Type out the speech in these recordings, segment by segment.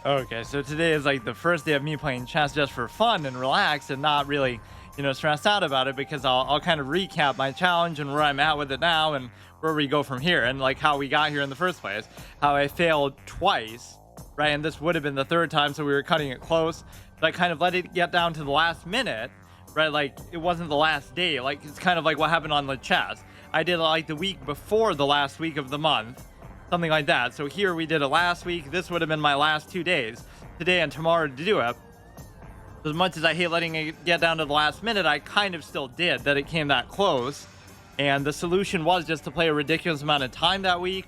Okay, so today is like the first day of me playing chess just for fun and relax and not really, stressed out about it because I'll kind of recap my challenge and where I'm at with it now and where we go from here and like how we got here in the first place. How I failed twice, right? And this would have been the third time, so we were cutting it close. But I kind of let it get down to the last minute, right? Like it wasn't the last day. Like it's kind of like what happened on the chess. I did it like the week before the last week of the month. Something like that. So here we did it last week. This would have been my last 2 days, today and tomorrow, to do it. As much as I hate letting it get down to the last minute, I kind of still did that it came that close. And the solution was just to play a ridiculous amount of time that week.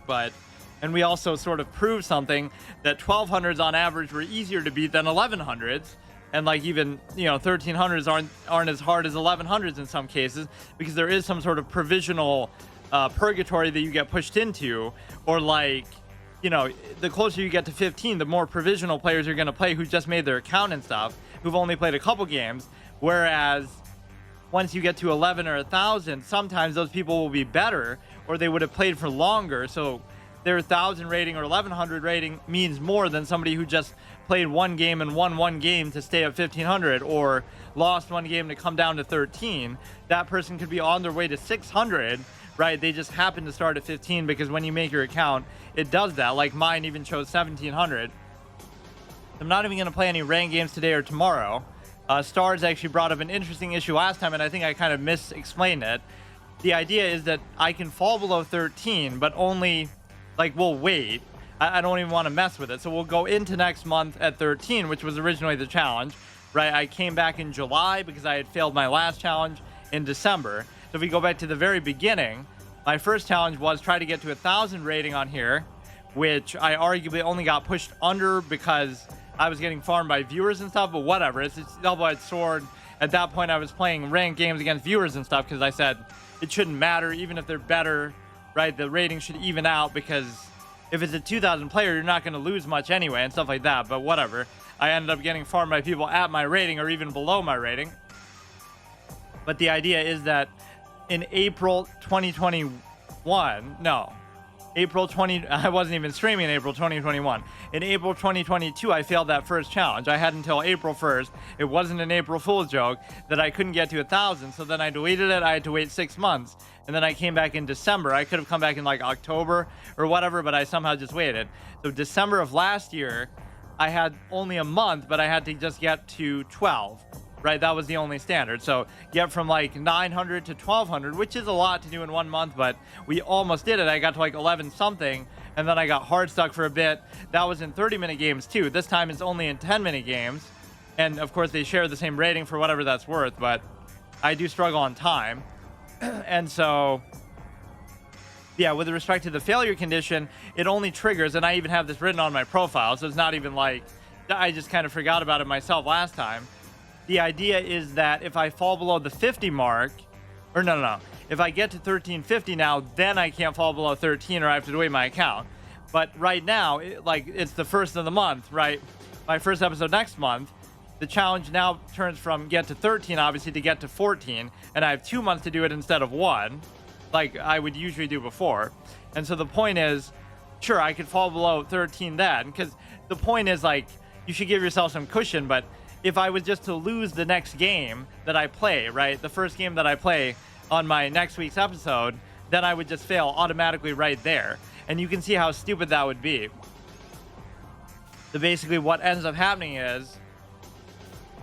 And we also sort of proved something that 1200s on average were easier to beat than 1100s. And like even, 1300s aren't as hard as 1100s in some cases because there is some sort of provisional purgatory that you get pushed into, or like, the closer you get to 15, the more provisional players you're going to play who just made their account and stuff, who've only played a couple games. Whereas once you get to 11 or 1000, sometimes those people will be better, or they would have played for longer. So their 1000 rating or 1100 rating means more than somebody who just played one game and won one game to stay at 1500, or lost one game to come down to 13. That person could be on their way to 600. Right, they just happen to start at 15 because when you make your account, it does that. Like mine even chose 1700. I'm not even going to play any ranked games today or tomorrow. Stars actually brought up an interesting issue last time, and I think I kind of mis-explained it. The idea is that I can fall below 13, but only, like, we'll wait. I don't even want to mess with it. So we'll go into next month at 13, which was originally the challenge. Right, I came back in July because I had failed my last challenge in December. So if we go back to the very beginning, my first challenge was try to get to 1000 rating on here, which I arguably only got pushed under because I was getting farmed by viewers and stuff, but whatever. It's a double-edged sword. At that point, I was playing ranked games against viewers and stuff because I said it shouldn't matter, even if they're better, right? The rating should even out because if it's a 2000 player, you're not going to lose much anyway and stuff like that, but whatever. I ended up getting farmed by people at my rating or even below my rating. But the idea is that in April 2021, I wasn't even streaming in April 2021. In April 2022, I failed that first challenge. I had until April 1st. It wasn't an April Fool's joke that I couldn't get to 1000. So then I deleted it. I had to wait 6 months. And then I came back in December. I could have come back in like October or whatever, but I somehow just waited. So December of last year, I had only a month, but I had to just get to 12. Right, that was the only standard. So get from like 900 to 1200, which is a lot to do in 1 month, but we almost did it. I got to like 11 something, and then I got hard stuck for a bit. That was in 30-minute games too. This time it's only in 10-minute games, and of course they share the same rating for whatever that's worth. But I do struggle on time, and so yeah. With respect to the failure condition, it only triggers, and I even have this written on my profile, so it's not even like I just kind of forgot about it myself last time. The idea is that if I fall below the 50 mark, or no. If I get to 1350 now, then I can't fall below 13 or I have to delete my account. But right now, it's the first of the month, right? My first episode next month, the challenge now turns from get to 13, obviously, to get to 14. And I have 2 months to do it instead of 1, like I would usually do before. And so the point is, sure, I could fall below 13 then, because the point is, like, you should give yourself some cushion, but if I was just to lose the next game that I play, right, the first game that I play on my next week's episode, then I would just fail automatically right there. And you can see how stupid that would be. So basically what ends up happening is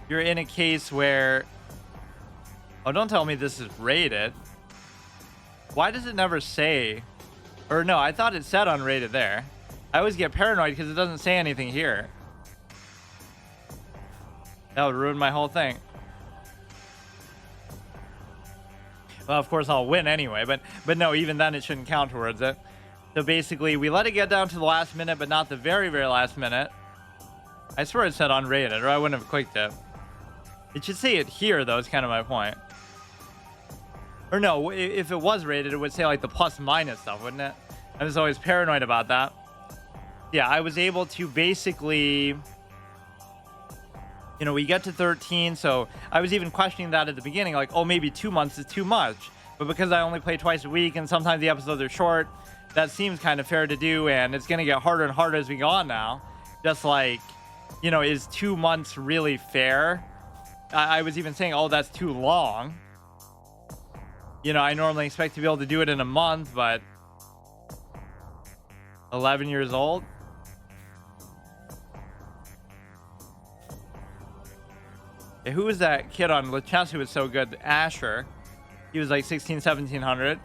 you're in a case where... Oh, don't tell me this is rated. Why does it never say... Or no, I thought it said unrated there. I always get paranoid because it doesn't say anything here. That would ruin my whole thing. Well, of course, I'll win anyway, but no, even then it shouldn't count towards it. So basically, we let it get down to the last minute, but not the very, very last minute. I swear it said unrated, or I wouldn't have clicked it. It should say it here, though, is kind of my point. Or no, if it was rated, it would say, like, the plus-minus stuff, wouldn't it? I was always paranoid about that. Yeah, I was able to basically... You know, we get to 13, so I was even questioning that at the beginning, like, oh, maybe 2 months is too much. But because I only play twice a week, and sometimes the episodes are short, that seems kind of fair to do, and it's going to get harder and harder as we go on now. just like, is 2 months really fair? I was even saying, oh, that's too long. I normally expect to be able to do it in a month, but 11 years old. Yeah, who was that kid on Lichess who was so good? Asher. He was like 1700.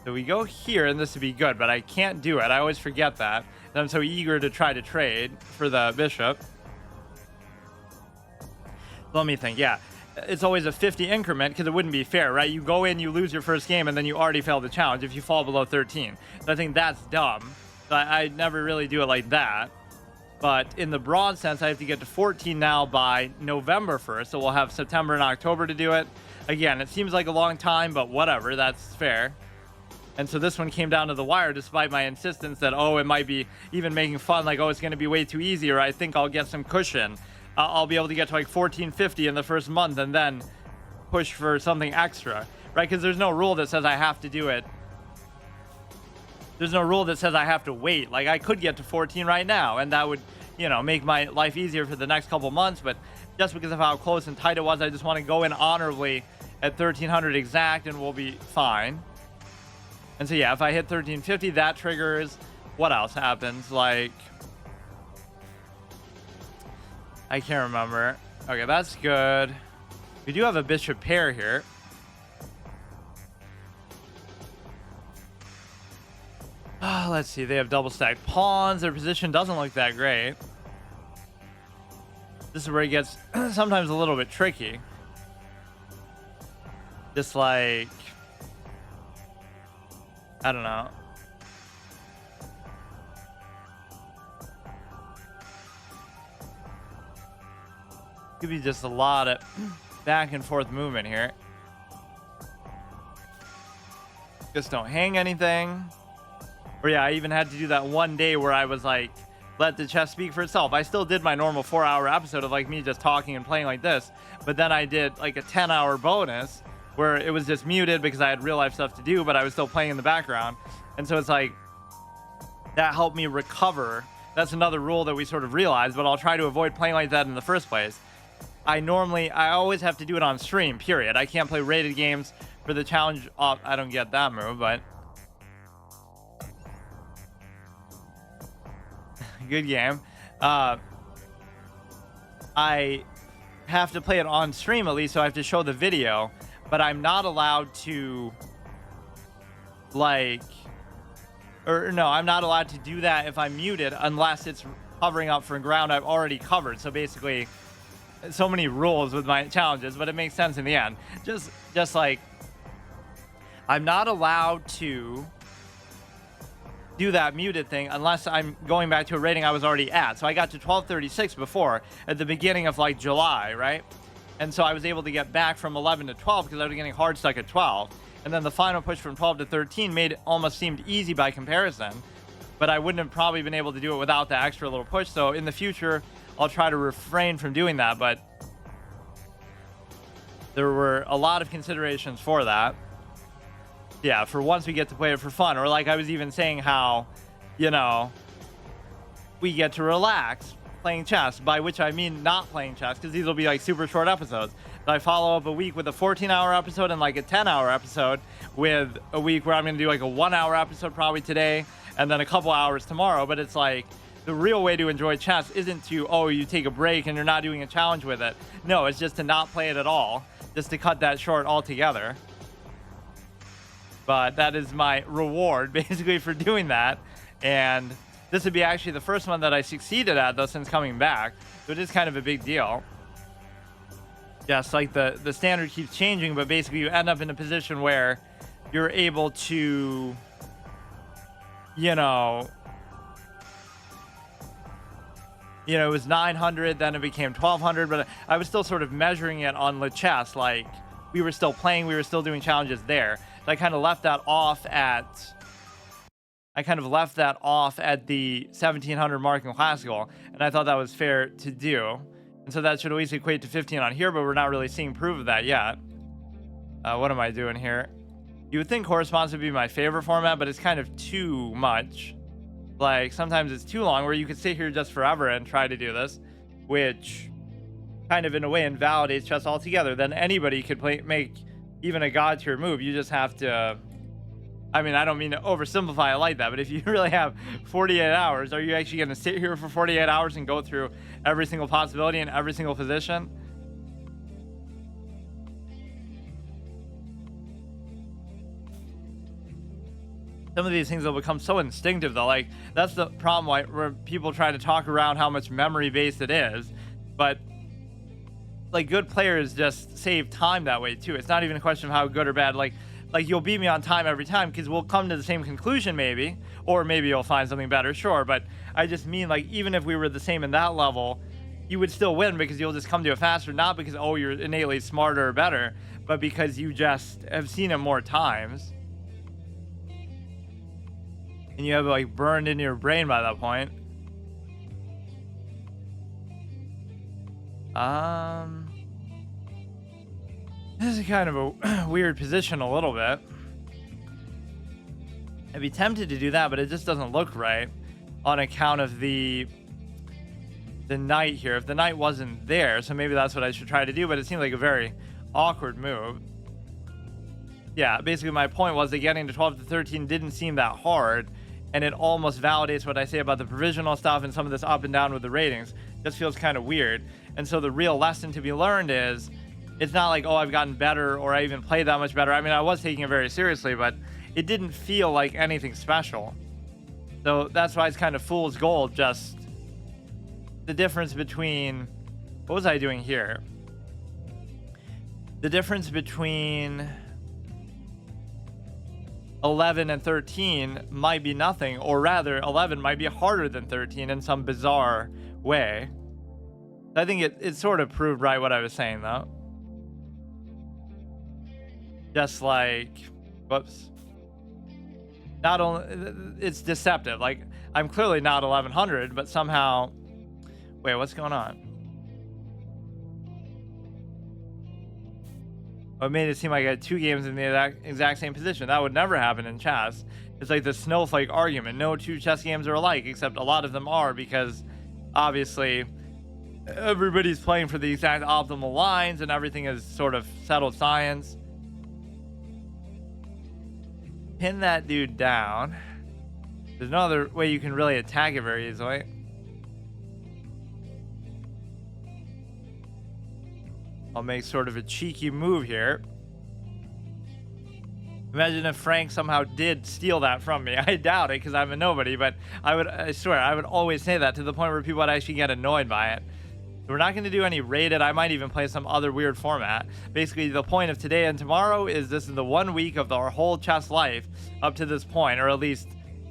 So we go here, and this would be good, but I can't do it. I always forget that. And I'm so eager to try to trade for the bishop. Let me think. Yeah, it's always a 50 increment because it wouldn't be fair, right? You go in, you lose your first game, and then you already fail the challenge if you fall below 13. So I think that's dumb. So I never really do it like that. But in the broad sense, I have to get to 14 now by November 1st. So we'll have September and October to do it. Again, it seems like a long time, but whatever. That's fair. And so this one came down to the wire despite my insistence that, oh, it might be even making fun. Like, oh, it's going to be way too easy, or I think I'll get some cushion. I'll be able to get to like 1450 in the first month and then push for something extra, right? Because there's no rule that says I have to do it. There's no rule that says I have to wait. Like, I could get to 14 right now, and that would, make my life easier for the next couple months. But just because of how close and tight it was, I just want to go in honorably at 1300 exact, and we'll be fine. And so, yeah, if I hit 1350, that triggers. What else happens? Like, I can't remember. Okay, that's good. We do have a bishop pair here. Let's see. They have double stacked pawns. Their position doesn't look that great. This is where it gets sometimes a little bit tricky. Just like, I don't know. Could be just a lot of back and forth movement here. Just don't hang anything. Or yeah, I even had to do that one day where I was like, let the chess speak for itself. I still did my normal 4-hour episode of like me just talking and playing like this, but then I did like a 10-hour bonus where it was just muted because I had real life stuff to do, but I was still playing in the background. And so it's like, that helped me recover. That's another rule that we sort of realized, but I'll try to avoid playing like that in the first place. I always have to do it on stream, period. I can't play rated games for the challenge. I don't get that move, but good game. I have to play it on stream at least, so I have to show the video, but I'm not allowed to I'm not allowed to do that if I'm muted unless it's hovering up for ground I've already covered. So basically, so many rules with my challenges, but it makes sense in the end. Just like, I'm not allowed to do that muted thing unless I'm going back to a rating I was already at. So I got to 1236 before at the beginning of like July, right? And so I was able to get back from 11 to 12 because I was getting hard stuck at 12. And then the final push from 12 to 13 made it almost seemed easy by comparison, but I wouldn't have probably been able to do it without the extra little push. So in the future, I'll try to refrain from doing that, but there were a lot of considerations for that. Yeah, for once we get to play it for fun. Or like I was even saying how, we get to relax playing chess, by which I mean not playing chess, because these will be like super short episodes. So I follow up a week with a 14-hour episode and like a 10-hour episode, with a week where I'm going to do like a 1-hour episode probably today, and then a couple hours tomorrow. But it's like, the real way to enjoy chess isn't to, you take a break and you're not doing a challenge with it. No, it's just to not play it at all, just to cut that short altogether. But that is my reward basically for doing that. And this would be actually the first one that I succeeded at though since coming back. So it is kind of a big deal. Yes, like the standard keeps changing, but basically you end up in a position where you're able to, it was 900, then it became 1200, but I was still sort of measuring it on Lichess. Like, we were still playing, we were still doing challenges there. So I kind of left that off at the 1700 mark in classical, and I thought that was fair to do. And so that should at least equate to 15 on here, but we're not really seeing proof of that yet. What am I doing here? You would think correspondence would be my favorite format, but it's kind of too much. Like sometimes it's too long where you could sit here just forever and try to do this, which kind of in a way invalidates chess altogether. Then anybody could make even a god tier move. You just have to, I mean, I don't mean to oversimplify it like that, but if you really have 48 hours, are you actually going to sit here for 48 hours and go through every single possibility in every single position? Some of these things will become so instinctive though. Like that's the problem where people try to talk around how much memory based it is, but like good players just save time that way too. It's not even a question of how good or bad. Like you'll beat me on time every time because we'll come to the same conclusion maybe, or maybe you'll find something better, sure. But I just mean like even if we were the same in that level, you would still win because you'll just come to it faster, not because oh you're innately smarter or better, but because you just have seen it more times. And you have it like burned into your brain by that point. This is kind of a weird position a little bit. I'd be tempted to do that, but it just doesn't look right on account of the knight here. If the knight wasn't there, so maybe that's what I should try to do, but it seemed like a very awkward move. Yeah, basically my point was that getting to 12 to 13 didn't seem that hard, and it almost validates what I say about the provisional stuff and some of this up and down with the ratings. Just feels kind of weird. And so the real lesson to be learned is it's not like, oh, I've gotten better or I even played that much better. I mean, I was taking it very seriously, but it didn't feel like anything special. So that's why it's kind of fool's gold. Just the difference between, what was I doing here? The difference between 11 and 13 might be nothing, or rather 11 might be harder than 13 in some bizarre way. I think it sort of proved right what I was saying though. Just like, whoops. Not only, it's deceptive. Like I'm clearly not 1100, but somehow, wait, what's going on? It made it seem like I had 2 games in the exact same position. That would never happen in chess. It's like the snowflake argument. No 2 chess games are alike, except a lot of them are, because obviously everybody's playing for the exact optimal lines and everything is sort of settled science. Pin that dude down. There's no other way you can really attack it very easily. I'll make sort of a cheeky move here. Imagine if Frank somehow did steal that from me. I doubt it because I'm a nobody, but I swear, I would always say that to the point where people would actually get annoyed by it. We're not going to do any rated. I might even play some other weird format. Basically, the point of today and tomorrow is this is the 1 week of our whole chess life up to this point, or at least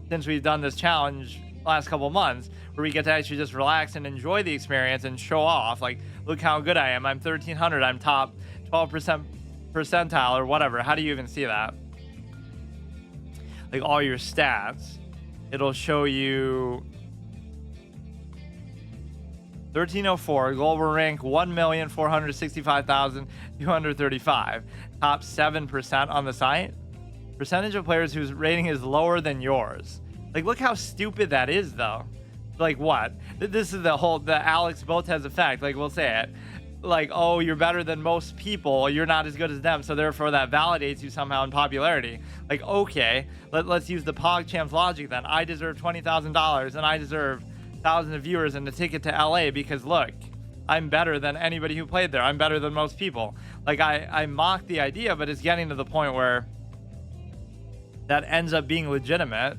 since we've done this challenge last couple months, where we get to actually just relax and enjoy the experience and show off. Like, look how good I am. I'm 1300. I'm top 12% percentile or whatever. How do you even see that? Like all your stats, it'll show you 1304, global rank 1,465,235, top 7% on the site. Percentage of players whose rating is lower than yours. Like, look how stupid that is, though. Like, what? This is the Alex Botez effect. Like, we'll say it. Like, oh, you're better than most people. You're not as good as them. So, therefore, that validates you somehow in popularity. Like, okay, let's use the PogChamps logic then. I deserve $20,000 and I deserve thousands of viewers and a ticket to LA because, look, I'm better than anybody who played there. I'm better than most people. Like, I mock the idea, but it's getting to the point where that ends up being legitimate.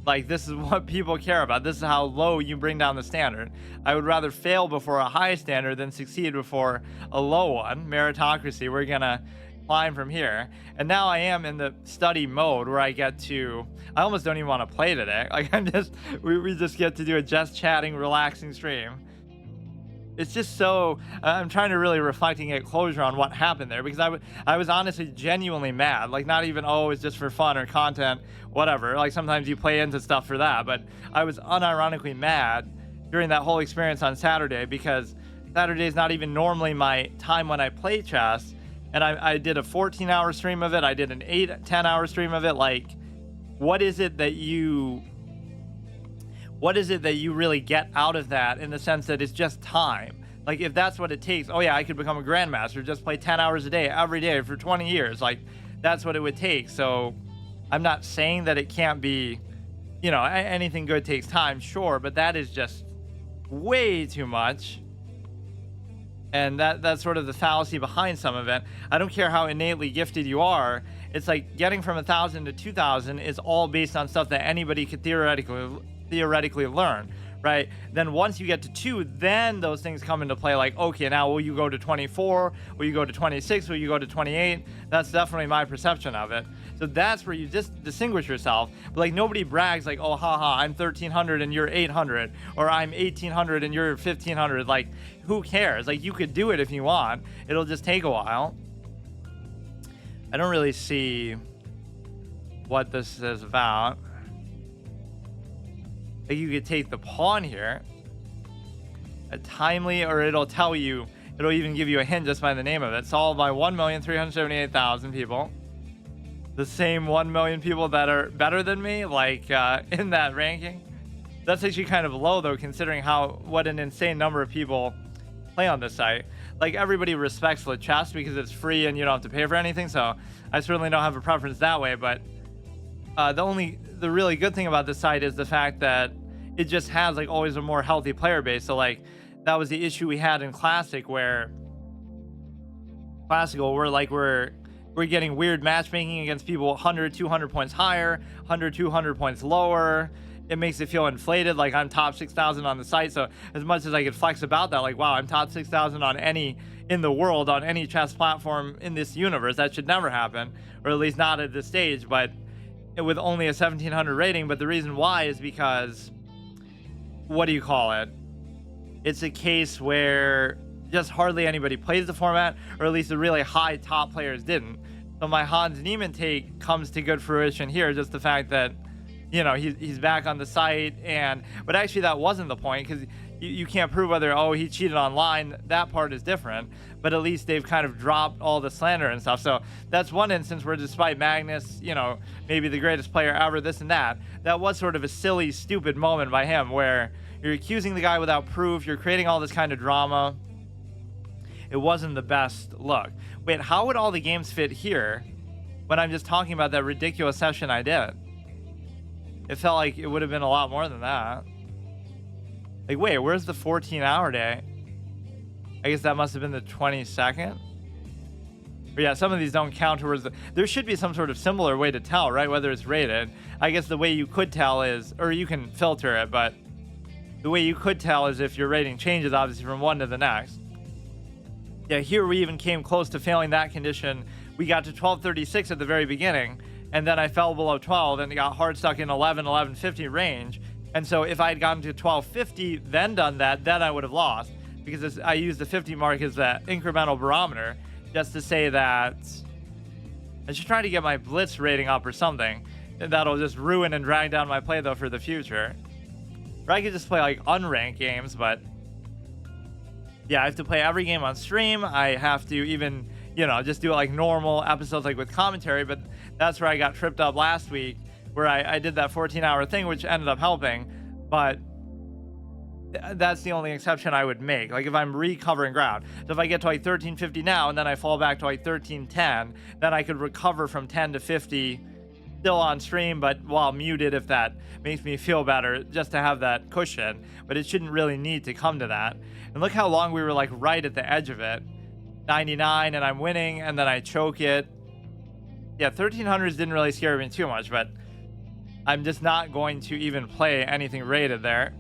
Like, this is what people care about. This is how low you bring down the standard. I would rather fail before a high standard than succeed before a low one. Meritocracy, we're gonna climb from here. And now I am in the study mode where I get to, I almost don't even want to play today. Like, we just get to do a just chatting, relaxing stream. It's just so, I'm trying to really reflect and get closure on what happened there, because I was honestly genuinely mad. Like, not even, oh, it's just for fun or content, whatever. Like, sometimes you play into stuff for that, but I was unironically mad during that whole experience on Saturday, because Saturday is not even normally my time when I play chess, and I did a 14-hour stream of it. I did an 10-hour stream of it. Like, what is it that you what is it that you really get out of that, in the sense that it's just time? Like, if that's what it takes, oh yeah, I could become a grandmaster, just play 10 hours a day every day for 20 years. Like, that's what it would take. So I'm not saying that it can't be, anything good takes time, sure, but that is just way too much. And that's sort of the fallacy behind some of it. I don't care how innately gifted you are. It's like getting from 1,000 to 2,000 is all based on stuff that anybody could theoretically learn, right? Then once you get to 2, then those things come into play. Like, okay, now will you go to 24? Will you go to 26? Will you go to 28? That's definitely my perception of it. So that's where you just distinguish yourself. But like, nobody brags like, oh, haha, I'm 1,300 and you're 800, or I'm 1,800 and you're 1,500. Like, who cares? Like, you could do it if you want. It'll just take a while. I don't really see what this is about. Like, you could take the pawn here, a timely, or it'll tell you, it'll even give you a hint just by the name of it. Solved by 1,378,000 people. The same 1 million people that are better than me, like in that ranking. That's actually kind of low though, considering what an insane number of people play on this site. Like, everybody respects the chess because it's free and you don't have to pay for anything. So I certainly don't have a preference that way. But the really good thing about this site is the fact that it just has like always a more healthy player base. So like, that was the issue we had in Classical, where we're getting weird matchmaking against people 100, 200 points higher, 100, 200 points lower. It makes it feel inflated, like I'm top 6,000 on the site. So as much as I could flex about that, like, wow, I'm top 6,000 on in the world, on any chess platform in this universe, that should never happen, or at least not at this stage. But with only a 1,700 rating. But the reason why is because, what do you call it? It's a case where just hardly anybody plays the format, or at least the really high top players didn't. So my Hans Niemann take comes to good fruition here. Just the fact that, he's back on the site, but actually that wasn't the point, because you can't prove whether, he cheated online. That part is different, but at least they've kind of dropped all the slander and stuff. So that's one instance where, despite Magnus, maybe the greatest player ever, this and that was sort of a silly, stupid moment by him, where you're accusing the guy without proof, you're creating all this kind of drama. It wasn't the best look. Wait, how would all the games fit here when I'm just talking about that ridiculous session I did? It felt like it would have been a lot more than that. Like, wait, where's the 14-hour day? I guess that must have been the 22nd. But yeah, some of these don't count towards there should be some sort of similar way to tell, right? Whether it's rated. I guess the way you could tell is, or you can filter it, but the way you could tell is if your rating changes, obviously, from one to the next. Yeah, here we even came close to failing that condition. We got to 1236 at the very beginning, and then I fell below 12 and got hard stuck in 1150 range. And so if I had gotten to 1250, then done that, then I would have lost, because I used the 50 mark as that incremental barometer, just to say that I should try to get my Blitz rating up or something. That'll just ruin and drag down my play though for the future. Or I could just play like unranked games, but yeah, I have to play every game on stream. I have to even, just do it like normal episodes, like with commentary. But that's where I got tripped up last week, where I did that 14-hour thing, which ended up helping. But that's the only exception I would make. Like, if I'm recovering ground. So if I get to like 1350 now, and then I fall back to like 1310, then I could recover from 10 to 50 still on stream, but while muted, if that makes me feel better, just to have that cushion. But it shouldn't really need to come to that. And look how long we were like right at the edge of it. 99, and I'm winning, and then I choke it. Yeah, 1300s didn't really scare me too much, but I'm just not going to even play anything rated there.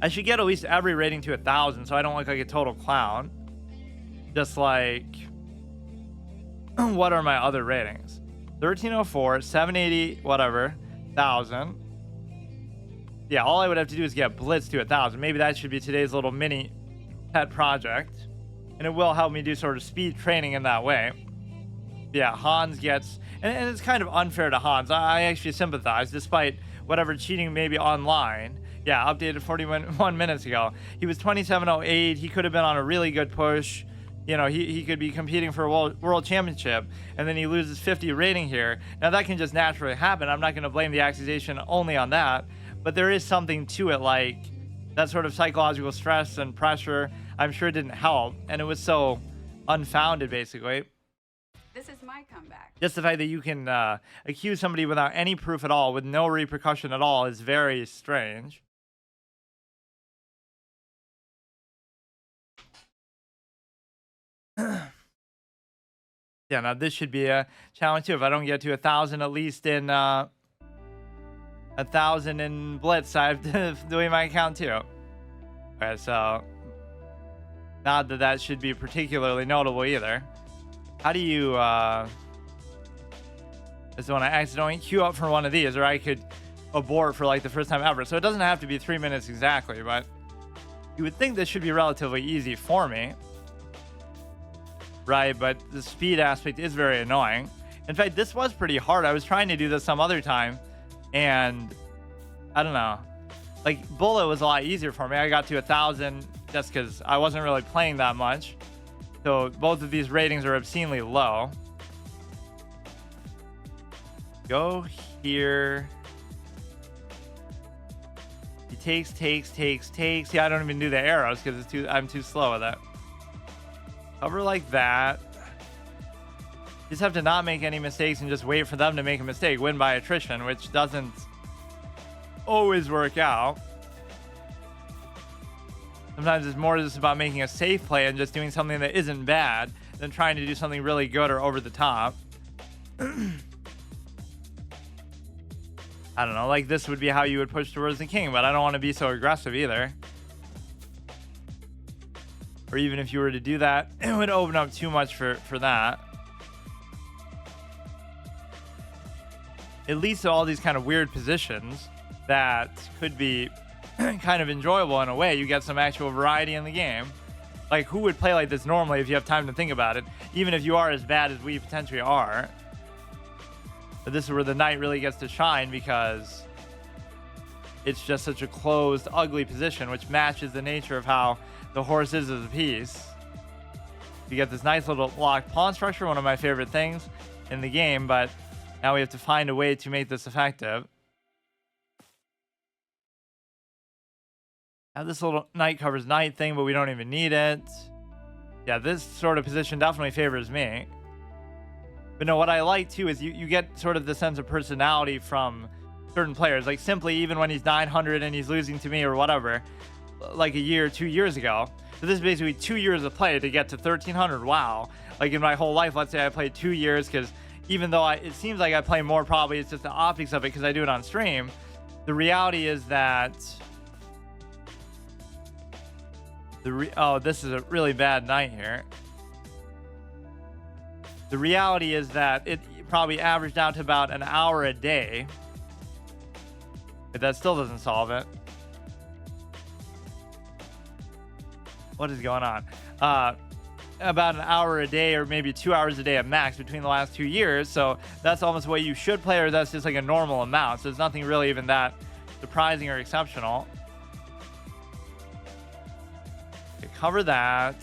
I should get at least every rating to 1,000, so I don't look like a total clown. Just like, what are my other ratings? 1304, 780, whatever, 1,000. Yeah, all I would have to do is get Blitz to 1,000. Maybe that should be today's little mini pet project. And it will help me do sort of speed training in that way. Yeah, Hans gets... And it's kind of unfair to Hans. I actually sympathize, despite whatever cheating maybe online. Yeah, updated 41 minutes ago. He was 2708. He could have been on a really good push. He could be competing for a world championship, and then he loses 50 rating here. Now, that can just naturally happen. I'm not going to blame the accusation only on that. but there is something to it, like that sort of psychological stress and pressure. I'm sure it didn't help, and it was so unfounded, basically. This is my comeback. Just the fact that you can accuse somebody without any proof at all, with no repercussion at all, is very strange. Yeah, now this should be a challenge too. If I don't get to 1,000 at least in 1,000 in Blitz, I have to doing my account too. Okay, so not that that should be particularly notable either. How do you is when I accidentally queue up for one of these, or I could abort for like the first time ever. So it doesn't have to be 3 minutes exactly, but you would think this should be relatively easy for me. Right, but the speed aspect is very annoying. In fact, this was pretty hard. I was trying to do this some other time, and I don't know. Like, Bullet was a lot easier for me. I got to 1,000 just because I wasn't really playing that much. So both of these ratings are obscenely low. Go here. He takes. Yeah, I don't even do the arrows because I'm too slow with it. Cover like that. Just have to not make any mistakes and just wait for them to make a mistake. Win by attrition, which doesn't always work out. Sometimes it's more just about making a safe play and just doing something that isn't bad than trying to do something really good or over the top. I don't know, like this would be how you would push towards the king, but I don't want to be so aggressive either. Or even if you were to do that, it would open up too much for that. It leads to all these kind of weird positions that could be kind of enjoyable in a way. You get some actual variety in the game. Like, who would play like this normally if you have time to think about it, even if you are as bad as we potentially are? But this is where the knight really gets to shine, because it's just such a closed, ugly position, which matches the nature of how the horse is as a piece. You get this nice little locked pawn structure, one of my favorite things in the game, but now we have to find a way to make this effective. Now this little knight covers knight thing, but we don't even need it. Yeah, this sort of position definitely favors me. But no, what I like too is you get sort of the sense of personality from certain players. Like, simply, even when he's 900 and he's losing to me or whatever, like a year, 2 years ago. So this is basically 2 years of play to get to 1,300. Wow. Like, in my whole life, let's say I played 2 years, because even though it seems like I play more, probably it's just the optics of it because I do it on stream. The reality is that oh, this is a really bad night here. The reality is that it probably averaged out to about an hour a day. But that still doesn't solve it. What is going on? About an hour a day, or maybe 2 hours a day at max between the last 2 years. So that's almost what you should play, or that's just like a normal amount. So it's nothing really even that surprising or exceptional. Okay, cover that.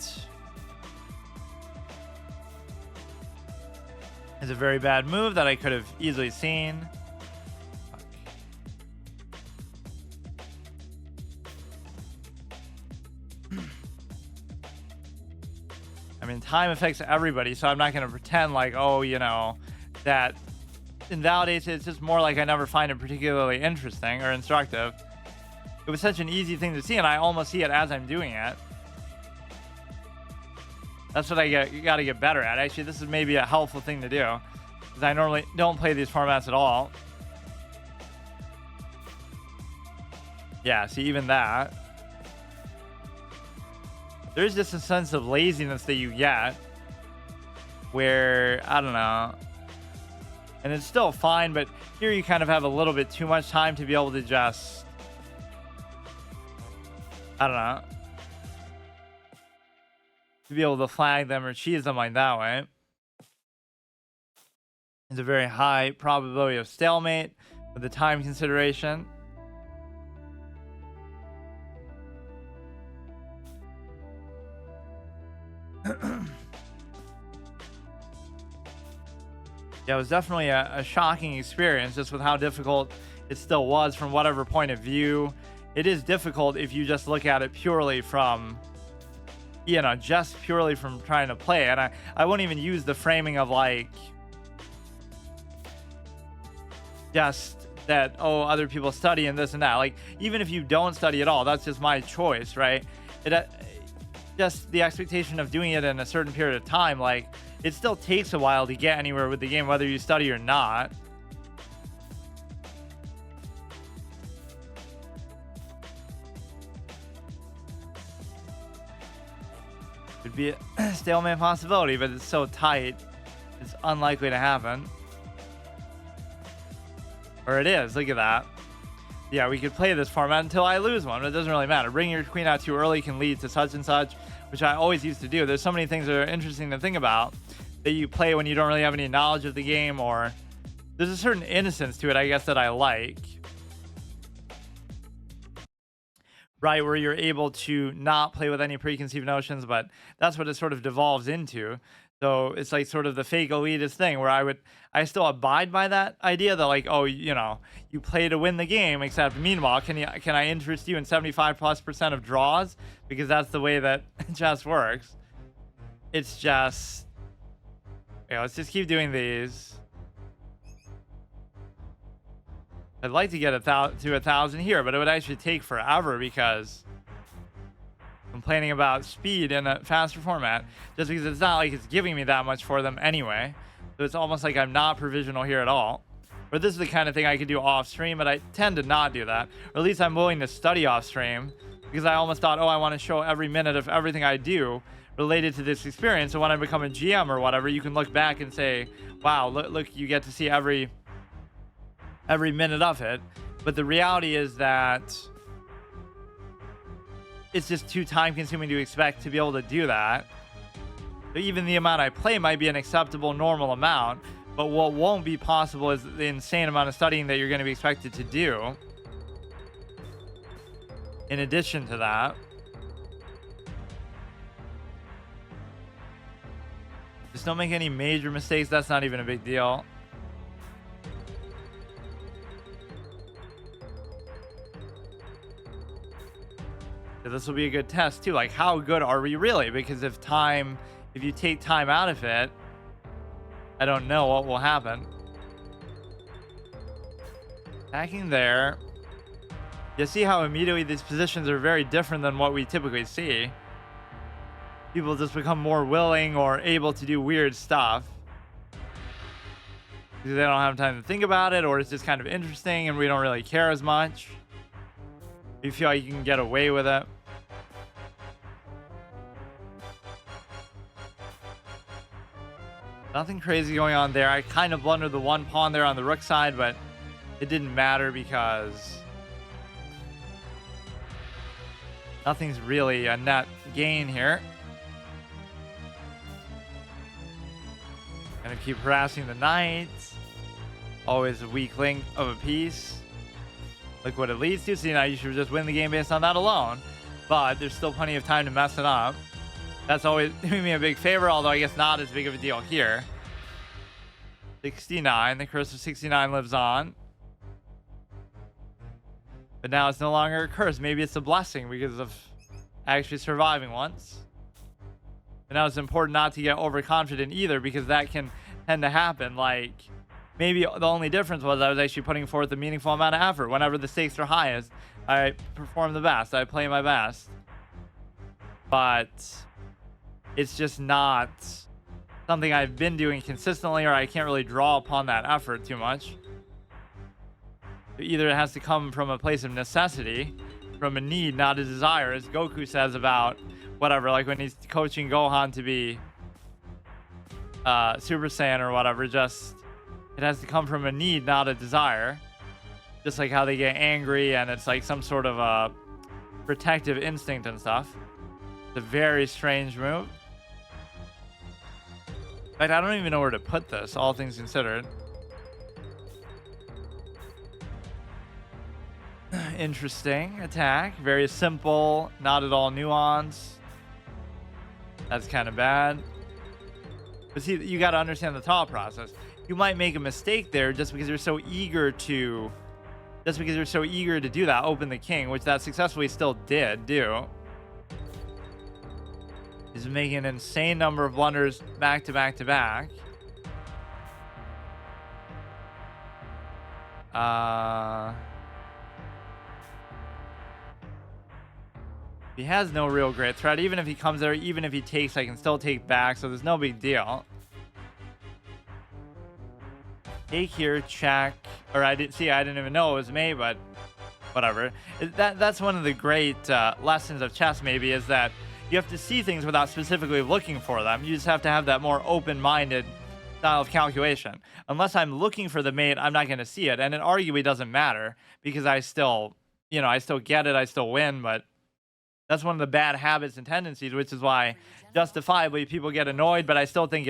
It's a very bad move that I could have easily seen. I mean, time affects everybody, so I'm not going to pretend like, oh, you know, that invalidates it. It's just more like I never find it particularly interesting or instructive. It was such an easy thing to see, and I almost see it as I'm doing it. That's what you got to get better at. Actually, this is maybe a helpful thing to do, because I normally don't play these formats at all. Yeah, see, even that. There's just a sense of laziness that you get where, I don't know, and it's still fine, but here you kind of have a little bit too much time to be able to just, I don't know, to be able to flag them or cheese them like that way. It's a very high probability of stalemate with the time consideration. Yeah, it was definitely a shocking experience, just with how difficult it still was from whatever point of view. It is difficult if you just look at it purely from, just purely from trying to play. And I won't even use the framing of like just that, oh, other people study and this and that. Like, even if you don't study at all, that's just my choice, right? Just the expectation of doing it in a certain period of time, like, it still takes a while to get anywhere with the game, whether you study or not. Could be a stalemate possibility, but it's so tight, it's unlikely to happen. Or it is. Look at that. Yeah, we could play this format until I lose one. It doesn't really matter. Bringing your queen out too early can lead to such and such, which I always used to do. There's so many things that are interesting to think about that you play when you don't really have any knowledge of the game, or there's a certain innocence to it, I guess, that I like. Right, where you're able to not play with any preconceived notions, but that's what it sort of devolves into. So it's like sort of the fake elitist thing where I still abide by that idea that, like, oh, you play to win the game, except meanwhile, can I interest you in 75+% of draws? Because that's the way that chess works. It's just, let's just keep doing these. I'd like to get to 1,000 here, but it would actually take forever because complaining about speed in a faster format, just because it's not like it's giving me that much for them anyway. So it's almost like I'm not provisional here at all. But this is the kind of thing I could do off stream, but I tend to not do that. Or at least I'm willing to study off stream, because I almost thought, oh, I want to show every minute of everything I do related to this experience. So when I become a GM or whatever, you can look back and say, wow, look, you get to see every minute of it. But the reality is that it's just too time consuming to expect to be able to do that. So even the amount I play might be an acceptable normal amount, but what won't be possible is the insane amount of studying that you're going to be expected to do in addition to that. Just don't make any major mistakes. That's not even a big deal. This will be a good test too. Like, how good are we really? Because if you take time out of it, I don't know what will happen. Attacking there. You see how immediately these positions are very different than what we typically see. People just become more willing or able to do weird stuff because they don't have time to think about it, or it's just kind of interesting and we don't really care as much. You feel like you can get away with it. Nothing crazy going on there. I kind of blundered the one pawn there on the rook side, but it didn't matter because nothing's really a net gain here. Gonna keep harassing the knight. Always a weak link of a piece. Look what it leads to. See, now you should just win the game based on that alone. But there's still plenty of time to mess it up. That's always doing me a big favor, although I guess not as big of a deal here. 69. The curse of 69 lives on. But now it's no longer a curse. Maybe it's a blessing because of actually surviving once. But now it's important not to get overconfident either, because that can tend to happen. Like, maybe the only difference was I was actually putting forth a meaningful amount of effort. Whenever the stakes are highest, I perform the best. I play my best. But it's just not something I've been doing consistently, or I can't really draw upon that effort too much. Either it has to come from a place of necessity, from a need, not a desire, as Goku says about whatever, like when he's coaching Gohan to be Super Saiyan or whatever. Just, it has to come from a need, not a desire. Just like how they get angry and it's like some sort of a protective instinct and stuff. It's a very strange move. In fact, I don't even know where to put this, all things considered. Interesting attack. Very simple, not at all nuanced. That's kind of bad. But see, you got to understand the thought process. You might make a mistake there just because you're so eager to just because you're so eager to do that, open the king, which that successfully still did do. He's making an insane number of blunders back to back to back. He has no real great threat. Even if he comes there, even if he takes, I can still take back, so there's no big deal. Take here, check. Or I didn't even know it was me, but whatever. That's one of the great lessons of chess, maybe, is that you have to see things without specifically looking for them. You just have to have that more open-minded style of calculation. Unless I'm looking for the mate, I'm not going to see it. And it arguably doesn't matter because I still get it, I still win, but that's one of the bad habits and tendencies, which is why justifiably people get annoyed, but I still think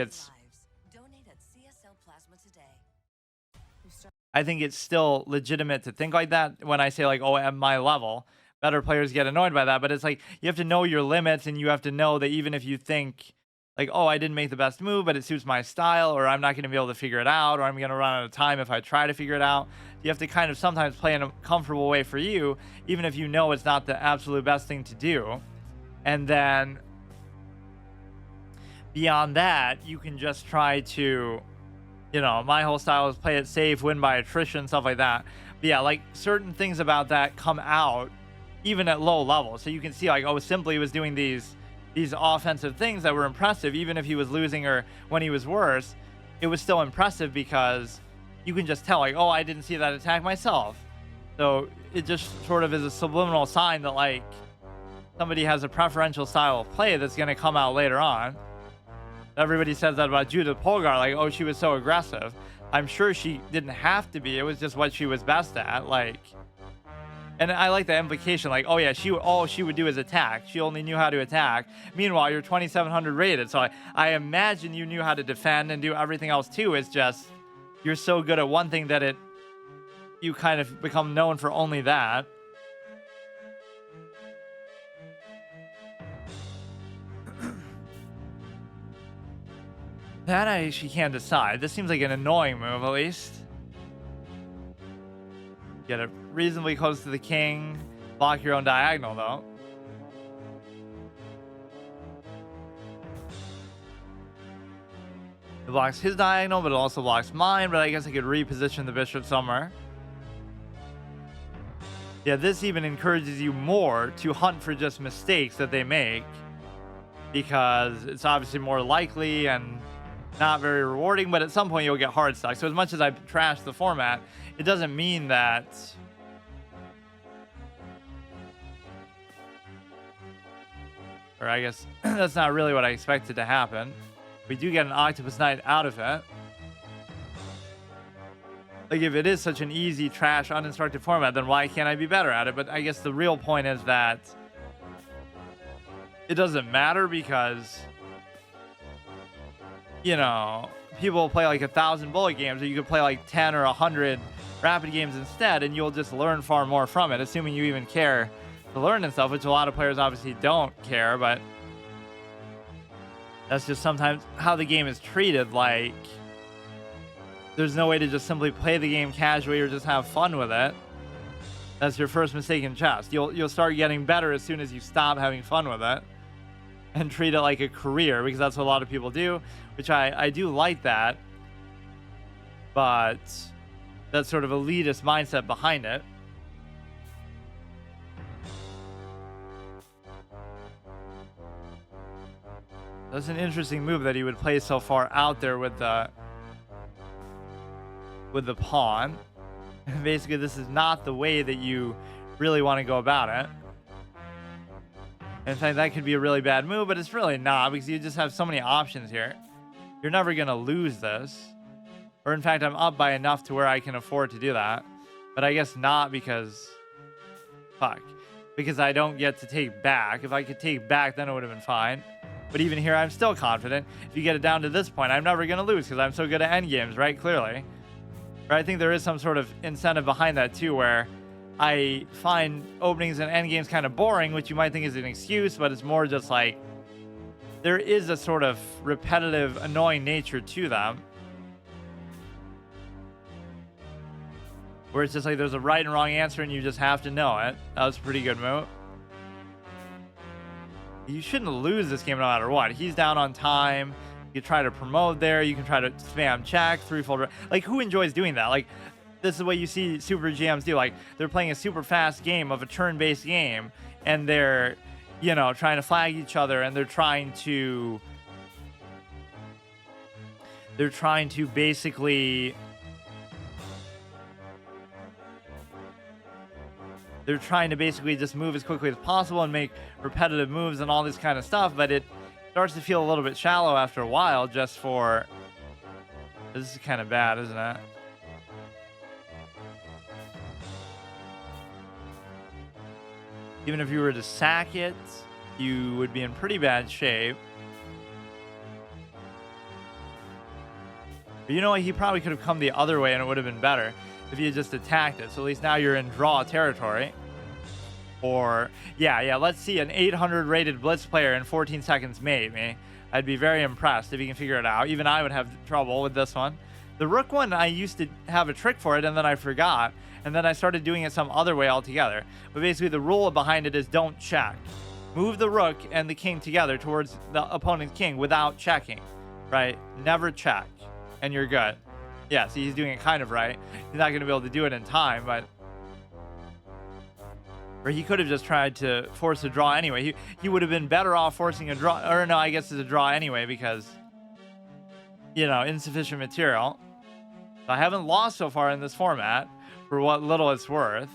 I think it's still legitimate to think like that when I say, like, oh, at my level, better players get annoyed by that. But it's like, you have to know your limits, and you have to know that even if you think, like, oh, I didn't make the best move, but it suits my style, or I'm not going to be able to figure it out, or I'm going to run out of time if I try to figure it out. You have to kind of sometimes play in a comfortable way for you, even if you know it's not the absolute best thing to do. And then beyond that, you can just try to, my whole style is play it safe, win by attrition, stuff like that. But yeah, like, certain things about that come out even at low levels. So you can see, like, oh, Simply was doing these offensive things that were impressive. Even if he was losing or when he was worse, it was still impressive because you can just tell, like, oh, I didn't see that attack myself. So it just sort of is a subliminal sign that, like, somebody has a preferential style of play that's going to come out later on. Everybody says that about Judith Polgar, like, oh, she was so aggressive. I'm sure she didn't have to be. It was just what she was best at, like. And I like the implication, like, oh yeah, all she would do is attack. She only knew how to attack. Meanwhile, you're 2,700 rated, so I imagine you knew how to defend and do everything else too. It's just you're so good at one thing that you kind of become known for only that. That I actually can't decide. This seems like an annoying move, at least. Get it reasonably close to the king. Block your own diagonal, though. It blocks his diagonal, but it also blocks mine. But I guess I could reposition the bishop somewhere. Yeah, this even encourages you more to hunt for just mistakes that they make, because it's obviously more likely and not very rewarding, but at some point you'll get hard stuck. So as much as I trash the format, it doesn't mean that or I guess that's not really what I expected to happen. We do get an Octopus Knight out of it. Like, if it is such an easy, trash, uninstructed format, then why can't I be better at it? But I guess the real point is that it doesn't matter because, people play like 1,000 bullet games, or you could play like 10 or 100 rapid games instead, and you'll just learn far more from it, assuming you even care to learn and stuff, which a lot of players obviously don't care, but that's just sometimes how the game is treated. Like, there's no way to just simply play the game casually or just have fun with it. That's your first mistake in chess. You'll start getting better as soon as you stop having fun with it and treat it like a career, because that's what a lot of people do, which I do like that, but that sort of elitist mindset behind it. That's an interesting move that he would play so far out there with the pawn. Basically, this is not the way that you really want to go about it. In fact, that could be a really bad move, but it's really not, because you just have so many options here. You're never going to lose this. Or in fact, I'm up by enough to where I can afford to do that. But I guess not, because because I don't get to take back. If I could take back, then it would have been fine. But even here, I'm still confident. If you get it down to this point, I'm never going to lose because I'm so good at endgames, right? Clearly. But I think there is some sort of incentive behind that too, where I find openings and endgames kind of boring, which you might think is an excuse, but it's more just like there is a sort of repetitive, annoying nature to them. where it's just like there's a right and wrong answer and you just have to know it. That was a pretty good move. You shouldn't lose this game no matter what. He's down on time. You can try to promote there. You can try to spam check, threefold. Like, who enjoys doing that? Like, this is what you see super GMs do. Like, they're playing a super fast game of a turn-based game, and they're, you know, trying to flag each other, and they're trying to basically... They're trying to basically just move as quickly as possible and make repetitive moves and all this kind of stuff, but it starts to feel a little bit shallow after a while just for... This is kind of bad, isn't it? Even if you were to sack it, you would be in pretty bad shape. But you know what? He probably could have come the other way and it would have been better if you had just attacked it. So at least now you're in draw territory. Or, yeah, let's see an 800 rated Blitz player in 14 seconds maybe. I'd be very impressed if he can figure it out. Even I would have trouble with this one. The Rook one, I used to have a trick for it, and then I forgot. And then I started doing it some other way altogether. But basically, the rule behind it is don't check. Move the Rook and the King together towards the opponent's King without checking, right? Never check, and you're good. Yeah, see, he's doing it kind of right. He's not going to be able to do it in time, but... Or he could have just tried to force a draw anyway. He would have been better off forcing a draw. Or no, I guess it's a draw anyway because, you know, insufficient material. So I haven't lost so far in this format for what little it's worth.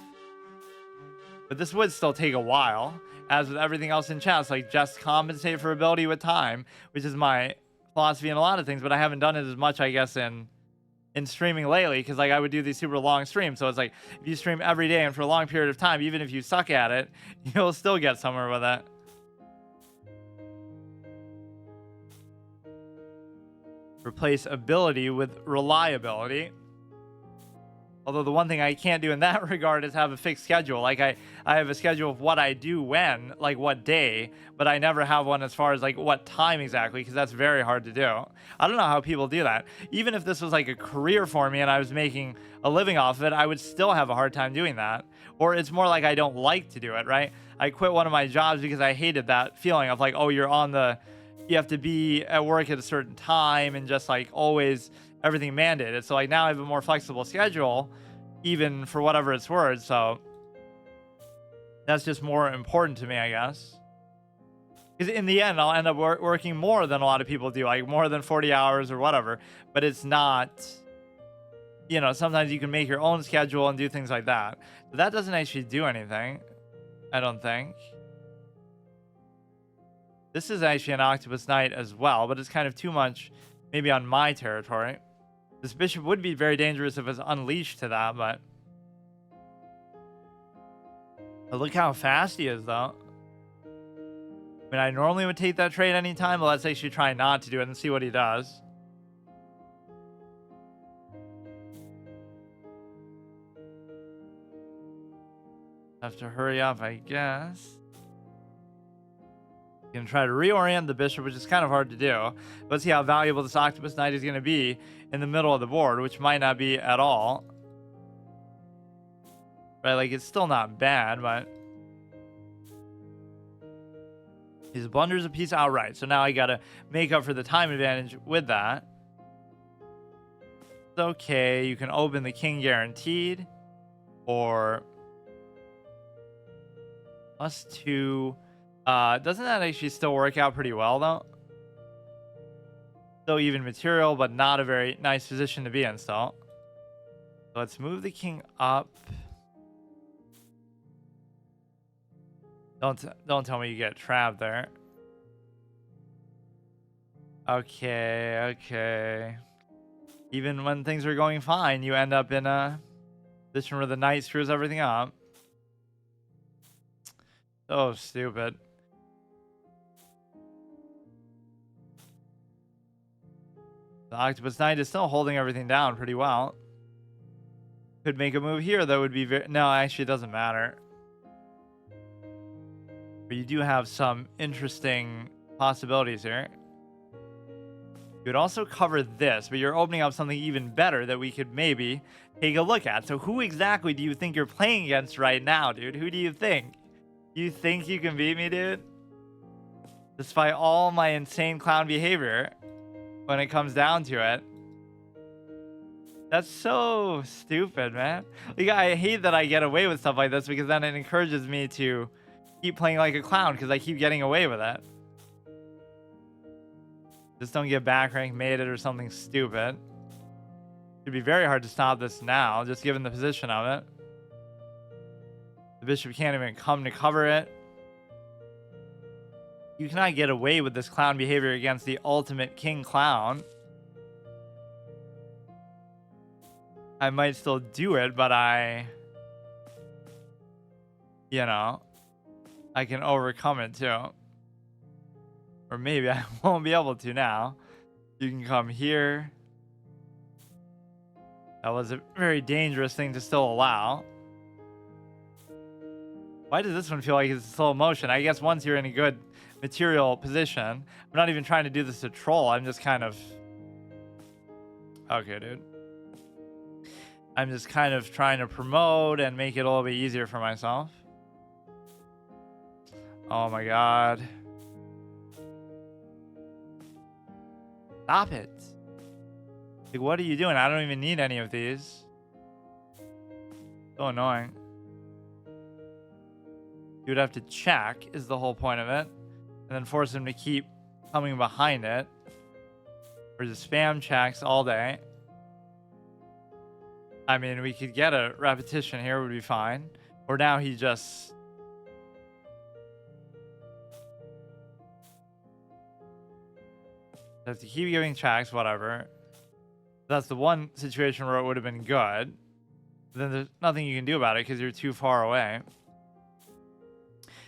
But this would still take a while. As with everything else in chess, like just compensate for ability with time, which is my philosophy in a lot of things. But I haven't done it as much, I guess, in streaming lately, because like I would do these super long streams. So it's like if you stream every day and for a long period of time, even if you suck at it, you'll still get somewhere with it. Replace ability with reliability. Although the one thing I can't do in that regard is have a fixed schedule. Like I have a schedule of what I do when, like what day, but I never have one as far as like what time exactly, because that's very hard to do. I don't know how people do that. Even if this was like a career for me and I was making a living off of it, I would still have a hard time doing that. Or it's more like I don't like to do it, right? I quit one of my jobs because I hated that feeling of like, oh, you have to be at work at a certain time and just like always everything mandated. So like now I have a more flexible schedule, even for whatever it's worth. So that's just more important to me, I guess. Because in the end, I'll end up working more than a lot of people do, like more than 40 hours or whatever. But it's not, you know, sometimes you can make your own schedule and do things like that. But that doesn't actually do anything, I don't think. This is actually an Octopus Knight as well, but it's kind of too much maybe on my territory. This bishop would be very dangerous if it's unleashed to that, but look how fast he is, though. I mean, I normally would take that trade anytime, but let's actually try not to do it and see what he does. Have to hurry up, I guess. Gonna try to reorient the bishop, which is kind of hard to do. Let's see how valuable this Octopus Knight is going to be in the middle of the board, which might not be at all. Right, like it's still not bad, but he blunders a piece outright. So now I gotta make up for the time advantage with that. It's okay. You can open the king guaranteed, or +2. Doesn't that actually still work out pretty well, though? Still even material, but not a very nice position to be in still. So let's move the king up. Don't tell me you get trapped there. Okay. Even when things are going fine, you end up in a position where the knight screws everything up. So stupid. The Octopus Knight is still holding everything down pretty well. Could make a move here that would be very... No, actually it doesn't matter. But you do have some interesting possibilities here. You would also cover this, but you're opening up something even better that we could maybe take a look at. So who exactly do you think you're playing against right now, dude? Who do you think? You think you can beat me, dude? Despite all my insane clown behavior, when it comes down to it. That's so stupid, man. Like, I hate that I get away with stuff like this because then it encourages me to keep playing like a clown because I keep getting away with it. Just don't get back rank made it or something stupid. It'd be very hard to stop this now, just given the position of it. The bishop can't even come to cover it. You cannot get away with this clown behavior against the ultimate king clown. I might still do it, but you know, I can overcome it too. Or maybe I won't be able to now. You can come here. That was a very dangerous thing to still allow. Why does this one feel like it's slow motion? I guess once you're in a good material position. I'm not even trying to do this to troll. I'm just kind of... Okay, dude. I'm just kind of trying to promote and make it a little bit easier for myself. Oh my god. Stop it. Like, what are you doing? I don't even need any of these. So annoying. You would have to check, is the whole point of it. And then force him to keep coming behind it. Or just spam checks all day. I mean, we could get a repetition here, would be fine. Or now he just... have to keep giving checks, whatever. That's the one situation where it would have been good. But then there's nothing you can do about it because you're too far away.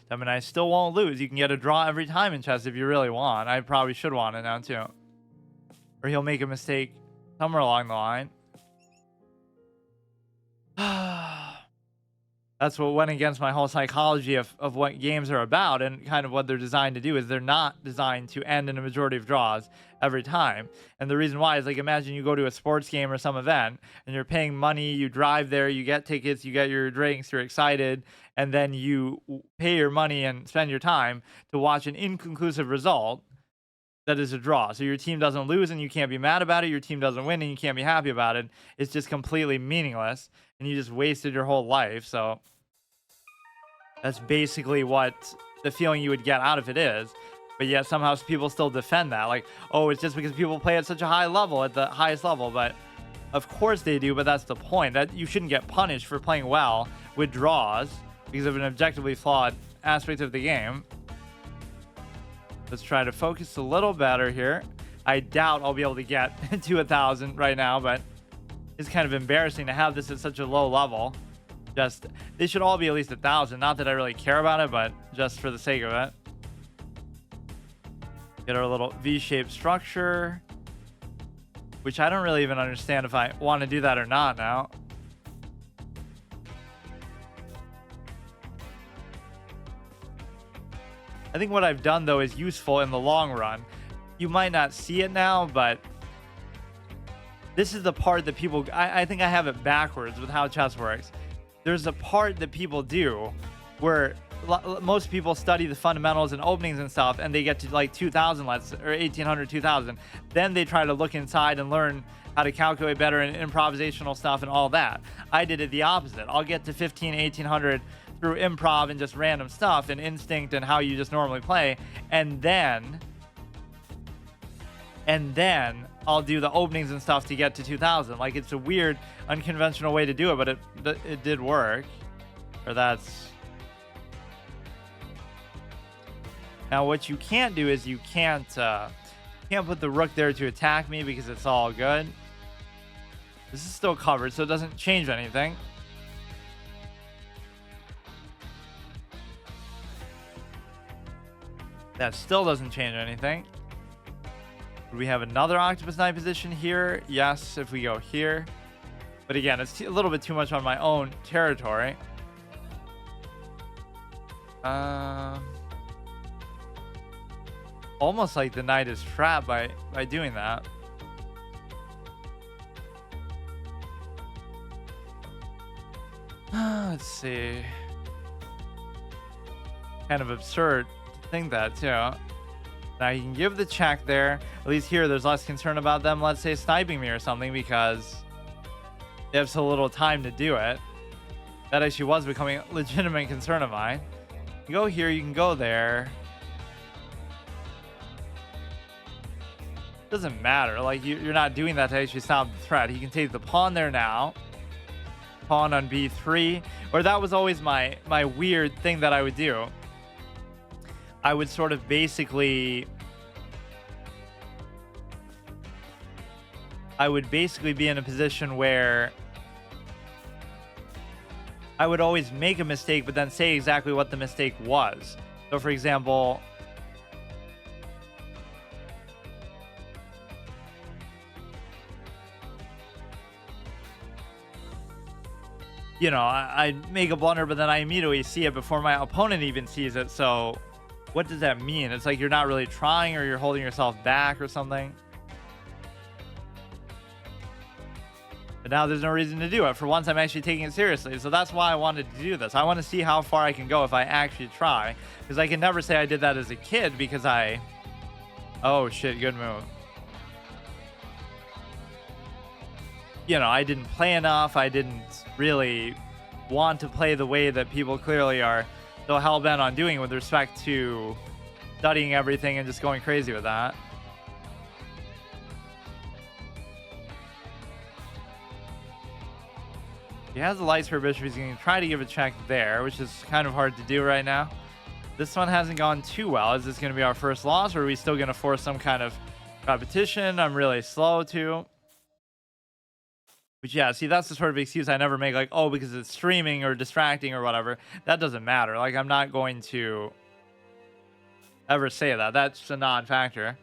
I mean, I still won't lose. You can get a draw every time in chess if you really want. I probably should want it now too. Or he'll make a mistake somewhere along the line. That's what went against my whole psychology of what games are about, and kind of what they're designed to do is they're not designed to end in a majority of draws every time. And the reason why is, like, imagine you go to a sports game or some event and you're paying money, you drive there, you get tickets, you get your drinks, you're excited, and then you pay your money and spend your time to watch an inconclusive result that is a draw. So your team doesn't lose and you can't be mad about it. Your team doesn't win and you can't be happy about it. It's just completely meaningless and you just wasted your whole life. So that's basically what the feeling you would get out of it is. But yet somehow people still defend that. Like, oh, it's just because people play at such a high level, at the highest level. But of course they do, but that's the point. That you shouldn't get punished for playing well with draws because of an objectively flawed aspect of the game. Let's try to focus a little better here. I doubt I'll be able to get to 1,000 right now, but it's kind of embarrassing to have this at such a low level. Just, they should all be at least 1,000. Not that I really care about it, but just for the sake of it. Get our little V-shaped structure, which I don't really even understand if I want to do that or not now. I think what I've done, though, is useful in the long run. You might not see it now, but this is the part that people... I think I have it backwards with how chess works. There's a part that people do where most people study the fundamentals and openings and stuff, and they get to like 2,000, or 1,800, 2,000. Then they try to look inside and learn how to calculate better and improvisational stuff and all that. I did it the opposite. I'll get to 15, 1,800 through improv and just random stuff and instinct and how you just normally play, and then I'll do the openings and stuff to get to 2,000. Like, it's a weird, unconventional way to do it, but it did work. Or that's... Now, what you can't do is you can't put the rook there to attack me because it's all good. This is still covered, so it doesn't change anything. That still doesn't change anything. We have another octopus knight position here. Yes, if we go here. But again, it's a little bit too much on my own territory. almost like the knight is trapped by doing that. Let's see. Kind of absurd to think that too. Now you can give the check there. At least here there's less concern about them, let's say, sniping me or something, because they have so little time to do it. That actually was becoming a legitimate concern of mine. You go here, you can go there. Doesn't matter. Like, you're not doing that to actually stop the threat. He can take the pawn there now. Pawn on b3. Or that was always my weird thing that I would do. I would sort of basically... I would basically be in a position where I would always make a mistake, but then say exactly what the mistake was. So, for example... You know, I make a blunder, but then I immediately see it before my opponent even sees it. So what does that mean? It's like you're not really trying, or you're holding yourself back or something. But now there's no reason to do it. For once, I'm actually taking it seriously. So that's why I wanted to do this. I want to see how far I can go if I actually try. Because I can never say I did that as a kid, because I... Oh, shit, good move. You know, I didn't play enough. I didn't really want to play the way that people clearly are so hell-bent on doing with respect to studying everything and just going crazy with that. He has a light square bishop. He's going to try to give a check there, which is kind of hard to do right now. This one hasn't gone too well. Is this going to be our first loss, or are we still going to force some kind of repetition? I'm really slow too. But yeah, see, that's the sort of excuse I never make, like, oh, because it's streaming or distracting or whatever. That doesn't matter. Like, I'm not going to ever say that. That's a non-factor.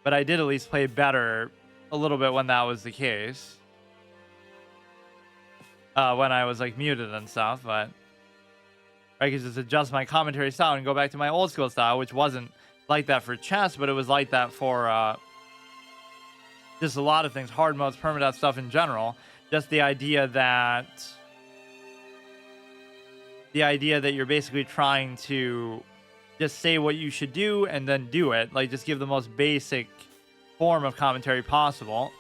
But I did at least play better a little bit when that was the case. When I was, like, muted and stuff. But I could just adjust my commentary style and go back to my old school style, which wasn't like that for chess, but it was like that for... just a lot of things, hard modes, permadeath stuff in general. Just the idea that you're basically trying to just say what you should do and then do it. Like, just give the most basic form of commentary possible.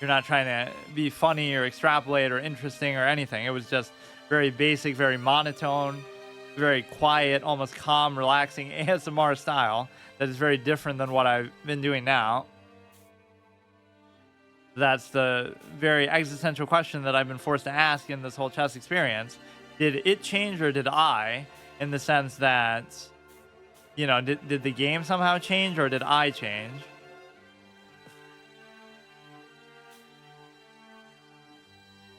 You're not trying to be funny or extrapolate or interesting or anything. It was just very basic, very monotone, very quiet, almost calm, relaxing ASMR style that is very different than what I've been doing now. That's the very existential question that I've been forced to ask in this whole chess experience. Did it change, or did I? In the sense that, you know, did the game somehow change, or did I change?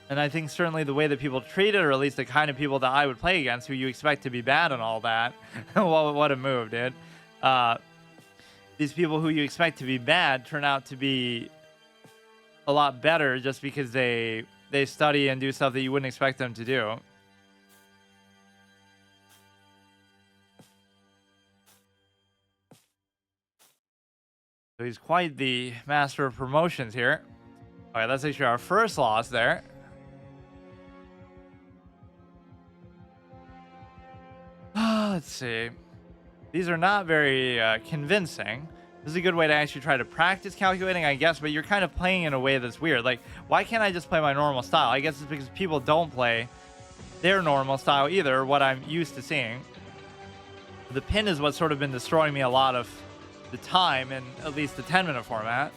And I think certainly the way that people treat it, or at least the kind of people that I would play against, who you expect to be bad and all that. What a move, dude. These people who you expect to be bad turn out to be a lot better just because they study and do stuff that you wouldn't expect them to do. So he's quite the master of promotions here. All right, that's actually our first loss there. Let's see. These are not very convincing. This is a good way to actually try to practice calculating, I guess, but you're kind of playing in a way that's weird. Like, why can't I just play my normal style? I guess it's because people don't play their normal style either, what I'm used to seeing. The pin is what's sort of been destroying me a lot of the time in at least the 10-minute format.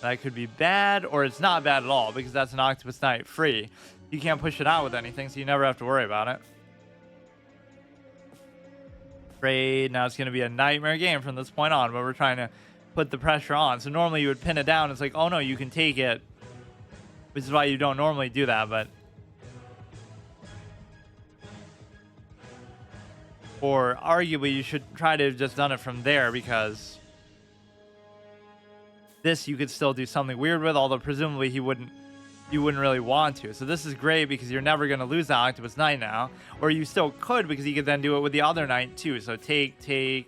That could be bad, or it's not bad at all, because that's an Octopus Knight free. You can't push it out with anything, so you never have to worry about it. Afraid. Now it's going to be a nightmare game from this point on, but we're trying to put the pressure on. So normally you would pin it down. It's like, oh no, you can take it, which is why you don't normally do that. But or arguably you should try to have just done it from there, because this you could still do something weird with, although presumably he wouldn't you wouldn't really want to. So this is great because you're never going to lose the Octopus Knight now. Or you still could, because you could then do it with the other knight too. So take.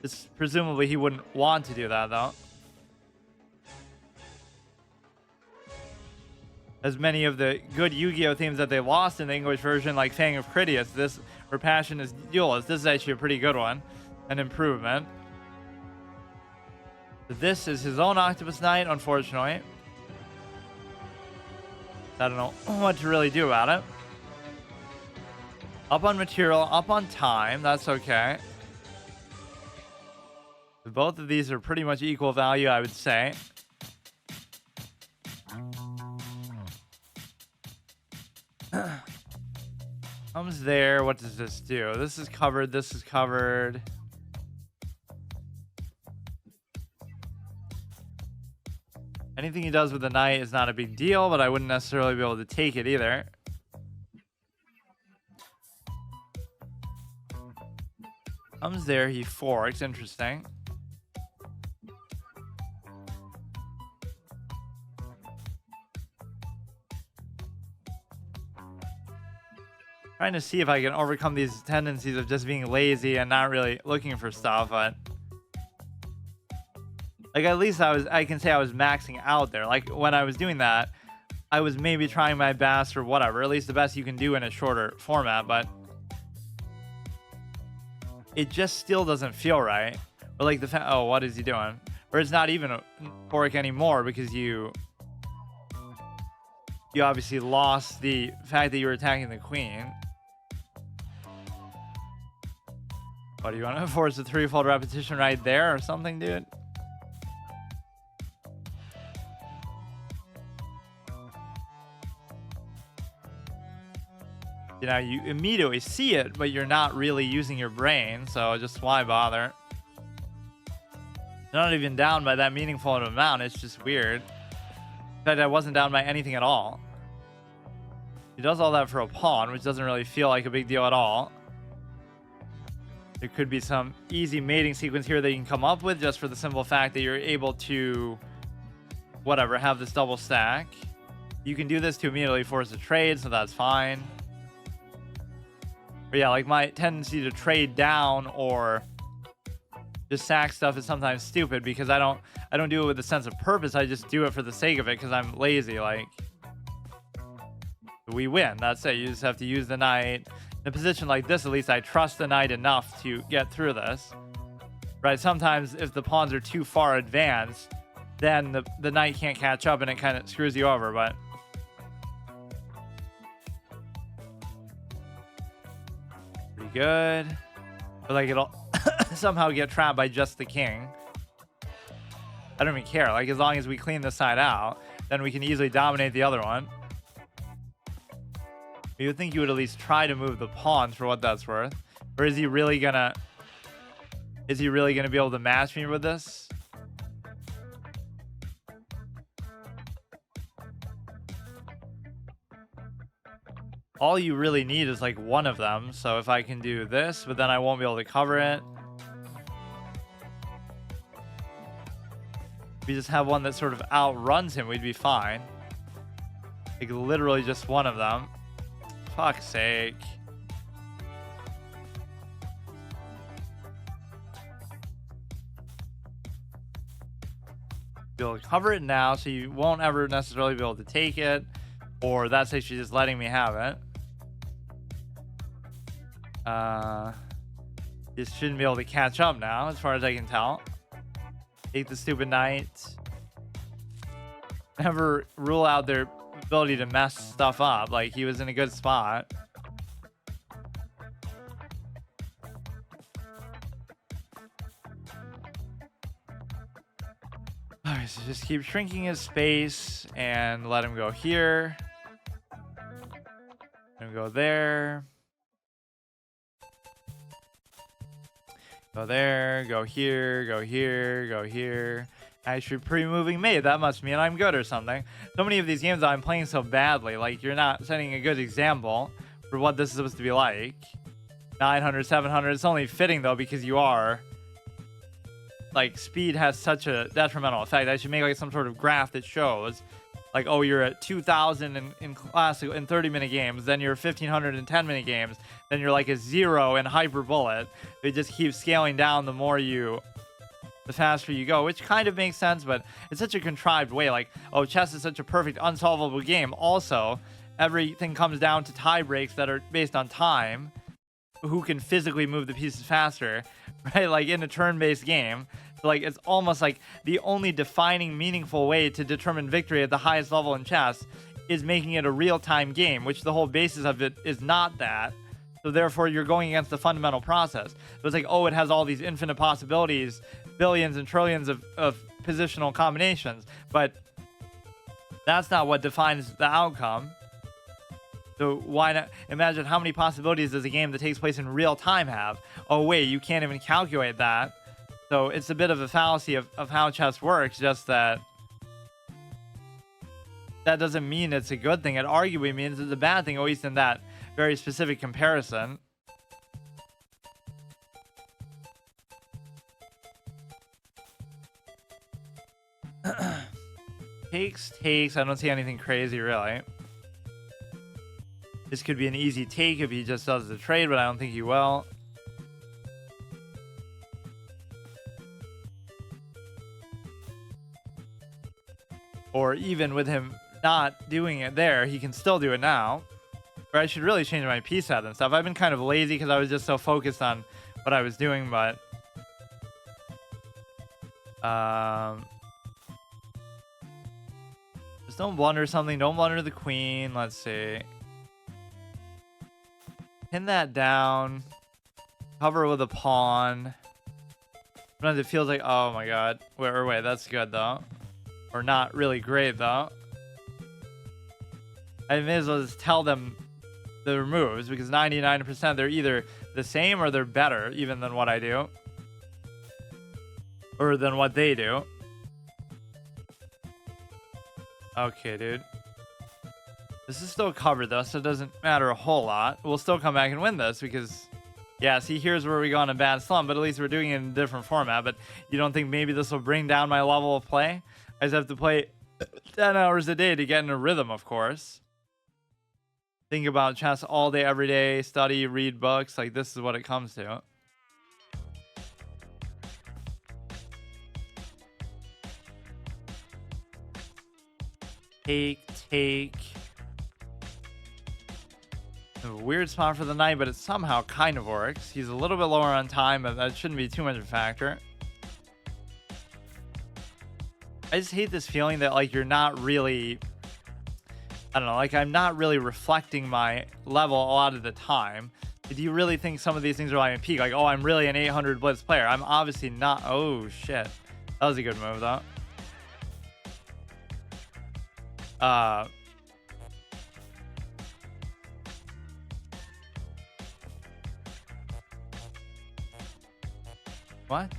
This, presumably he wouldn't want to do that though. As many of the good Yu-Gi-Oh themes that they lost in the English version, like Fang of Critias, this, or Passion is Duelist, this is actually a pretty good one. An improvement. This is his own Octopus Knight, unfortunately. I don't know what to really do about it. Up on material, up on time. That's okay. Both of these are pretty much equal value, I would say. Comes there. What does this do? This is covered. This is covered. Anything he does with the knight is not a big deal, but I wouldn't necessarily be able to take it either. Comes there, he forks. Interesting. Trying to see if I can overcome these tendencies of just being lazy and not really looking for stuff, but like at least I can say I was maxing out there. Like when I was doing that, I was maybe trying my best or whatever, at least the best you can do in a shorter format, but it just still doesn't feel right. Or like the oh, what is he doing? Or it's not even a fork anymore because you obviously lost the fact that you were attacking the queen. What, do you want to force a threefold repetition right there or something, dude? You know, you immediately see it, but you're not really using your brain, so just why bother? You're not even down by that meaningful amount. It's just weird. In fact, I wasn't down by anything at all. He does all that for a pawn, which doesn't really feel like a big deal at all. There could be some easy mating sequence here that you can come up with just for the simple fact that you're able to, whatever, have this double stack. You can do this to immediately force a trade, so that's fine. But yeah, like my tendency to trade down or just sack stuff is sometimes stupid because I don't do it with a sense of purpose. I just do it for the sake of it because I'm lazy. Like, we win. That's it. You just have to use the knight. In a position like this, at least I trust the knight enough to get through this. Right? Sometimes if the pawns are too far advanced, then the knight can't catch up and it kind of screws you over. But pretty good. But like it'll somehow get trapped by just the king. I don't even care. Like as long as we clean this side out, then we can easily dominate the other one. You would think you would at least try to move the pawns for what that's worth. Or is he really gonna be able to match me with this? All you really need is like one of them. So if I can do this, but then I won't be able to cover it. If we just have one that sort of outruns him, we'd be fine. Like literally just one of them. Fuck's sake. Be able to cover it now, so you won't ever necessarily be able to take it, or that's actually just letting me have it. Just shouldn't be able to catch up now, as far as I can tell. Take the stupid knight. Never rule out their ability to mess stuff up. Like he was in a good spot. Alright, so just keep shrinking his space and let him go here. Let him go there. Go there, go here, go here, go here. Actually, pre-moving mate, that must mean I'm good or something. So many of these games I'm playing so badly, like you're not setting a good example for what this is supposed to be like. 900, 700, it's only fitting though because you are. Like speed has such a detrimental effect. I should make like some sort of graph that shows like, oh, you're at 2,000 in classic in 30-minute games, then you're 1,500 in 10-minute games, then you're like a 0 in hyper bullet. It just keeps scaling down the faster you go, which kind of makes sense, but it's such a contrived way. Like, oh, chess is such a perfect unsolvable game. Also, everything comes down to tie breaks that are based on time, who can physically move the pieces faster, right? Like in a turn-based game. So like it's almost like the only defining meaningful way to determine victory at the highest level in chess is making it a real-time game, which the whole basis of it is not that. So therefore you're going against the fundamental process. So it's like, oh, it has all these infinite possibilities, billions and trillions of positional combinations, but that's not what defines the outcome. So why not imagine how many possibilities does a game that takes place in real time have? Oh wait, you can't even calculate that. So it's a bit of a fallacy of how chess works, just that doesn't mean it's a good thing. It arguably means it's a bad thing, at least in that very specific comparison. Takes. I don't see anything crazy, really. This could be an easy take if he just does the trade, but I don't think he will. Or even with him not doing it there, he can still do it now. Or I should really change my piece set and stuff. I've been kind of lazy because I was just so focused on what I was doing, but just don't blunder something. Don't blunder the queen. Let's see. Pin that down. Cover with a pawn. Sometimes it feels like, oh my god. Wait, that's good though. Or not really great though. I may as well just tell them the moves, because 99% they're either the same or they're better even than what I do. Or than what they do. Okay, dude. This is still covered though, so it doesn't matter a whole lot. We'll still come back and win this because, yeah, see, here's where we go on a bad slump, but at least we're doing it in a different format. But you don't think maybe this will bring down my level of play? I just have to play 10 hours a day to get in a rhythm, of course. Think about chess all day, every day, study, read books. Like, this is what it comes to. Take. A weird spot for the knight, but it somehow kind of works. He's a little bit lower on time, but that shouldn't be too much of a factor. I just hate this feeling that, like, you're not really, I don't know, like, I'm not really reflecting my level a lot of the time. Do you really think some of these things are like a peak? Like, oh, I'm really an 800 Blitz player. I'm obviously not. Oh, shit. That was a good move, though. What?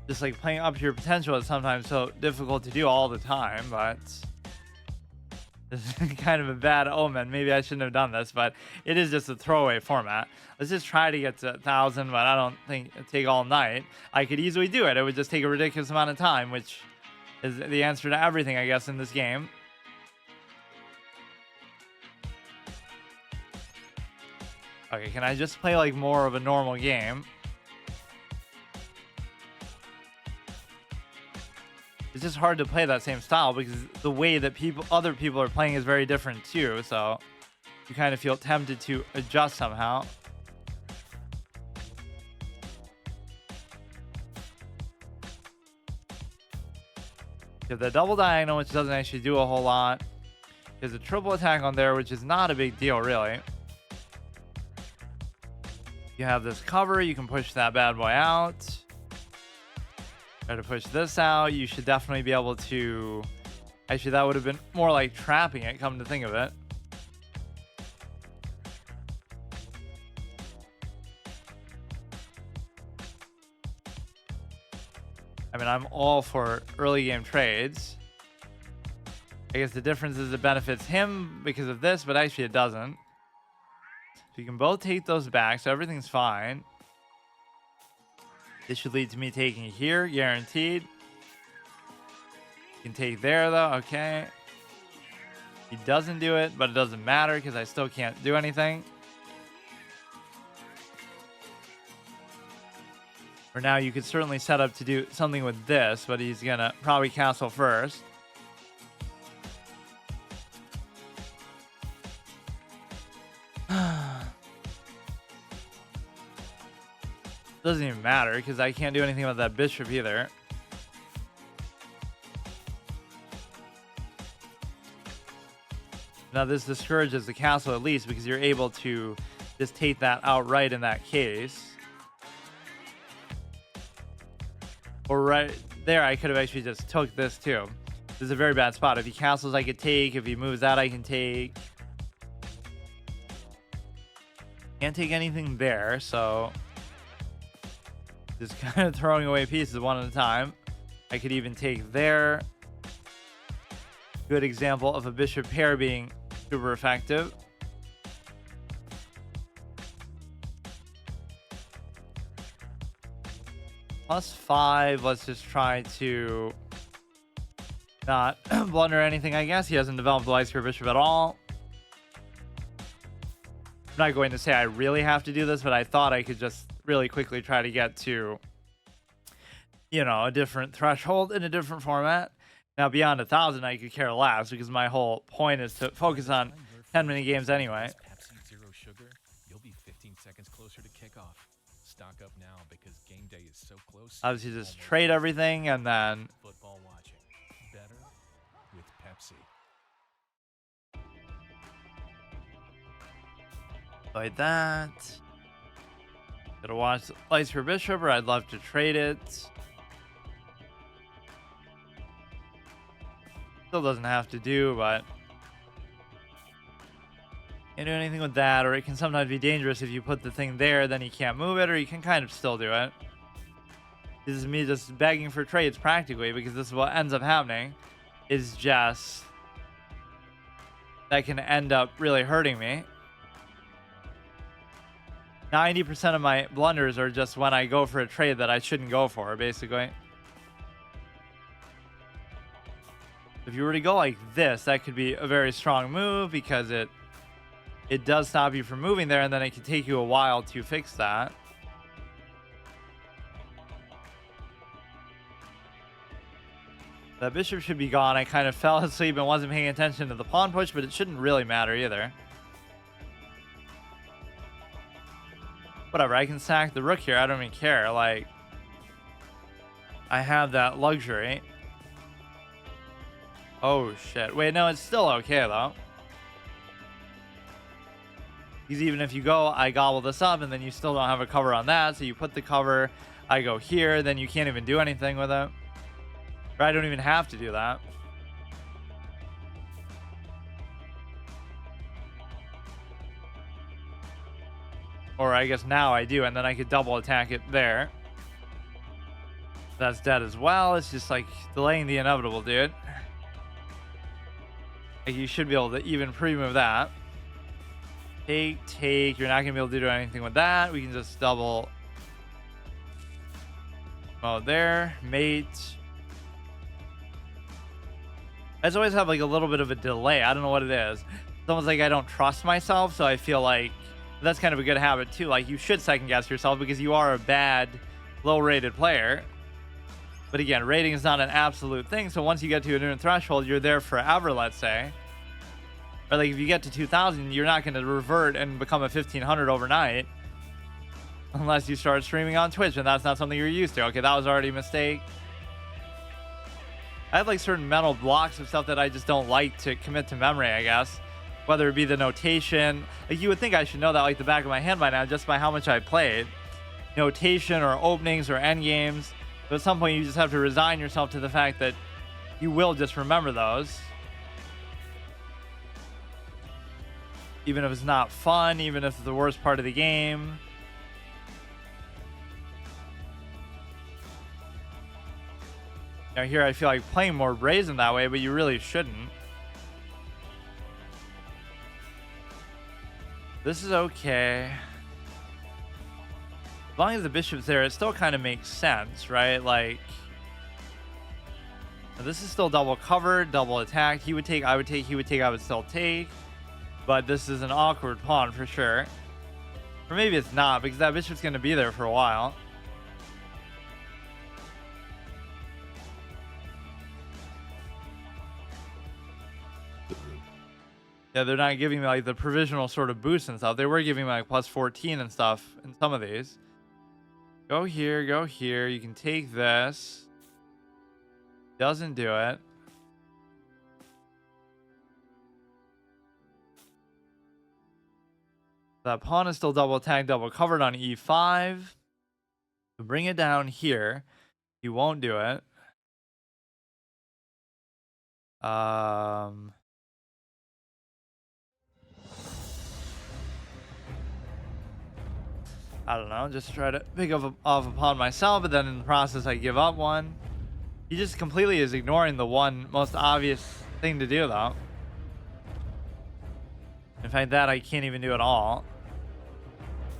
Just like playing up to your potential is sometimes so difficult to do all the time, but this is kind of a bad omen. Maybe I shouldn't have done this, but it is just a throwaway format. Let's just try to get to 1,000, but I don't think it'd take all night. I could easily do it. It would just take a ridiculous amount of time, which is the answer to everything, I guess, in this game. Okay, can I just play like more of a normal game? It's just hard to play that same style because the way that other people are playing is very different too, so you kind of feel tempted to adjust somehow. You have the double diagonal, which doesn't actually do a whole lot. There's a triple attack on there, which is not a big deal, really. You have this cover. You can push that bad boy out. Try to push this out. You should definitely be able to... Actually, that would have been more like trapping it, come to think of it. I mean, I'm all for early game trades. I guess the difference is it benefits him because of this, but actually it doesn't. So you can both take those back, so everything's fine. This should lead to me taking here, guaranteed. You can take there, though. Okay. He doesn't do it, but it doesn't matter because I still can't do anything. For now, you could certainly set up to do something with this, but he's going to probably castle first. Doesn't even matter because I can't do anything about that bishop either. Now this discourages the castle at least because you're able to just take that outright in that case. Or right there, I could have actually just took this too. This is a very bad spot. If he castles, I could take. If he moves that, I can take. Can't take anything there, so just kind of throwing away pieces one at a time. I could even take there. Good example of a bishop pair being super effective. +5. Let's just try to not blunder anything, I guess. He hasn't developed the light square bishop at all. I'm not going to say I really have to do this, but I thought I could just really quickly try to get to, you know, a different threshold in a different format. Now, beyond 1,000, I could care less because my whole point is to focus on 10-minute games anyway. Pepsi Zero Sugar, you'll be 15 seconds closer to kickoff. Stock up now because game day is so close. Obviously, just trade everything and then Football watching better with Pepsi. like that. Gotta watch lights for bishop, or I'd love to trade it. Still doesn't have to do, but can't do anything with that, or it can sometimes be dangerous if you put the thing there, then you can't move it, or you can kind of still do it. This is me just begging for trades practically, because this is what ends up happening, is just that can end up really hurting me. 90% of my blunders are just when I go for a trade that I shouldn't go for, basically. If you were to go like this, that could be a very strong move because it does stop you from moving there, and then it can take you a while to fix that. The bishop should be gone. I kind of fell asleep and wasn't paying attention to the pawn push, but it shouldn't really matter either. Whatever, I can sack the rook here. I don't even care. Like, I have that luxury. Oh, shit. Wait, no, it's still okay, though. Because even if you go, I gobble this up, and then you still don't have a cover on that. So you put the cover, I go here, then you can't even do anything with it. Or I don't even have to do that. Or I guess now I do, and then I could double attack it there. That's dead as well. It's just like delaying the inevitable, dude. Like, you should be able to even pre-move that. Take. You're not going to be able to do anything with that. We can just double. Oh, there. Mate. I just always have like a little bit of a delay. I don't know what it is. It's almost like I don't trust myself, so I feel like that's kind of a good habit too. Like, you should second guess yourself because you are a bad, low-rated player. But again, rating is not an absolute thing. So once you get to a new threshold, you're there forever, let's say. Or like if you get to 2,000, you're not going to revert and become a 1,500 overnight. Unless you start streaming on Twitch, and that's not something you're used to. Okay, that was already a mistake. I have like certain mental blocks of stuff that I just don't like to commit to memory, I guess. Whether it be the notation. Like, you would think I should know that like the back of my hand by now, just by how much I played. Notation or openings or end games. But at some point, you just have to resign yourself to the fact that you will just remember those. Even if it's not fun, even if it's the worst part of the game. Now here I feel like playing more brazen that way, but you really shouldn't. This is okay. As long as the bishop's there, it still kind of makes sense, right? Like, Now, this is still double covered, double attacked. He would take, I would take, he would take, I would still take. But this is an awkward pawn for sure. Or maybe it's not, because that bishop's going to be there for a while. Yeah, they're not giving me like the provisional sort of boost and stuff. They were giving me like plus 14 and stuff in some of these. Go here, go here. You can take this. Doesn't do it. That pawn is still double attacked, double covered on e5. To bring it down here, he won't do it. I don't know, just try to pick off a pawn myself, but then in the process I give up one. He just completely is ignoring the one most obvious thing to do, though. In fact, that I can't even do at all.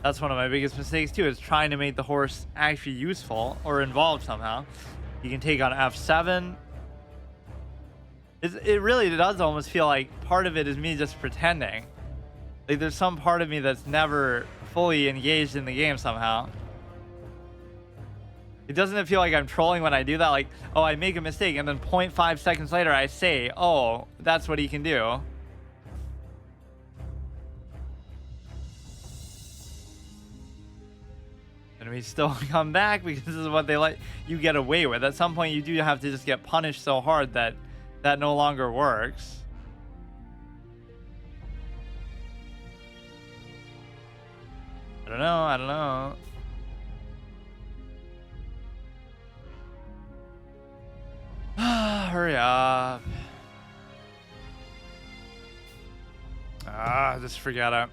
That's one of my biggest mistakes too, is trying to make the horse actually useful or involved somehow. You can take on f7. It really does almost feel like part of it is me just pretending. Like there's some part of me that's never fully engaged in the game somehow. It doesn't feel like I'm trolling when I do that, like, oh, I make a mistake and then 0.5 seconds later I say, oh, that's what he can do. And we still come back because this is what they let you get away with. At some point you do have to just get punished so hard that that no longer works. I don't know, I don't know. Hurry up. Just forget it.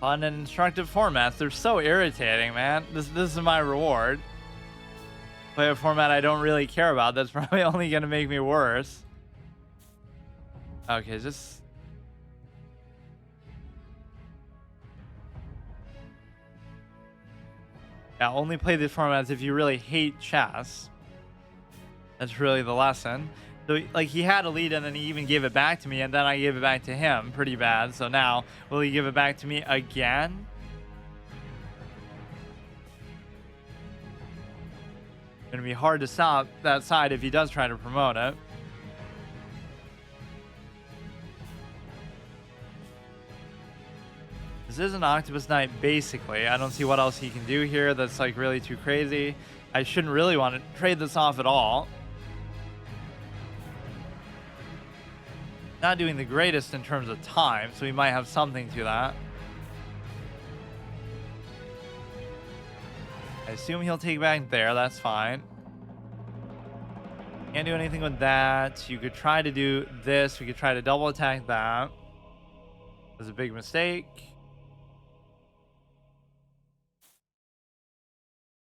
Fun and instructive formats. They're so irritating, man. This is my reward. Play a format I don't really care about. That's probably only gonna make me worse. Okay, just... yeah, only play these formats if you really hate chess. That's really the lesson. So, like, he had a lead and then he even gave it back to me, and then I gave it back to him pretty bad. So now, will he give it back to me again? It's gonna be hard to stop that side if he does try to promote it. This is an Octopus Knight, basically. I don't see what else he can do here that's like really too crazy. I shouldn't really want to trade this off at all. Not doing the greatest in terms of time, so we might have something to that. I assume he'll take back there, that's fine. Can't do anything with that. You could try to do this. We could try to double attack that. That's a big mistake.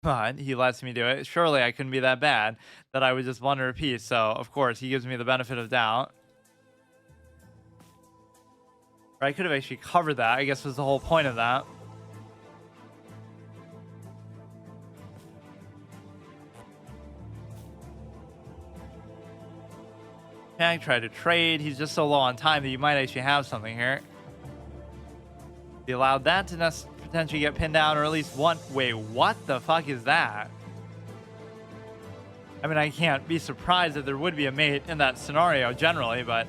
But he lets me do it. Surely I couldn't be that bad that I would just blunder a piece. So, of course, he gives me the benefit of doubt. Or I could have actually covered that, I guess was the whole point of that. Tag, try to trade. He's just so low on time that you might actually have something here. He allowed that to potentially get pinned down, or at least one. Wait, what the fuck is that? I mean, I can't be surprised that there would be a mate in that scenario generally, but...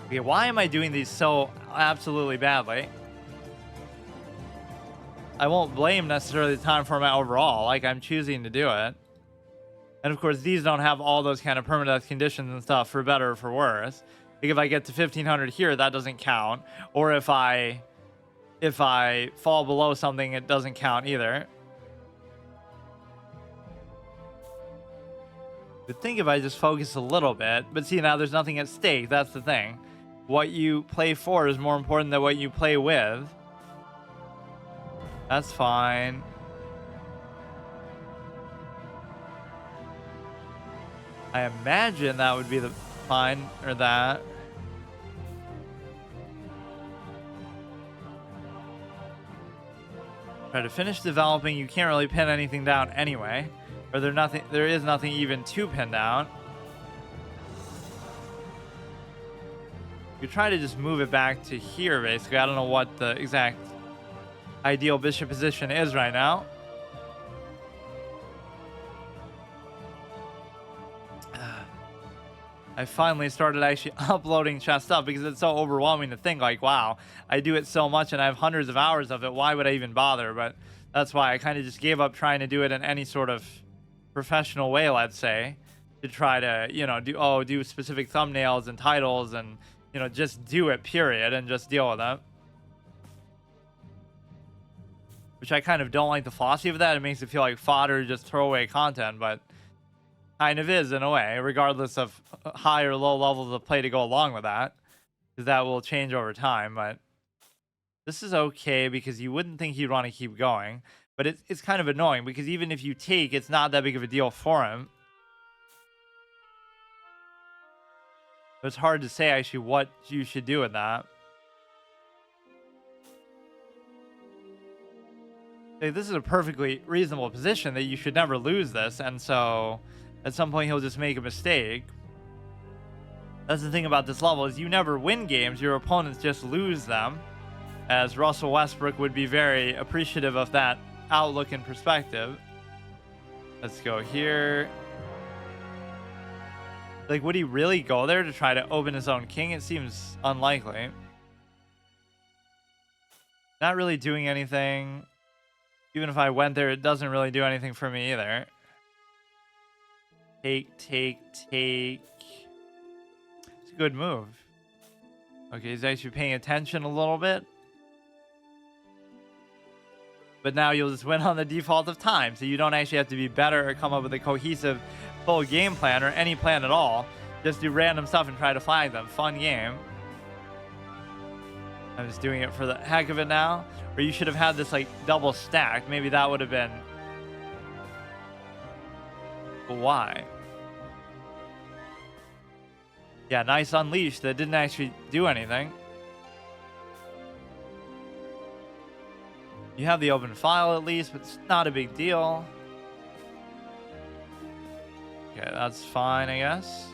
okay, why am I doing these so absolutely badly? I won't blame necessarily the time format overall, like I'm choosing to do it. And of course, these don't have all those kind of permanent conditions and stuff, for better or for worse. Like if I get to 1500 here, that doesn't count. Or if I fall below something, it doesn't count either. You'd think if I just focus a little bit, but see, now there's nothing at stake. That's the thing. What you play for is more important than what you play with. That's fine. I imagine that would be the fine, or that. Try to finish developing. You can't really pin anything down anyway. Or there is nothing even to pin down. You try to just move it back to here, basically. I don't know what the exact ideal bishop position is right now. I finally started actually uploading chess stuff because it's so overwhelming to think like, wow, I do it so much and I have hundreds of hours of it. Why would I even bother? But that's why I kind of just gave up trying to do it in any sort of professional way, let's say, to try to, you know, do specific thumbnails and titles and, you know, just do it, period, and just deal with it. Which I kind of don't like the philosophy of that. It makes it feel like fodder, just throwaway content, but kind of is in a way, regardless of high or low levels of play to go along with that, because that will change over time. But this is okay because you wouldn't think he'd want to keep going, but it's kind of annoying because even if you take, it's not that big of a deal for him. It's hard to say actually what you should do with that. Like, this is a perfectly reasonable position that you should never lose this, and so at some point he'll just make a mistake. That's the thing about this level, is you never win games, your opponents just lose them, as Russell Westbrook would be very appreciative of that outlook and perspective. Let's go here. Like, would he really go there to try to open his own king? It seems unlikely. Not really doing anything. Even if I went there, it doesn't really do anything for me either. Take. It's a good move. Okay, he's actually paying attention a little bit. But now you'll just win on the default of time, so you don't actually have to be better or come up with a cohesive full game plan or any plan at all. Just do random stuff and try to flag them. Fun game. I'm just doing it for the heck of it now. Or you should have had this like double stack. Maybe that would have been... But why? Yeah, nice unleash that didn't actually do anything. You have the open file at least, but it's not a big deal. Okay, that's fine, I guess.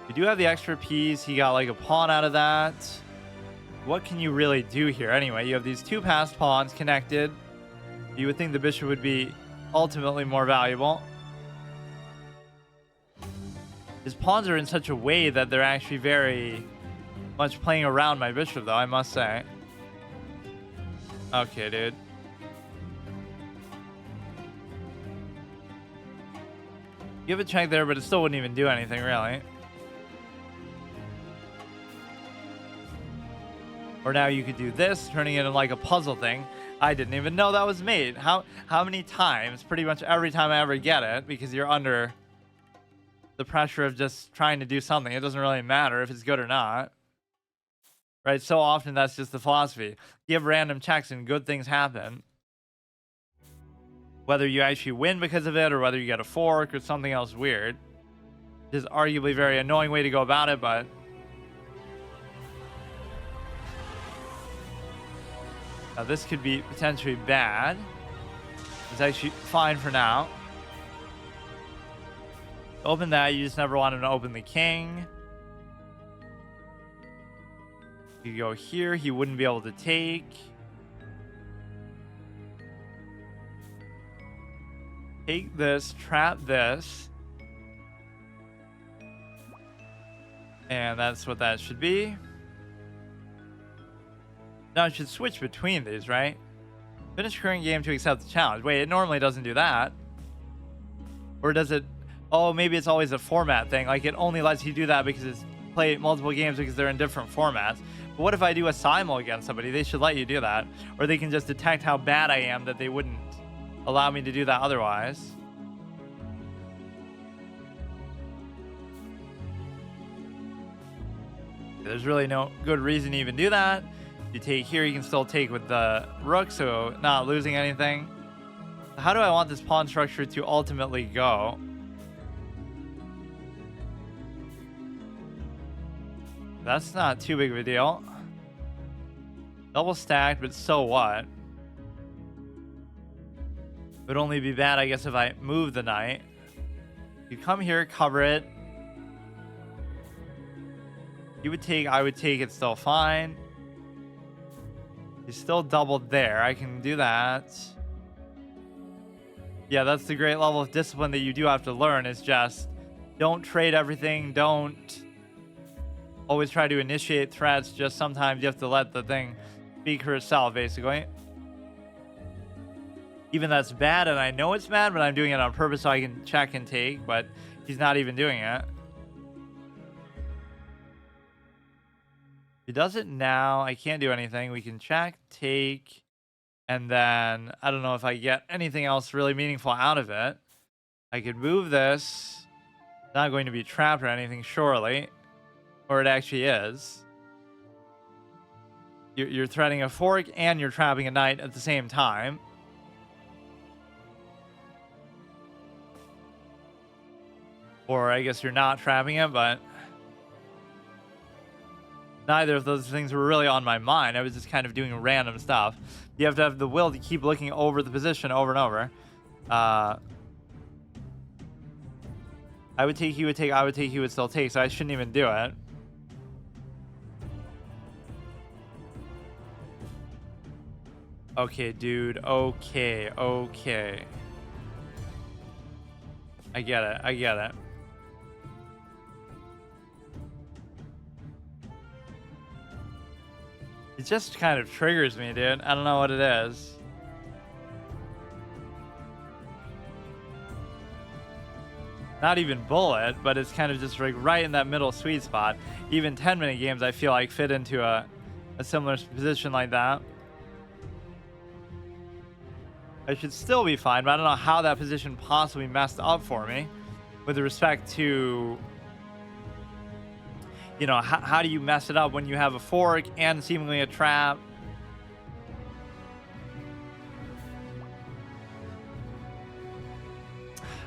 You do have the extra piece. He got like a pawn out of that. What can you really do here? Anyway, you have these two passed pawns connected. You would think the bishop would be ultimately more valuable. His pawns are in such a way that they're actually very much playing around my bishop, though, I must say. Okay, dude. You have a check there, but it still wouldn't even do anything, really. Or now you could do this, turning it into like a puzzle thing. I didn't even know that was made. How many times? Pretty much every time I ever get it, because you're under the pressure of just trying to do something. It doesn't really matter if it's good or not. Right? So often that's just the philosophy. Give random checks and good things happen. Whether you actually win because of it or whether you get a fork or something else weird. It is arguably a very annoying way to go about it, but... Now this could be potentially bad. It's actually fine for now. Open that, you just never want him to open the king. You go here, he wouldn't be able to take. Take this, trap this. And that's what that should be. Now it should switch between these, right? Finish current game to accept the challenge. Wait, it normally doesn't do that. Or does it? Oh, maybe it's always a format thing. Like, it only lets you do that because it's play multiple games because they're in different formats. But what if I do a simul against somebody? They should let you do that. Or they can just detect how bad I am that they wouldn't allow me to do that otherwise. There's really no good reason to even do that. You take here, you can still take with the rook, so not losing anything. How do I want this pawn structure to ultimately go? That's not too big of a deal. Double stacked, but so what? It would only be bad, I guess, if I move the knight. You come here, cover it. You would take, I would take, it's still fine. He's still doubled there. I can do that. Yeah, that's the great level of discipline that you do have to learn, is just don't trade everything. Don't always try to initiate threats. Just sometimes you have to let the thing speak for itself, basically. Even that's bad, and I know it's bad, but I'm doing it on purpose so I can check and take, but he's not even doing it. He does it now. I can't do anything. We can check, take, and then I don't know if I get anything else really meaningful out of it. I could move this. It's not going to be trapped or anything, surely. Or it actually is. You're threading a fork and you're trapping a knight at the same time. Or I guess you're not trapping it, but neither of those things were really on my mind. I was just kind of doing random stuff. You have to have the will to keep looking over the position over and over. I would take, he would take, I would take, he would still take, so I shouldn't even do it. Okay, dude. Okay, okay. I get it. I get it. It just kind of triggers me, dude. I don't know what it is. Not even bullet, but it's kind of just like right in that middle sweet spot. Even 10-minute games, I feel like, fit into a similar position like that. I should still be fine, but I don't know how that position possibly messed up for me with respect to, you know, how do you mess it up when you have a fork and seemingly a trap?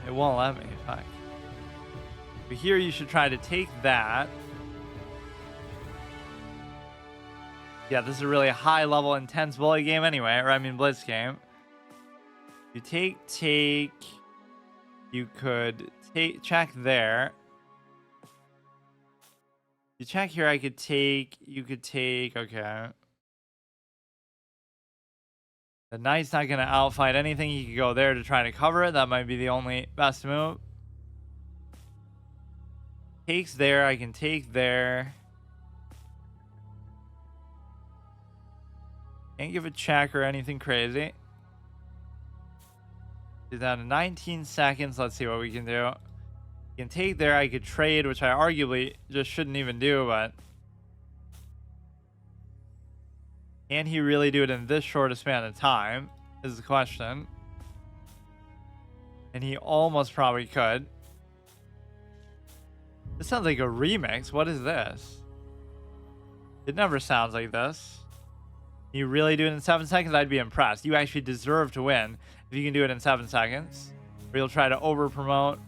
It won't let me. Fuck. But here you should try to take that. Yeah, this is a really high level, intense bullet game anyway, or I mean Blitz game. You take, you could check there. You check here, I could take, you could take, okay. The knight's not going to outfight anything. He could go there to try to cover it. That might be the only best move. Takes there, I can take there. Can't give a check or anything crazy. Is down to 19 seconds. Let's see what we can do. You can take there. I could trade, which I arguably just shouldn't even do, but can he really do it in this short a span of time is the question. And he almost probably could. This sounds like a remix. What is this? It never sounds like this. You really do it in 7 seconds? I'd be impressed. You actually deserve to win if you can do it in 7 seconds. Or you'll try to over promote.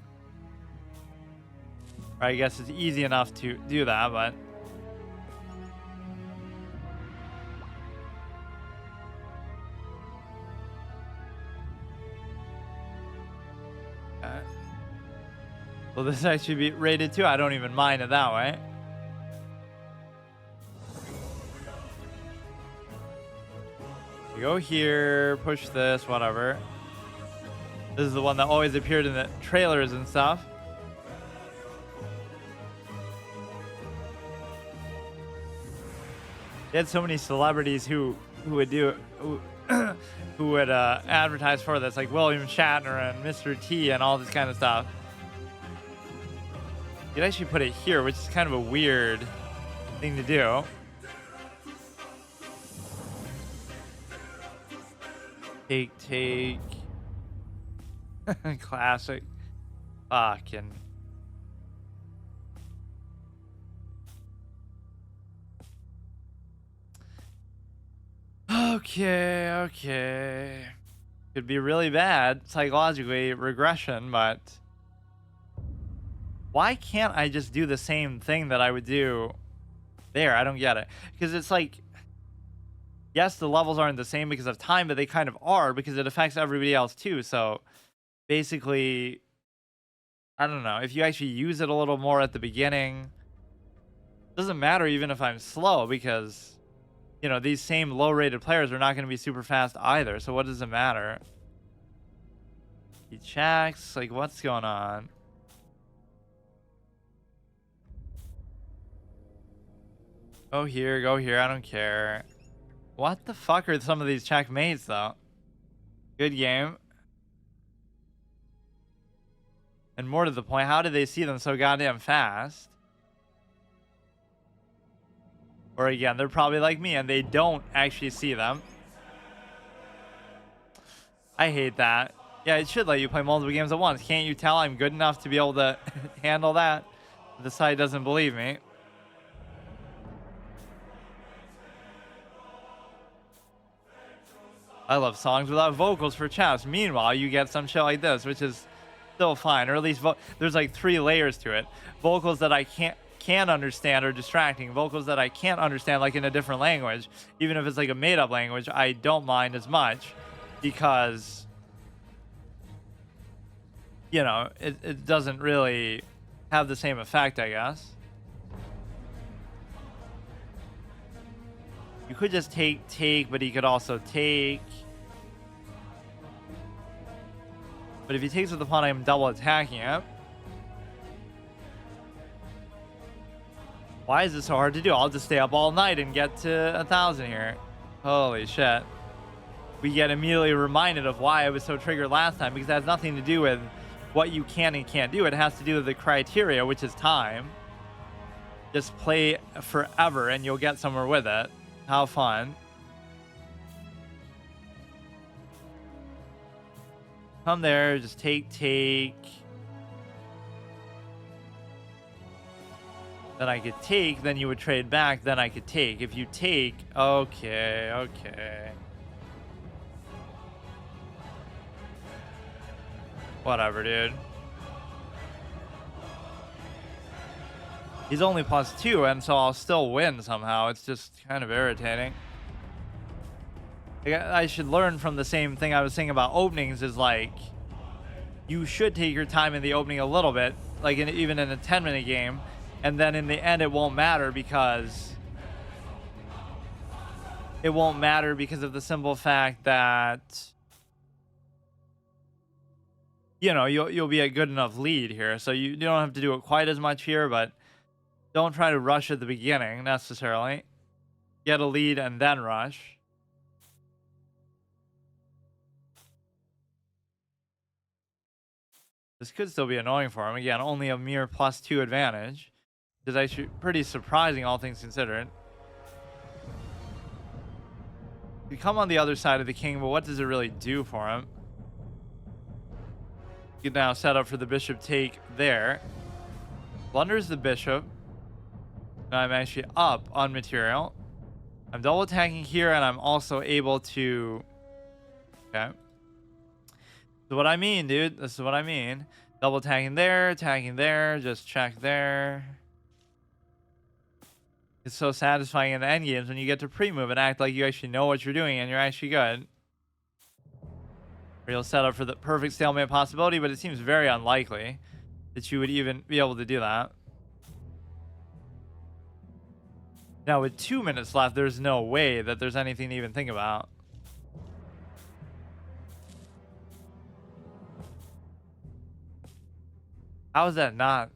Or I guess it's easy enough to do that, but okay. Will this actually be rated too? I don't even mind it that way. You go here, push this, whatever. This is the one that always appeared in the trailers and stuff. They had so many celebrities who would do who would advertise for this, like William Shatner and Mr. T and all this kind of stuff. You'd actually put it here, which is kind of a weird thing to do. Take. Classic. Fucking. Okay. Could be really bad psychologically, regression, but why can't I just do the same thing that I would do there? I don't get it. Because it's like, yes, the levels aren't the same because of time, but they kind of are because it affects everybody else too. So basically, I don't know, if you actually use it a little more at the beginning, doesn't matter even if I'm slow because, you know, these same low rated players are not going to be super fast either. So what does it matter? He checks, like, what's going on? Go here, go here, I don't care. What the fuck are some of these checkmates though? Good game. And more to the point, how did they see them so goddamn fast? Or again, they're probably like me and they don't actually see them. I hate that. Yeah, it should let you play multiple games at once. Can't you tell I'm good enough to be able to handle that? The site doesn't believe me. I love songs without vocals for chess. Meanwhile, you get some shit like this, which is still fine, or at least there's like 3 layers to it. Vocals that I can understand are distracting. Vocals that I can't understand, like in a different language, even if it's like a made-up language, I don't mind as much because, you know, it doesn't really have the same effect, I guess. You could just take, but he could also take. But if he takes with the pawn, I'm double attacking it. Why is this so hard to do? I'll just stay up all night and get to 1,000 here. Holy shit. We get immediately reminded of why I was so triggered last time, because it has nothing to do with what you can and can't do. It has to do with the criteria, which is time. Just play forever and you'll get somewhere with it. How fun. Come there, just take. Then I could take, then you would trade back, then I could take. If you take, okay. Whatever, dude. He's only +2, and so I'll still win somehow. It's just kind of irritating. I should learn from the same thing I was saying about openings, is like, you should take your time in the opening a little bit, like even in a 10-minute game, and then in the end it won't matter because of the simple fact that, you know, you'll be a good enough lead here. So you don't have to do it quite as much here, but don't try to rush at the beginning necessarily. Get a lead and then rush. This could still be annoying for him. Again, only a mere +2 advantage. It's actually pretty surprising, all things considered. We come on the other side of the king, but what does it really do for him? You can now set up for the bishop take there. Blunders the bishop. Now I'm actually up on material. I'm double attacking here, and I'm also able to... Okay. So what I mean, dude, this is what I mean. Double attacking there, just check there. It's so satisfying in the end games when you get to pre-move and act like you actually know what you're doing and you're actually good. Or you'll set up for the perfect stalemate possibility, but it seems very unlikely that you would even be able to do that. Now with 2 minutes left, there's no way that there's anything to even think about. How is that not?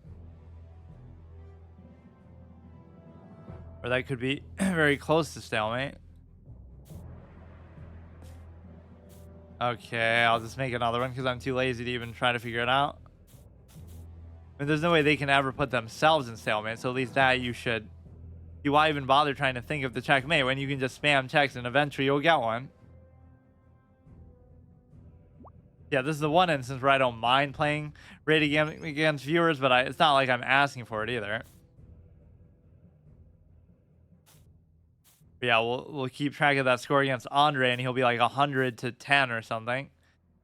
Or that could be very close to stalemate. Okay, I'll just make another one because I'm too lazy to even try to figure it out. I mean, there's no way they can ever put themselves in stalemate, so at least that you should. Why even bother trying to think of the checkmate when you can just spam checks and eventually you'll get one? Yeah, this is the one instance where I don't mind playing raid against viewers, but it's not like I'm asking for it either. But yeah, we'll keep track of that score against Andre, and he'll be like 100 to 10 or something.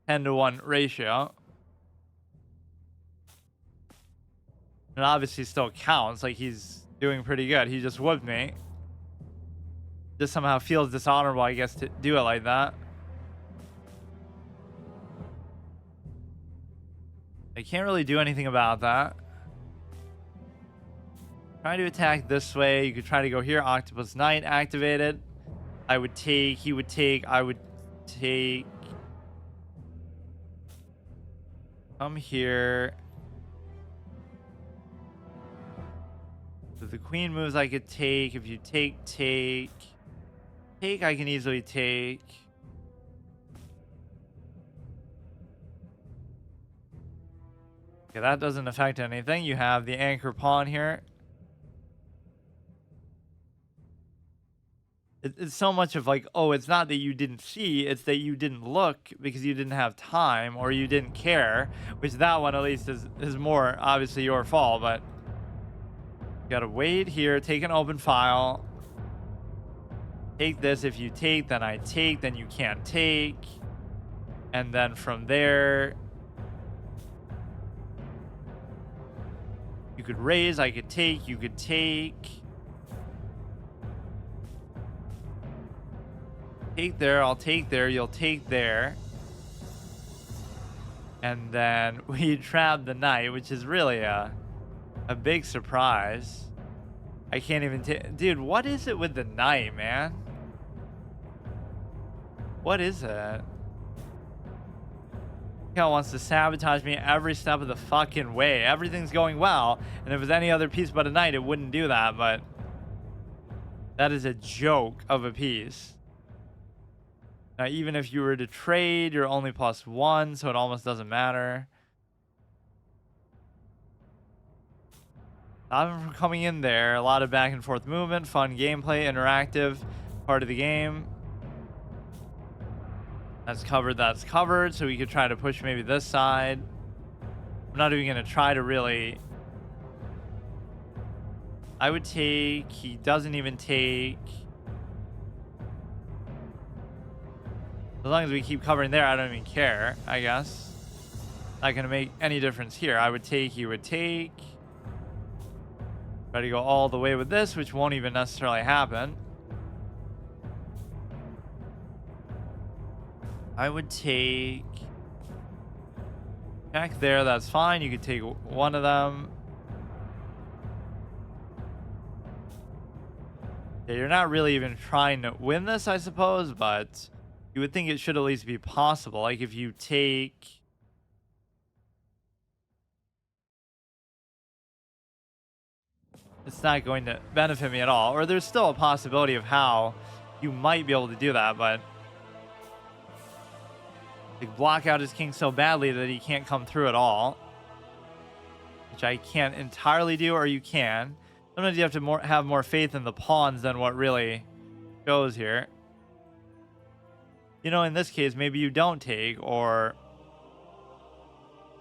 10-to-1 ratio. And obviously still counts, like he's doing pretty good. He just whooped me. just somehow feels dishonorable, I guess, to do it like that. I can't really do anything about that. Trying to attack this way. You could try to go here. Octopus Knight activated. I would take. He would take. I would take. Come here. If the queen moves, I could take. If you take, I can easily take. Okay, that doesn't affect anything. You have the anchor pawn here. It's so much of like, oh, it's not that you didn't see, it's that you didn't look because you didn't have time or you didn't care, which that one at least is more obviously your fault, but you gotta wait here, take an open file, take this. If you take, then I take, then you can't take, and then from there you could raise, I could take, you could take. Take there, I'll take there, you'll take there. And then we trap the knight, which is really a big surprise. I can't even take... Dude, what is it with the knight, man? What is it? Cal wants to sabotage me every step of the fucking way. Everything's going well. And if it was any other piece but a knight, it wouldn't do that, but... That is a joke of a piece. Now, even if you were to trade, you're only +1, so it almost doesn't matter. Stop him from coming in there. A lot of back and forth movement, fun gameplay, interactive, part of the game. That's covered, so we could try to push maybe this side. I'm not even going to try to really... I would take, he doesn't even take... As long as we keep covering there, I don't even care, I guess. Not going to make any difference here. I would take, he would take. Try to go all the way with this, which won't even necessarily happen. I would take... Back there, that's fine. You could take one of them. Yeah, you're not really even trying to win this, I suppose, but... You would think it should at least be possible. Like if you take... It's not going to benefit me at all. Or there's still a possibility of how you might be able to do that, but... Like block out his king so badly that he can't come through at all. Which I can't entirely do, or you can. Sometimes you have to have more faith in the pawns than what really goes here. You know, in this case, maybe you don't take, or...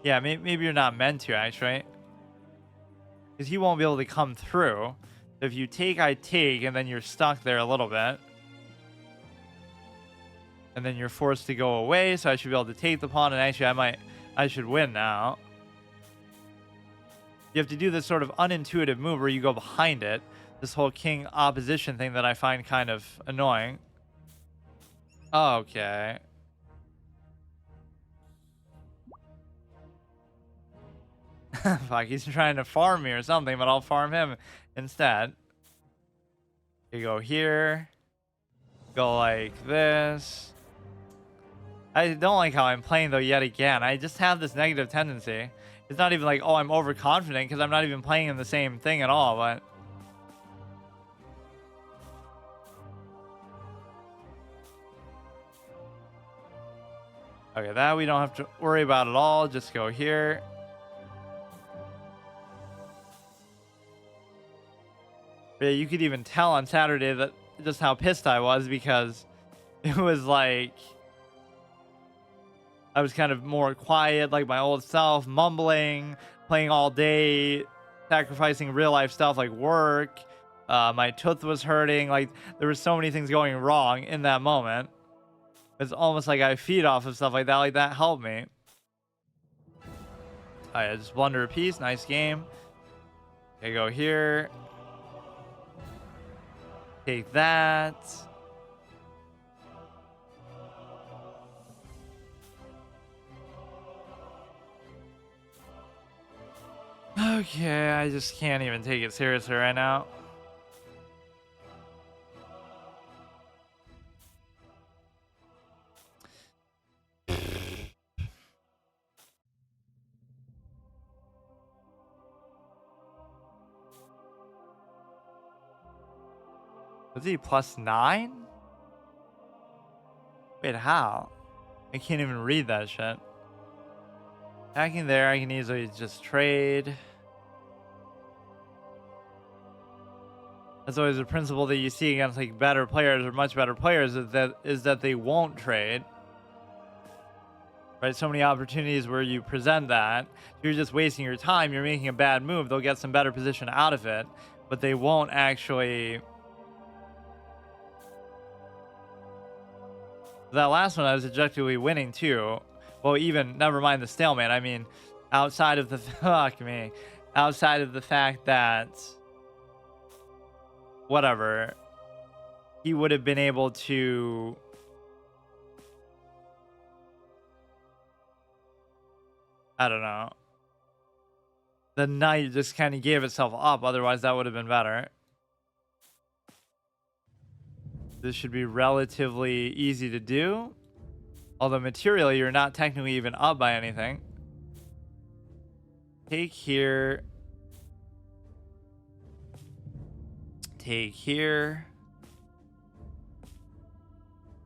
Yeah, maybe you're not meant to, actually. Because he won't be able to come through. If you take, I take, and then you're stuck there a little bit. And then you're forced to go away, so I should be able to take the pawn, and actually I should win now. You have to do this sort of unintuitive move where you go behind it. This whole king opposition thing that I find kind of annoying. Okay. Fuck, he's trying to farm me or something, but I'll farm him instead. You go here. Go like this. I don't like how I'm playing though yet again. I just have this negative tendency. It's not even like, oh, I'm overconfident because I'm not even playing in the same thing at all, but... Okay, that we don't have to worry about at all. Just go here. But yeah, you could even tell on Saturday that just how pissed I was because it was like I was kind of more quiet, like my old self, mumbling, playing all day, sacrificing real life stuff like work. My tooth was hurting. Like there were so many things going wrong in that moment. It's almost like I feed off of stuff like that. Like that helped me. Alright, just blunder a piece. Nice game. Okay, go here. Take that. Okay, I just can't even take it seriously right now. Was he +9? Wait, how? I can't even read that shit. Attacking there, I can easily just trade. That's always a principle that you see against like better players or much better players is that they won't trade. Right? So many opportunities where you present that, you're just wasting your time, you're making a bad move, they'll get some better position out of it, but they won't actually. That last one I was objectively winning too. Well, even never mind the stalemate. I mean, outside of the fuck me, outside of the fact that whatever, he would have been able to I don't know. The knight just kind of gave itself up, otherwise that would have been better. This should be relatively easy to do. Although materially, you're not technically even up by anything. Take here. Take here.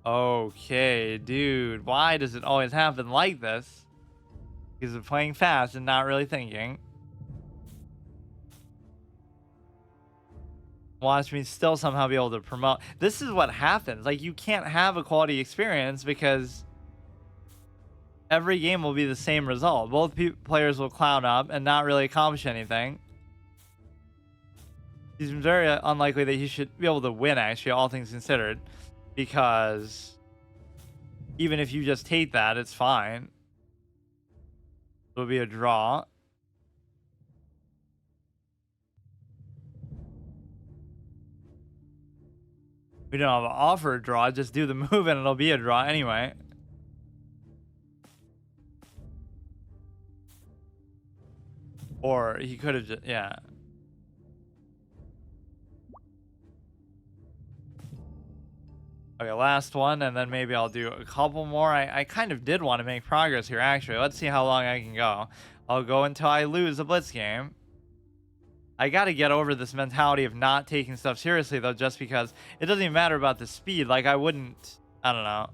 Okay, dude. Why does it always happen like this? Because of playing fast and not really thinking. Watch me still somehow be able to promote. This is what happens. Like, you can't have a quality experience because every game will be the same result. Both players will clown up and not really accomplish anything. It's very unlikely that he should be able to win, actually, all things considered. Because even if you just take that, it's fine. It'll be a draw. We don't have an offer a draw, just do the move and it'll be a draw anyway. Or he could have just, yeah. Okay, last one, and then maybe I'll do a couple more. I kind of did want to make progress here, actually. Let's see how long I can go. I'll go until I lose a Blitz game. I got to get over this mentality of not taking stuff seriously, though, just because it doesn't even matter about the speed. Like, I wouldn't, I don't know.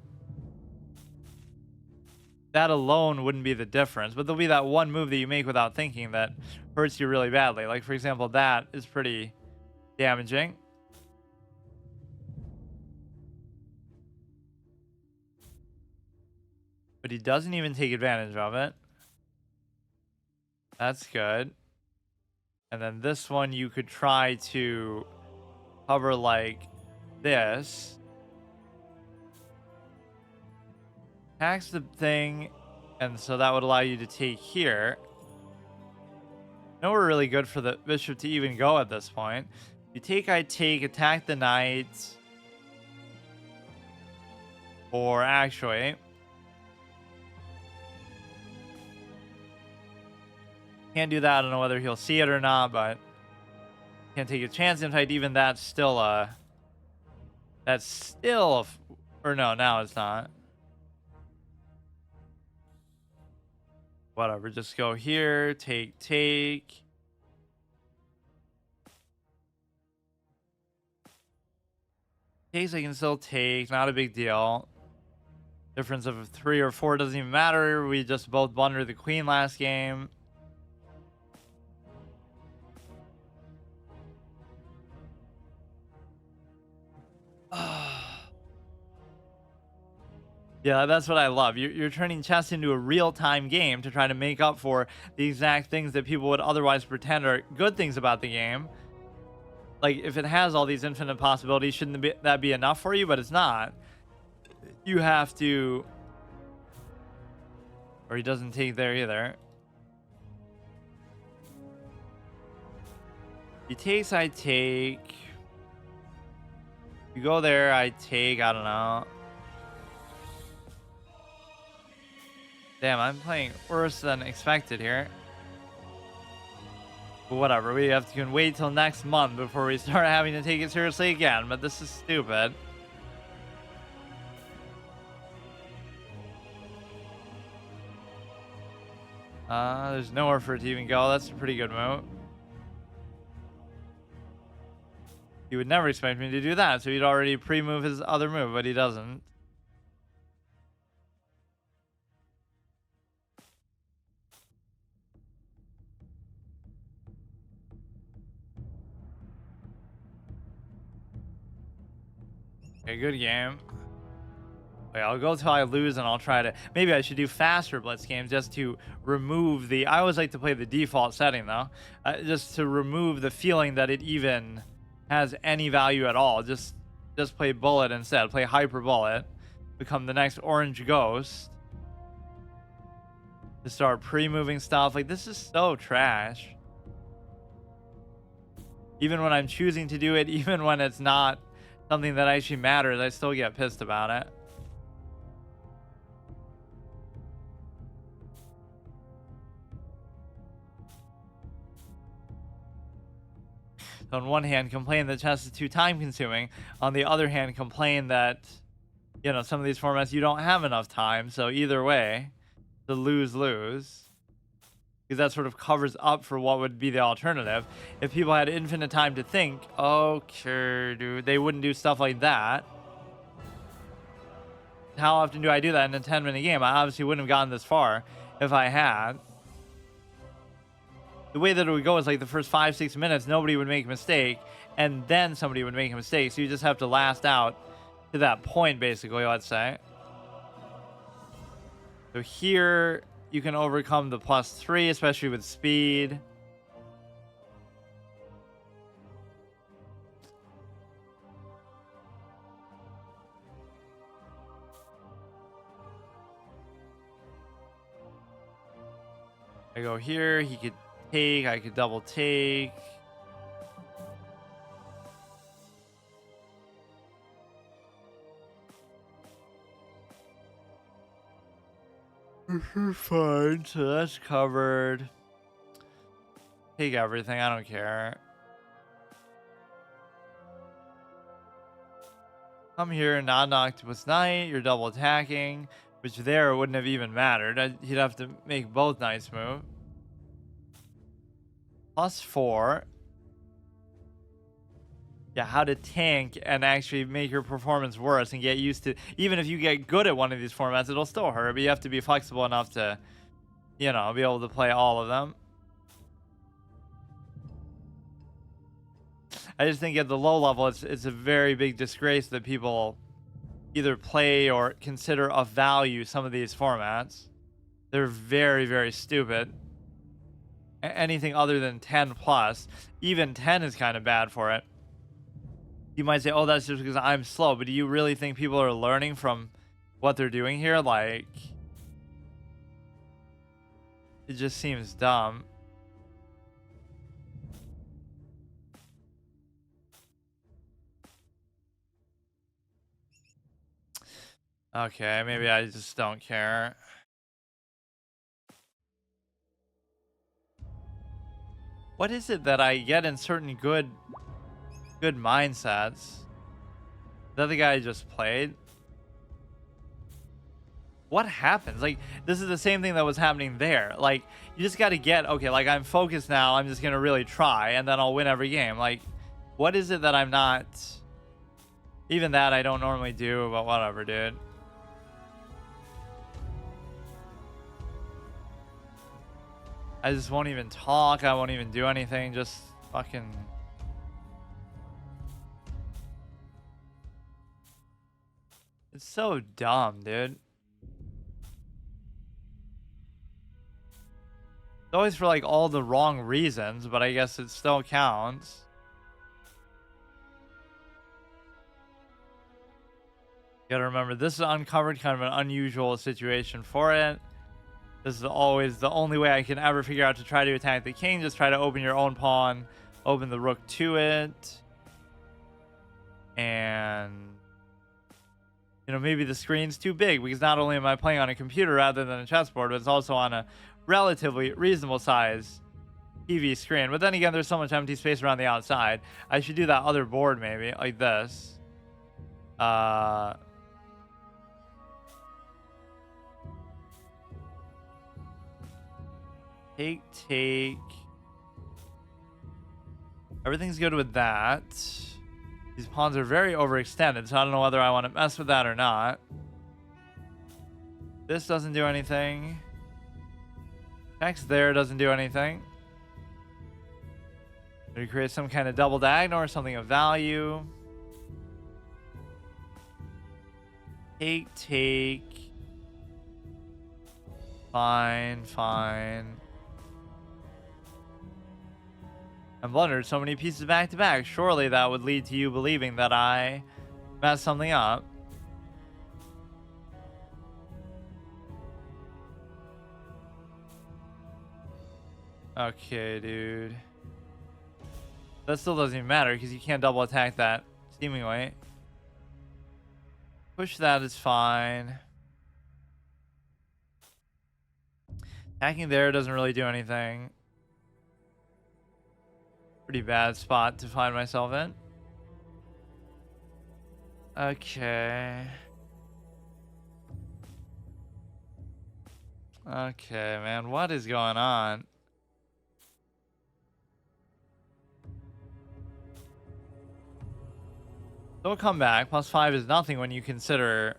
That alone wouldn't be the difference, but there'll be that one move that you make without thinking that hurts you really badly. Like, for example, that is pretty damaging. But he doesn't even take advantage of it. That's good. And then this one you could try to cover like this. Tax the thing, and so that would allow you to take here. No, we're really good for the bishop to even go at this point. You take, I take, attack the knight. Or actually, can't do that. I don't know whether he'll see it or not, but can't take a chance. In fact, even that's still or no, now it's not. Whatever, just go here, take. Case I can still take, not a big deal. Difference of 3 or 4 doesn't even matter. We just both blundered the queen last game. Yeah, that's what I love. You're turning chess into a real-time game to try to make up for the exact things that people would otherwise pretend are good things about the game. Like, if it has all these infinite possibilities, shouldn't that be enough for you? But it's not. You have to... Or he doesn't take there either. He takes, I take... You go there, I take, I don't know. Damn, I'm playing worse than expected here. But whatever, we have to wait till next month before we start having to take it seriously again, but this is stupid. There's nowhere for it to even go. That's a pretty good move. He would never expect me to do that, so he'd already pre-move his other move, but he doesn't. Okay, good game. Wait, I'll go till I lose and I'll try to... Maybe I should do faster Blitz games just to remove the... I always like to play the default setting, though. Just to remove the feeling that it even has any value at all. Just play Bullet instead. Play Hyper Bullet. Become the next Orange Ghost. To start pre-moving stuff. Like, this is so trash. Even when I'm choosing to do it, even when it's not something that actually matters, I still get pissed about it. So on one hand, complain that chess is too time consuming. On the other hand, complain that, you know, some of these formats you don't have enough time. So either way, the lose-lose. Because that sort of covers up for what would be the alternative. If people had infinite time to think, okay, dude, they wouldn't do stuff like that. How often do I do that in a 10-minute game? I obviously wouldn't have gotten this far if I had. The way that it would go is like the first 5-6 minutes, nobody would make a mistake, and then somebody would make a mistake. So you just have to last out to that point, basically, let's say. So here, you can overcome the +3, especially with speed. I go here, he could take, I could double take. Fine, so that's covered. Take everything, I don't care. Come here, non-octopus knight, you're double attacking, which there wouldn't have even mattered. He'd have to make both knights move. +4. Yeah, how to tank and actually make your performance worse and get used to... Even if you get good at one of these formats, it'll still hurt, but you have to be flexible enough to, you know, be able to play all of them. I just think at the low level, it's a very big disgrace that people either play or consider of value some of these formats. They're very, very stupid. Anything other than 10 plus, even 10 is kind of bad for it. You might say, oh, that's just because I'm slow, but do you really think people are learning from what they're doing here? Like, it just seems dumb. Okay, maybe I just don't care. What is it that I get in certain good mindsets? The other guy just played. What happens? Like, this is the same thing that was happening there. Like, you just got to get, okay, like, I'm focused now. I'm just going to really try, and then I'll win every game. Like, what is it that I'm not... Even that I don't normally do, but whatever, dude. I just won't even talk. I won't even do anything. Just fucking... It's so dumb, dude. It's always for like all the wrong reasons, but I guess it still counts. You gotta remember, this is uncovered, kind of an unusual situation for it. This is always the only way I can ever figure out to try to attack the king. Just try to open your own pawn, open the rook to it. And, you know, maybe the screen's too big because not only am I playing on a computer rather than a chessboard, but it's also on a relatively reasonable size TV screen. But then again, there's so much empty space around the outside. I should do that other board maybe, like this. Take. Everything's good with that. These pawns are very overextended, so I don't know whether I want to mess with that or not. This doesn't do anything. Next there doesn't do anything. Maybe create some kind of double diagonal or something of value. Take. Fine. I'm blundered so many pieces back to back. Surely that would lead to you believing that I messed something up. Okay, dude. That still doesn't even matter because you can't double attack that, seemingly. Push that is fine. Attacking there doesn't really do anything. Pretty bad spot to find myself in. Okay. Okay, man. What is going on? So a comeback. +5 is nothing when you consider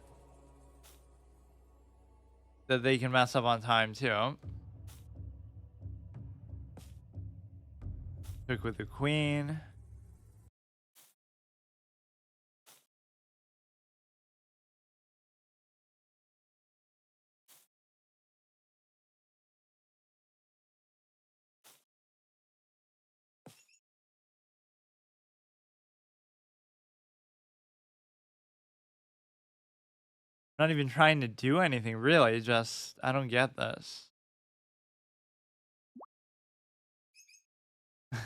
that they can mess up on time too. Took with the queen. Not even trying to do anything really, just I don't get this.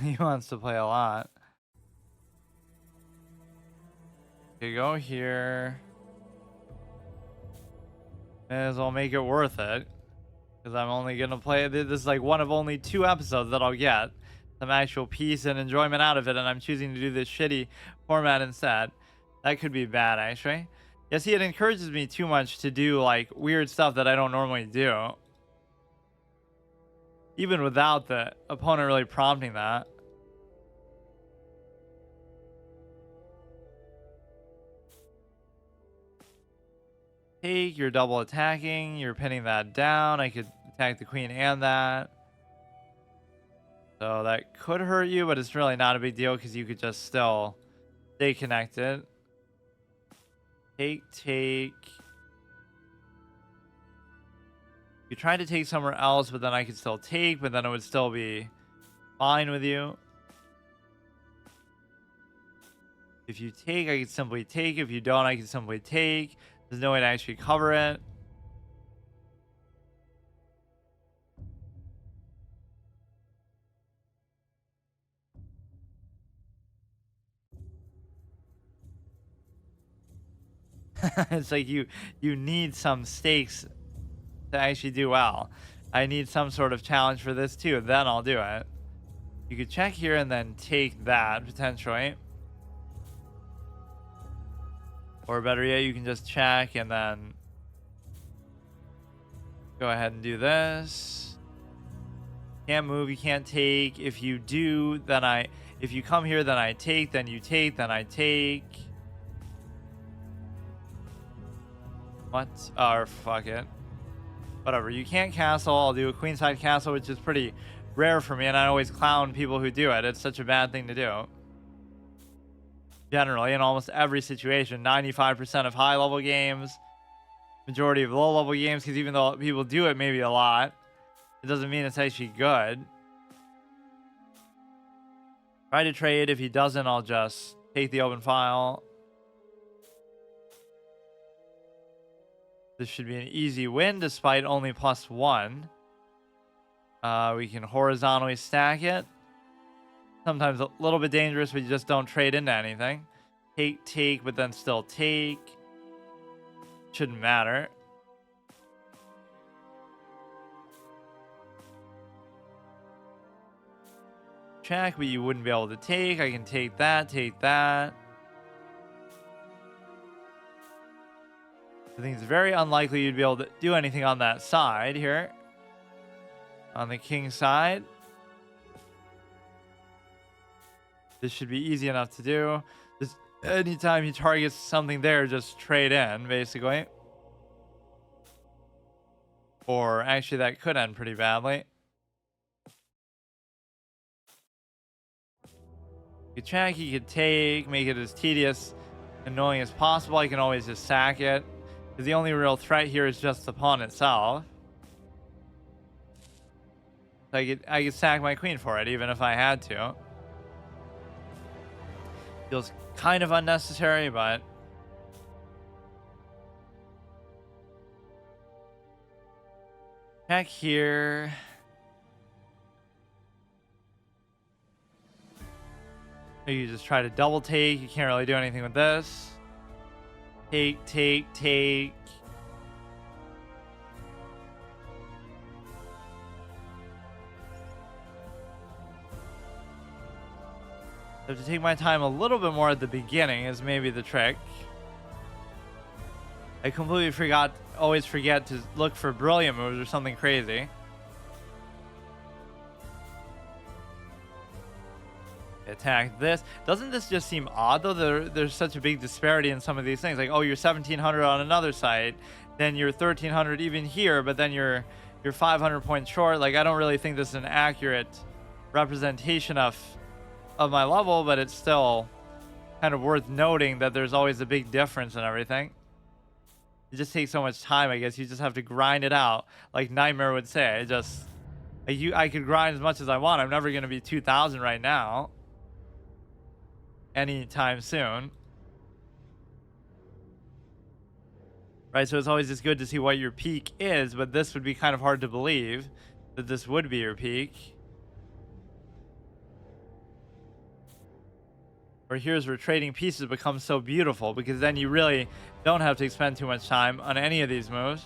He wants to play a lot. Okay, go here. May as well make it worth it. Because I'm only going to play it. This is like one of only 2 episodes that I'll get some actual peace and enjoyment out of it. And I'm choosing to do this shitty format instead. That could be bad, actually. Yeah, see, it encourages me too much to do like weird stuff that I don't normally do. Even without the opponent really prompting that. Take, you're double attacking, you're pinning that down. I could attack the queen and that. So that could hurt you, but it's really not a big deal because you could just still stay connected. Take. You try to take somewhere else, but then I could still take, but then it would still be fine with you. If you take, I could simply take. If you don't, I can simply take. There's no way to actually cover it. It's like you need some stakes to actually do well. I need some sort of challenge for this too. Then I'll do it. You could check here and then take that potentially. Or better yet, you can just check and then go ahead and do this. Can't move, you can't take. If you do, then if you come here, then I take, then you take, then I take. What? Oh, fuck it. Whatever, you can't castle. I'll do a queenside castle, which is pretty rare for me, and I always clown people who do it. It's such a bad thing to do. Generally, in almost every situation, 95% of high-level games, majority of low-level games, because even though people do it maybe a lot, it doesn't mean it's actually good. Try to trade. If he doesn't, I'll just take the open file. This should be an easy win despite only +1. We can horizontally stack it. Sometimes a little bit dangerous, but you just don't trade into anything. take, but then still take. Shouldn't matter. Check, but you wouldn't be able to take. I can take that, take that. I think it's very unlikely you'd be able to do anything on that side here. On the king side. This should be easy enough to do. Just anytime he targets something there, just trade in, basically. Or actually, that could end pretty badly. You could check, you could take, make it as tedious, annoying as possible. I can always just sack it. Because the only real threat here is just the pawn itself. So I could sack my queen for it, even if I had to. Feels kind of unnecessary, but... Check here. You just try to double take. You can't really do anything with this. Take, take, take. I have to take my time a little bit more at the beginning is maybe the trick. I completely always forget to look for brilliant moves or something crazy. Attack this. Doesn't this just seem odd though? There's such a big disparity in some of these things. Like, oh, you're 1700 on another site, then you're 1300 even here, but then you're 500 points short. Like, I don't really think this is an accurate representation of my level, but it's still kind of worth noting that there's always a big difference in everything. It just takes so much time, I guess. You just have to grind it out, like Nightmare would say. I could grind as much as I want. I'm never going to be 2000 right now anytime soon. Right, so it's always just good to see what your peak is, but this would be kind of hard to believe that this would be your peak. Or here's where trading pieces becomes so beautiful, because then you really don't have to spend too much time on any of these moves.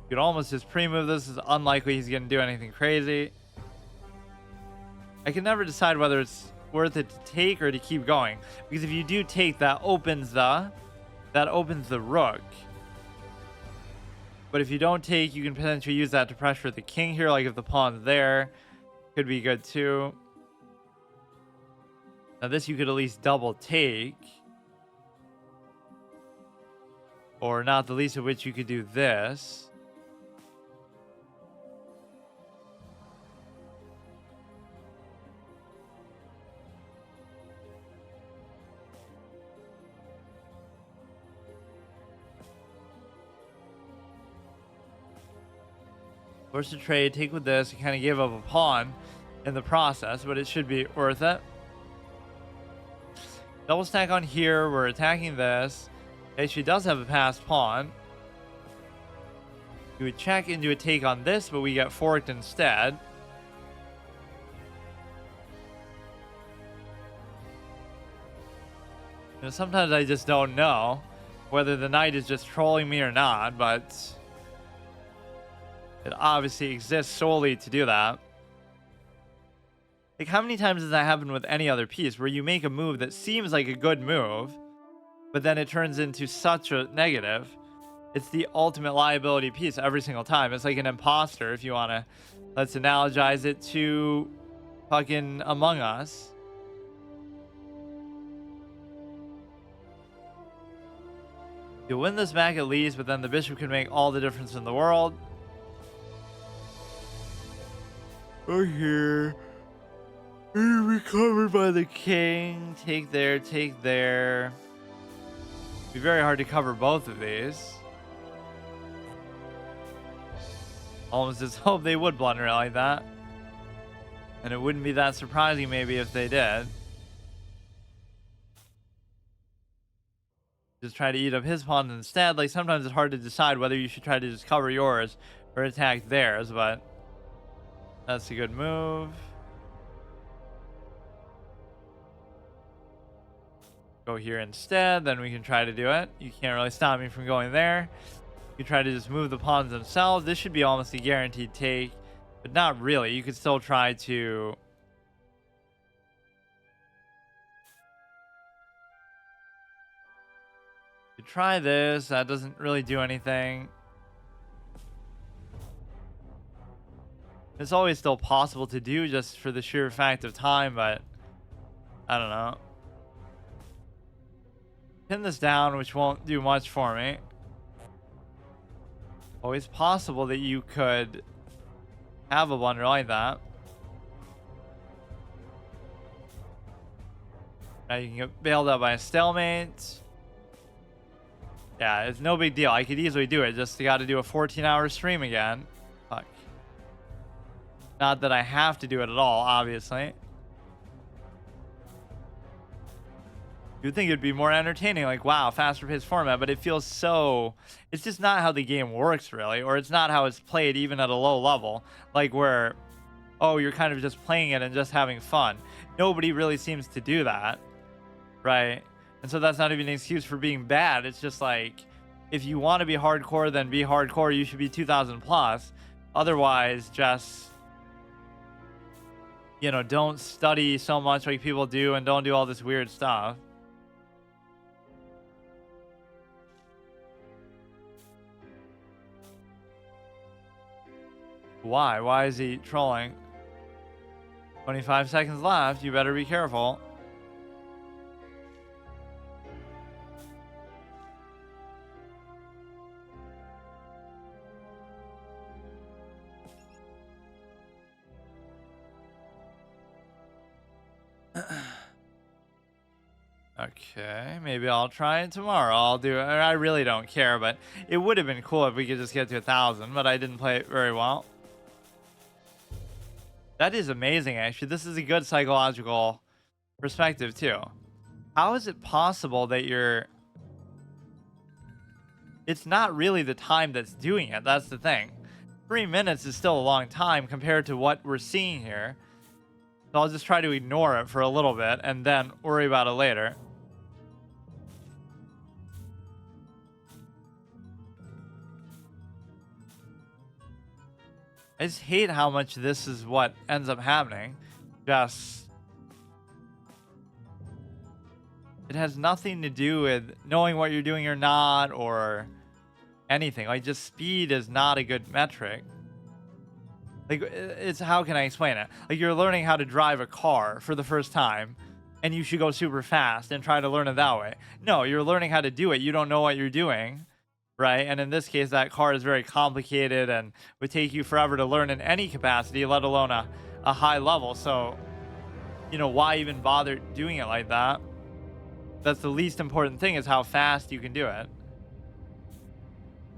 You could almost just pre-move this. It's unlikely he's going to do anything crazy. I can never decide whether it's worth it to take or to keep going, because if you do take, that opens the rook. But if you don't take, you can potentially use that to pressure the king here. Like if the pawn's there, could be good too. Now this you could at least double take, or not the least of which you could do this. Force a trade, take with this. You kind of gave up a pawn in the process, but it should be worth it. Double stack on here. We're attacking this. Okay, she does have a passed pawn. You would check into a take on this, but we get forked instead. You know, sometimes I just don't know whether the knight is just trolling me or not, but it obviously exists solely to do that. Like, how many times does that happen with any other piece where you make a move that seems like a good move, but then it turns into such a negative? It's the ultimate liability piece every single time. It's like an imposter, if you want to, let's analogize it to fucking Among Us. You'll win this back at least, but then the bishop can make all the difference in the world. Or here. Recovered by the king. Take there, take there. It'd be very hard to cover both of these. Almost just hope they would blunder it like that. And it wouldn't be that surprising maybe if they did. Just try to eat up his pawns instead. Like, sometimes it's hard to decide whether you should try to just cover yours or attack theirs, but that's a good move. go here instead, then we can try to do it. You can't really stop me from going there. You try to just move the pawns themselves. This should be almost a guaranteed take, but not really. You could still try to... You try this. That doesn't really do anything. It's always still possible to do just for the sheer fact of time, but I don't know. Pin this down, which won't do much for me. Always possible that you could have a blunder like that. Now you can get bailed out by a stalemate. Yeah, it's no big deal. I could easily do it. Just got to do a 14-hour stream again. Fuck. Not that I have to do it at all, obviously. You'd think it'd be more entertaining, like, wow, faster paced format, but it feels so... It's just not how the game works, really, or it's not how it's played even at a low level. Like where, oh, you're kind of just playing it and just having fun. Nobody really seems to do that, right? And so that's not even an excuse for being bad. It's just like, if you want to be hardcore, then be hardcore. You should be 2,000 plus. Otherwise, just... You know, don't study so much like people do and don't do all this weird stuff. Why? Why is he trolling? 25 seconds left. You better be careful. Okay, maybe I'll try it tomorrow. I'll do it. I really don't care, but it would have been cool if we could just get to 1,000, but I didn't play it very well. That is amazing, actually. This is a good psychological perspective, too. How is it possible that you're... It's not really the time that's doing it. That's the thing. 3 minutes is still a long time compared to what we're seeing here. So I'll just try to ignore it for a little bit and then worry about it later. I just hate how much this is what ends up happening. Just... It has nothing to do with knowing what you're doing or not, or anything. Like, just speed is not a good metric. Like, it's... How can I explain it? Like, you're learning how to drive a car for the first time, and you should go super fast and try to learn it that way. No, you're learning how to do it. You don't know what you're doing. Right? And in this case, that car is very complicated and would take you forever to learn in any capacity, let alone a high level. So, you know, why even bother doing it like that? That's the least important thing, is how fast you can do it.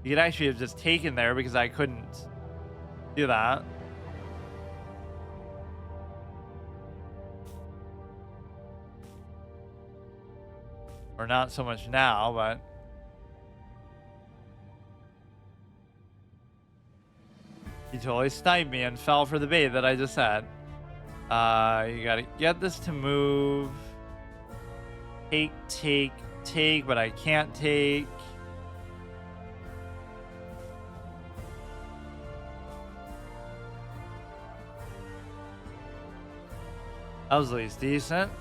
You could actually have just taken there because I couldn't do that. Or not so much now, but... He totally sniped me and fell for the bait that I just said. You gotta get this to move. Take, but I can't take. That was at least decent.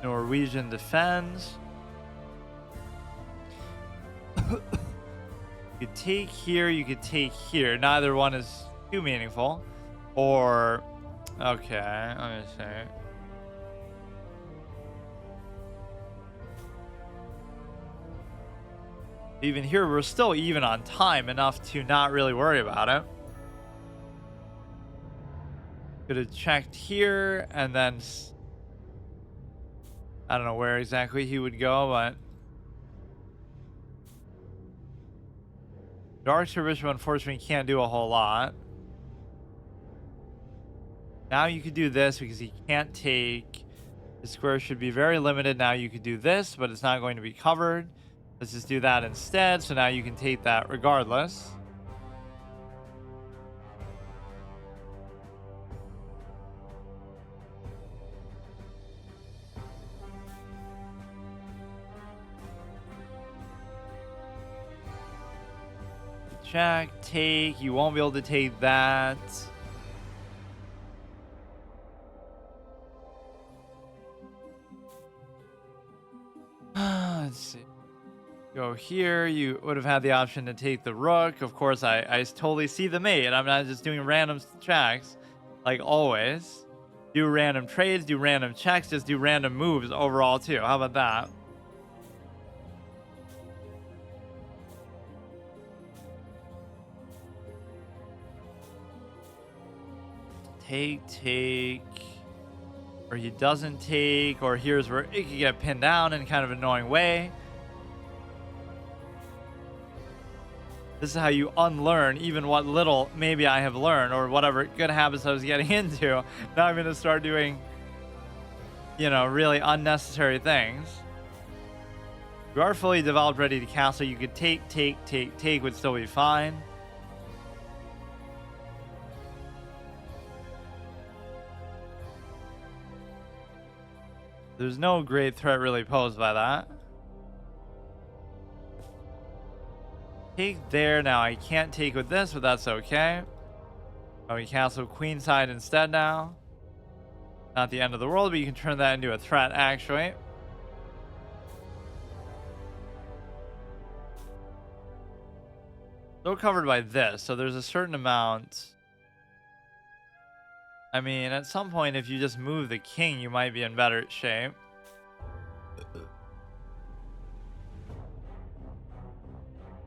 Norwegian defends. You could take here, you could take here. Neither one is too meaningful. Or, okay, let me see. Even here, we're still even on time enough to not really worry about it. Could have checked here, and then... I don't know where exactly he would go, but... Dark Bishop, unfortunately, can't do a whole lot. Now you could do this because he can't take. The square should be very limited. Now you could do this, but it's not going to be covered. Let's just do that instead. So now you can take that regardless. check, take. You won't be able to take that. Let's see. Go here. You would have had the option to take the rook. Of course, I totally see the mate. I'm not just doing random checks like always. Do random trades, do random checks, just do random moves overall too. How about that? Take. Or he doesn't take, or here's where it could get pinned down in kind of an annoying way. This is how you unlearn even what little maybe I have learned, or whatever good habits I was getting into. Now I'm going to start doing, you know, really unnecessary things. You are fully developed, ready to castle. You could take, would still be fine. There's no great threat really posed by that. Take there. Now I can't take with this, but that's okay. Oh, we castle queenside instead now. Not the end of the world, but you can turn that into a threat actually. Still covered by this, so there's a certain amount. I mean, at some point, if you just move the king, you might be in better shape.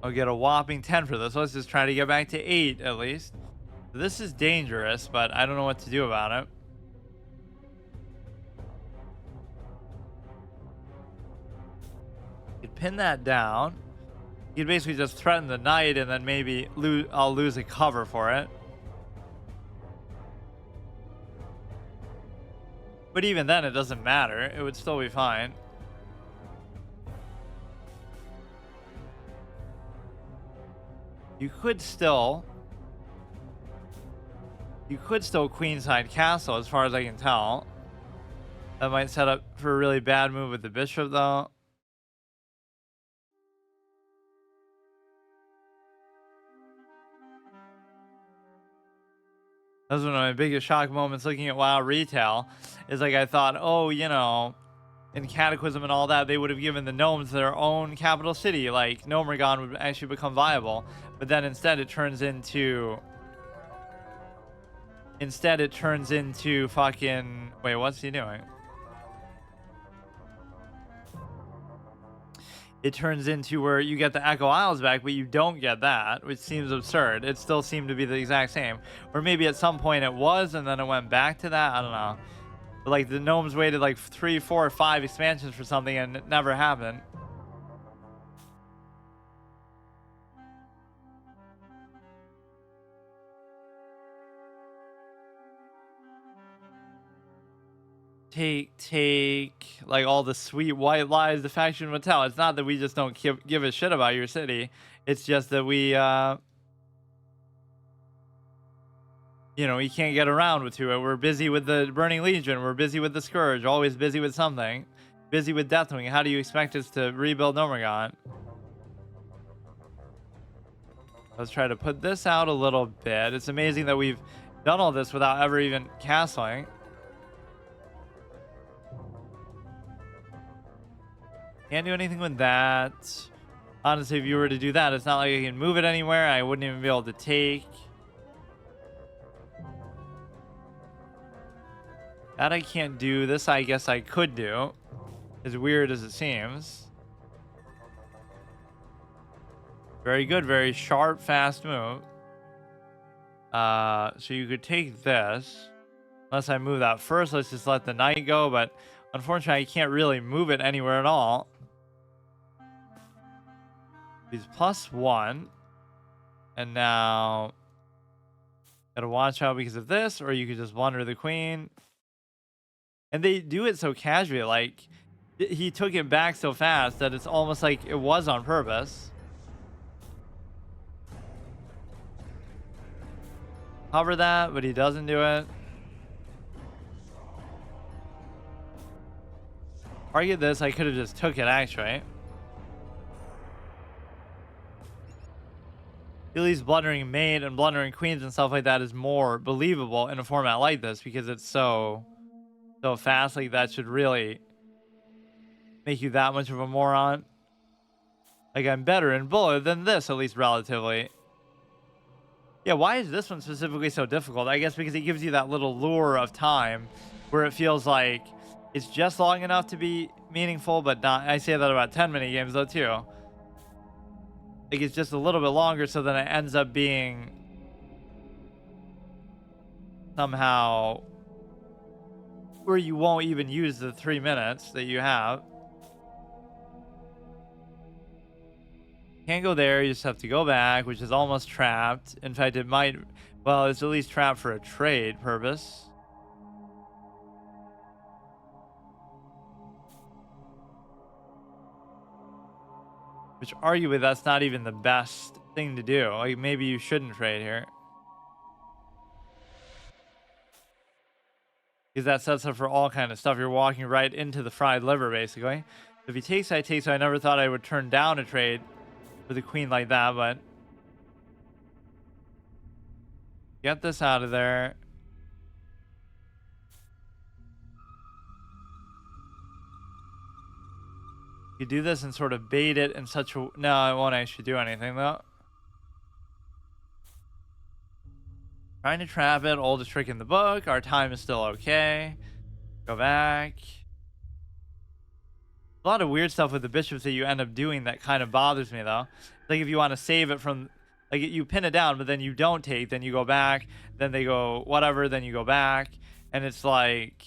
I'll get a whopping 10 for this. Let's just try to get back to 8 at least. This is dangerous, but I don't know what to do about it. You could pin that down. You could basically just threaten the knight and then maybe I'll lose a cover for it. But even then, it doesn't matter. It would still be fine. You could still queenside castle as far as I can tell. That might set up for a really bad move with the bishop though. That was one of my biggest shock moments looking at WoW retail. Is like I thought, oh, you know, in Cataclysm and all that, they would have given the gnomes their own capital city. Like Gnomeregan would actually become viable. But then instead it turns into fucking... Wait, what's he doing? It turns into where you get the Echo Isles back, but you don't get that, which seems absurd. It still seemed to be the exact same. Or maybe at some point it was, and then it went back to that. I don't know. But like the gnomes waited like 3, 4, or 5 expansions for something, and it never happened. Take, like all the sweet white lies the faction would tell. It's not that we just don't give a shit about your city. It's just that we, you know, we can't get around to it. We're busy with the Burning Legion. We're busy with the Scourge. Always busy with something. Busy with Deathwing. How do you expect us to rebuild Gnomeregan? Let's try to put this out a little bit. It's amazing that we've done all this without ever even castling. Can't do anything with that. Honestly, if you were to do that, it's not like I can move it anywhere. I wouldn't even be able to take. That I can't do. This I guess I could do. As weird as it seems. Very good. Very sharp, fast move. So you could take this. Unless I move that first. Let's just let the knight go. But unfortunately, I can't really move it anywhere at all. He's +1. And now gotta watch out because of this, or you could just blunder the queen. And they do it so casually, like he took it back so fast that it's almost like it was on purpose. Cover that, but he doesn't do it. Target this, I could have just took it actually. at least blundering mate and blundering queens and stuff like that is more believable in a format like this because it's so fast. Like that should really make you that much of a moron. Like I'm better in bullet than this, at least relatively. Yeah, why is this one specifically so difficult? I guess because it gives you that little lure of time where it feels like it's just long enough to be meaningful, but not. I say that about 10-minute games though too. Like it's just a little bit longer, so then it ends up being somehow where you won't even use the 3 minutes that you have. Can't go there, you just have to go back, which is almost trapped. In fact, it might, well, it's at least trapped for a trade purpose. Which arguably that's not even the best thing to do. Like maybe you shouldn't trade here. Because that sets up for all kind of stuff. You're walking right into the fried liver basically. If he takes, I take, so I never thought I would turn down a trade with a queen like that, but get this out of there. You do this and sort of bait it in such a... No, it won't actually do anything though. Trying to trap it, oldest trick in the book. Our time is still okay. Go back. A lot of weird stuff with the bishops that you end up doing that kind of bothers me though. Like if you want to save it from, like you pin it down, but then you don't take, then you go back, then they go whatever, then you go back, and it's like,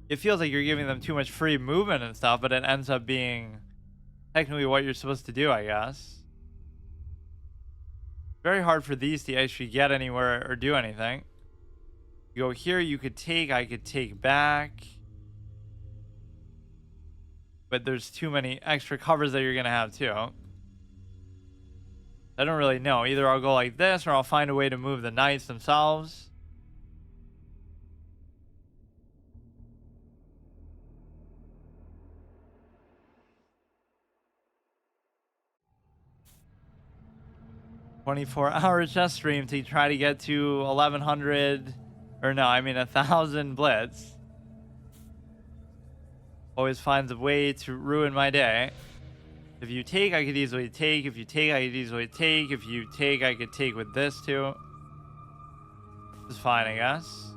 it feels like you're giving them too much free movement and stuff, but it ends up being technically what you're supposed to do, I guess. Very hard for these to actually get anywhere or do anything. You go here, you could take, I could take back. But there's too many extra covers that you're going to have too. I don't really know. Either I'll go like this or I'll find a way to move the knights themselves. "24-hour chess stream to try to get to 1100, or no, I mean 1000 blitz. Always finds a way to ruin my day. If you take, I could easily take. If you take, I could easily take. If you take, I could take with this too. It's fine, I guess.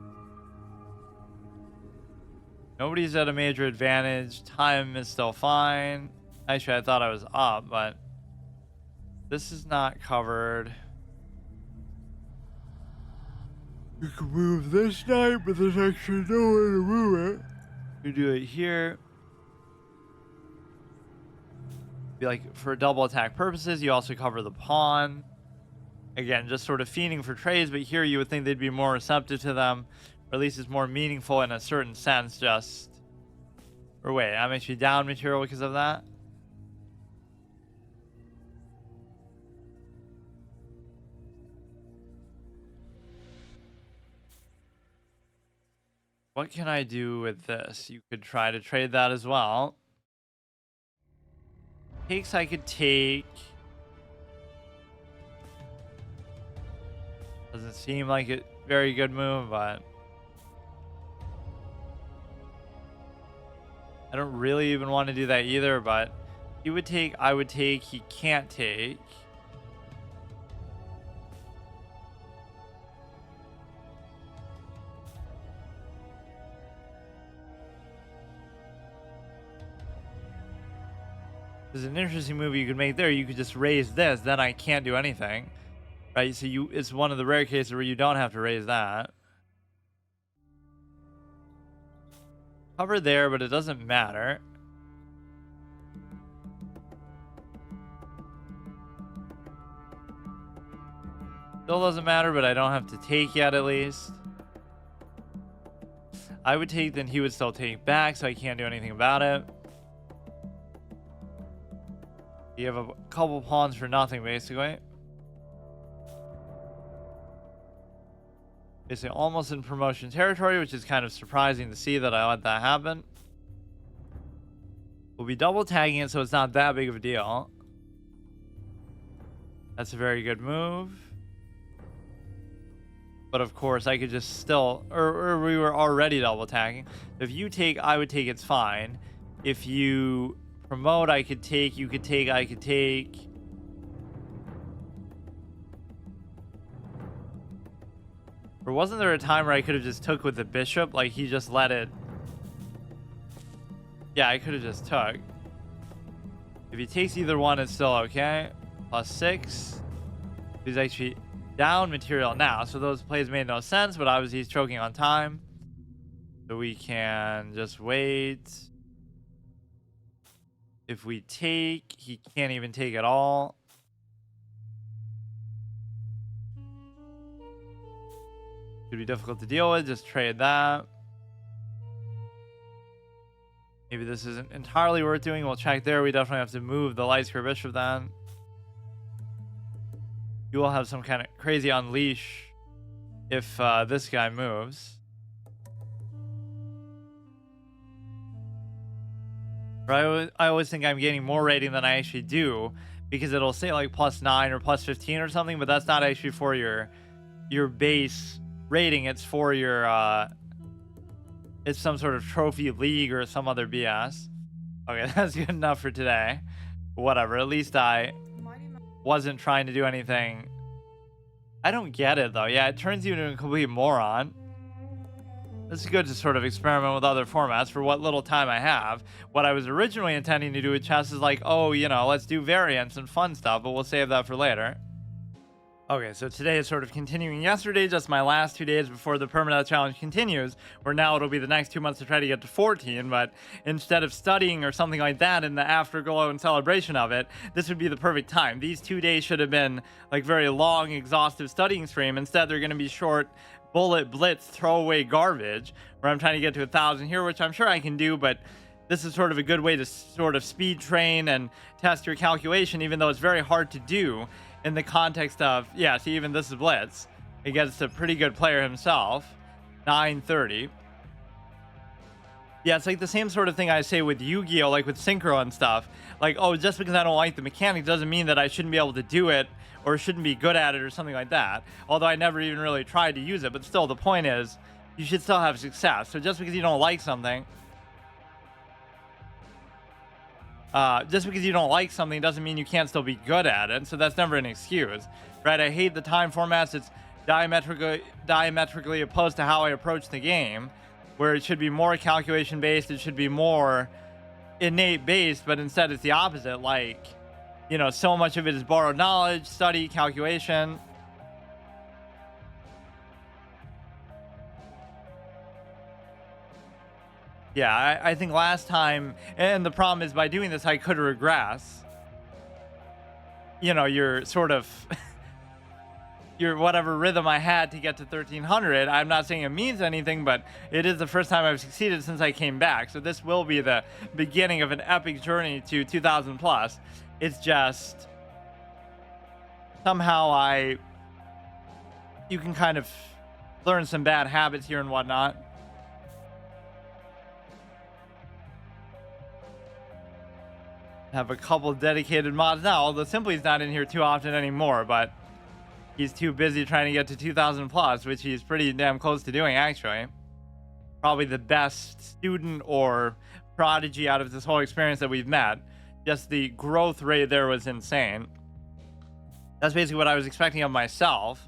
Nobody's at a major advantage. Time is still fine. Actually, I thought I was up, but this is not covered. You can move this knight, but there's actually nowhere to move it. You do it here. Be like for double attack purposes, you also cover the pawn. Again, just sort of fiending for trades, but here you would think they'd be more receptive to them, or at least it's more meaningful in a certain sense. Just, or wait, I'm actually down material because of that. What can I do with this? You could try to trade that as well. Takes, I could take. Doesn't seem like a very good move, but I don't really even want to do that either, but he would take, I would take, he can't take. There's an interesting move you could make there. You could just raise this, then I can't do anything. Right? So you, it's one of the rare cases where you don't have to raise that. Cover there, but it doesn't matter. Still doesn't matter, but I don't have to take yet at least. I would take, then he would still take back, so I can't do anything about it. You have a couple pawns for nothing, basically. Basically almost in promotion territory, which is kind of surprising to see that I let that happen. We'll be double tagging it, so it's not that big of a deal. That's a very good move. But of course, I could just still, or we were already double attacking. If you take, I would take, it's fine. If you promote, I could take, you could take, I could take. Or wasn't there a time where I could have just took with the bishop? Like he just let it. Yeah, I could have just took. If he takes either one, it's still okay. +6. He's actually down material now, so those plays made no sense, but obviously he's choking on time. So we can just wait. If we take, he can't even take at all. Could be difficult to deal with. Just trade that. Maybe this isn't entirely worth doing. We'll check there. We definitely have to move the light square bishop then. You will have some kind of crazy unleash if this guy moves. I always think I'm getting more rating than I actually do because it'll say like +9 or +15 or something, but that's not actually for your base rating. It's for your it's some sort of trophy league or some other BS. Okay, that's good enough for today. Whatever, at least I wasn't trying to do anything. I don't get it though. Yeah, it turns you into a complete moron. It's good to sort of experiment with other formats for what little time I have. What I was originally intending to do with chess is like, oh, you know, let's do variants and fun stuff, but we'll save that for later. Okay, so today is sort of continuing yesterday, just my last 2 days before the permanent challenge continues, where now it'll be the next 2 months to try to get to 14, but instead of studying or something like that in the afterglow and celebration of it, this would be the perfect time. These 2 days should have been like very long, exhaustive studying stream. Instead, they're going to be short, bullet, blitz, throwaway garbage, where I'm trying to get to 1,000 here, which I'm sure I can do, but this is sort of a good way to sort of speed train and test your calculation, even though it's very hard to do in the context of, yeah, see, even this is Blitz against a pretty good player himself. 930. Yeah, it's like the same sort of thing I say with Yu-Gi-Oh, like with Synchro and stuff. Like, oh, just because I don't like the mechanic doesn't mean that I shouldn't be able to do it or shouldn't be good at it or something like that. Although I never even really tried to use it, but still the point is you should still have success. So just because you don't like something, doesn't mean you can't still be good at it. So that's never an excuse, right? I hate the time formats. It's diametrically opposed to how I approach the game, where it should be more calculation based. It should be more innate based, but instead it's the opposite. Like, you know, so much of it is borrowed knowledge, study, calculation. Yeah, I think last time, and the problem is by doing this, I could regress. You know, your sort of, your whatever rhythm I had to get to 1300. I'm not saying it means anything, but it is the first time I've succeeded since I came back. So this will be the beginning of an epic journey to 2000 plus. It's just, somehow you can kind of learn some bad habits here and whatnot. Have a couple dedicated mods now, although Simply's not in here too often anymore, but he's too busy trying to get to 2000 plus, which he's pretty damn close to doing, actually. Probably the best student or prodigy out of this whole experience that we've met. Just the growth rate there was insane. That's basically what I was expecting of myself.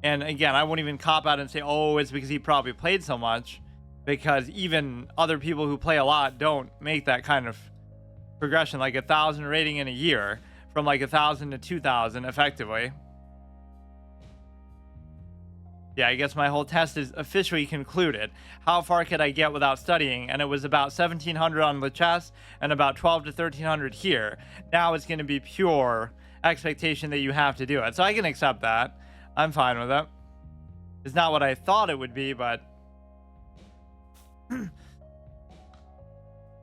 And again, I won't even cop out and say, oh, it's because he probably played so much, because even other people who play a lot don't make that kind of progression, like 1,000 rating in a year, from like 1,000 to 2,000 effectively. Yeah, I guess my whole test is officially concluded. How far could I get without studying? And it was about 1,700 on the chess and about 12 to 1,300 here. Now it's going to be pure expectation that you have to do it. So I can accept that. I'm fine with it. It's not what I thought it would be, but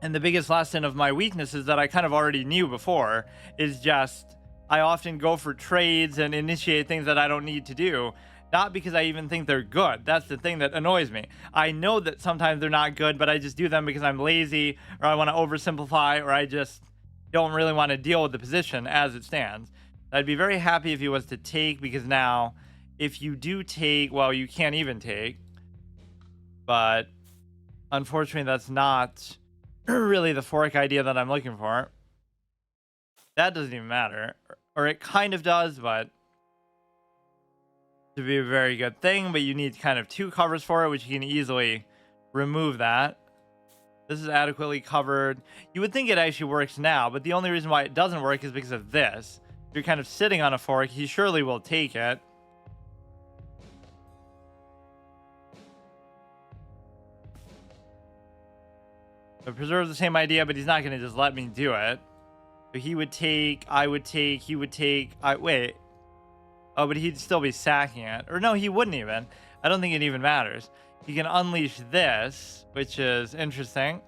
and the biggest lesson of my weaknesses that I kind of already knew before is just I often go for trades and initiate things that I don't need to do, not because I even think they're good. That's the thing that annoys me. I know that sometimes they're not good, but I just do them because I'm lazy, or I want to oversimplify, or I just don't really want to deal with the position as it stands. I'd be very happy if he was to take, because now if you do take, well, you can't even take. But unfortunately, that's not really the fork idea that I'm looking for. That doesn't even matter. Or it kind of does, but to be a very good thing, but you need kind of 2 covers for it, which you can easily remove that. This is adequately covered. You would think it actually works now, but the only reason why it doesn't work is because of this. You're kind of sitting on a fork. He surely will take it. It preserves the same idea, but he's not going to just let me do it. So he would take, I would take, he would take, wait. Oh, but he'd still be sacking it. Or no, he wouldn't even. I don't think it even matters. He can unleash this, which is interesting.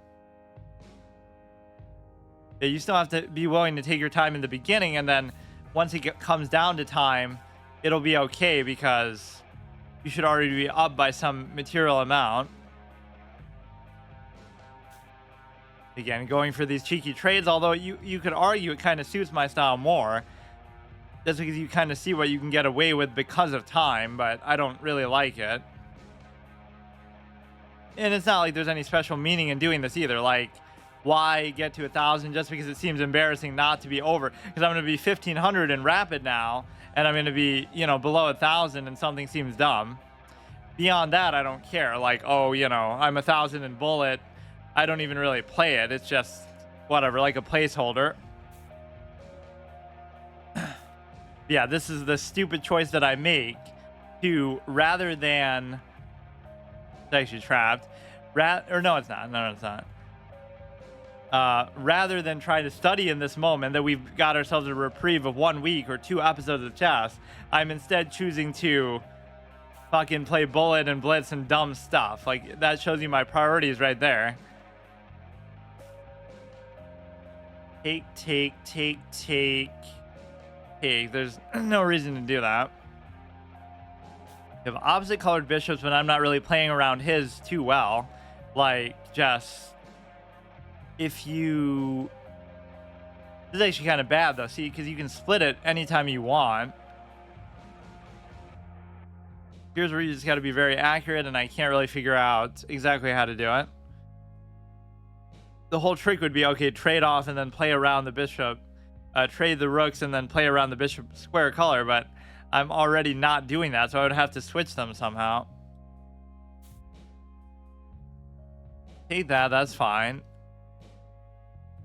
Yeah, you still have to be willing to take your time in the beginning, and then once it comes down to time, it'll be okay because you should already be up by some material amount. Again, going for these cheeky trades, although you could argue it kind of suits my style more. Just because you kind of see what you can get away with because of time, but I don't really like it. And it's not like there's any special meaning in doing this either. Like, why get to 1,000 just because it seems embarrassing not to be over? Because I'm going to be 1,500 in rapid now, and I'm going to be, below 1,000, and something seems dumb. Beyond that, I don't care. Like, oh, I'm 1,000 in bullet. I don't even really play it. It's just whatever, like a placeholder. Yeah, this is the stupid choice that I make to, rather than, it's actually trapped. Or no, it's not. No, it's not. Rather than try to study in this moment that we've got ourselves a reprieve of 1 week or 2 episodes of chess, I'm instead choosing to fucking play bullet and blitz and dumb stuff. Like, that shows you my priorities right there. Take. There's no reason to do that. You have opposite colored bishops, but I'm not really playing around his too well. Like, just if you... This is actually kind of bad, though. See, because you can split it anytime you want. Here's where you just got to be very accurate, and I can't really figure out exactly how to do it. The whole trick would be, okay, trade off and then play around the bishop. Trade the rooks and then play around the bishop square color, but I'm already not doing that, so I would have to switch them somehow. Take that, that's fine.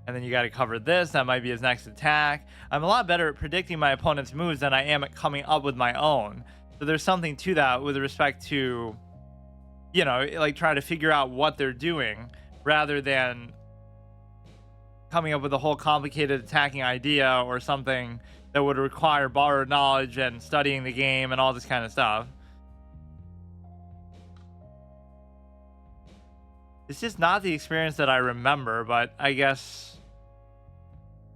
And then you got to cover this. That might be his next attack. I'm a lot better at predicting my opponent's moves than I am at coming up with my own. So there's something to that with respect to, like trying to figure out what they're doing rather than coming up with a whole complicated attacking idea or something that would require borrowed knowledge and studying the game and all this kind of stuff. It's just not the experience that I remember, but I guess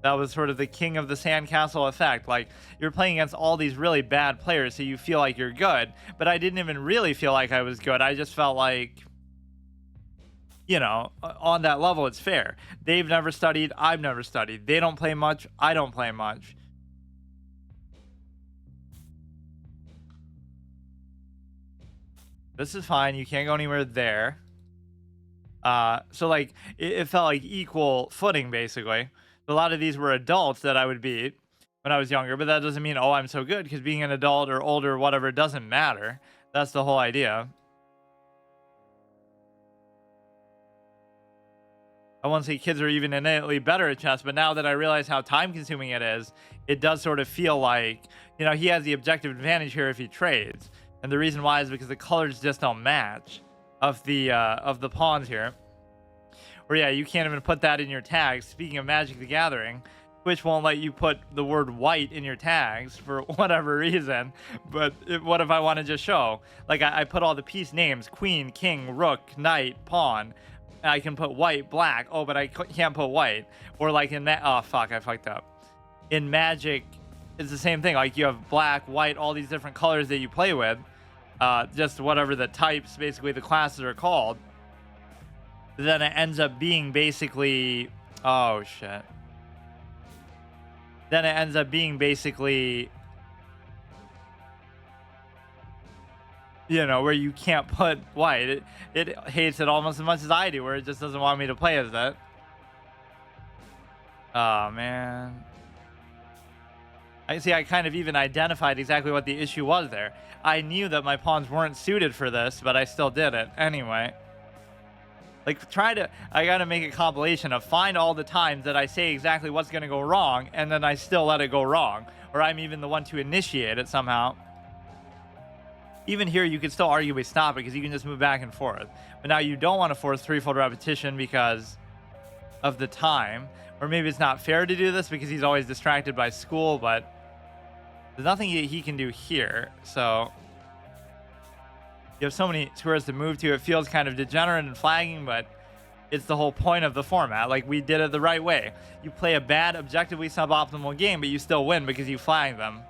that was sort of the king of the sandcastle effect. Like, you're playing against all these really bad players, so you feel like you're good, but I didn't even really feel like I was good. I just felt like, on that level, it's fair. They've never studied. I've never studied. They don't play much. I don't play much. This is fine. You can't go anywhere there. So, like, it felt like equal footing, basically. A lot of these were adults that I would beat when I was younger, but that doesn't mean, oh, I'm so good, because being an adult or older or whatever doesn't matter. That's the whole idea. I won't say kids are even innately better at chess, but now that I realize how time-consuming it is, it does sort of feel like, he has the objective advantage here if he trades. And the reason why is because the colors just don't match of the pawns here. Or yeah, you can't even put that in your tags. Speaking of Magic the Gathering, Twitch won't let you put the word white in your tags for whatever reason. But what if I want to just show? Like, I put all the piece names: queen, king, rook, knight, pawn. I can put white, black. Oh, but I can't put white. Or like in that, oh fuck, I fucked up. In Magic, it's the same thing. Like, you have black, white, all these different colors that you play with. Just whatever the types, basically the classes are called. Then it ends up being basically, oh shit. then it ends up being basically, you know, where you can't put white. It hates it almost as much as I do, where it just doesn't want me to play as it. Oh, man. I see, I kind of even identified exactly what the issue was there. I knew that my pawns weren't suited for this, but I still did it anyway. Like, I gotta make a compilation of find all the times that I say exactly what's gonna go wrong, and then I still let it go wrong. Or I'm even the one to initiate it somehow. Even here, you could still arguably stop it because you can just move back and forth. But now you don't want to force threefold repetition because of the time. Or maybe it's not fair to do this because he's always distracted by school, but there's nothing he can do here. So you have so many squares to move to. It feels kind of degenerate and flagging, but it's the whole point of the format. Like, we did it the right way. You play a bad, objectively suboptimal game, but you still win because you flag them.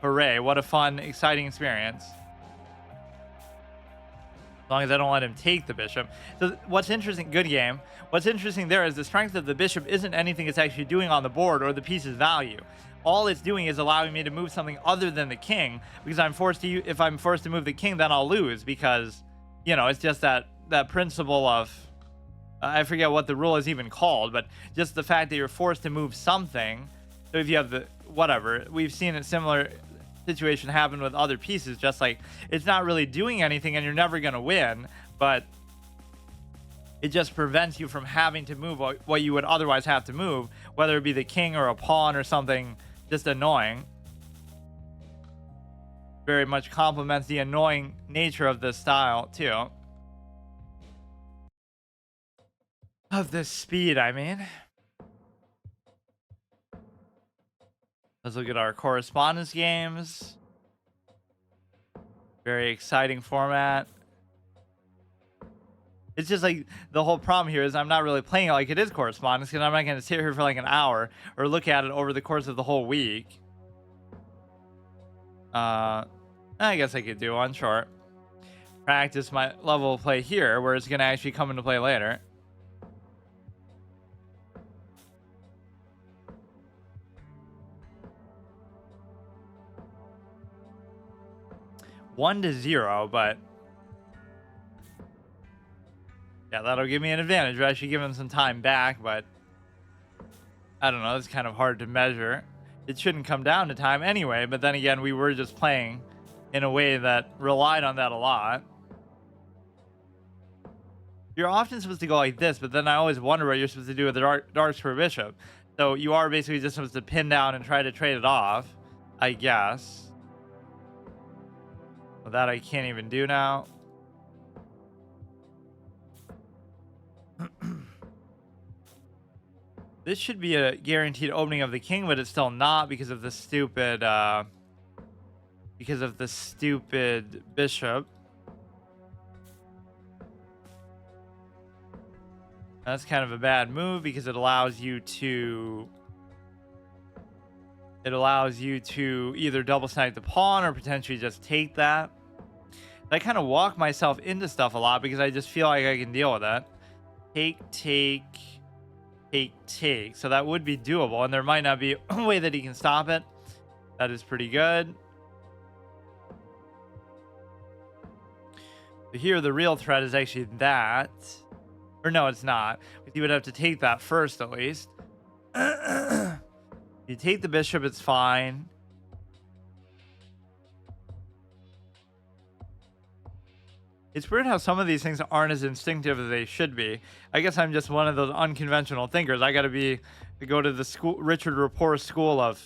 Hooray. What a fun, exciting experience. As long as I don't let him take the bishop. So what's interesting, good game. What's interesting there is the strength of the bishop isn't anything it's actually doing on the board or the piece's value. All it's doing is allowing me to move something other than the king, because if I'm forced to move the king, then I'll lose, because, you know, it's just that principle of, I forget what the rule is even called, but just the fact that you're forced to move something. So if you have whatever, we've seen a similar situation happen with other pieces, just like it's not really doing anything and you're never going to win, but it just prevents you from having to move what you would otherwise have to move, whether it be the king or a pawn or something just annoying. Very much complements the annoying nature of this style too. Of this speed, I mean. Let's look at our correspondence games. Very exciting format. It's just like the whole problem here is I'm not really playing it like it is correspondence, because I'm not going to sit here for like an hour or look at it over the course of the whole week. I guess I could do one short. Practice my level of play here, where it's going to actually come into play later. One to 0, but yeah, that'll give me an advantage. I should give him some time back, but I don't know. It's kind of hard to measure. It shouldn't come down to time anyway, but then again, we were just playing in a way that relied on that a lot. You're often supposed to go like this, but then I always wonder what you're supposed to do with the darks for bishop. So you are basically just supposed to pin down and try to trade it off, I guess. Well, that I can't even do now. This should be a guaranteed opening of the king, but it's still not because of the stupid bishop. That's kind of a bad move because it allows you to either double snag the pawn or potentially just take that. I kind of walk myself into stuff a lot because I just feel like I can deal with that. Take. So that would be doable, and there might not be a way that he can stop it. That is pretty good. But here, the real threat is actually that. Or no, it's not. You would have to take that first, at least. You take the bishop, it's fine. It's weird how some of these things aren't as instinctive as they should be. I guess I'm just one of those unconventional thinkers. I gotta go to the school, Richard Rapport School of...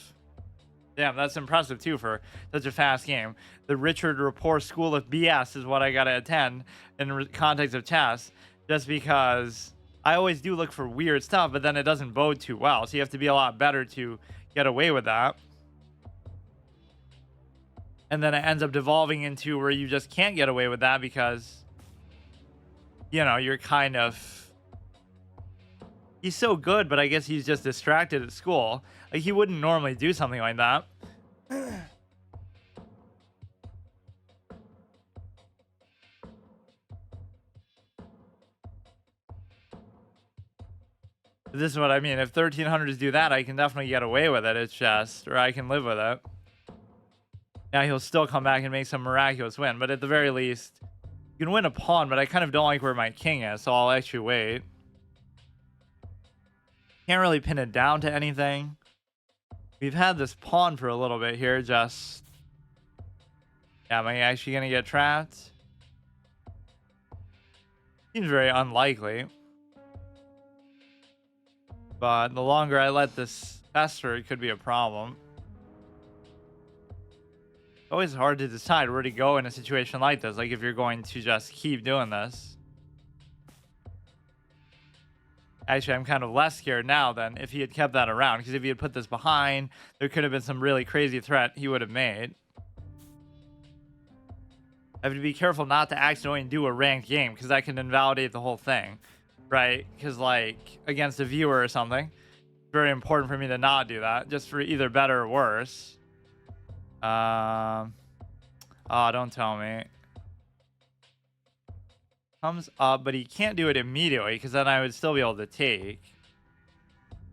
Damn, that's impressive too for such a fast game. The Richard Rapport School of BS is what I gotta attend in the context of chess, just because I always do look for weird stuff, but then it doesn't bode too well. So you have to be a lot better to get away with that. And then it ends up devolving into where you just can't get away with that because, you know, you're kind of... He's so good, but I guess he's just distracted at school. Like, he wouldn't normally do something like that. This is what I mean. If 1300s do that, I can definitely get away with it. It's just, or I can live with it. Now he'll still come back and make some miraculous win, but at the very least, you can win a pawn, but I kind of don't like where my king is, so I'll actually wait. Can't really pin it down to anything. We've had this pawn for a little bit here, just... Yeah, am I actually going to get trapped? Seems very unlikely. But the longer I let this fester, it could be a problem. It's always hard to decide where to go in a situation like this. Like if you're going to just keep doing this. Actually, I'm kind of less scared now than if he had kept that around. Because if he had put this behind, there could have been some really crazy threat he would have made. I have to be careful not to accidentally do a ranked game. Because that can invalidate the whole thing. Right? Because like, against a viewer or something. It's very important for me to not do that. Just for either better or worse. Oh, don't tell me. Comes up, but he can't do it immediately because then I would still be able to take.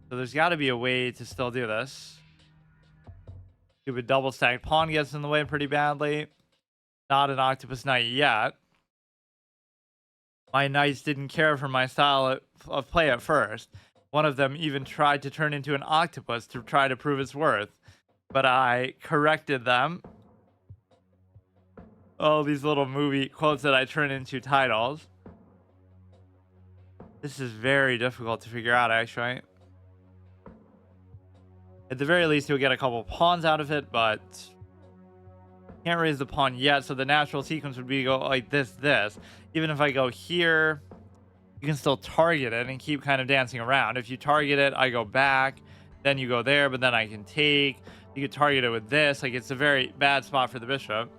So there's got to be a way to still do this. Stupid double stacked pawn gets in the way pretty badly. Not an octopus knight yet. My knights didn't care for my style of play at first. One of them even tried to turn into an octopus to try to prove its worth. But I corrected them. Oh, these little movie quotes that I turn into titles. This is very difficult to figure out, actually. At the very least, you'll get a couple pawns out of it, but can't raise the pawn yet. So the natural sequence would be go like this. Even if I go here, you can still target it and keep kind of dancing around. If you target it, I go back. Then you go there, but then I can take. You could target it with this. Like, it's a very bad spot for the bishop.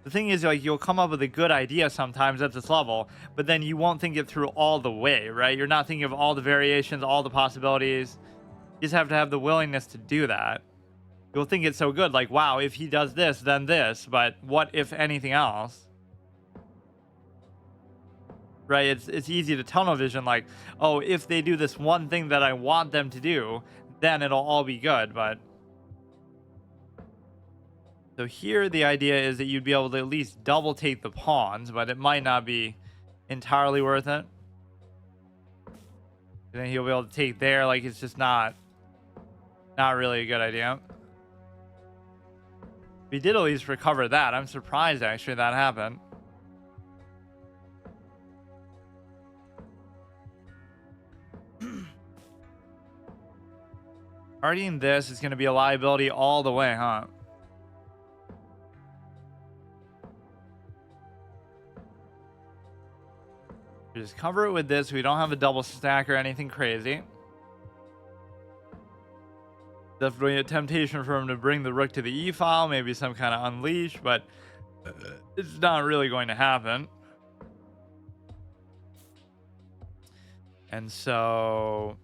The thing is, like, you'll come up with a good idea sometimes at this level, but then you won't think it through all the way, right? You're not thinking of all the variations, all the possibilities. You just have to have the willingness to do that. You'll think it's so good, like, wow, if he does this, then this, but what if anything else? Right? It's easy to tunnel vision, like, oh, if they do this one thing that I want them to do, then it'll all be good, but... So here the idea is that you'd be able to at least double take the pawns, but it might not be entirely worth it. And then he'll be able to take there, like it's just not really a good idea. We did at least recover that. I'm surprised actually that happened. Guarding this is going to be a liability all the way, huh? Just cover it with this. We don't have a double stack or anything crazy. Definitely a temptation for him to bring the rook to the e file, maybe some kind of unleash, but it's not really going to happen. And so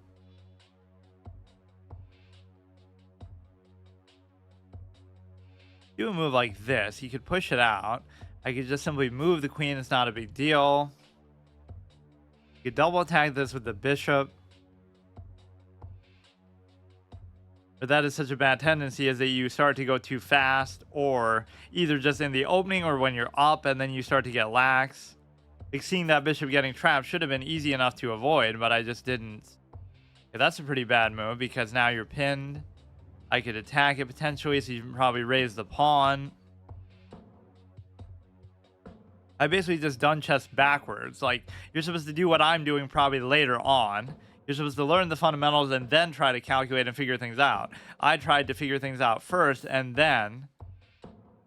do a move like this. He could push it out. I could just simply move the queen. It's not a big deal. You could double attack this with the bishop. But that is such a bad tendency, is that you start to go too fast, or either just in the opening or when you're up and then you start to get lax. Like, seeing that bishop getting trapped should have been easy enough to avoid, but I just didn't. Yeah, that's a pretty bad move because now you're pinned. I could attack it potentially, so you can probably raise the pawn. I basically just done chess backwards. Like, you're supposed to do what I'm doing probably later on. You're supposed to learn the fundamentals and then try to calculate and figure things out. I tried to figure things out first and then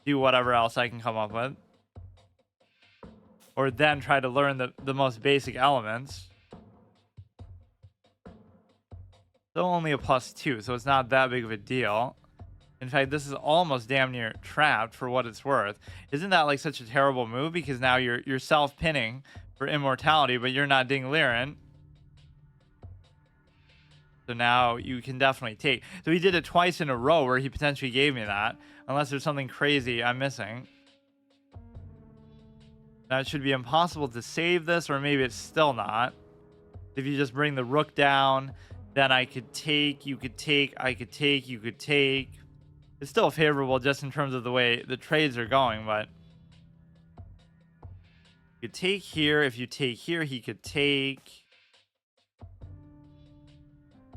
do whatever else I can come up with. Or then try to learn the most basic elements. Still only a +2, so it's not that big of a deal. In fact, this is almost damn near trapped for what it's worth. Isn't that like such a terrible move? Because now you're self-pinning for immortality, but you're not Ding Liren. So now you can definitely take. So he did it twice in a row where he potentially gave me that. Unless there's something crazy I'm missing. Now it should be impossible to save this, or maybe it's still not. If you just bring the rook down, then I could take, you could take, I could take, you could take. It's still favorable just in terms of the way the trades are going, but you could take here. If you take here, he could take.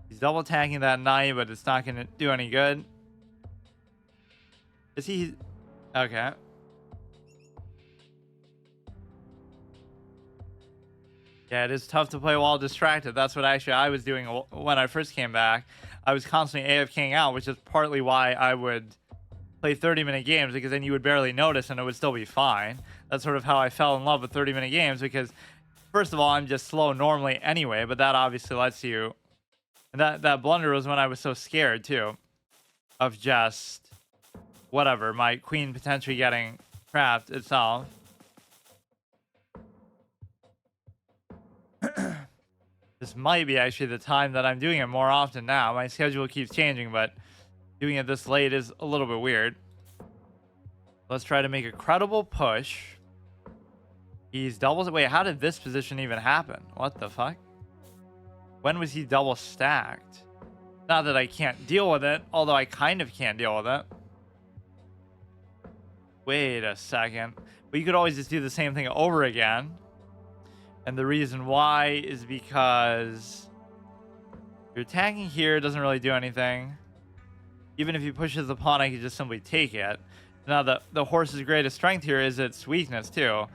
He's double attacking that knight, but it's not going to do any good. Is he? Okay. Yeah, it is tough to play while distracted. That's what actually I was doing when I first came back. I was constantly AFKing out, which is partly why I would play 30-minute games, because then you would barely notice and it would still be fine. That's sort of how I fell in love with 30-minute games, because first of all, I'm just slow normally anyway, but that obviously lets you... And that blunder was when I was so scared, too, of just whatever, my queen potentially getting trapped itself. This might be actually the time that I'm doing it more often now. My schedule keeps changing, but doing it this late is a little bit weird. Let's try to make a credible push. He's doubles. Wait, how did this position even happen? What the fuck? When was he double stacked? Not that I can't deal with it, although I kind of can't deal with it. Wait a second. But you could always just do the same thing over again. And the reason why is because you're attacking here, doesn't really do anything. Even if he pushes the pawn, I can just simply take it. Now, the horse's greatest strength here is its weakness, too.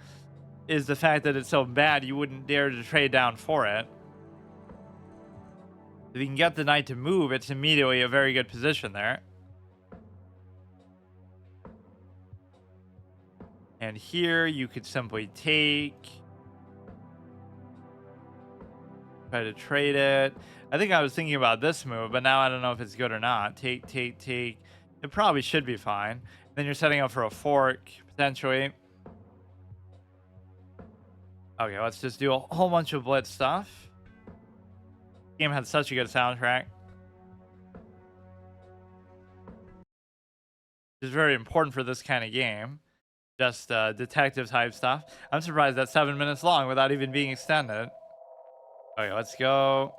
Is the fact that it's so bad, you wouldn't dare to trade down for it. If you can get the knight to move, it's immediately a very good position there. And here, you could simply take... Try to trade it. I think I was thinking about this move, but now I don't know if it's good or not. Take, take, take. It probably should be fine. Then you're setting up for a fork, potentially. Okay, let's just do a whole bunch of Blitz stuff. This game had such a good soundtrack. It's very important for this kind of game. Just detective type stuff. I'm surprised that's 7 minutes long without even being extended. Okay, let's go.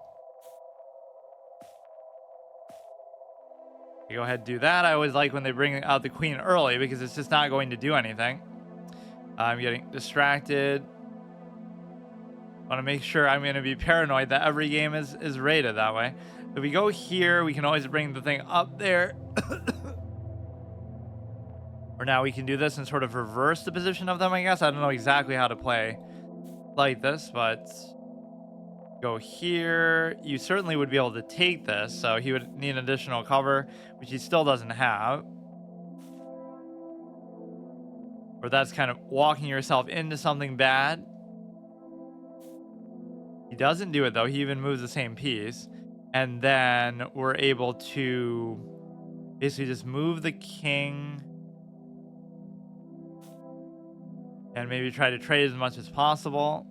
You go ahead and do that. I always like when they bring out the queen early, because it's just not going to do anything. I'm getting distracted. Want to make sure I'm going to be paranoid that every game is rated that way. If we go here, we can always bring the thing up there. Or now we can do this and sort of reverse the position of them, I guess. I don't know exactly how to play like this, but... Go here. You certainly would be able to take this, so he would need additional cover, which he still doesn't have. Or that's kind of walking yourself into something bad. He doesn't do it, though. He even moves the same piece. And then we're able to basically just move the king. And maybe try to trade as much as possible.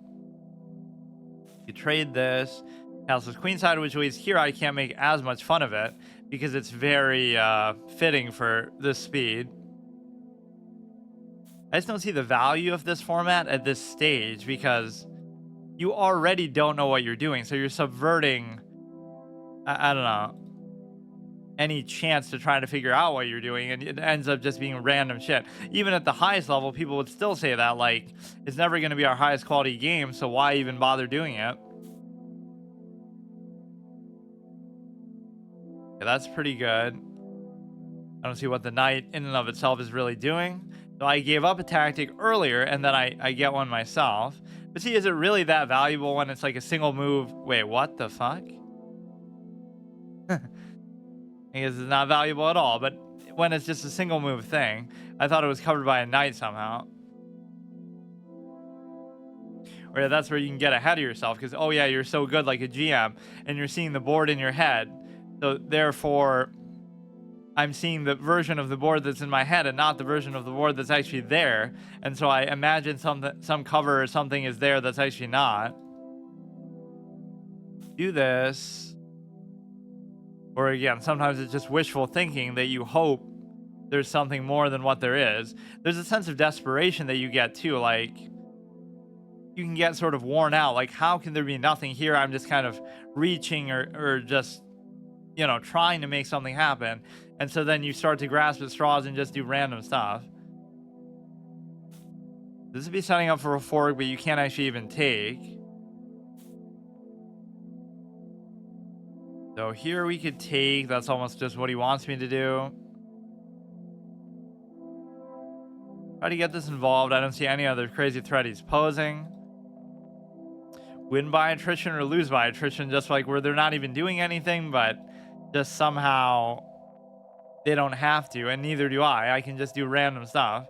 You trade this. Castle's queenside, which leaves here. I can't make as much fun of it because it's very fitting for this speed. I just don't see the value of this format at this stage because you already don't know what you're doing. So you're subverting, I don't know, any chance to try to figure out what you're doing, and it ends up just being random shit. Even at the highest level, people would still say that, like, it's never going to be our highest quality game, so why even bother doing it? Okay, that's pretty good. I don't see what the knight in and of itself is really doing. So I gave up a tactic earlier, and then I get one myself. But see, is it really that valuable when it's like a single move? Wait, what the fuck? I guess it's not valuable at all, but when it's just a single move thing, I thought it was covered by a knight somehow. Or yeah, that's where you can get ahead of yourself because, oh yeah, you're so good like a GM and you're seeing the board in your head. So therefore, I'm seeing the version of the board that's in my head and not the version of the board that's actually there. And so I imagine some cover or something is there that's actually not. Do this. Or again, sometimes it's just wishful thinking that you hope there's something more than what there is. There's a sense of desperation that you get too, like, you can get sort of worn out. Like, how can there be nothing here? I'm just kind of reaching or just, you know, trying to make something happen. And so then you start to grasp at straws and just do random stuff. This would be setting up for a fork, but you can't actually even take. So here we could take. That's almost just what he wants me to do. Try to get this involved. I don't see any other crazy threat he's posing. Win by attrition or lose by attrition, just like where they're not even doing anything, but just somehow they don't have to, and neither do I. I can just do random stuff.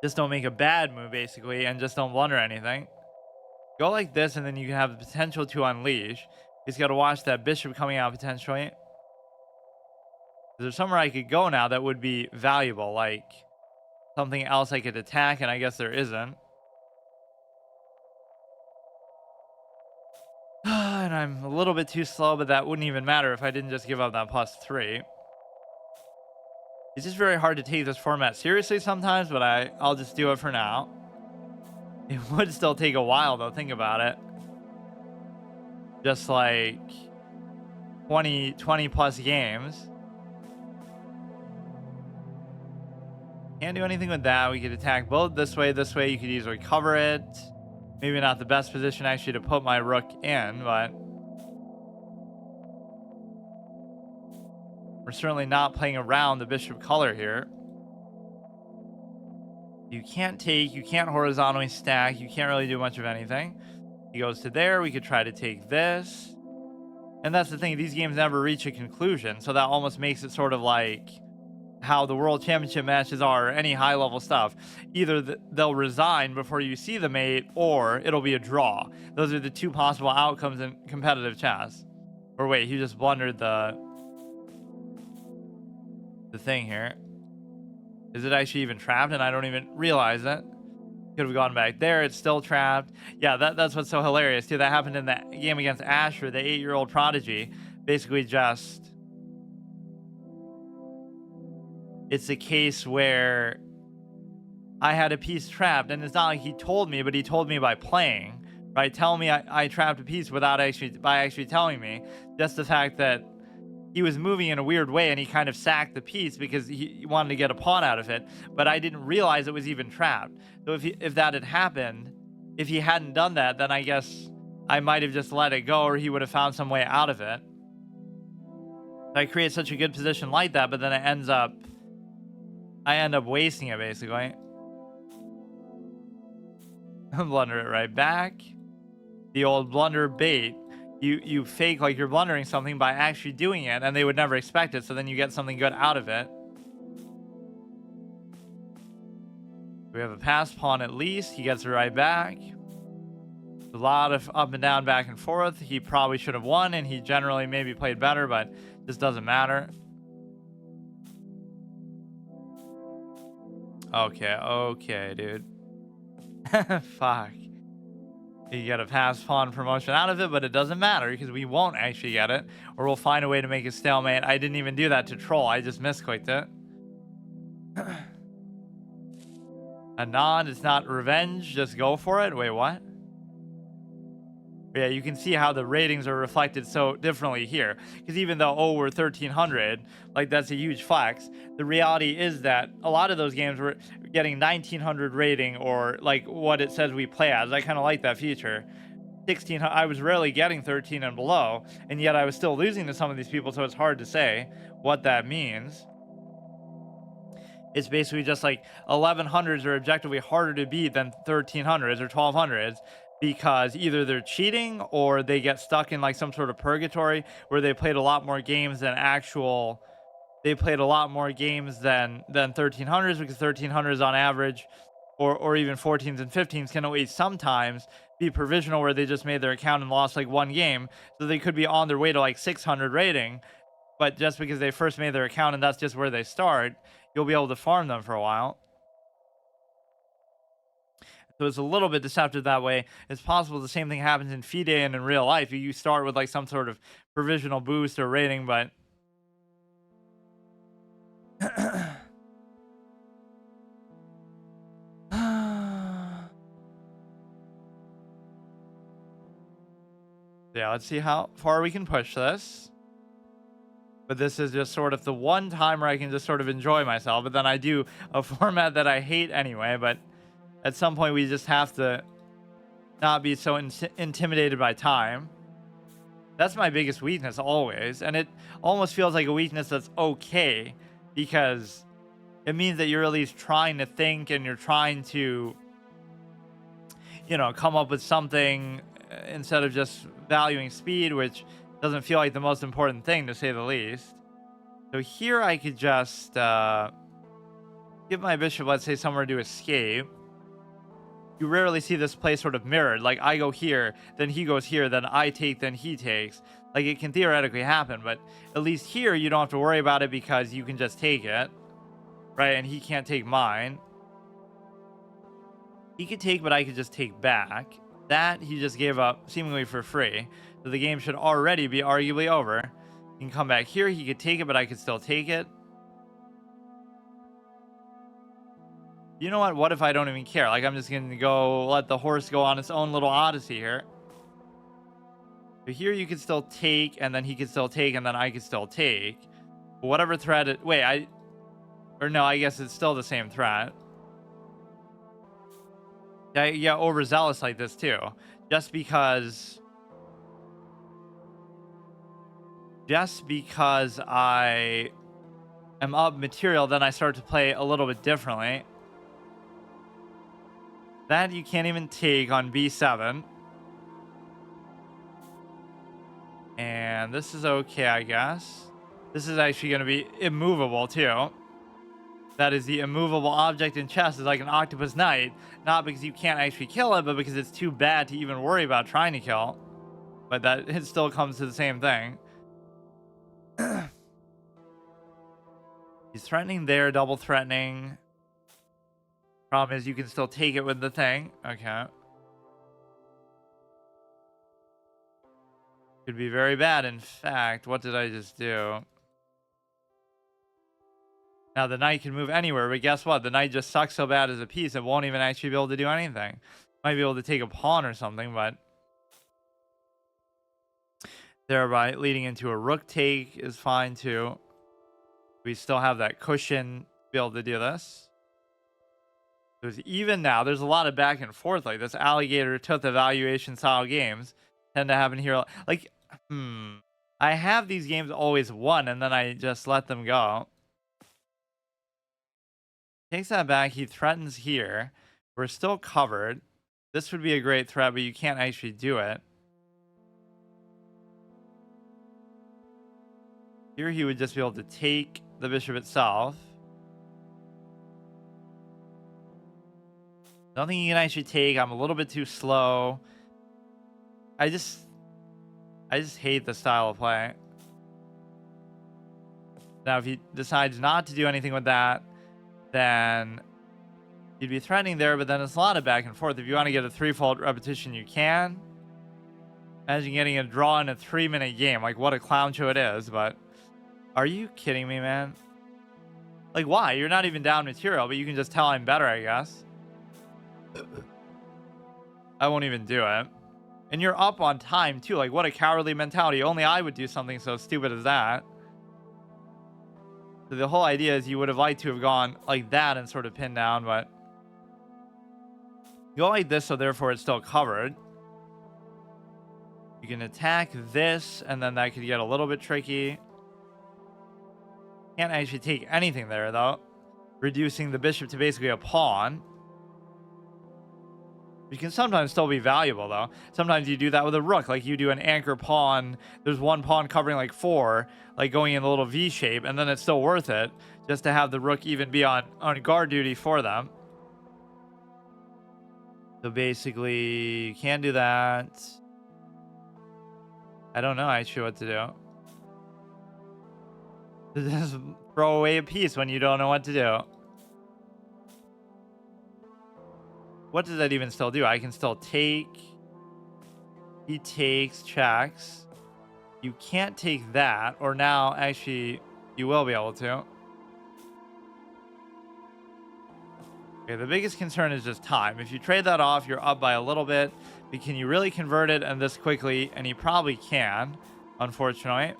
Just don't make a bad move, basically, and just don't blunder anything. Go like this, and then you can have the potential to unleash. He's got to watch that bishop coming out potentially. There's somewhere I could go now that would be valuable, like something else I could attack, and I guess there isn't. And I'm a little bit too slow, but that wouldn't even matter if I didn't just give up that +3. It's just very hard to take this format seriously sometimes, but I'll just do it for now. It would still take a while, though. Think about it. Just like 20 plus games. Can't do anything with that. We could attack both this way. This way, you could easily cover it. Maybe not the best position actually to put my rook in, but we're certainly not playing around the bishop color here. You can't take, you can't horizontally stack, you can't really do much of anything. He goes to there, we could try to take this. And that's the thing, these games never reach a conclusion, so that almost makes it sort of like how the World Championship matches are, or any high-level stuff. Either they'll resign before you see the mate, or it'll be a draw. Those are the two possible outcomes in competitive chess. Or wait, he just blundered the thing here. Is it actually even trapped and I don't even realize it? Could have gone back there. It's still trapped. Yeah, that's what's so hilarious too. That happened in that game against Asher, the 8-year-old prodigy. Basically just, it's a case where I had a piece trapped, and it's not like he told me, but he told me by playing, right? Tell me I trapped a piece without actually telling me. Just the fact that he was moving in a weird way and he kind of sacked the piece because he wanted to get a pawn out of it, but I didn't realize it was even trapped. So if that had happened, if he hadn't done that, then I guess I might have just let it go, or he would have found some way out of it. I create such a good position like that, but then I end up wasting it basically. Blunder it right back. The old blunder bait. You fake like you're blundering something by actually doing it, and they would never expect it, so then you get something good out of it. We have a passed pawn at least. He gets it right back. A lot of up and down, back and forth. He probably should have won, and he generally maybe played better, but this doesn't matter. Okay, dude. Fuck. You get a pass pawn promotion out of it, but it doesn't matter because we won't actually get it, or we'll find a way to make a stalemate. I didn't even do that to troll. I just misclicked it. A nod, it's not revenge. Just go for it. Wait, what? Yeah, you can see how the ratings are reflected so differently here. Because even though, oh, we're 1300, like that's a huge flex, the reality is that a lot of those games were getting 1900 rating, or like what it says we play as. I kind of like that feature. 1600, I was rarely getting 13 and below, and yet I was still losing to some of these people, so it's hard to say what that means. It's basically just like 1100s are objectively harder to beat than 1300s or 1200s, because either they're cheating or they get stuck in like some sort of purgatory where they played a lot more games than they played a lot more games than 1300s, because 1300s on average, or even 14s and 15s, can always sometimes be provisional where they just made their account and lost like one game, so they could be on their way to like 600 rating, but just because they first made their account and that's just where they start, you'll be able to farm them for a while. So it's a little bit deceptive that way. It's possible the same thing happens in FIDE and in real life. You start with like some sort of provisional boost or rating, but Yeah, let's see how far we can push this. But this is just sort of the one time where I can just sort of enjoy myself. But then I do a format that I hate anyway. But at some point, we just have to not be so intimidated by time. That's my biggest weakness always. And it almost feels like a weakness that's okay, because it means that you're at least trying to think and you're trying to, you know, come up with something instead of just valuing speed, which doesn't feel like the most important thing, to say the least. So here I could just give my bishop, let's say, somewhere to escape. You rarely see this play sort of mirrored. Like, I go here, then he goes here, then I take, then he takes. Like, it can theoretically happen, but at least here you don't have to worry about it because you can just take it, right? And he can't take mine. He could take, but I could just take back. That he just gave up seemingly for free. So the game should already be arguably over. He can come back here. He could take it, but I could still take it. You know what? What if I don't even care? Like, I'm just going to go let the horse go on its own little odyssey here. So here you could still take, and then he could still take, and then I could still take. Whatever threat it... Wait, no, I guess it's still the same threat. I get overzealous like this too. Just because I am up material, then I start to play a little bit differently. That you can't even take on b7. And this is okay, I guess. This is actually going to be immovable too. That is the immovable object in chess, is like an octopus knight. Not because you can't actually kill it, but because it's too bad to even worry about trying to kill. But that it still comes to the same thing. He's threatening there, double threatening. Problem is you can still take it with the thing. Okay. Could be very bad. In fact, what did I just do? Now the knight can move anywhere, but guess what? The knight just sucks so bad as a piece it won't even actually be able to do anything. Might be able to take a pawn or something, but thereby leading into a rook take is fine too. We still have that cushion to be able to do this. There's even now, there's a lot of back and forth like this. Alligator tooth evaluation style games tend to happen here. Like, I have these games always won, and then I just let them go. Takes that back. He threatens here. We're still covered. This would be a great threat, but you can't actually do it. Here he would just be able to take the bishop itself. Nothing you can actually take. I'm a little bit too slow. I just hate the style of play. Now, if he decides not to do anything with that, then you'd be threatening there, but then it's a lot of back and forth. If you want to get a threefold repetition, you can. Imagine getting a draw in a 3-minute game. Like, what a clown show it is, but are you kidding me, man? Like, why? You're not even down material, but you can just tell I'm better, I guess. I won't even do it. And you're up on time, too. Like, what a cowardly mentality. Only I would do something so stupid as that. So the whole idea is you would have liked to have gone like that and sort of pinned down, but you go like this, so therefore it's still covered. You can attack this, and then that could get a little bit tricky. Can't actually take anything there, though. Reducing the bishop to basically a pawn. You can sometimes still be valuable, though. Sometimes you do that with a rook. Like, you do an anchor pawn. There's one pawn covering, like, 4. Like, going in a little V shape. And then it's still worth it. Just to have the rook even be on guard duty for them. So, basically, you can do that. I don't know actually what to do. Just throw away a piece when you don't know what to do. What does that even still do? I can still take. He takes, checks. You can't take that. Or now, actually, you will be able to. Okay, the biggest concern is just time. If you trade that off, you're up by a little bit. But can you really convert it and this quickly? And you probably can, unfortunately.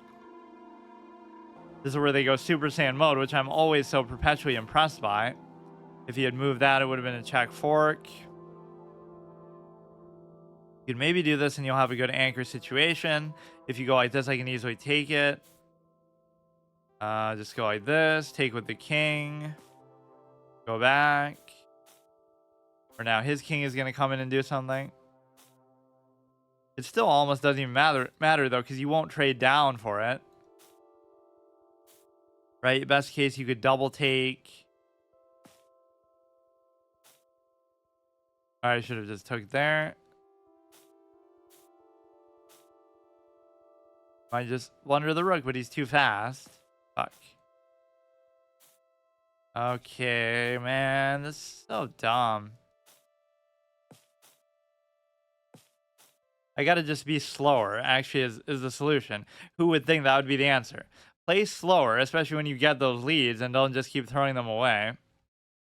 This is where they go Super Saiyan mode, which I'm always so perpetually impressed by. If he had moved that, it would have been a check fork. You could maybe do this and you'll have a good anchor situation. If you go like this, I can easily take it. Just go like this. Take with the king. Go back. For now, his king is going to come in and do something. It still almost doesn't even matter though, because you won't trade down for it. Right? Best case, you could double take. I should have just took there. I just blunder the rook, but he's too fast. Fuck. Okay, man. This is so dumb. I gotta just be slower, actually, is the solution. Who would think that would be the answer? Play slower, especially when you get those leads, and don't just keep throwing them away.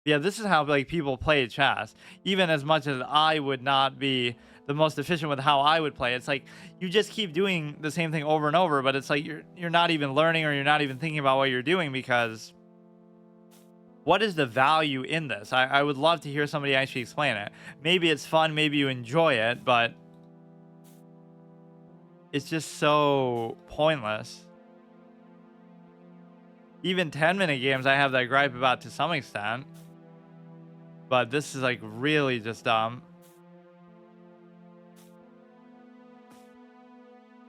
Yeah, this is how like people play chess. Even as much as I would not be the most efficient with how I would play, it's like you just keep doing the same thing over and over, but it's like you're not even learning, or you're not even thinking about what you're doing, because what is the value in this? I would love to hear somebody actually explain it. Maybe it's fun, maybe you enjoy it, but it's just so pointless. Even 10-minute games I have that gripe about to some extent. But this is like really just dumb.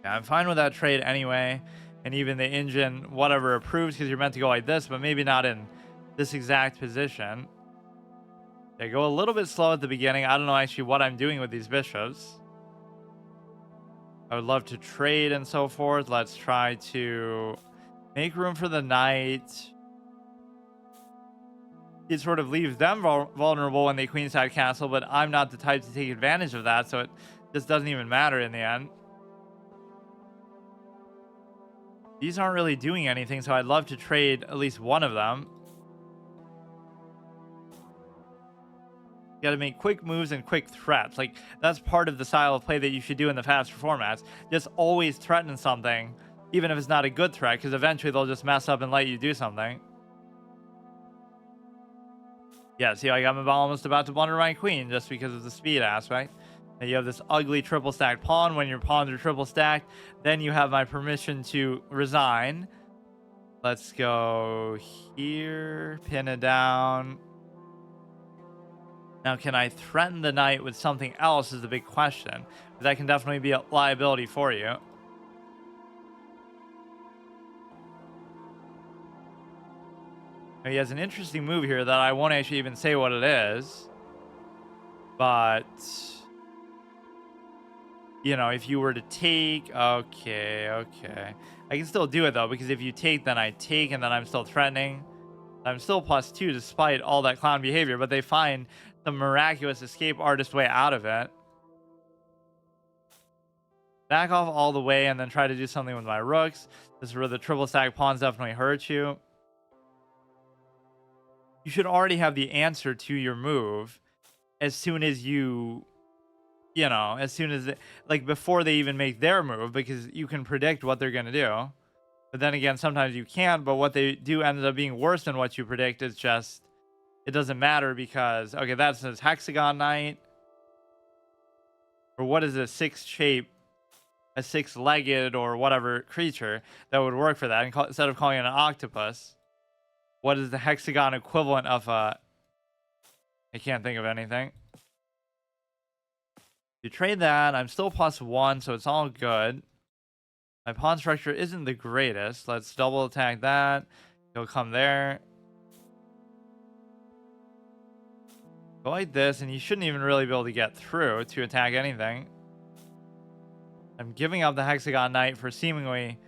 Yeah, I'm fine with that trade anyway. And even the engine, whatever, approves, because you're meant to go like this, but maybe not in this exact position. Okay, go a little bit slow at the beginning. I don't know actually what I'm doing with these bishops. I would love to trade and so forth. Let's try to make room for the knight. It sort of leaves them vulnerable when they queenside castle, but I'm not the type to take advantage of that, so it just doesn't even matter in the end. These aren't really doing anything, so I'd love to trade at least one of them. You gotta make quick moves and quick threats. Like, that's part of the style of play that you should do in the faster formats. Just always threaten something, even if it's not a good threat, because eventually they'll just mess up and let you do something. Yeah, see, like I'm almost about to blunder my queen just because of the speed aspect. And you have this ugly triple stacked pawn. When your pawns are triple stacked, then you have my permission to resign. Let's go here, pin it down. Now, can I threaten the knight with something else is the big question. That can definitely be a liability for you. Now, he has an interesting move here that I won't actually even say what it is. But, you know, if you were to take... Okay. I can still do it, though, because if you take, then I take, and then I'm still threatening. I'm still +2 despite all that clown behavior, but they find the miraculous escape artist way out of it. Back off all the way and then try to do something with my rooks. This is where the triple stack pawns definitely hurt you. You should already have the answer to your move as soon as you know, as soon as, like, before they even make their move, because you can predict what they're going to do. But then again, sometimes you can't, but what they do ends up being worse than what you predict. It's just, it doesn't matter because, okay, that's his hexagon knight. Or what is a six-shape, a six-legged or whatever creature that would work for that, instead of calling it an octopus? What is the hexagon equivalent of a... I can't think of anything. You trade that. I'm still +1, so it's all good. My pawn structure isn't the greatest. Let's double attack that. He'll come there. Go like this, and you shouldn't even really be able to get through to attack anything. I'm giving up the hexagon knight for seemingly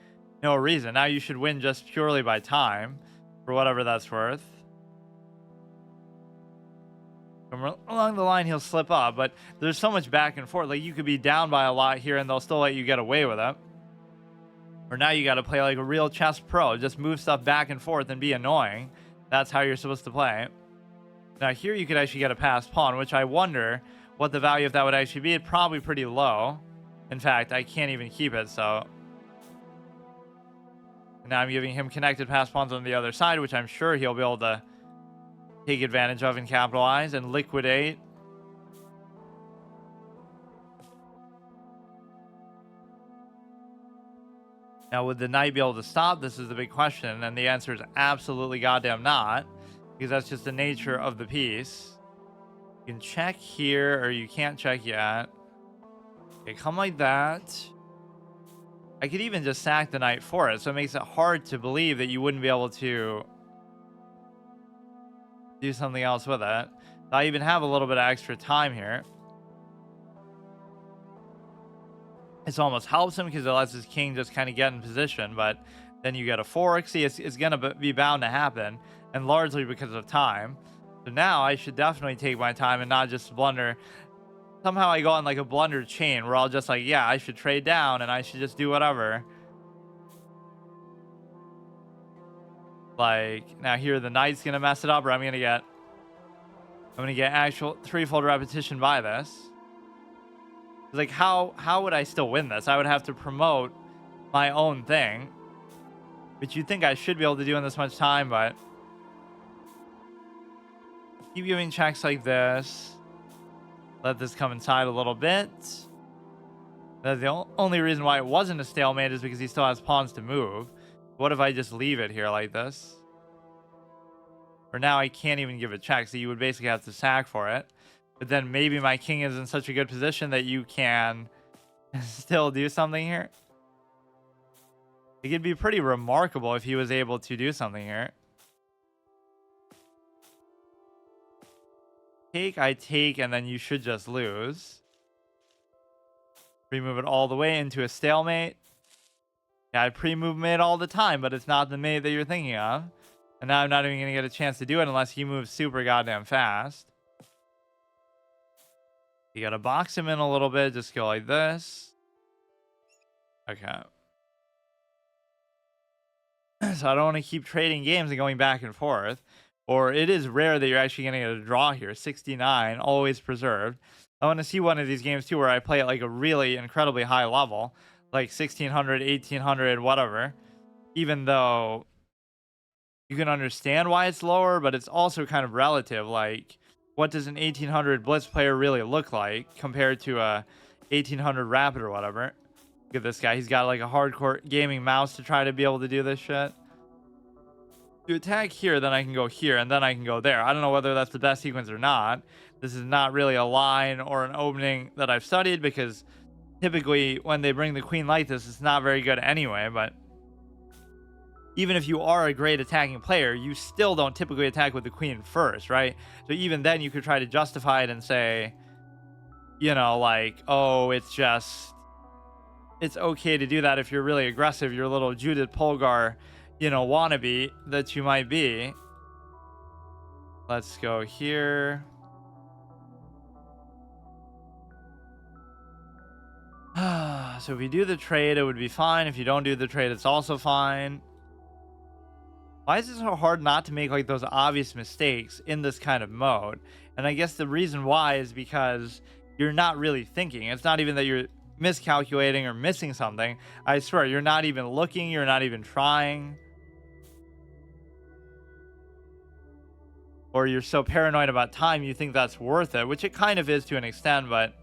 no reason. Now you should win just purely by time, for whatever that's worth. Along the line, he'll slip up, but there's so much back and forth. Like, you could be down by a lot here, and they'll still let you get away with it. Or now you got to play like a real chess pro. Just move stuff back and forth and be annoying. That's how you're supposed to play. Now here you could actually get a passed pawn, which I wonder what the value of that would actually be. It's probably pretty low. In fact, I can't even keep it, so now I'm giving him connected pass pawns on the other side, which I'm sure he'll be able to take advantage of and capitalize and liquidate. Now, would the knight be able to stop? This is the big question, and the answer is absolutely goddamn not, because that's just the nature of the piece. You can check here, or you can't check yet. Okay, come like that. I could even just sack the knight for it, so it makes it hard to believe that you wouldn't be able to do something else with it. I even have a little bit of extra time here. This almost helps him because it lets his king just kind of get in position, but then you get a fork. See, it's going to be bound to happen, and largely because of time. So now I should definitely take my time and not just blunder. Somehow I go on like a blunder chain where I'll just like, yeah, I should trade down and I should just do whatever. Like, now here the knight's going to mess it up, or I'm going to get actual threefold repetition by this. Like, how would I still win this? I would have to promote my own thing, which you'd think I should be able to do in this much time, but keep giving checks like this. Let this come inside a little bit. That's the only reason why it wasn't a stalemate is because he still has pawns to move. What if I just leave it here like this? For now, I can't even give a check, so you would basically have to sack for it. But then maybe my king is in such a good position that you can still do something here. It could be pretty remarkable if he was able to do something here. Take, I take, and then you should just lose. Pre-move it all the way into a stalemate. Yeah, I pre-move mate all the time, but it's not the mate that you're thinking of. And now I'm not even going to get a chance to do it unless he moves super goddamn fast. You got to box him in a little bit. Just go like this. Okay. So I don't want to keep trading games and going back and forth. Or it is rare that you're actually going to get a draw here. 69, always preserved. I want to see one of these games too where I play at like a really incredibly high level. Like 1600, 1800, whatever. Even though you can understand why it's lower, but it's also kind of relative. Like, what does an 1800 Blitz player really look like compared to a 1800 Rapid or whatever? Look at this guy. He's got like a hardcore gaming mouse to try to be able to do this shit. To attack here, then I can go here, and then I can go there. I don't know whether that's the best sequence or not. This is not really a line or an opening that I've studied, because typically when they bring the queen like this, it's not very good anyway. But even if you are a great attacking player, you still don't typically attack with the queen first, right? So even then you could try to justify it and say, you know, like, oh, it's okay to do that if you're really aggressive. You're a little Judith Polgar, you know, wannabe that you might be. Let's go here. So if you do the trade, it would be fine. If you don't do the trade, it's also fine. Why is it so hard not to make like those obvious mistakes in this kind of mode? And I guess the reason why is because you're not really thinking. It's not even that you're miscalculating or missing something. I swear, you're not even looking. You're not even trying. Or you're so paranoid about time, you think that's worth it, which it kind of is to an extent, but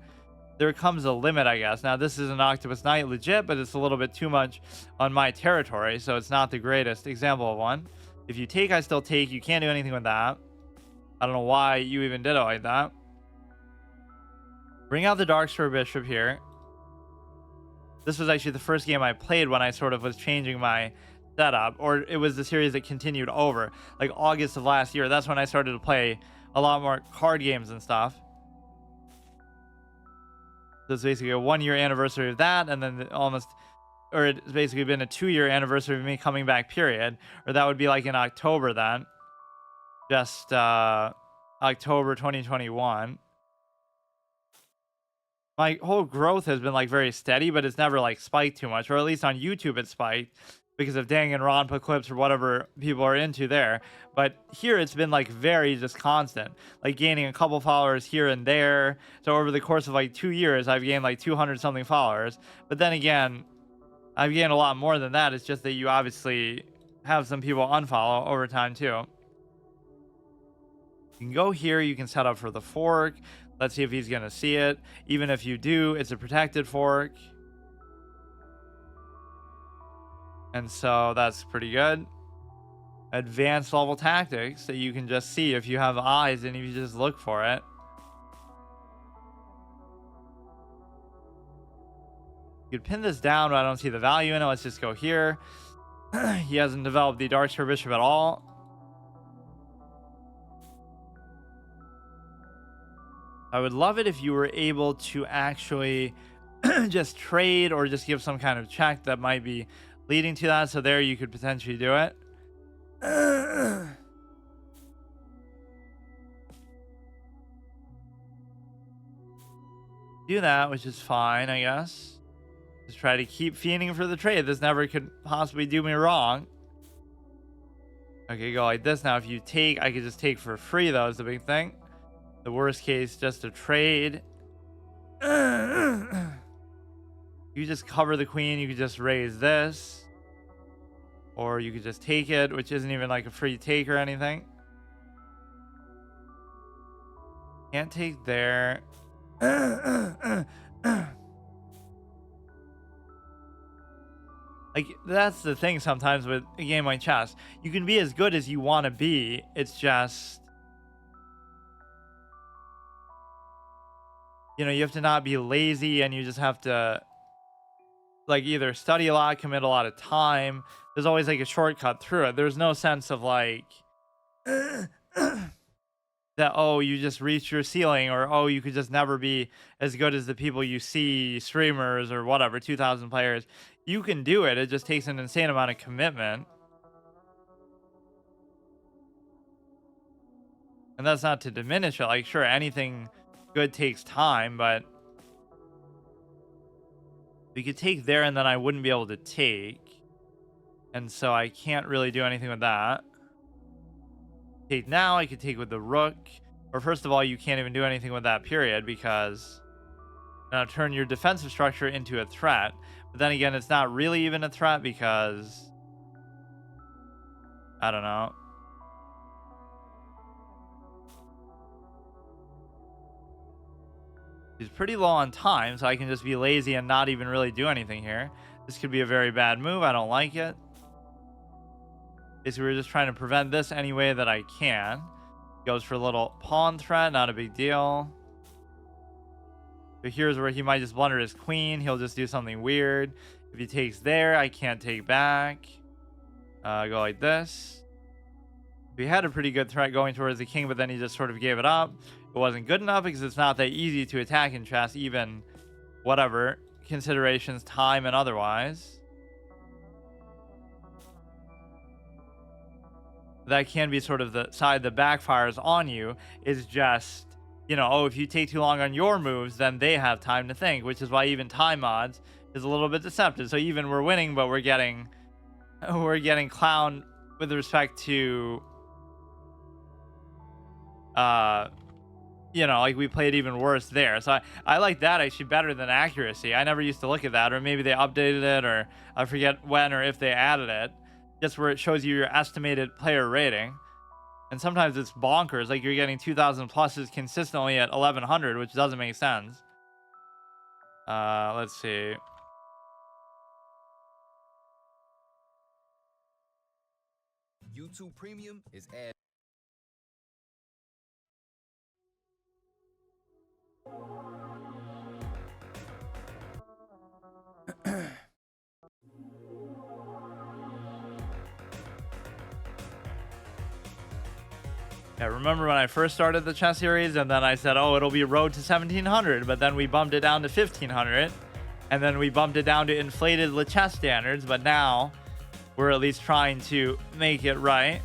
there comes a limit, I guess. Now, this is an Octopus Knight legit, but it's a little bit too much on my territory, so it's not the greatest example of one. If you take, I still take. You can't do anything with that. I don't know why you even did it like that. Bring out the Darkspur Bishop here. This was actually the first game I played when I sort of was changing my setup, or it was the series that continued over, like August of last year. That's when I started to play a lot more card games and stuff. So it's basically a 1-year anniversary of that, and then it's basically been a 2-year anniversary of me coming back, period. Or that would be like in October then. Just October 2021. My whole growth has been like very steady, but it's never like spiked too much, or at least on YouTube it spiked. because of Danganronpa clips or whatever people are into there. But here it's been like very just constant, like gaining a couple followers here and there. So over the course of like 2 years, I've gained like 200 something followers. But then again, I've gained a lot more than that. It's just that you obviously have some people unfollow over time too. You can go here, you can set up for the fork. Let's see if he's gonna see it. Even if you do, it's a protected fork. And so that's pretty good. Advanced level tactics that you can just see if you have eyes and if you just look for it. You could pin this down, but I don't see the value in it. Let's just go here. He hasn't developed the Darksphere Bishop at all. I would love it if you were able to actually just trade or just give some kind of check that might be leading to that. So there you could potentially do it. Do that, which is fine, I guess. Just try to keep fiending for the trade. This never could possibly do me wrong. Okay, go like this. Now, if you take, I could just take for free, though, is the big thing. The worst case, just a trade. You just cover the queen. You could just raise this. Or you could just take it, which isn't even like a free take or anything. Can't take there. Like, that's the thing sometimes with a game like chess. You can be as good as you want to be. It's just, you know, you have to not be lazy, and you just have to, like, either study a lot, commit a lot of time. There's always, like, a shortcut through it. There's no sense of, like, that, oh, you just reached your ceiling, or, oh, you could just never be as good as the people you see, streamers or whatever, 2,000 players. You can do it. It just takes an insane amount of commitment. And that's not to diminish it. Like, sure, anything good takes time, but we could take there, and then I wouldn't be able to take. And so I can't really do anything with that. Take now, I could take with the rook. Or first of all, you can't even do anything with that period, because now turn your defensive structure into a threat. But then again, it's not really even a threat because, I don't know. He's pretty low on time, so I can just be lazy and not even really do anything here. This could be a very bad move. I don't like it. So we're just trying to prevent this any way that I can. Goes for a little pawn threat, not a big deal. So here's where he might just blunder his queen. He'll just do something weird. If he takes there, I can't take back. Go like this. We had a pretty good threat going towards the king, but then he just sort of gave it up. It wasn't good enough because it's not that easy to attack in chess, even whatever considerations, time and otherwise. That can be sort of the side that backfires on you, is just, you know, oh, if you take too long on your moves, then they have time to think, which is why even time mods is a little bit deceptive. So even we're winning, but we're getting clowned with respect to, you know, like we played even worse there. So I like that actually better than accuracy. I never used to look at that, or maybe they updated it, or I forget when or if they added it. Just where it shows you your estimated player rating. And sometimes it's bonkers, like you're getting 2,000 pluses consistently at 1,100, which doesn't make sense. Let's see. YouTube Premium is ad. Yeah, remember when I first started the chess series, and then I said, oh, it'll be road to 1,700, but then we bumped it down to 1,500, and then we bumped it down to inflated chess standards, but now we're at least trying to make it right.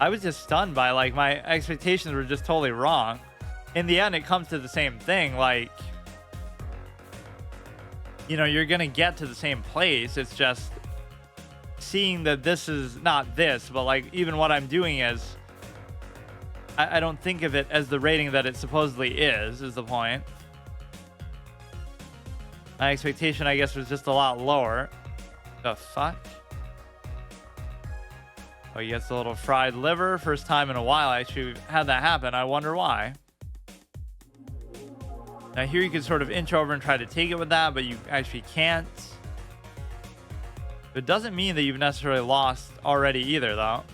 I was just stunned by, like, my expectations were just totally wrong. In the end, it comes to the same thing, like, you know, you're gonna get to the same place. It's just seeing that this is not this, but like even what I'm doing is, I don't think of it as the rating that it supposedly is the point. My expectation, I guess, was just a lot lower. The fuck? Oh, he gets a little fried liver. First time in a while I actually had that happen. I wonder why. Now here you can sort of inch over and try to take it with that, but you actually can't. It doesn't mean that you've necessarily lost already either, though.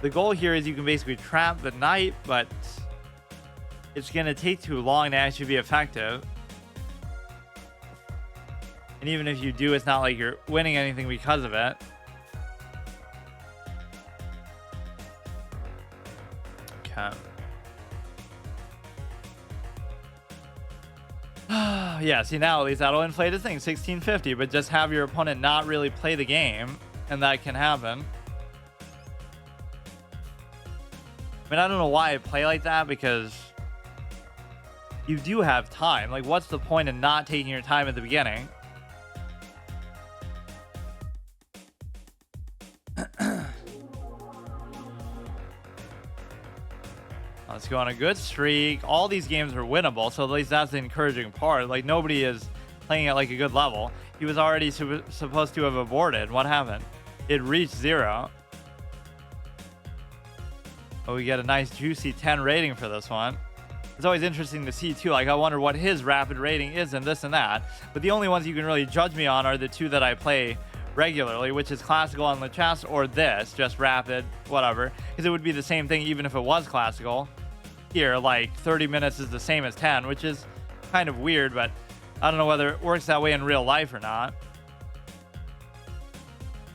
The goal here is you can basically trap the knight, but it's going to take too long to actually be effective. And even if you do, it's not like you're winning anything because of it. Okay. Yeah, see now at least that'll inflate his thing, 1650, but just have your opponent not really play the game, and that can happen. I mean, I don't know why I play like that, because you do have time. Like, what's the point in not taking your time at the beginning? Let's go on a good streak. All these games are winnable, so at least that's the encouraging part. Like, nobody is playing at like a good level. He was already supposed to have aborted. What happened? It reached 0. Oh, we get a nice juicy 10 rating for this one. It's always interesting to see too. Like, I wonder what his rapid rating is and this and that. But the only ones you can really judge me on are the two that I play regularly, which is classical on the chess, or this, just rapid, whatever. Because it would be the same thing even if it was classical. Here, like 30 minutes is the same as 10, which is kind of weird, but I don't know whether it works that way in real life or not.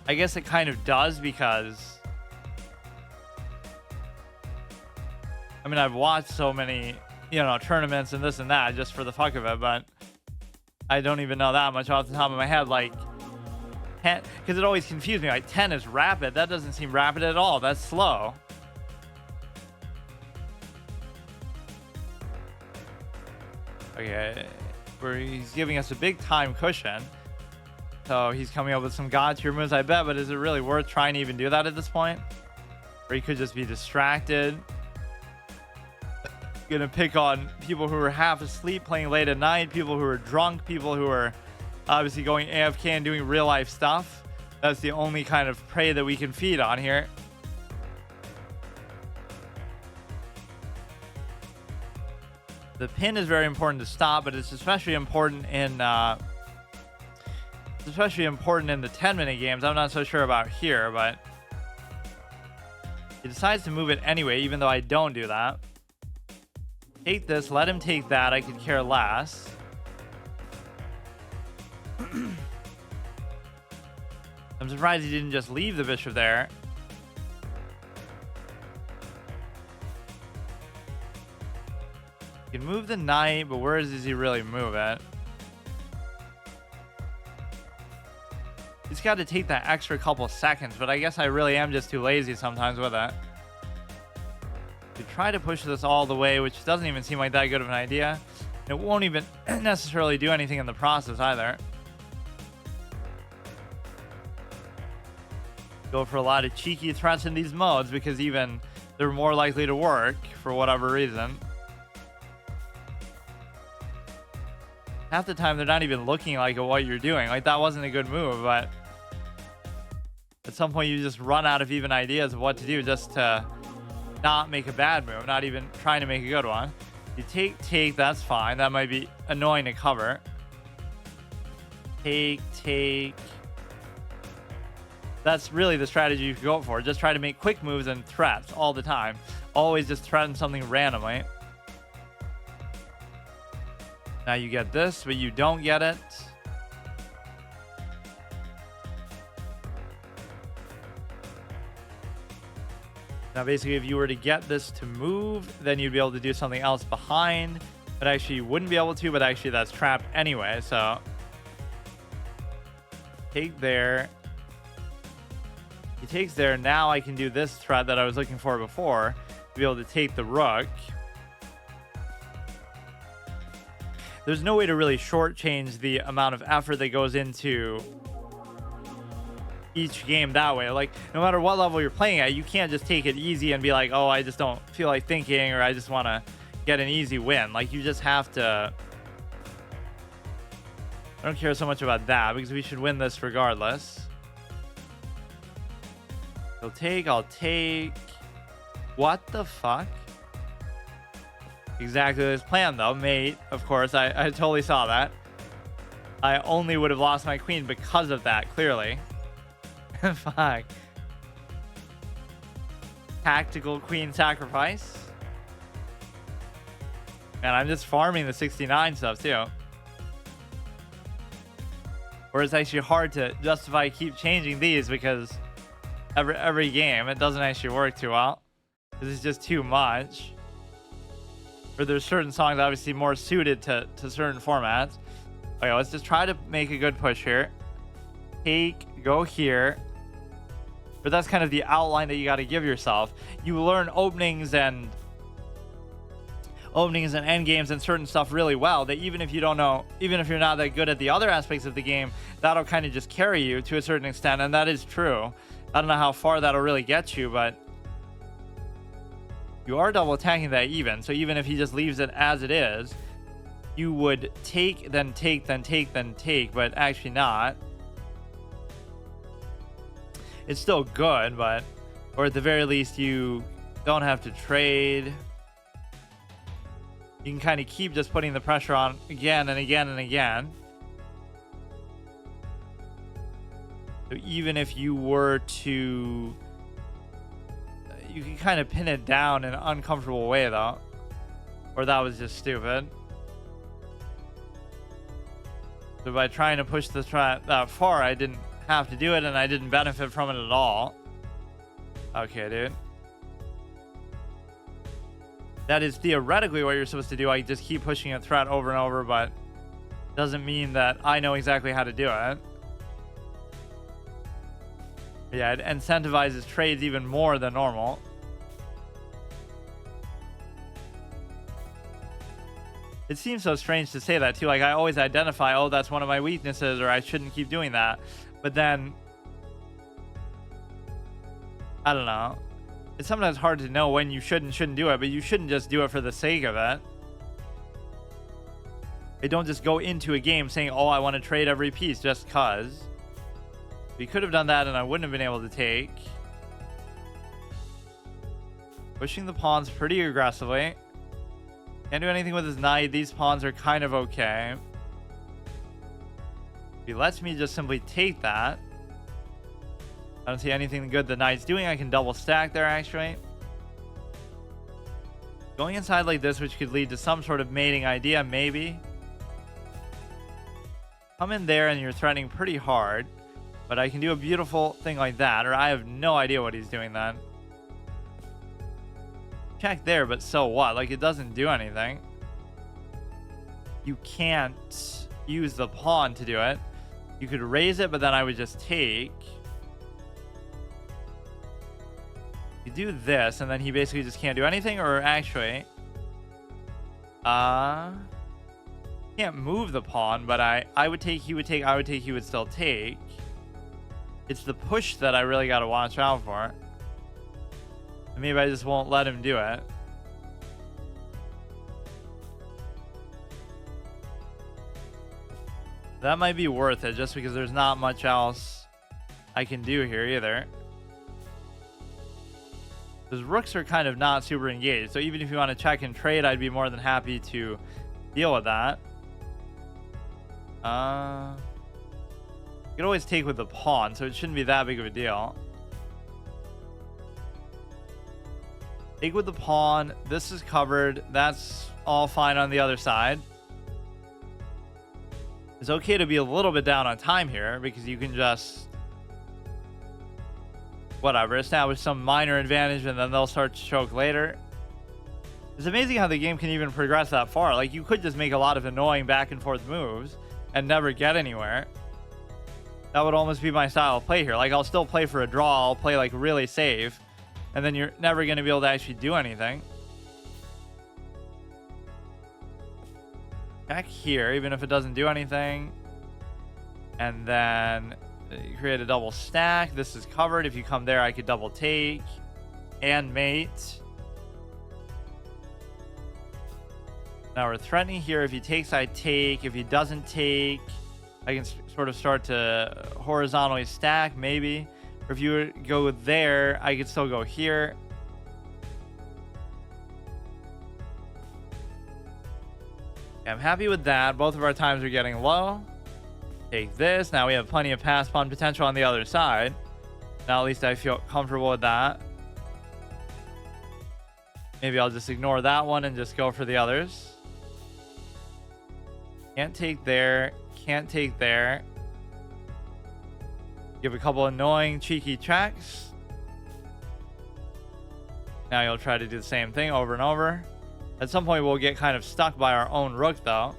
I guess it kind of does, because I mean, I've watched so many, you know, tournaments and this and that just for the fuck of it, but I don't even know that much off the top of my head. Like 10, because it always confused me. Like 10 is rapid. That doesn't seem rapid at all. That's slow. Okay, where he's giving us a big time cushion. So he's coming up with some god tier moves, I bet, but is it really worth trying to even do that at this point? Or he could just be distracted. Gonna pick on people who are half asleep playing late at night, people who are drunk, people who are obviously going AFK and doing real life stuff. That's the only kind of prey that we can feed on here. The pin is very important to stop, but it's especially important in the 10-minute games. I'm not so sure about here, but he decides to move it anyway, even though I don't do that. Take this, let him take that. I could care less. I'm surprised he didn't just leave the bishop there. He can move the knight, but where does he really move it? He's got to take that extra couple seconds, but I guess I really am just too lazy sometimes with it. We try to push this all the way, which doesn't even seem like that good of an idea. It won't even necessarily do anything in the process either. Go for a lot of cheeky threats in these modes because even they're more likely to work for whatever reason. Half the time they're not even looking like at what you're doing. Like, that wasn't a good move, but at some point you just run out of even ideas of what to do just to not make a bad move, not even trying to make a good one. You take, that's fine. That might be annoying to cover. Take. That's really the strategy you should go for. Just try to make quick moves and threats all the time. Always just threaten something randomly. Now you get this, but you don't get it. Now basically, if you were to get this to move, then you'd be able to do something else behind. But actually you wouldn't be able to, but actually that's trapped anyway, so. Take there. He takes there. Now I can do this threat that I was looking for before, to be able to take the rook. there's no way to really shortchange the amount of effort that goes into each game that way. Like, no matter what level you're playing at, you can't just take it easy and be like, oh, I just don't feel like thinking, or I just want to get an easy win. Like, you just have to. I don't care so much about that because we should win this regardless. I'll take. What the fuck? Exactly as planned, though, mate. Of course, I totally saw that. I only would have lost my queen because of that, clearly. Fuck. Tactical queen sacrifice. Man, I'm just farming the 69 stuff, too. Or it's actually hard to justify keep changing these because every game, it doesn't actually work too well. This is just too much. Or there's certain songs obviously more suited to certain formats. Okay, let's just try to make a good push here. Go here. But that's kind of the outline that you got to give yourself. You learn openings and end games and certain stuff really well, that even if you don't know, even if you're not that good at the other aspects of the game, that'll kind of just carry you to a certain extent. And that is true. I don't know how far that'll really get you, but you are double attacking that even. So even if he just leaves it as it is, you would take, then take, then take, then take, but actually not. It's still good, but, or at the very least, you don't have to trade. You can kind of keep just putting the pressure on again and again and again. So even if you were to, you can kind of pin it down in an uncomfortable way, though. Or that was just stupid. So by trying to push this that far, I didn't have to do it, and I didn't benefit from it at all. Okay, dude. That is theoretically what you're supposed to do. I just keep pushing a threat over and over, but doesn't mean that I know exactly how to do it. Yeah, it incentivizes trades even more than normal. It seems so strange to say that too. Like, I always identify, oh, that's one of my weaknesses, or I shouldn't keep doing that. But then, I don't know. It's sometimes hard to know when you should and shouldn't do it, but you shouldn't just do it for the sake of it. They don't just go into a game saying, oh, I want to trade every piece just cause. We could have done that and I wouldn't have been able to take. Pushing the pawns pretty aggressively. Can't do anything with his knight. These pawns are kind of okay. If he lets me just simply take that. I don't see anything good the knight's doing. I can double stack there, actually. Going inside like this, which could lead to some sort of mating idea, maybe. Come in there and you're threatening pretty hard. But I can do a beautiful thing like that, or I have no idea what he's doing then. Check there, but so what? Like, it doesn't do anything. You can't use the pawn to do it. You could raise it, but then I would just take. You do this, and then he basically just can't do anything, or actually... can't move the pawn, but I would take, he would take, I would take, he would still take. It's the push that I really got to watch out for. Maybe I just won't let him do it. That might be worth it just because there's not much else I can do here either. Those rooks are kind of not super engaged. So even if you want to check and trade, I'd be more than happy to deal with that. You could always take with the pawn, so it shouldn't be that big of a deal. Take with the pawn. This is covered. That's all fine on the other side. It's okay to be a little bit down on time here because you can just, whatever, establish some minor advantage and then they'll start to choke later. It's amazing how the game can even progress that far. Like, you could just make a lot of annoying back and forth moves and never get anywhere. That would almost be my style of play here. Like, I'll still play for a draw. I'll play, like, really safe. And then you're never going to be able to actually do anything. Check here, even if it doesn't do anything. And then you create a double stack. This is covered. If you come there, I could double take and mate. Now we're threatening here. If he takes, I take. If he doesn't take, I can sort of start to horizontally stack, maybe. Or if you were to go there, I could still go here. I'm happy with that. Both of our times are getting low. Take this. Now we have plenty of pass pawn potential on the other side. Now at least I feel comfortable with that. Maybe I'll just ignore that one and just go for the others. Can't take there. Can't take there. Give a couple annoying cheeky checks. Now you'll try to do the same thing over and over. At some point we'll get kind of stuck by our own rook though.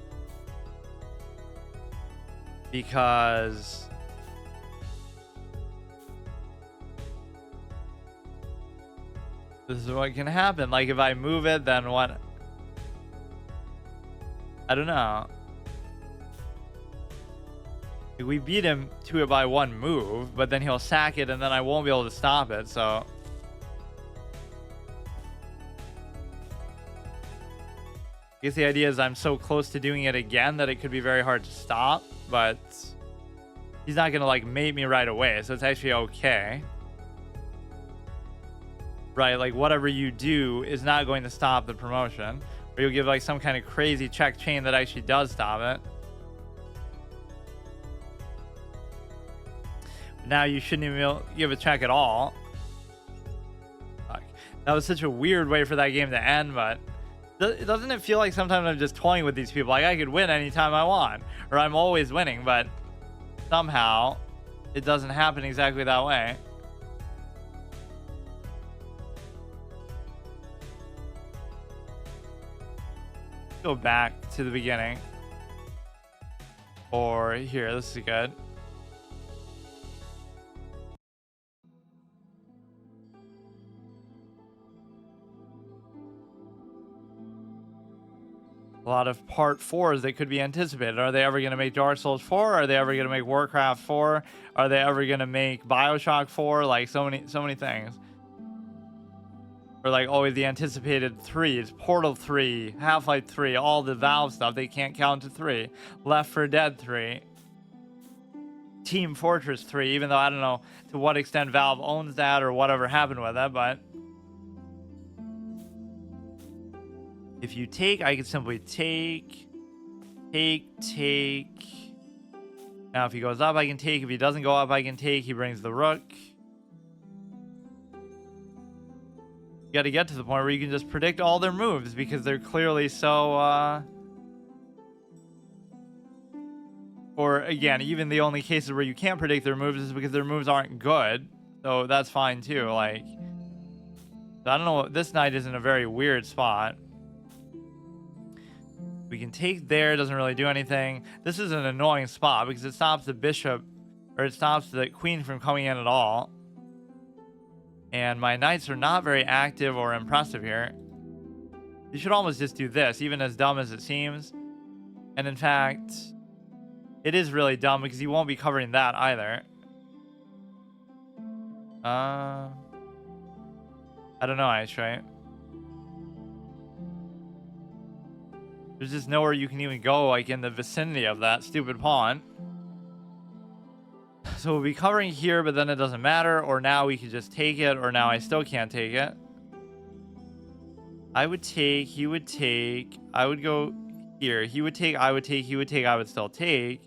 Because this is what can happen. Like if I move it, then what? I don't know. We beat him to it by one move, but then he'll sack it and then I won't be able to stop it, so. I guess the idea is I'm so close to doing it again that it could be very hard to stop, but he's not gonna like mate me right away, so it's actually okay. Right, like whatever you do is not going to stop the promotion. Or you'll give like some kind of crazy check chain that actually does stop it. Now you shouldn't even give a check at all. Fuck. That was such a weird way for that game to end, but doesn't it feel like sometimes I'm just toying with these people? Like I could win anytime I want, or I'm always winning, but somehow it doesn't happen exactly that way. Go back to the beginning. Or here, this is good. A lot of part 4s that could be anticipated. Are they ever going to make Dark Souls 4? Are they ever going to make Warcraft 4? Are they ever going to make BioShock 4? Like so many things. Or like always the anticipated 3s, Portal 3, Half-Life 3, all the Valve stuff, they can't count to 3. Left 4 Dead 3. Team Fortress 3, even though I don't know to what extent Valve owns that or whatever happened with it, but if you take, I can simply take. Now if he goes up, I can take. If he doesn't go up, I can take. He brings the rook. You got to get to the point where you can just predict all their moves because they're clearly so or again, even the only cases where you can't predict their moves is because their moves aren't good, so that's fine too. Like, I don't know, this knight is in a very weird spot. We can take there, doesn't really do anything. This is an annoying spot because it stops the bishop, or it stops the queen from coming in at all. And my knights are not very active or impressive here. You should almost just do this, even as dumb as it seems. And in fact, it is really dumb because you won't be covering that either. I don't know, actually. There's just nowhere you can even go, like, in the vicinity of that stupid pawn. So we'll be covering here, but then it doesn't matter. Or now we could just take it, or now I still can't take it. I would take, he would take, I would go here. He would take, I would take, he would take, I would still take.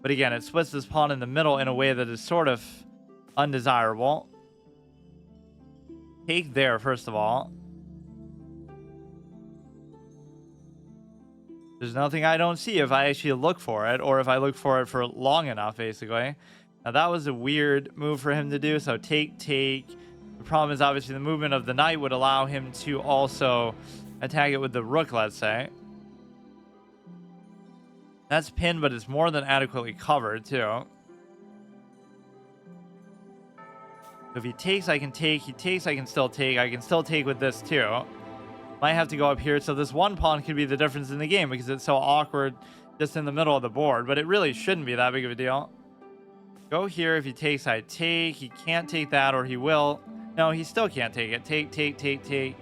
But again, it splits this pawn in the middle in a way that is sort of undesirable. Take there, first of all. There's nothing I don't see if I actually look for it, or if I look for it for long enough, basically. Now, that was a weird move for him to do, so take. The problem is, obviously, the movement of the knight would allow him to also attack it with the rook, let's say. That's pinned, but it's more than adequately covered, too. If he takes, I can take. He takes, I can still take. I can still take with this, too. Might have to go up here. So this one pawn could be the difference in the game because it's so awkward just in the middle of the board. But it really shouldn't be that big of a deal. Go here. If he takes, I take. He can't take that, or he will. No, he still can't take it. Take, take, take, take.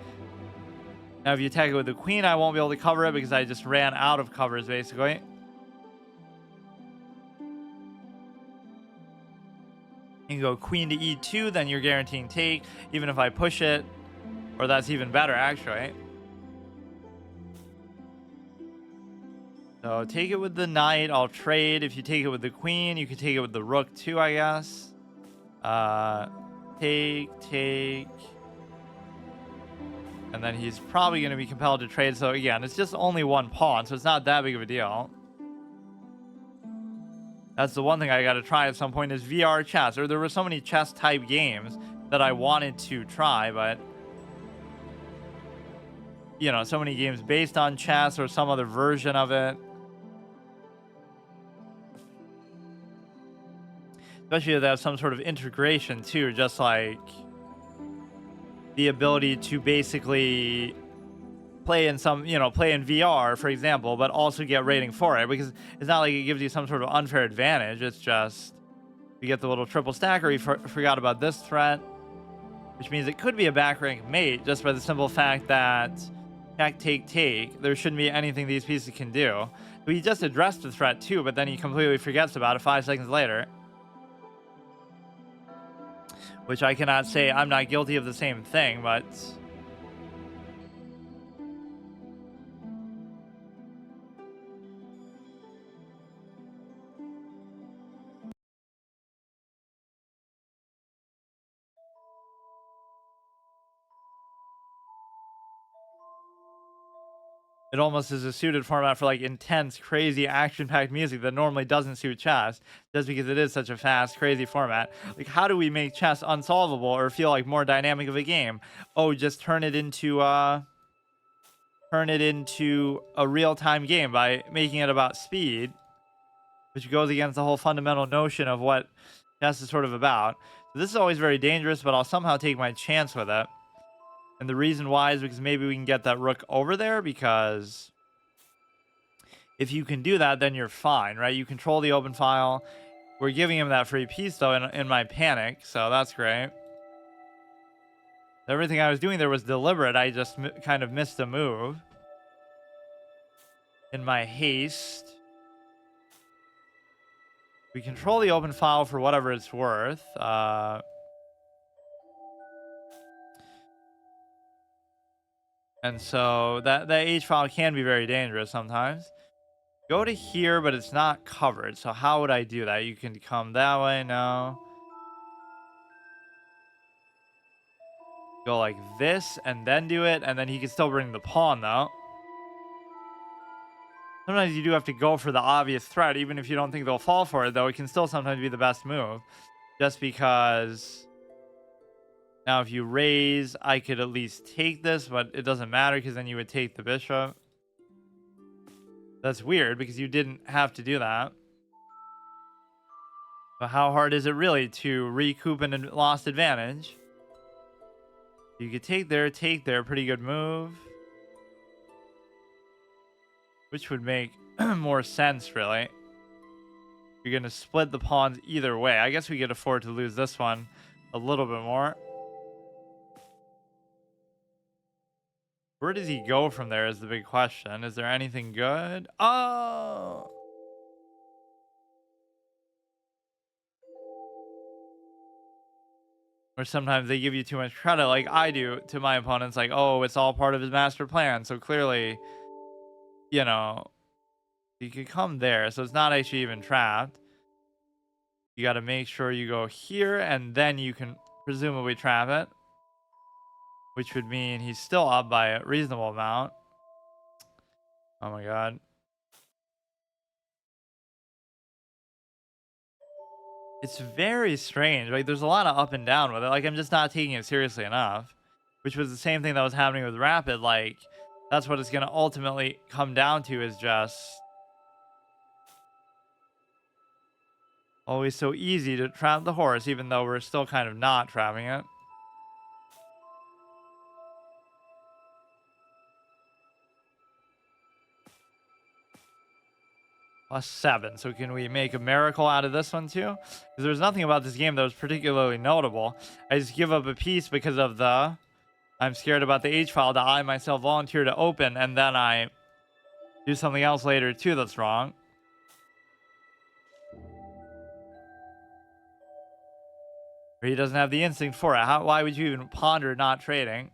Now, if you attack it with the queen, I won't be able to cover it because I just ran out of covers, basically. You can go queen to e2, then you're guaranteeing take, even if I push it. Or that's even better, actually. So take it with the knight. I'll trade. If you take it with the queen, you can take it with the rook too, I guess. Take. And then he's probably going to be compelled to trade. So again, it's just only one pawn, so it's not that big of a deal. That's the one thing I got to try at some point is VR chess. Or there were so many chess type games that I wanted to try, but you know, so many games based on chess or some other version of it. Especially if they have some sort of integration too, just like the ability to basically play in some, you know, play in VR, for example, but also get rating for it, because it's not like it gives you some sort of unfair advantage. It's just you get the little triple stacker. We forgot about this threat, which means it could be a back rank mate just by the simple fact that check, take, take. There shouldn't be anything these pieces can do. But he just addressed the threat too, but then he completely forgets about it 5 seconds later. Which I cannot say I'm not guilty of the same thing, but it almost is a suited format for like intense, crazy, action-packed music that normally doesn't suit chess, just because it is such a fast, crazy format. Like, how do we make chess unsolvable or feel like more dynamic of a game? Oh, just turn it into a real-time game by making it about speed, which goes against the whole fundamental notion of what chess is sort of about. So this is always very dangerous, but I'll somehow take my chance with it. And the reason why is because maybe we can get that rook over there, because if you can do that, then you're fine, right? You control the open file. We're giving him that free piece, though, in my panic, so that's great. Everything I was doing there was deliberate. I just kind of missed a move in my haste. We control the open file for whatever it's worth. And so that H file can be very dangerous sometimes. Go to here, but it's not covered. So how would I do that? You can come that way. No. Go like this and then do it. And then he can still bring the pawn, though. Sometimes you do have to go for the obvious threat. Even if you don't think they'll fall for it, though, it can still sometimes be the best move. Just because... Now, if you raise, I could at least take this, but it doesn't matter because then you would take the bishop. That's weird because you didn't have to do that. But how hard is it really to recoup a lost advantage? You could take there, pretty good move. Which would make more sense, really. You're going to split the pawns either way. I guess we could afford to lose this one a little bit more. Where does he go from there is the big question. Is there anything good? Oh! Or sometimes they give you too much credit, like I do to my opponents. Like, oh, it's all part of his master plan. So clearly, you know, you could come there. So it's not actually even trapped. You got to make sure you go here, and then you can presumably trap it. Which would mean he's still up by a reasonable amount. Oh my god. It's very strange. Like, there's a lot of up and down with it. Like, I'm just not taking it seriously enough. Which was the same thing that was happening with Rapid. Like, that's what it's going to ultimately come down to, is just... always so easy to trap the horse, even though we're still kind of not trapping it. +7. So can we make a miracle out of this one too? Because there's nothing about this game that was particularly notable. I just give up a piece because of the I'm scared about the H file that I myself volunteer to open, and then I do something else later too that's wrong. Or he doesn't have the instinct for it. Why would you even ponder not trading?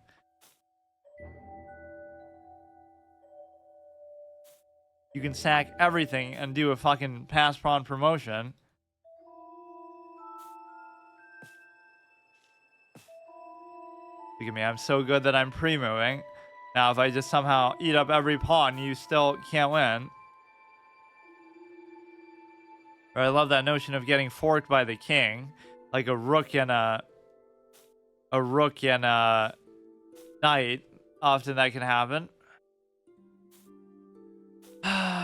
You can sack everything and do a fucking pass pawn promotion. Look at me, I'm so good that I'm pre-moving. Now, if I just somehow eat up every pawn, you still can't win. Or I love that notion of getting forked by the king, like a rook and a knight. Often that can happen.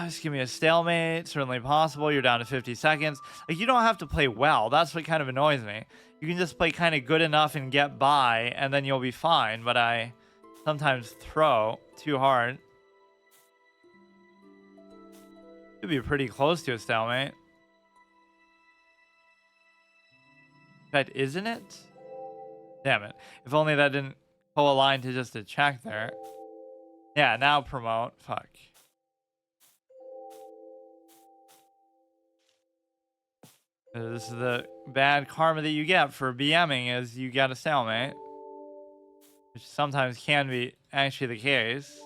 Just give me a stalemate. Certainly possible. You're down to 50 seconds. Like, you don't have to play well. That's what kind of annoys me. You can just play kind of good enough and get by, and then you'll be fine. But I sometimes throw too hard. Could be pretty close to a stalemate. In fact, isn't it? Damn it. If only that didn't co-align to just a check there. Yeah, now promote. Fuck. This is the bad karma that you get for BMing, is you get a stalemate. Which sometimes can be actually the case.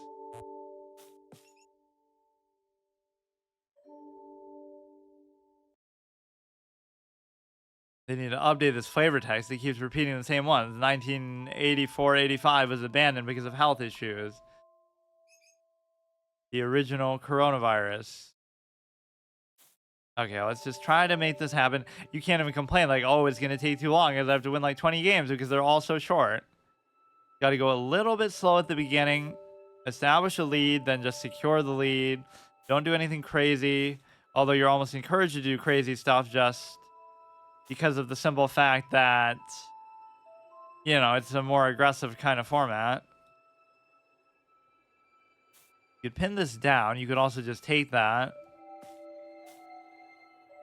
They need to update this flavor text. It keeps repeating the same ones. 1984-85 was abandoned because of health issues. The original coronavirus. Okay, let's just try to make this happen. You can't even complain like, oh, it's going to take too long because I have to win like 20 games because they're all so short. Got to go a little bit slow at the beginning. Establish a lead, then just secure the lead. Don't do anything crazy. Although you're almost encouraged to do crazy stuff just because of the simple fact that, you know, it's a more aggressive kind of format. You could pin this down. You could also just take that.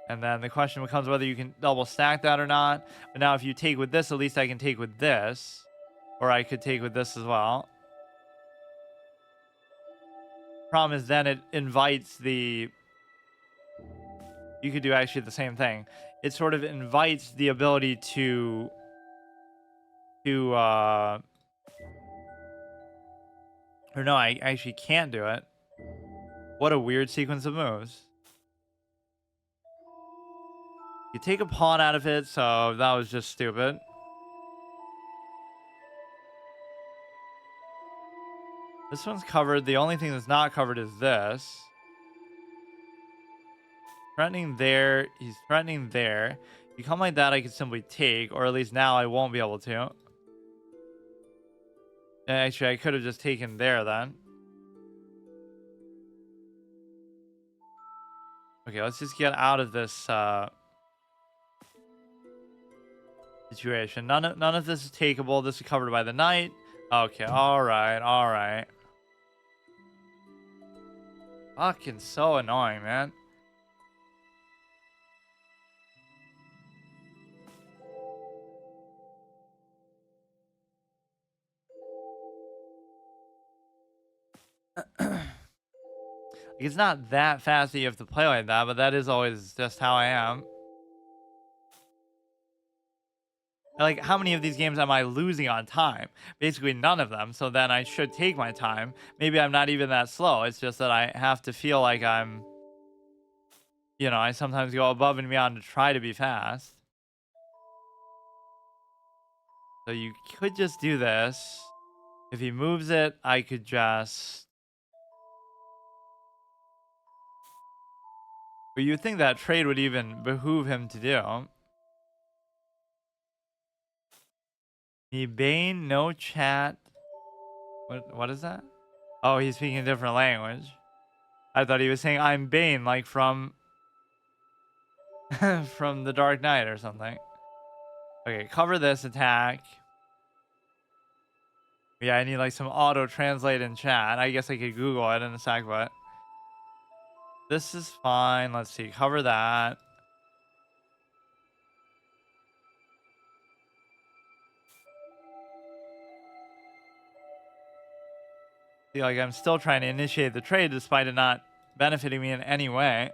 And then the question becomes whether you can double stack that or not. But now if you take with this, at least I can take with this. Or I could take with this as well. Problem is then it invites the... You could do actually the same thing. It sort of invites the ability to or no, I actually can't do it. What a weird sequence of moves. You take a pawn out of it, so that was just stupid. This one's covered. The only thing that's not covered is this. Threatening there. He's threatening there. If you come like that, I could simply take, or at least now I won't be able to. Actually, I could have just taken there then. Okay, let's just get out of this situation. None of this is takeable. This is covered by the knight. Okay, all right. Fucking so annoying, man. It's not that fast that you have to play like that, but that is always just how I am. Like, how many of these games am I losing on time? Basically none of them, so then I should take my time. Maybe I'm not even that slow. It's just that I have to feel like I'm... You know, I sometimes go above and beyond to try to be fast. So you could just do this. If he moves it, I could just... But you'd think that trade would even behoove him to do. Bane, no chat. What is that? Oh, he's speaking a different language. I thought he was saying I'm Bane, like from from the Dark Knight or something. Okay, cover this attack. Yeah, I need like some auto translate in chat. I guess I could Google it in a sec, but This is fine. Let's see. Cover that. See, like I'm still trying to initiate the trade despite it not benefiting me in any way.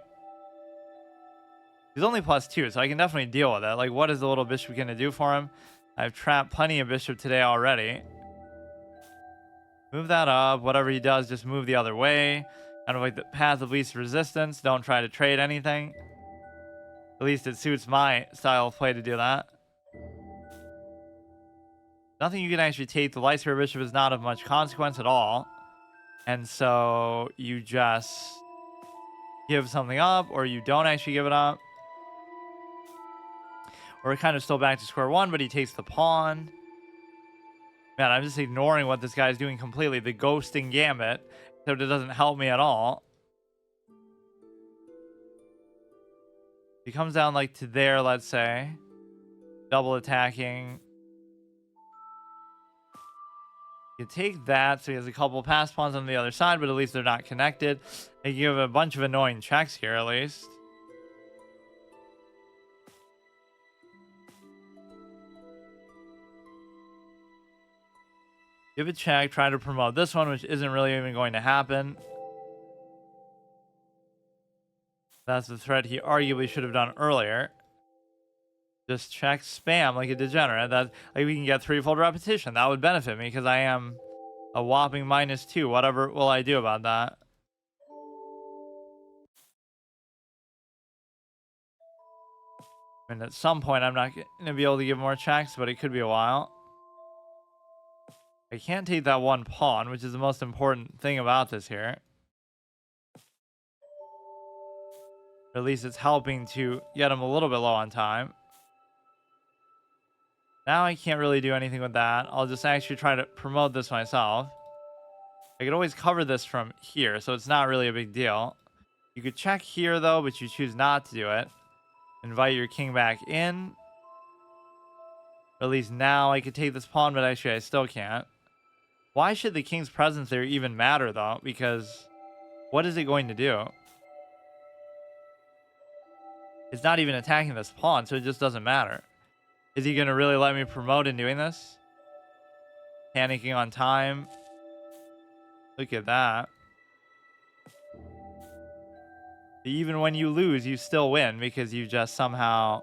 He's only +2, so I can definitely deal with it. Like, what is the little bishop going to do for him? I've trapped plenty of bishop today already. Move that up. Whatever he does, just move the other way. Kind of like the path of least resistance. Don't try to trade anything. At least it suits my style of play to do that. Nothing you can actually take. The light square bishop is not of much consequence at all. And so you just give something up, or you don't actually give it up. Or we're kind of still back to square one, but he takes the pawn. Man, I'm just ignoring what this guy's doing completely. The ghosting gambit. So it doesn't help me at all. He comes down like to there, let's say. Double attacking. You take that, so he has a couple pass pawns on the other side, but at least they're not connected. They give a bunch of annoying checks here, at least. Give a check, try to promote this one, which isn't really even going to happen. That's the threat he arguably should have done earlier. Just check spam like a degenerate. That, like, we can get threefold repetition. That would benefit me because I am a whopping -2. Whatever will I do about that? And at some point, I'm not going to be able to give more checks, but it could be a while. I can't take that one pawn, which is the most important thing about this here. Or at least it's helping to get him a little bit low on time. Now I can't really do anything with that. I'll just actually try to promote this myself. I could always cover this from here, so it's not really a big deal. You could check here, though, but you choose not to do it. Invite your king back in. Or at least now I could take this pawn, but actually I still can't. Why should the king's presence there even matter, though? Because what is it going to do? It's not even attacking this pawn, so it just doesn't matter. Is he going to really let me promote in doing this? Panicking on time. Look at that. Even when you lose, you still win because you just somehow...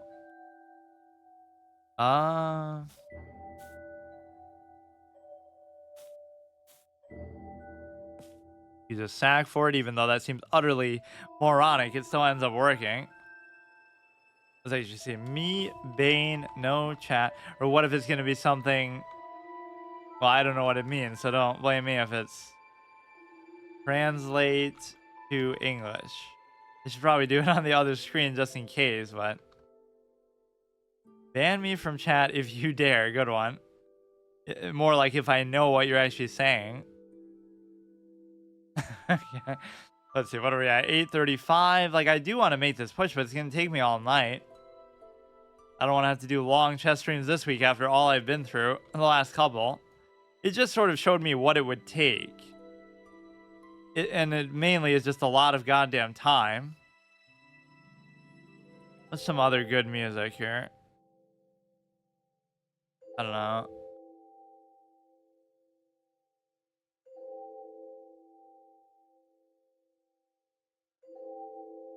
You just sack for it, even though that seems utterly moronic. It still ends up working. As I should see, me, Bane, no chat. Or what if it's going to be something... Well, I don't know what it means, so don't blame me if it's... Translate to English. I should probably do it on the other screen just in case, but... Ban me from chat if you dare. Good one. More like if I know what you're actually saying. Okay. Let's see, what are we at? 8:35. Like, I do want to make this push, but it's going to take me all night. I don't want to have to do long chess streams this week after all I've been through in the last couple. It just sort of showed me what it would take. And it mainly is just a lot of goddamn time. What's some other good music here? I don't know.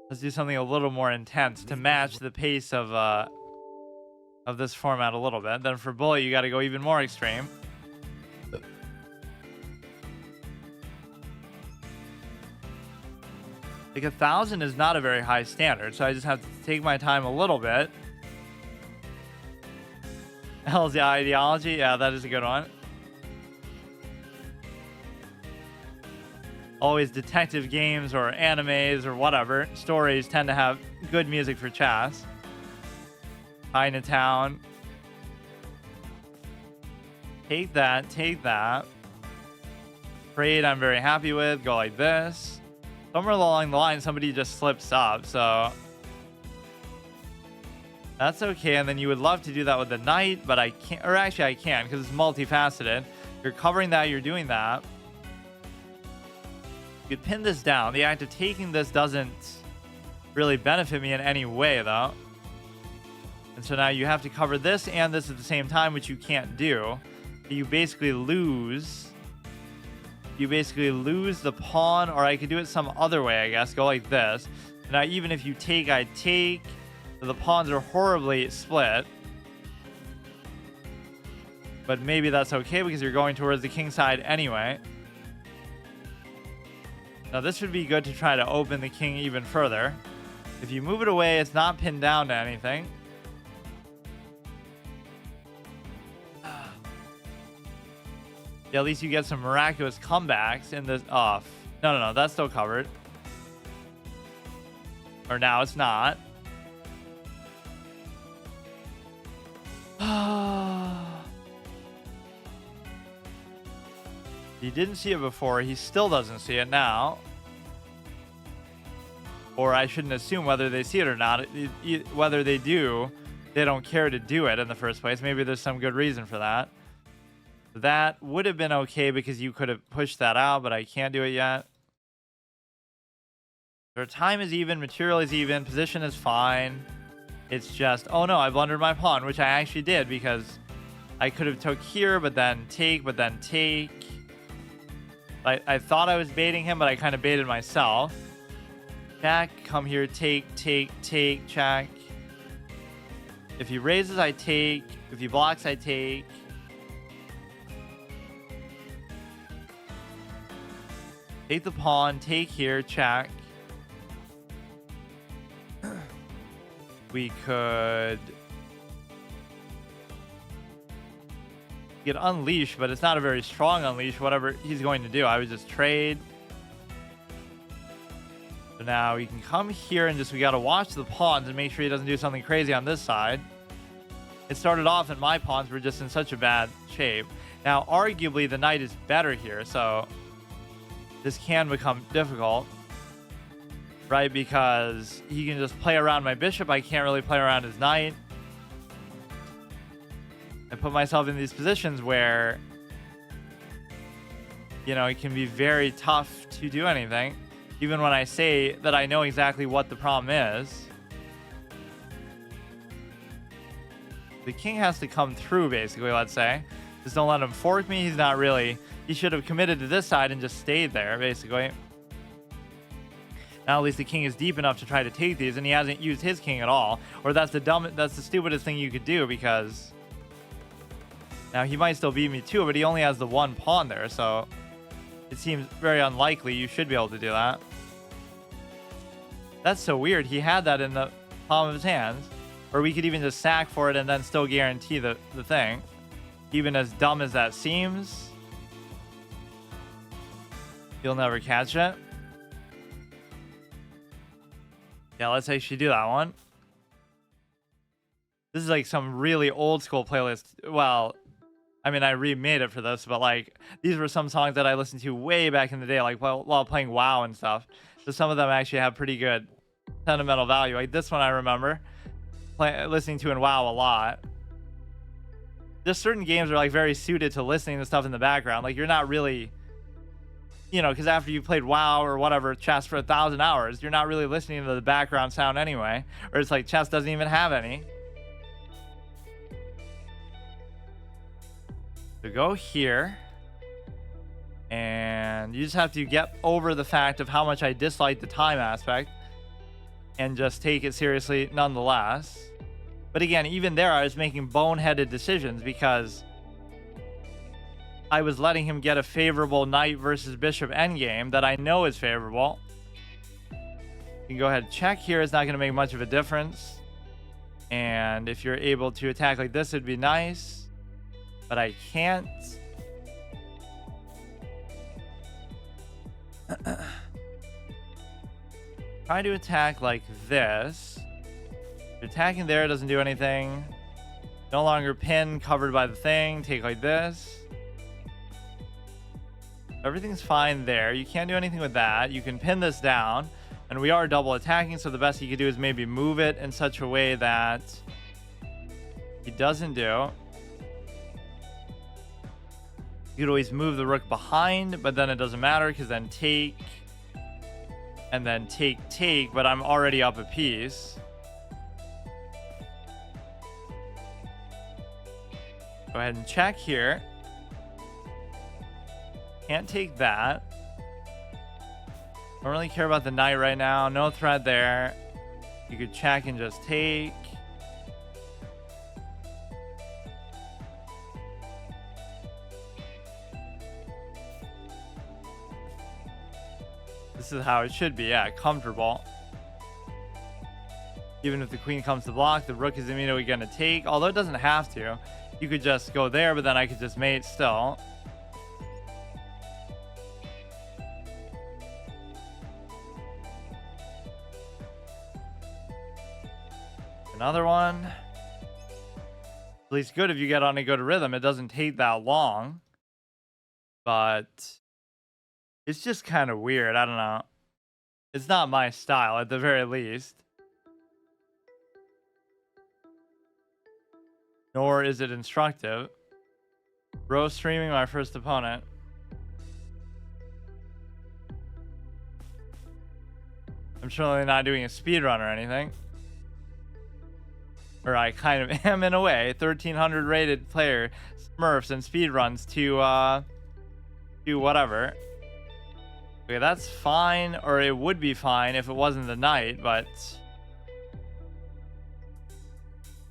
Let's do something a little more intense to match the pace of this format a little bit. Then for bullet, you got to go even more extreme. Like 1,000 is not a very high standard, so I just have to take my time a little bit. Hell's the ideology? Yeah, that is a good one. Always detective games or animes or whatever. Stories tend to have good music for chess. Chinatown. Take that, take that. Trade I'm very happy with. Go like this. Somewhere along the line, somebody just slips up, so... That's okay, and then you would love to do that with the knight, but I can't... Or actually, I can, because it's multifaceted. You're covering that, you're doing that. You pin this down. The act of taking this doesn't really benefit me in any way, though. And so now you have to cover this and this at the same time, which you can't do. You basically lose. You basically lose the pawn, or I could do it some other way, I guess. Go like this. Now, even if you take, I take. The pawns are horribly split. But maybe that's okay because you're going towards the king side anyway. Now, this would be good to try to open the king even further. If you move it away, it's not pinned down to anything. Yeah, at least you get some miraculous comebacks in this. Oh, no, that's still covered. Or now it's not. He didn't see it before. He still doesn't see it now. Or I shouldn't assume whether they see it or not. Whether they do, they don't care to do it in the first place. Maybe there's some good reason for that. That would have been okay because you could have pushed that out, but I can't do it yet. Their time is even, material is even, position is fine. It's just, oh no, I blundered my pawn, which I actually did because I could have took here, but then take, I thought I was baiting him, but I kind of baited myself. Check, come here, take, check. If he raises, I take. If he blocks, I take. Take the pawn, take here, check. We could get unleash, but it's not a very strong unleash. Whatever he's going to do, I would just trade. So now we can come here and we got to watch the pawns and make sure he doesn't do something crazy on this side. It started off and my pawns were just in such a bad shape. Now, arguably, the knight is better here, so this can become difficult, right? Because he can just play around my bishop. I can't really play around his knight. I put myself in these positions where, you know, it can be very tough to do anything. Even when I say that I know exactly what the problem is. The king has to come through, basically, let's say. Just don't let him fork me. He's not really... He should have committed to this side and just stayed there, basically. Now at least the king is deep enough to try to take these, and he hasn't used his king at all. Or that's the stupidest thing you could do, because... Now he might still beat me too, but he only has the one pawn there, so... It seems very unlikely you should be able to do that. That's so weird. He had that in the palm of his hands. Or we could even just sack for it and then still guarantee the thing. Even as dumb as that seems. You'll never catch it. Yeah, let's actually do that one. This is like some really old school playlist. Well, I mean, I remade it for this, but like these were some songs that I listened to way back in the day, like while playing WoW and stuff. So some of them actually have pretty good sentimental value. Like this one I remember listening to in WoW a lot. Just certain games are like very suited to listening to stuff in the background. Like you're not really, you know, because after you've played WoW or whatever chess for 1,000 hours, you're not really listening to the background sound anyway. Or it's like chess doesn't even have any. So go here. And you just have to get over the fact of how much I dislike the time aspect. And just take it seriously nonetheless. But again, even there, I was making boneheaded decisions because I was letting him get a favorable knight versus bishop endgame that I know is favorable. You can go ahead and check here. It's not going to make much of a difference. And if you're able to attack like this, it'd be nice. But I can't. Try to attack like this. If attacking there doesn't do anything. No longer pin, covered by the thing. Take like this. Everything's fine there. You can't do anything with that. You can pin this down. And we are double attacking, so the best you could do is maybe move it in such a way that he doesn't do. You could always move the rook behind, but then it doesn't matter because then take. and then take, but I'm already up a piece. Go ahead and check here. Can't take that. Don't really care about the knight right now. No threat there. You could check and just take. This is how it should be, yeah, comfortable. Even if the queen comes to block, the rook is immediately going to take. Although it doesn't have to. You could just go there, but then I could just mate still. Another one. At least good if you get on a good rhythm. It doesn't take that long. But it's just kind of weird. I don't know. It's not my style at the very least. Nor is it instructive. Bro streaming my first opponent. I'm surely not doing a speed run or anything. Or I kind of am in a way. 1300 rated player smurfs and speed runs to do whatever. Okay, that's fine, or it would be fine if it wasn't the knight, but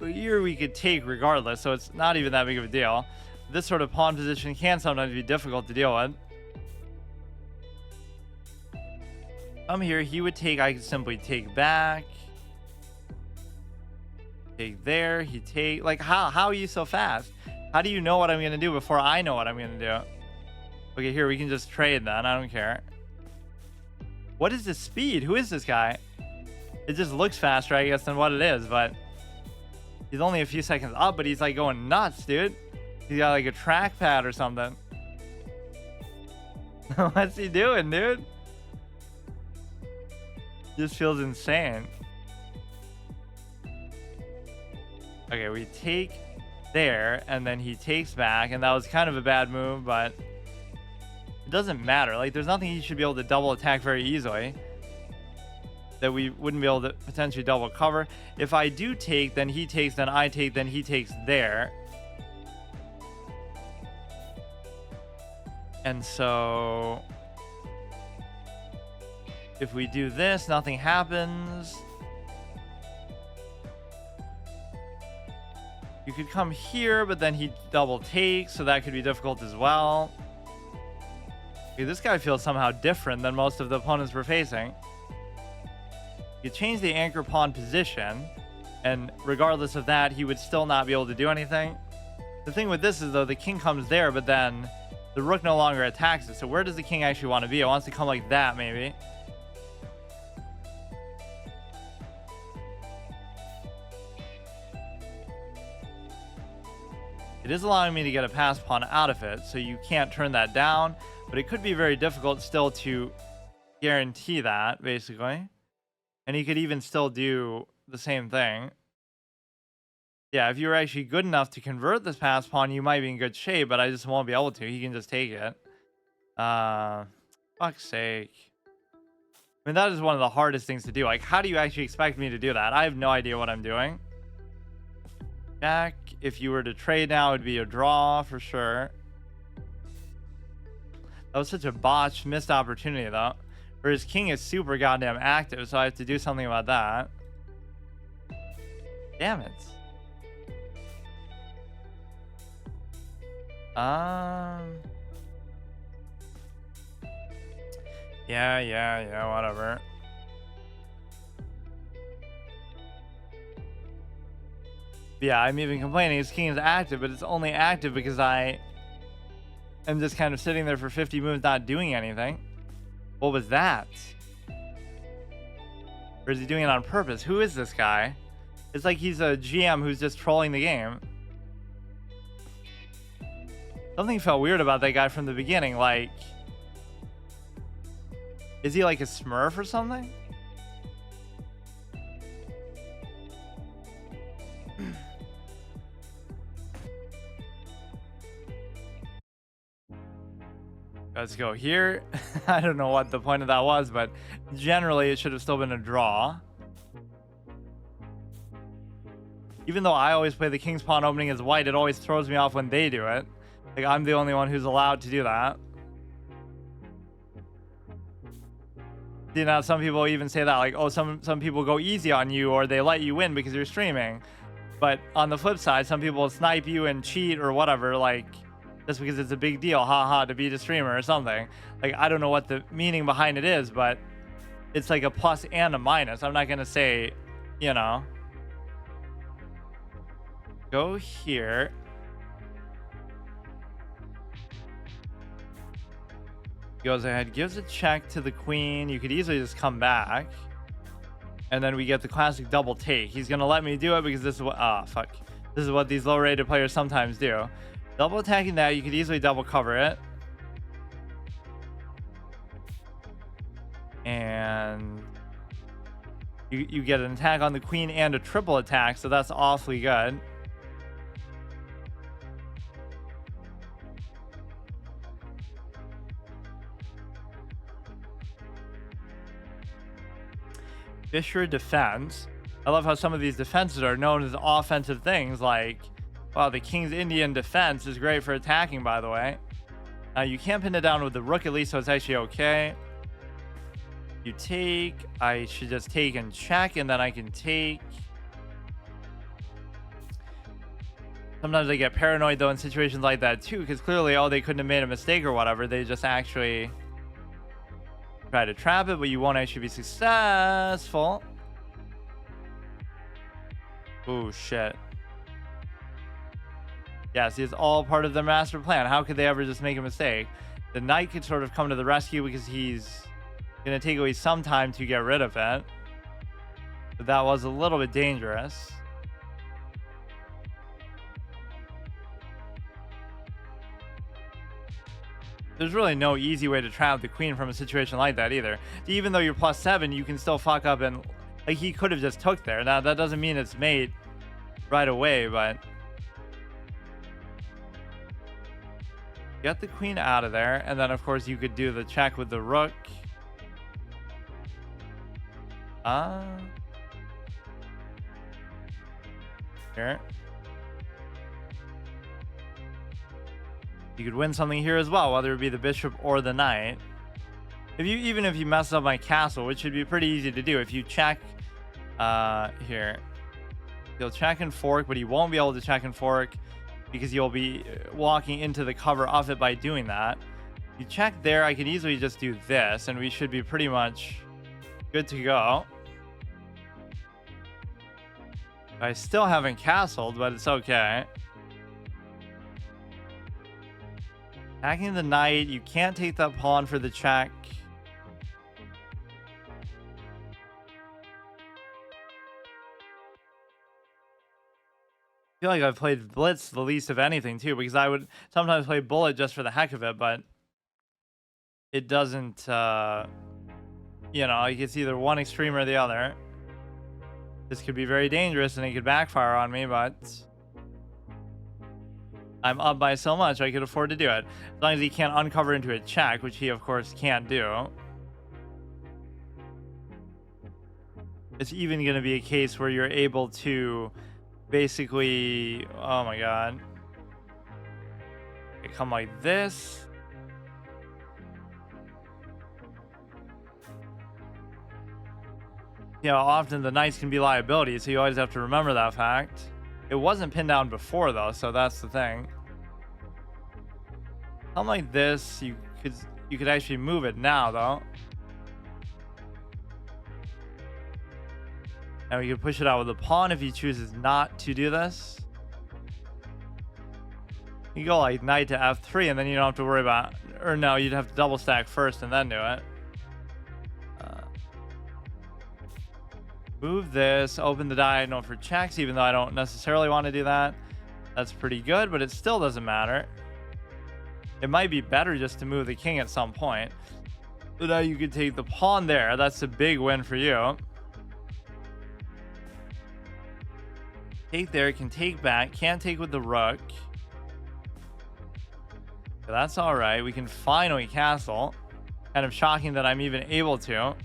here we could take regardless, so it's not even that big of a deal. This sort of pawn position can sometimes be difficult to deal with. Come here, he would take, I could simply take back. Take there, he take, like how are you so fast? How do you know what I'm gonna do before I know what I'm gonna do? Okay, here we can just trade then, I don't care. What is this speed? Who is this guy? It just looks faster, I guess, than what it is, but he's only a few seconds up, but he's like going nuts, dude. He's got like a trackpad or something. What's he doing, dude? Just feels insane. Okay, we take there, and then he takes back, and that was kind of a bad move, but it doesn't matter. Like, there's nothing he should be able to double attack very easily that we wouldn't be able to potentially double cover. If I do take, then he takes, then I take, then he takes there. And so if we do this, nothing happens. You could come here, but then he double takes, so that could be difficult as well. Okay, this guy feels somehow different than most of the opponents we're facing. You change the anchor pawn position, and regardless of that, he would still not be able to do anything. The thing with this is, though, the king comes there, but then the rook no longer attacks it. So where does the king actually want to be? It wants to come like that, maybe. It is allowing me to get a pass pawn out of it, so you can't turn that down. But it could be very difficult still to guarantee that, basically. And he could even still do the same thing. Yeah, if you were actually good enough to convert this pass pawn, you might be in good shape, but I just won't be able to. He can just take it. Fuck's sake. I mean, that is one of the hardest things to do. Like, how do you actually expect me to do that? I have no idea what I'm doing. Jack, if you were to trade now, it would be a draw for sure. That was such a botched, missed opportunity, though. Where his king is super goddamn active, so I have to do something about that. Damn it. Yeah, whatever. Yeah, I'm even complaining his king is active, but it's only active because I am just kind of sitting there for 50 moves not doing anything. What was that? Or is he doing it on purpose? Who is this guy? It's like he's a GM who's just trolling the game. Something felt weird about that guy from the beginning. Like, is he like a smurf or something? Let's go here. I don't know what the point of that was, but generally it should have still been a draw. Even though I always play the king's pawn opening as white, it always throws me off when they do it. Like, I'm the only one who's allowed to do that. You know, some people even say that, like, oh, some people go easy on you or they let you win because you're streaming. But on the flip side, some people snipe you and cheat or whatever, like, just because it's a big deal, haha, to beat a streamer or something. Like, I don't know what the meaning behind it is, but it's like a plus and a minus. I'm not going to say, you know. Go here. Goes ahead, gives a check to the queen. You could easily just come back. And then we get the classic double take. He's going to let me do it because this is what... Ah, fuck. This is what these low-rated players sometimes do. Double attacking that, you could easily double cover it. And... You get an attack on the queen and a triple attack, so that's awfully good. Fisher defense. I love how some of these defenses are known as offensive things, like, wow, the king's Indian defense is great for attacking, by the way. Now, you can't pin it down with the rook at least, so it's actually okay. You take. I should just take and check, and then I can take. Sometimes I get paranoid, though, in situations like that, too, because clearly, oh, they couldn't have made a mistake or whatever. They just actually... try to trap it, but you won't actually be successful. Oh shit. Yeah, see, it's all part of their master plan. How could they ever just make a mistake? The knight could sort of come to the rescue because he's gonna take away some time to get rid of it. But that was a little bit dangerous. There's really no easy way to trap the queen from a situation like that either. Even though you're +7, you can still fuck up and... like, he could have just took there. Now, that doesn't mean it's mate right away, but... get the queen out of there. And then, of course, you could do the check with the rook. Here. You could win something here as well, whether it be the bishop or the knight. Even if you mess up my castle, which should be pretty easy to do. If you check here, he'll check and fork, but he won't be able to check and fork because you'll be walking into the cover of it by doing that. You check there, I can easily just do this, and we should be pretty much good to go. I still haven't castled, but it's okay. Attacking the knight, you can't take that pawn for the check. I feel like I've played Blitz the least of anything too, because I would sometimes play Bullet just for the heck of it, but it doesn't, you know, like it's either one extreme or the other. This could be very dangerous and it could backfire on me, but... I'm up by so much, I could afford to do it. As long as he can't uncover into a check, which he, of course, can't do. It's even going to be a case where you're able to basically... oh my god. Okay, come like this. You know, often the knights can be liabilities, so you always have to remember that fact. It wasn't pinned down before, though, so that's the thing. Something like this, you could actually move it now, though. And we can push it out with a pawn if he chooses not to do this. You go like knight to f3, and then you don't have to worry about... or no, you'd have to double stack first and then do it. Move this, open the diagonal for checks, even though I don't necessarily want to do that. That's pretty good, but it still doesn't matter. It might be better just to move the king at some point. So now you could take the pawn there. That's a big win for you. Take there, can take back, can't take with the rook. So that's all right. We can finally castle. Kind of shocking that I'm even able to.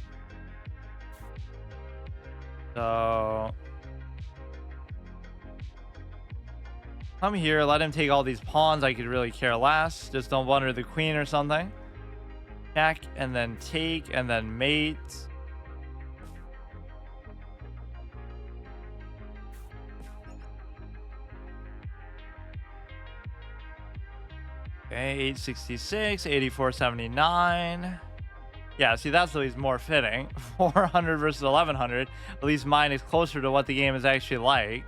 So come here, let him take all these pawns. I could really care less. Just don't blunder the queen or something. Check and then take and then mate. Okay, 866, 8479. Yeah, see, that's at least more fitting. 400 versus 1100. At least mine is closer to what the game is actually like.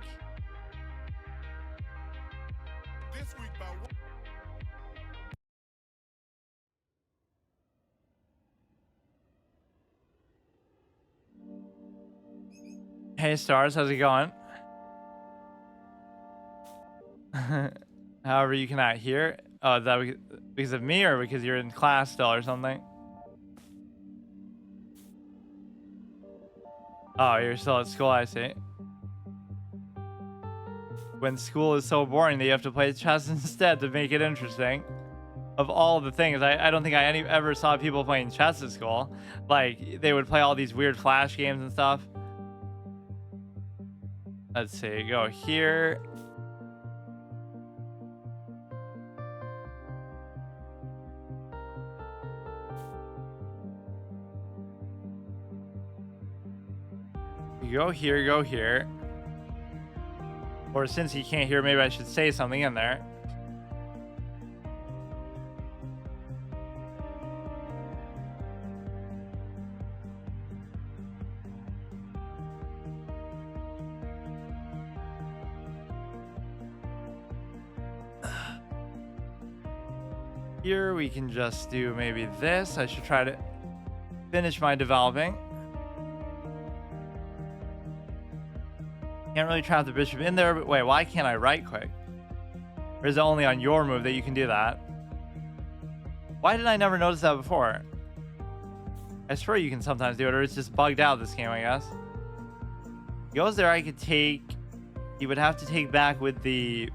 Hey, Stars, how's it going? However, you cannot hear. Oh, is that because of me or because you're in class still or something? Oh, you're still at school, I see. When school is so boring that you have to play chess instead to make it interesting. Of all the things, I don't think I ever saw people playing chess at school. Like, they would play all these weird flash games and stuff. Let's see, go here. Go here, go here. Or since he can't hear, maybe I should say something in there. Here we can just do maybe this. I should try to finish my developing. Can't really trap the bishop in there, but wait, why can't I right click? Or is it only on your move that you can do that? Why did I never notice that before? I swear you can sometimes do it, or it's just bugged out this game, I guess. He goes there, I could take... He would have to take back with the...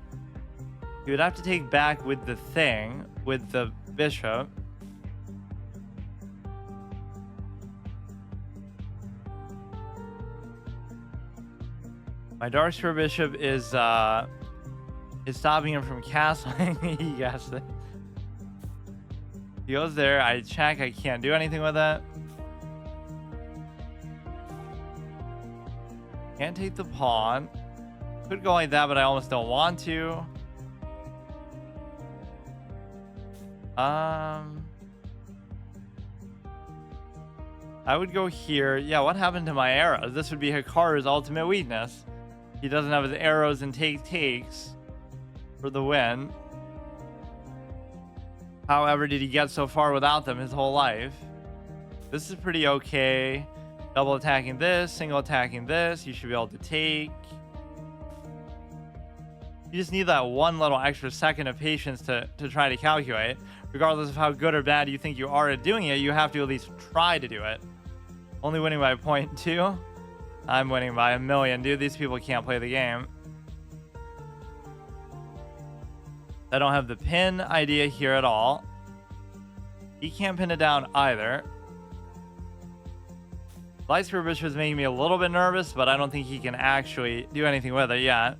He would have to take back with the thing, with the bishop. My dark square bishop is stopping him from castling. He guessed it. He goes there. I check. I can't do anything with it. Can't take the pawn. Could go like that, but I almost don't want to. I would go here. Yeah, what happened to my arrows? This would be Hikaru's ultimate weakness. He doesn't have his arrows and takes for the win. However, did he get so far without them his whole life? This is pretty okay. Double attacking this, single attacking this. You should be able to take. You just need that one little extra second of patience to try to calculate. Regardless of how good or bad you think you are at doing it, you have to at least try to do it. Only winning by 0.2. I'm winning by 1,000,000, dude. These people can't play the game. I don't have the pin idea here at all. He can't pin it down either. Light square bishop is making me a little bit nervous, but I don't think he can actually do anything with it yet.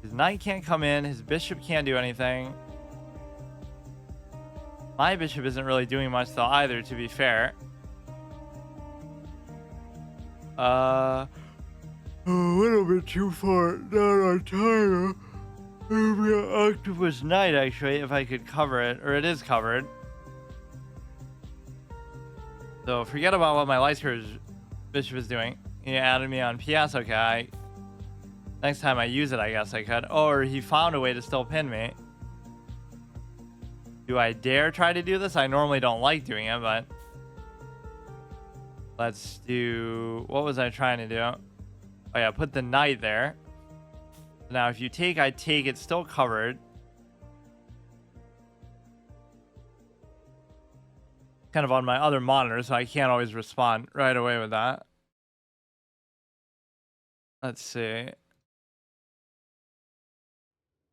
His knight can't come in. His bishop can't do anything. My bishop isn't really doing much though either, to be fair. A little bit too far down on time. Maybe an octopus knight, actually, if I could cover it. Or it is covered. So forget about what my light square bishop is doing. He added me on PS, okay. Next time I use it, I guess I could. Or he found a way to still pin me. Do I dare try to do this? I normally don't like doing it, but... Let's do... What was I trying to do? Oh yeah, put the knight there. Now if you take, I take. It's still covered. Kind of on my other monitor, so I can't always respond right away with that. Let's see.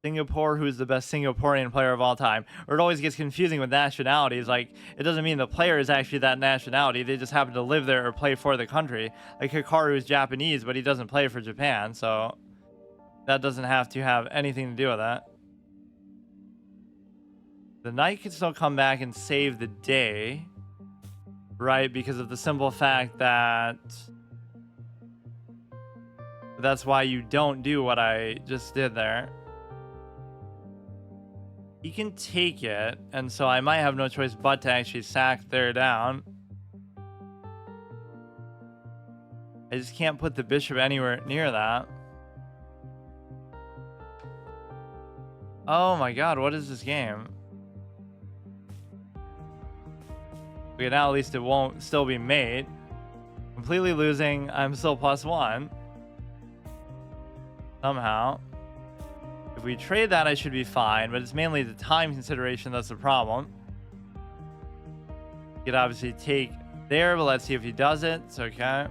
Singapore, who's the best Singaporean player of all time. Or it always gets confusing with nationalities. Like, it doesn't mean the player is actually that nationality. They just happen to live there or play for the country. Like, Hikaru is Japanese, but he doesn't play for Japan. So that doesn't have to have anything to do with that. The knight can still come back and save the day. Right? Because of the simple fact that... that's why you don't do what I just did there. He can take it, and so I might have no choice but to actually sack there down. I just can't put the bishop anywhere near that. Oh my god, what is this game? Okay, now at least it won't still be mate. Completely losing, I'm still +1. Somehow. If we trade that, I should be fine, but it's mainly the time consideration that's the problem. He could obviously take there, but let's see if he does it. It's okay.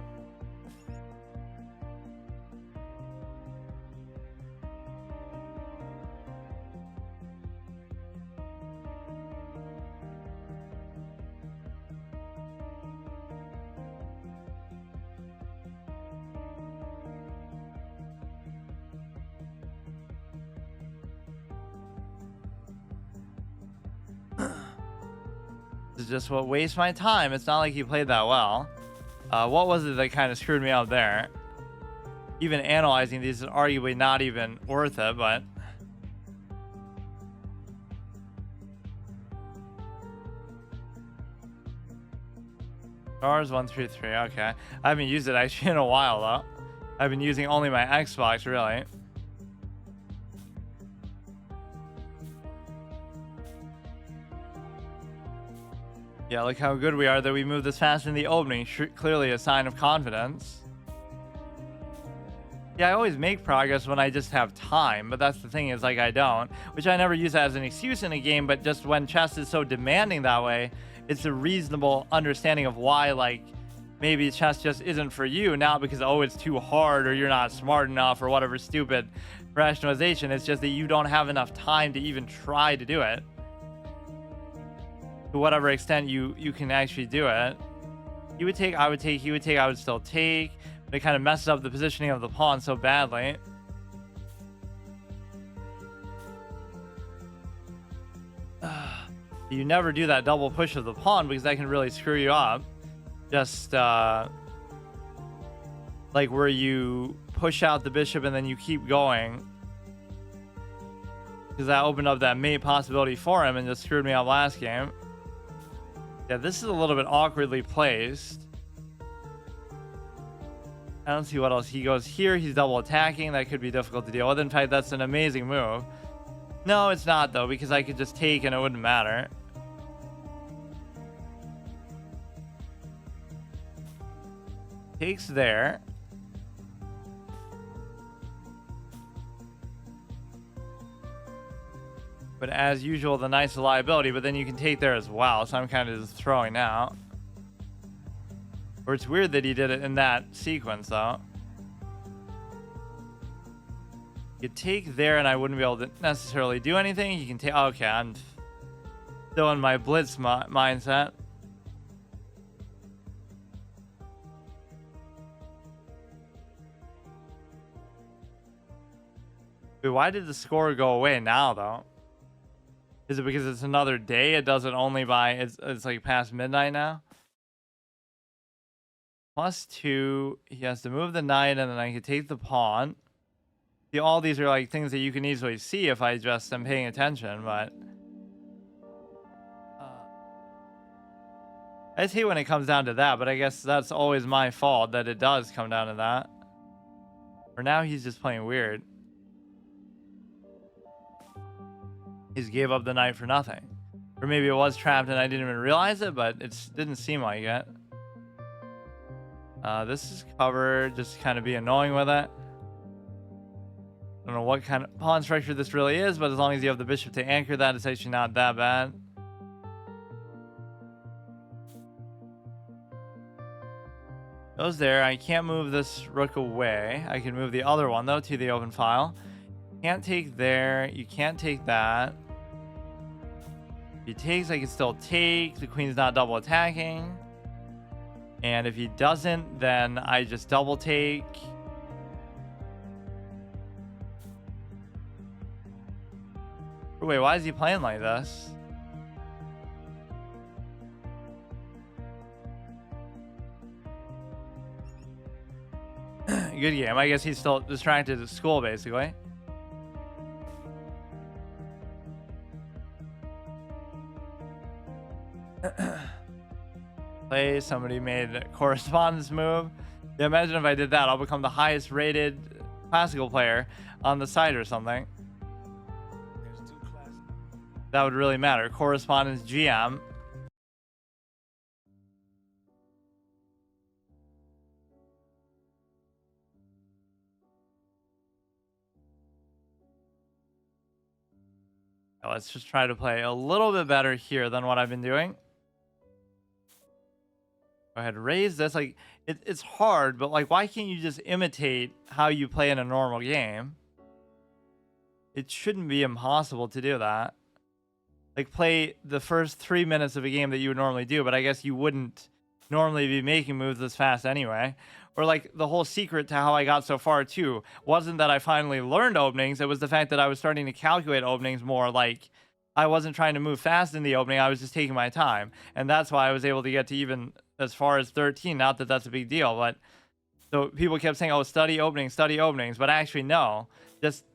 This is just what wastes my time. It's not like he played that well. What was it that kind of screwed me up there? Even analyzing these is arguably not even worth it, but... Stars 1 through 3, okay. I haven't used it actually in a while though. I've been using only my Xbox really. Yeah, look how good we are that we moved this fast in the opening. Clearly a sign of confidence. Yeah, I always make progress when I just have time, but that's the thing is, like, I don't. Which I never use as an excuse in a game, but just when chess is so demanding that way, it's a reasonable understanding of why, like, maybe chess just isn't for you. Not because, oh, it's too hard or you're not smart enough or whatever stupid rationalization. It's just that you don't have enough time to even try to do it. To whatever extent you can actually do it. He would take, I would take, he would take, I would still take. But it kind of messes up the positioning of the pawn so badly. You never do that double push of the pawn because that can really screw you up. Just like where you push out the bishop and then you keep going. Because that opened up that mate possibility for him and just screwed me up last game. Yeah, this is a little bit awkwardly placed. I don't see what else. He goes here. He's double attacking. That could be difficult to deal with. In fact, that's an amazing move. No, it's not, though, because I could just take and it wouldn't matter. Takes there. But as usual, the knight's a liability, but then you can take there as well, so I'm kind of just throwing out. Or it's weird that he did it in that sequence, though. You take there, and I wouldn't be able to necessarily do anything. You can take... Okay, I'm still in my Blitz mindset. Wait, why did the score go away now, though? Is it because it's another day? It does it only by... It's like past midnight now? +2. He has to move the knight, and then I can take the pawn. See, all these are like things that you can easily see if I just am paying attention, but... I just hate when it comes down to that, but I guess that's always my fault that it does come down to that. For now, he's just playing weird. He just gave up the knight for nothing. Or maybe it was trapped and I didn't even realize it, but it didn't seem like it. This is covered, just kind of be annoying with it. I don't know what kind of pawn structure this really is, but as long as you have the bishop to anchor that, it's actually not that bad. Goes there. I can't move this rook away. I can move the other one, though, to the open file. Can't take there. You can't take that. If he takes, I can still take. The queen's not double attacking. And if he doesn't, then I just double take. Wait, why is he playing like this? Good game. I guess he's still distracted at school, basically. Play. Somebody made a correspondence move. Yeah, imagine if I did that. I'll become the highest rated classical player on the site or something. That would really matter. Correspondence GM. Let's just try to play a little bit better here than what I've been doing. Go ahead, raise this. Like, it's hard, but like, why can't you just imitate how you play in a normal game? It shouldn't be impossible to do that. Like, play the first 3 minutes of a game that you would normally do, but I guess you wouldn't normally be making moves this fast anyway. Or like, the whole secret to how I got so far too wasn't that I finally learned openings. It was the fact that I was starting to calculate openings more. Like, I wasn't trying to move fast in the opening. I was just taking my time. And that's why I was able to get to even as far as 13. Not that that's a big deal, but so people kept saying, oh, study openings. But actually, no. Just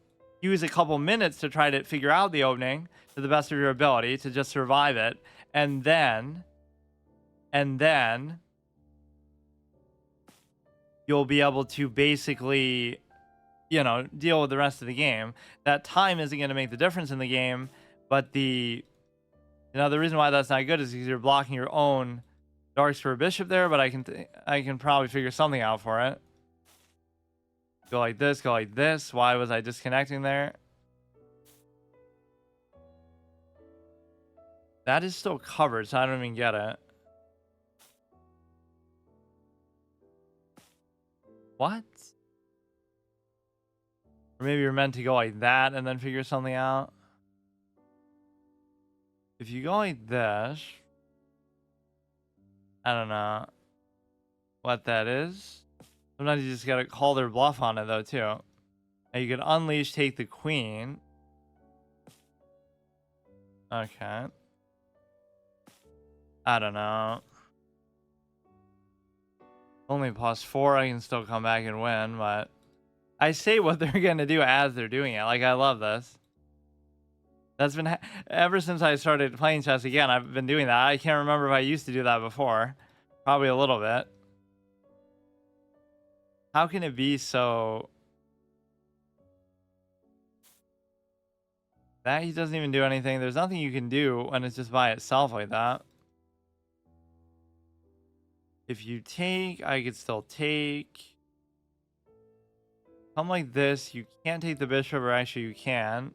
use a couple minutes to try to figure out the opening to the best of your ability to just survive it. And then you'll be able to basically, you know, deal with the rest of the game. That time isn't going to make the difference in the game, but the reason why that's not good is because you're blocking your own darks for a bishop there, but I can probably figure something out for it. Go like this, go like this. Why was I disconnecting there? That is still covered, so I don't even get it. What? Or maybe you're meant to go like that and then figure something out. If you go like this, I don't know what that is. Sometimes you just gotta call their bluff on it though too. And you can unleash, take the queen. Okay. I don't know. Only +4, I can still come back and win, but I say what they're gonna do as they're doing it. Like, I love this. That's been ever since I started playing chess again. I've been doing that. I can't remember if I used to do that before. Probably a little bit. How can it be so? That he doesn't even do anything. There's nothing you can do when it's just by itself like that. If you take, I could still take. Come like this. You can't take the bishop, or actually you can.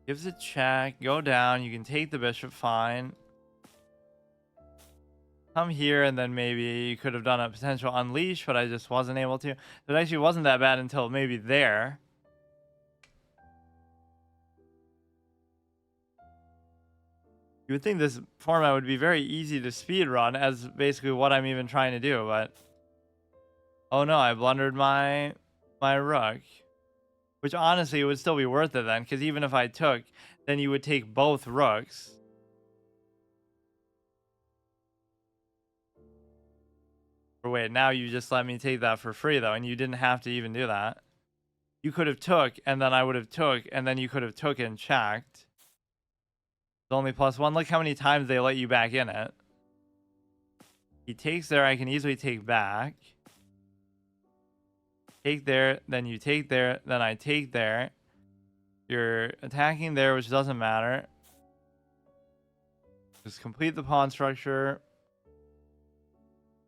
Gives a check. Go down. You can take the bishop. Fine. Come here, and then maybe you could have done a potential unleash, but I just wasn't able to. It actually wasn't that bad until maybe there. You would think this format would be very easy to speed run, as basically what I'm even trying to do, but oh no, I blundered my rook. Which honestly, it would still be worth it then, because even if I took, then you would take both rooks. Or wait, now you just let me take that for free though, and you didn't have to even do that. You could have took, and then I would have took, and then you could have took and checked. It's only +1. Look how many times they let you back in it. He takes there, I can easily take back. Take there, then you take there, then I take there. You're attacking there, which doesn't matter. Just complete the pawn structure.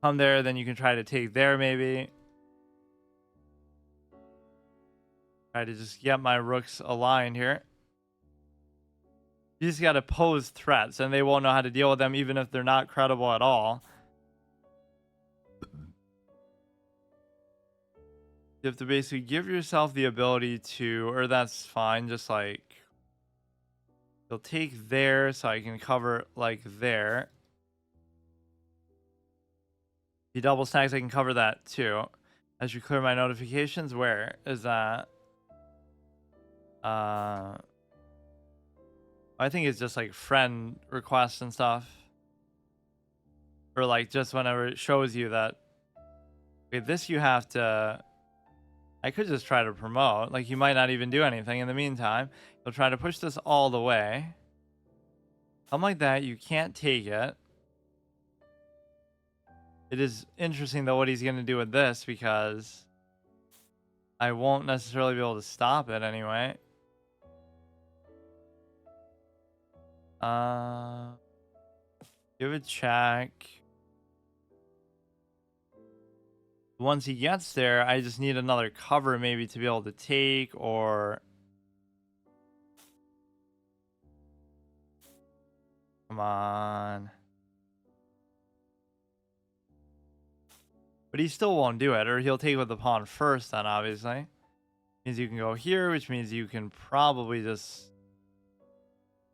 Come there, then you can try to take there maybe. Try to just get my rooks aligned here. You just got to pose threats, and they won't know how to deal with them, even if they're not credible at all. You have to basically give yourself the ability to, or that's fine, just like, you'll take there, so I can cover like there. If he double stacks, I can cover that too. As you clear my notifications, where is that? I think it's just like friend requests and stuff. Or like just whenever it shows you that, okay, this you have to, I could just try to promote. Like, you might not even do anything in the meantime. You'll try to push this all the way. Something like that. You can't take it. It is interesting, though, what he's going to do with this, because I won't necessarily be able to stop it anyway. Give a check. Once he gets there, I just need another cover maybe to be able to take, or... Come on. But he still won't do it, or he'll take with the pawn first then, obviously. Means you can go here, which means you can probably just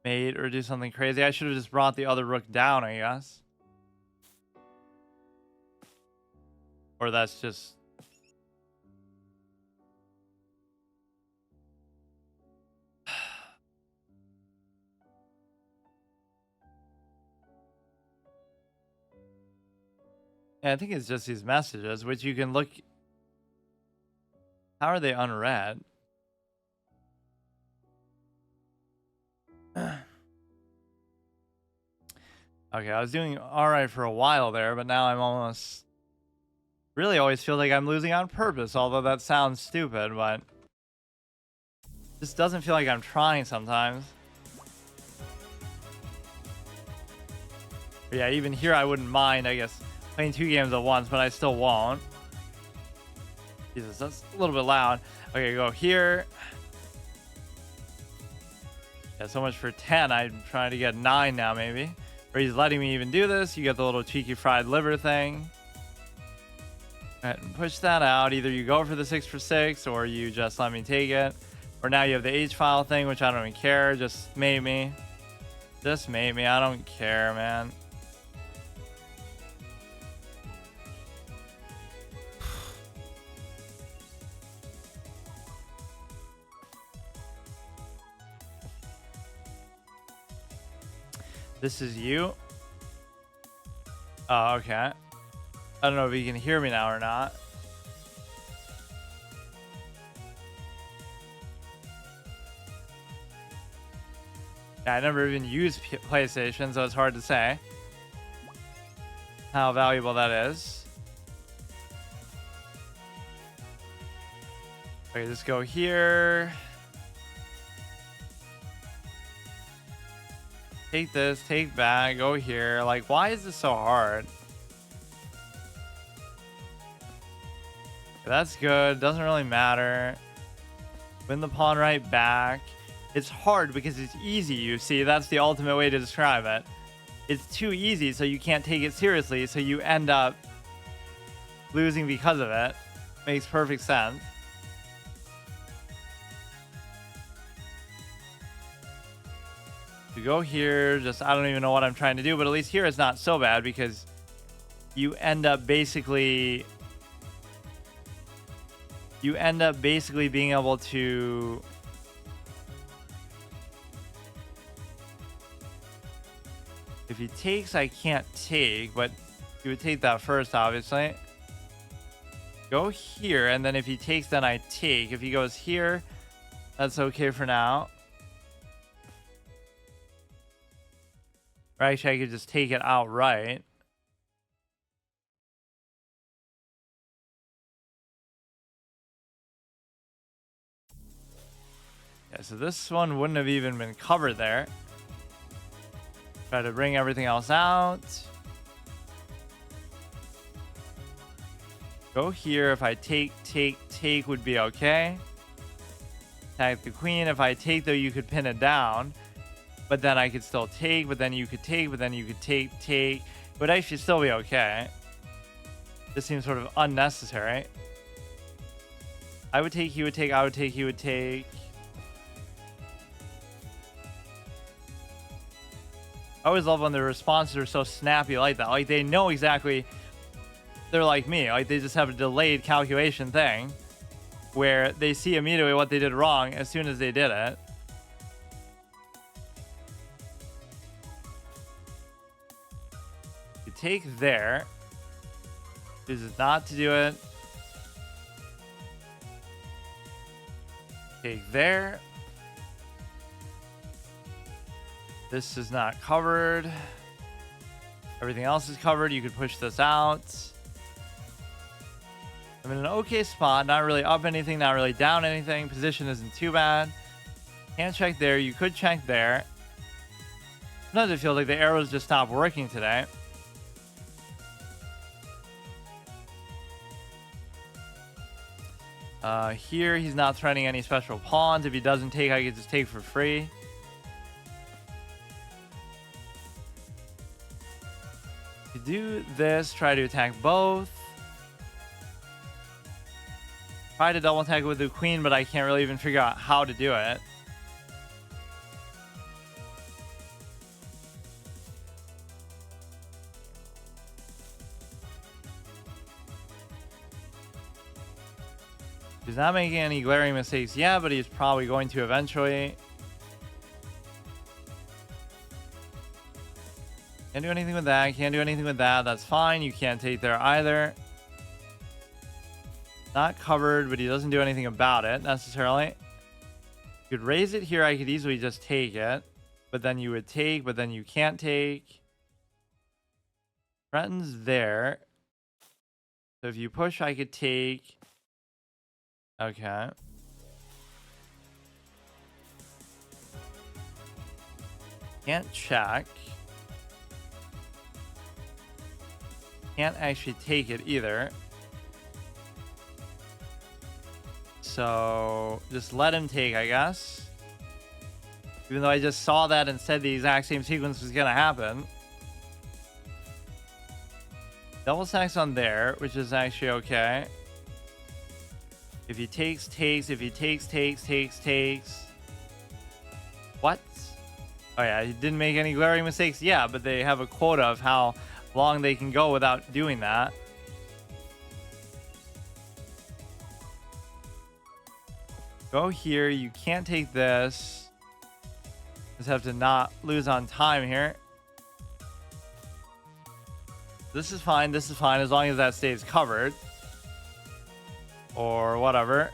mate or do something crazy. I should have just brought the other rook down, I guess. Or that's just... Yeah, I think it's just these messages, which you can look... How are they unread? Okay, I was doing alright for a while there, but now I'm almost... Really always feel like I'm losing on purpose, although that sounds stupid, but... Just doesn't feel like I'm trying sometimes. But yeah, even here I wouldn't mind, I guess, playing 2 games at once, but I still won't. Jesus, that's a little bit loud. Okay, go here. Yeah, so much for 10. I'm trying to get 9 now, maybe. Or he's letting me even do this. You get the little cheeky fried liver thing. Go ahead and push that out. Either you go for the 6 for 6, or you just let me take it. Or now you have the H-file thing, which I don't even care. Just mate me. Just mate me. I don't care, man. This is you. Oh, okay. I don't know if you can hear me now or not. Yeah, I never even used PlayStation, so it's hard to say how valuable that is. Okay, just go here. Take this, take back, go here. Like, why is this so hard? That's good. Doesn't really matter. Win the pawn right back. It's hard because it's easy, you see. That's the ultimate way to describe it. It's too easy, so you can't take it seriously, so you end up losing because of it. Makes perfect sense. To go here, just, I don't even know what I'm trying to do, but at least here it's not so bad because you end up basically being able to if he takes, I can't take, but he would take that first, obviously. Go here, and then if he takes, then I take. If he goes here, that's okay for now. Or actually, I could just take it outright. Yeah, so this one wouldn't have even been covered there. Try to bring everything else out. Go here. If I take would be okay. Attack the queen. If I take, though, you could pin it down. but then I could still take, but then you could take, but then you could take. It would actually still be okay. This seems sort of unnecessary. I would take, he would take, I would take, he would take. I always love when the responses are so snappy like that. Like, they know exactly. They're like me. Like, they just have a delayed calculation thing where they see immediately what they did wrong as soon as they did it. You take there. Chooses not to do it. Take there. This is not covered. Everything else is covered. You could push this out. I'm in an okay spot. Not really up anything, not really down anything. Position isn't too bad. Can't check there. You could check there. Sometimes it feels like the arrows just stopped working today. Here, he's not threatening any special pawns. If he doesn't take, I could just take for free. To do this, try to attack both. Try to double attack with the queen, but I can't really even figure out how to do it. He's not making any glaring mistakes yet, but he's probably going to eventually. Can't do anything with that. Can't do anything with that. That's fine. You can't take there either. Not covered, but he doesn't do anything about it necessarily. You could raise it here. I could easily just take it. But then you would take, but then you can't take. Threatens there. So if you push, I could take. Okay. Can't check. Can't actually take it either. So just let him take, I guess. Even though I just saw that and said the exact same sequence was going to happen. Double stacks on there, which is actually okay. If he takes, takes. If he takes, takes. What? Oh yeah, he didn't make any glaring mistakes. Yeah, but they have a quota of how long they can go without doing that. Go here. You can't take this. Just have to not lose on time here. This is fine. This is fine as long as that stays covered. Or whatever.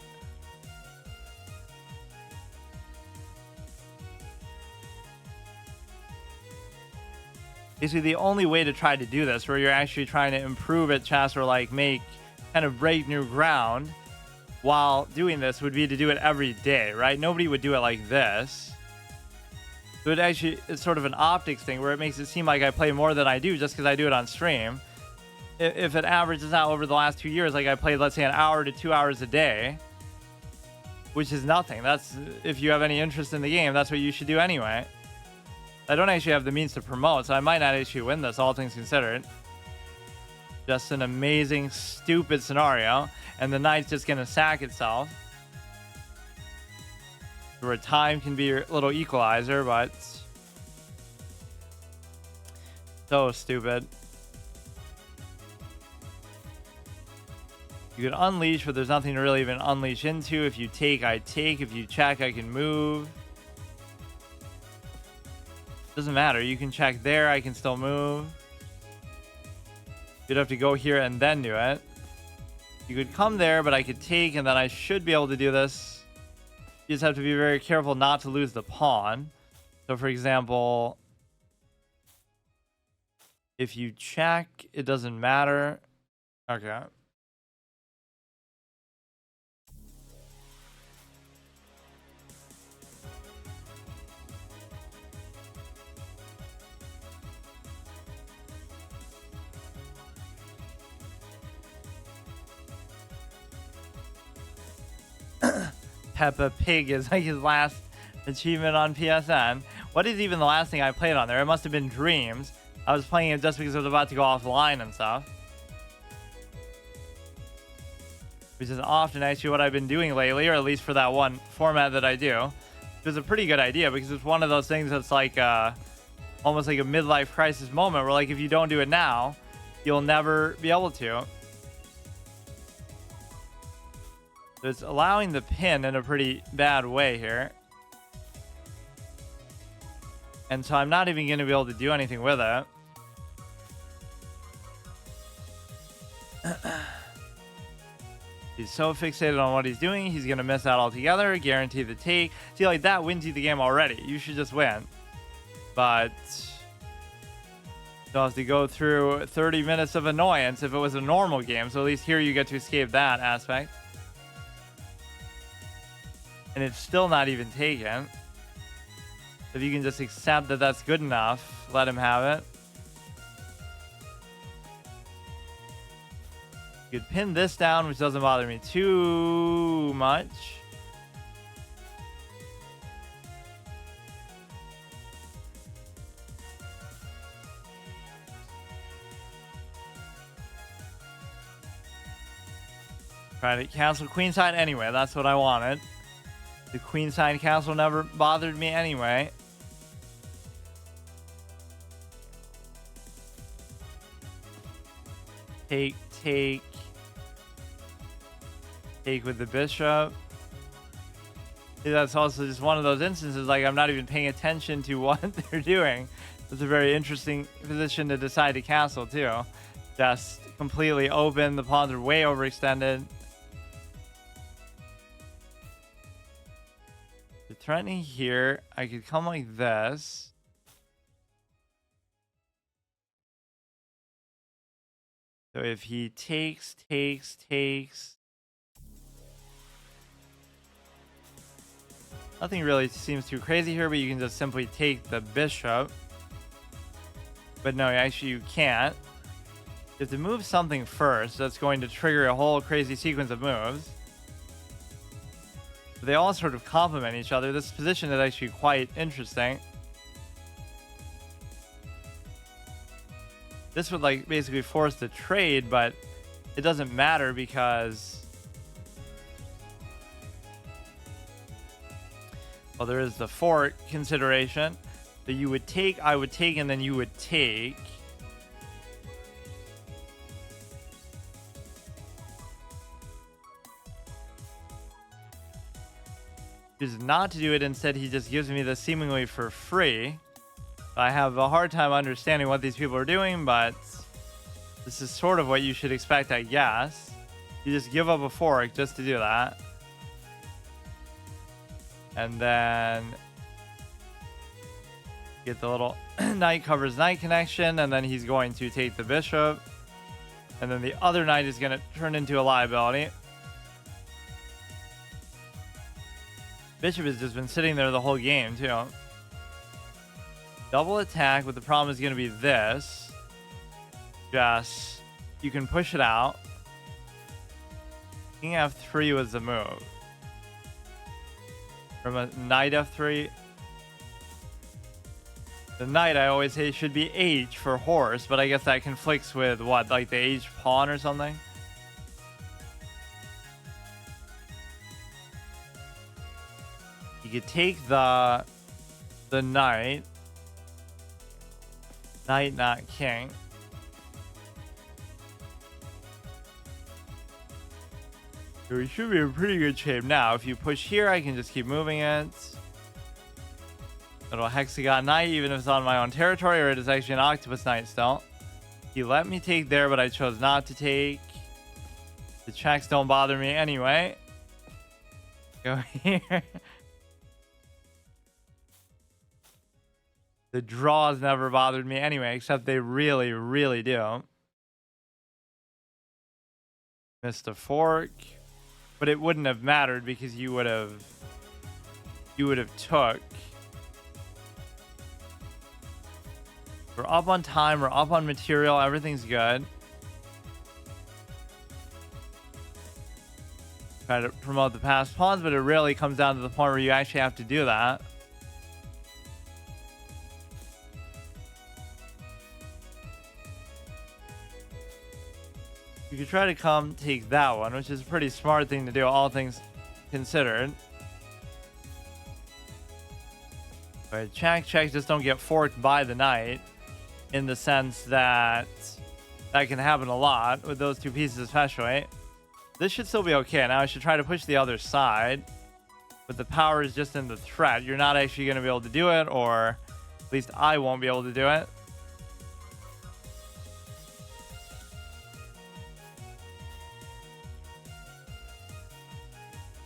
Basically, the only way to try to do this, where you're actually trying to improve at chess or like make kind of break new ground while doing this, would be to do it every day, right? Nobody would do it like this. So it actually, it's sort of an optics thing where it makes it seem like I play more than I do just because I do it on stream. If it averages out over the last 2 years, like I played, let's say, an hour to 2 hours a day, which is nothing. That's, if you have any interest in the game, that's what you should do anyway. I don't actually have the means to promote, so I might not actually win this, all things considered. Just an amazing, stupid scenario, and the knight's just gonna sack itself. Where time can be your little equalizer, but so stupid. You could unleash, but there's nothing to really even unleash into. If you take, I take. If you check, I can move. Doesn't matter. You can check there. I can still move. You'd have to go here and then do it. You could come there, but I could take, and then I should be able to do this. You just have to be very careful not to lose the pawn. So, for example, if you check, it doesn't matter. Okay. Peppa Pig is like his last achievement on PSN. what is even the last thing I played on there? It must have been Dreams. I was playing it just because I was about to go offline and stuff. Which is often actually what I've been doing lately, or at least for that one format that I do. It was a pretty good idea because it's one of those things that's like almost like a midlife crisis moment where, like, if you don't do it now, you'll never be able to. So it's allowing the pin in a pretty bad way here. And so I'm not even going to be able to do anything with it. He's so fixated on what he's doing, he's going to miss out altogether. Guarantee the take. See, like, that wins you the game already. You should just win. But you'll have to go through 30 minutes of annoyance if it was a normal game. So at least here you get to escape that aspect. And it's still not even taken. If you can just accept that that's good enough, let him have it. You could pin this down, which doesn't bother me too much. Try to cancel queenside anyway. That's what I wanted. The queenside castle never bothered me anyway. Take with the bishop. That's also just one of those instances, like, I'm not even paying attention to what they're doing. It's a very interesting position to decide to castle too. Just completely open. The pawns are way overextended. The threatening here, I could come like this. So if he takes. Nothing really seems too crazy here, but you can just simply take the bishop. But no, actually you can't. You have to move something first. That's going to trigger a whole crazy sequence of moves. But they all sort of complement each other. This position is actually quite interesting. This would, like, basically force the trade, but it doesn't matter because, well, there is the fork consideration that you would take, I would take, and then you would take. Chooses not to do it. Instead, he just gives me this seemingly for free. I have a hard time understanding what these people are doing, but this is sort of what you should expect, I guess. You just give up a fork just to do that. And then get the little knight covers knight connection, and then he's going to take the bishop. And then the other knight is going to turn into a liability. Bishop has just been sitting there the whole game, too. Double attack, but the problem is going to be this. Just, you can push it out. King F3 was the move. From a knight F3. The knight, I always say, should be H for horse, but I guess that conflicts with what, like the H pawn or something? You could take the knight. Knight, not king. So we should be in pretty good shape now. If you push here, I can just keep moving it. Little hexagon knight, even if it's on my own territory, or it is actually an octopus knight still. He let me take there, but I chose not to take. The checks don't bother me anyway. Go here. The draws never bothered me anyway, except they really, really do. Missed a fork, but it wouldn't have mattered because you would have took. We're up on time, we're up on material, everything's good. Try to promote the passed pawns, but it really comes down to the point where you actually have to do that. You could try to come take that one, which is a pretty smart thing to do, all things considered. Alright, checks just don't get forked by the knight, in the sense that that can happen a lot with those two pieces especially. This should still be okay. Now I should try to push the other side, but the power is just in the threat. You're not actually going to be able to do it, or at least I won't be able to do it.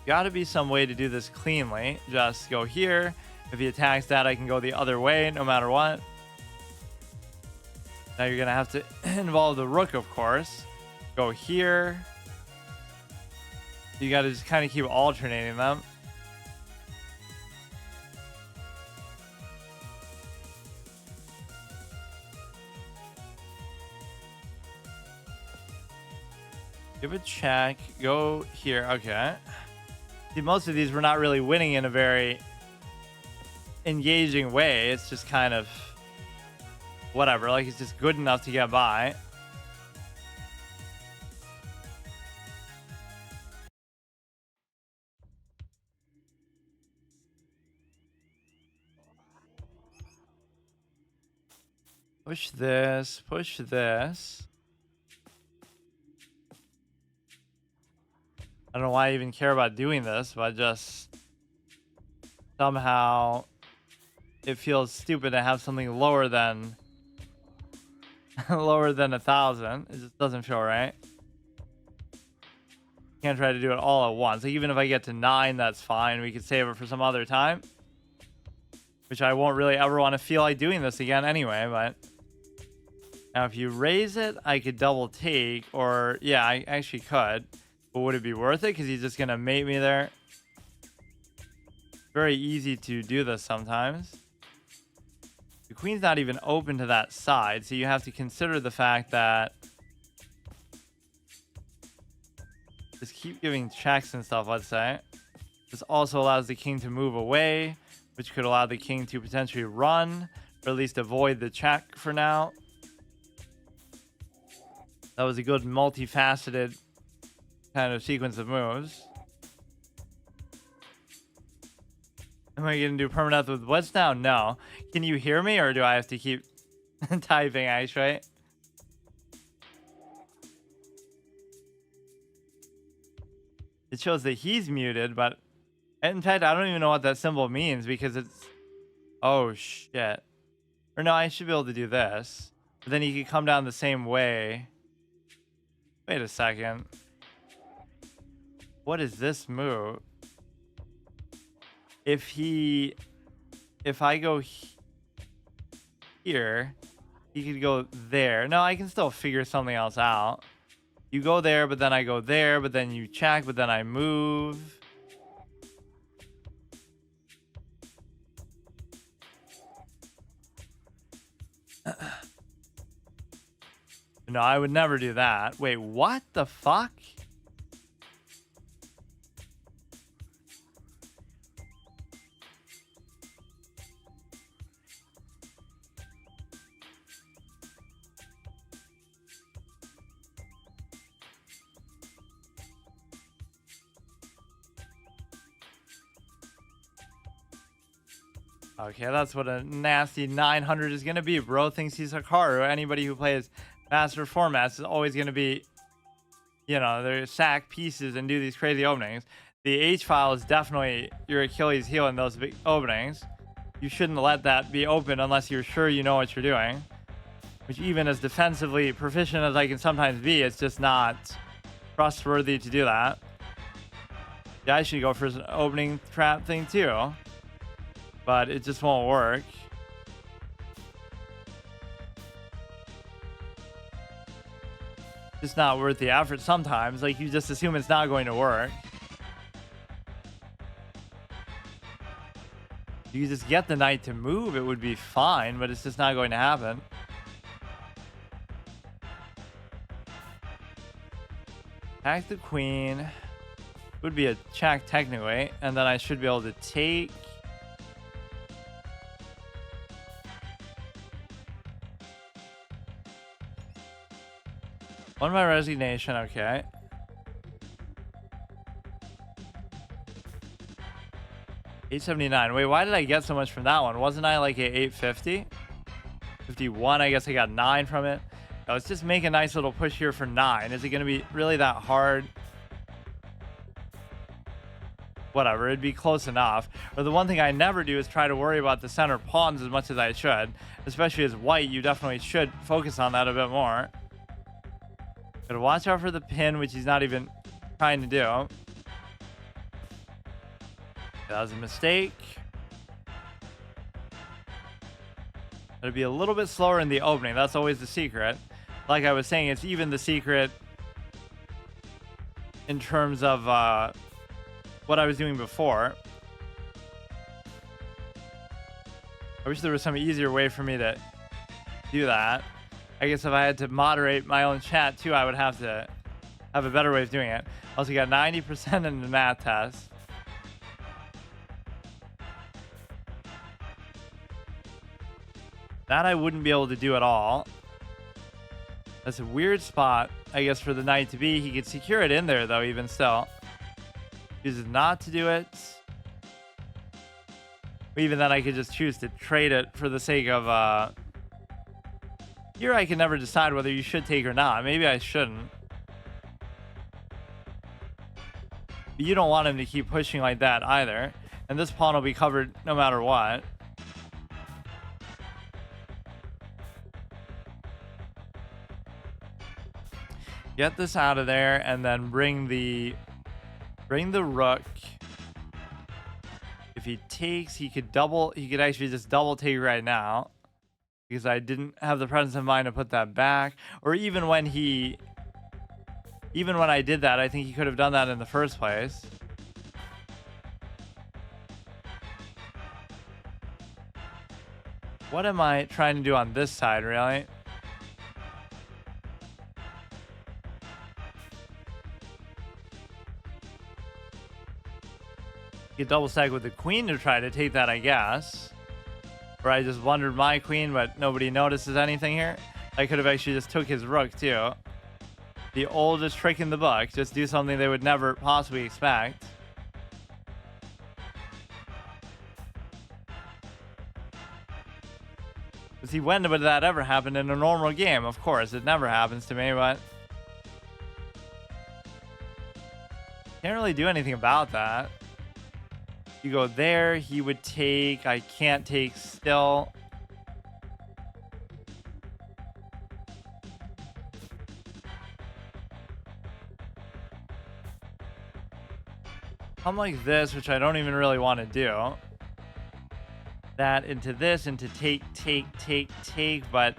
Got to be some way to do this cleanly. Just go here. If he attacks that, I can go the other way no matter what. Now you're going to have to involve the rook, of course. Go here. You got to just kind of keep alternating them. Give a check. Go here. Okay. See, most of these we're not really winning in a very engaging way. It's just kind of whatever. Like, it's just good enough to get by. Push this. Push this. I don't know why I even care about doing this, but just somehow it feels stupid to have something lower than lower than 1,000. It just doesn't feel right. Can't try to do it all at once. Like, even if I get to 9, that's fine. We could save it for some other time, which I won't really ever want to feel like doing this again anyway. But now if you raise it, I could double take, or yeah, I actually could. But would it be worth it? Because he's just going to mate me there. Very easy to do this sometimes. The queen's not even open to that side, so you have to consider the fact that just keep giving checks and stuff, let's say. This also allows the king to move away, which could allow the king to potentially run, or at least avoid the check for now. That was a good multifaceted kind of sequence of moves. Am I going to do permadeath with Blitz now? No. Can you hear me, or do I have to keep typing actually? It shows that he's muted, but in fact, I don't even know what that symbol means, because it's... Oh, shit. Or no, I should be able to do this. But then he could come down the same way. Wait a second. What is this move? If I go here, he could go there. No, I can still figure something else out. You go there, but then I go there, but then you check, but then I move. No, I would never do that. Wait, what the fuck? Okay, that's what a nasty 900 is going to be. Bro thinks he's Hikaru. Anybody who plays master formats is always going to be, you know, they sack pieces and do these crazy openings. The H file is definitely your Achilles heel in those big openings. You shouldn't let that be open unless you're sure you know what you're doing. Which, even as defensively proficient as I can sometimes be, it's just not trustworthy to do that. Yeah, I should go for an opening trap thing too. But it just won't work. It's not worth the effort sometimes. Like, you just assume it's not going to work. If you just get the knight to move, it would be fine, but it's just not going to happen. Attack the queen. Would be a check technically, and then I should be able to take. Won my resignation, okay. $879. Wait, why did I get so much from that one? Wasn't I like at 850? 51, I guess I got 9 from it. Let's just make a nice little push here for 9. Is it going to be really that hard? Whatever, it'd be close enough. Or the one thing I never do is try to worry about the center pawns as much as I should. Especially as white, you definitely should focus on that a bit more. Gotta watch out for the pin, which he's not even trying to do. That was a mistake. It'll be a little bit slower in the opening. That's always the secret. Like I was saying, it's even the secret in terms of what I was doing before. I wish there was some easier way for me to do that. I guess if I had to moderate my own chat too, I would have to have a better way of doing it. Also got 90% in the math test. That I wouldn't be able to do at all. That's a weird spot, I guess, for the knight to be. He could secure it in there, though, even still. Chooses not to do it. Even then, I could just choose to trade it for the sake of... Here, I can never decide whether you should take or not. Maybe I shouldn't. But you don't want him to keep pushing like that, either. And this pawn will be covered no matter what. Get this out of there and then bring the rook. If he takes, he could actually just double take right now because I didn't have the presence of mind to put that back. Or even when I did that, I think he could have done that in the first place. What am I trying to do on this side, really? You double stack with the queen to try to take that, I guess. Or I just blundered my queen, but nobody notices anything here. I could have actually just took his rook, too. The oldest trick in the book. Just do something they would never possibly expect. See, when would that ever happen in a normal game? Of course, it never happens to me, but... Can't really do anything about that. You go there, he would take. I can't take still. I'm like this, which I don't even really want to do. That into this, into take, but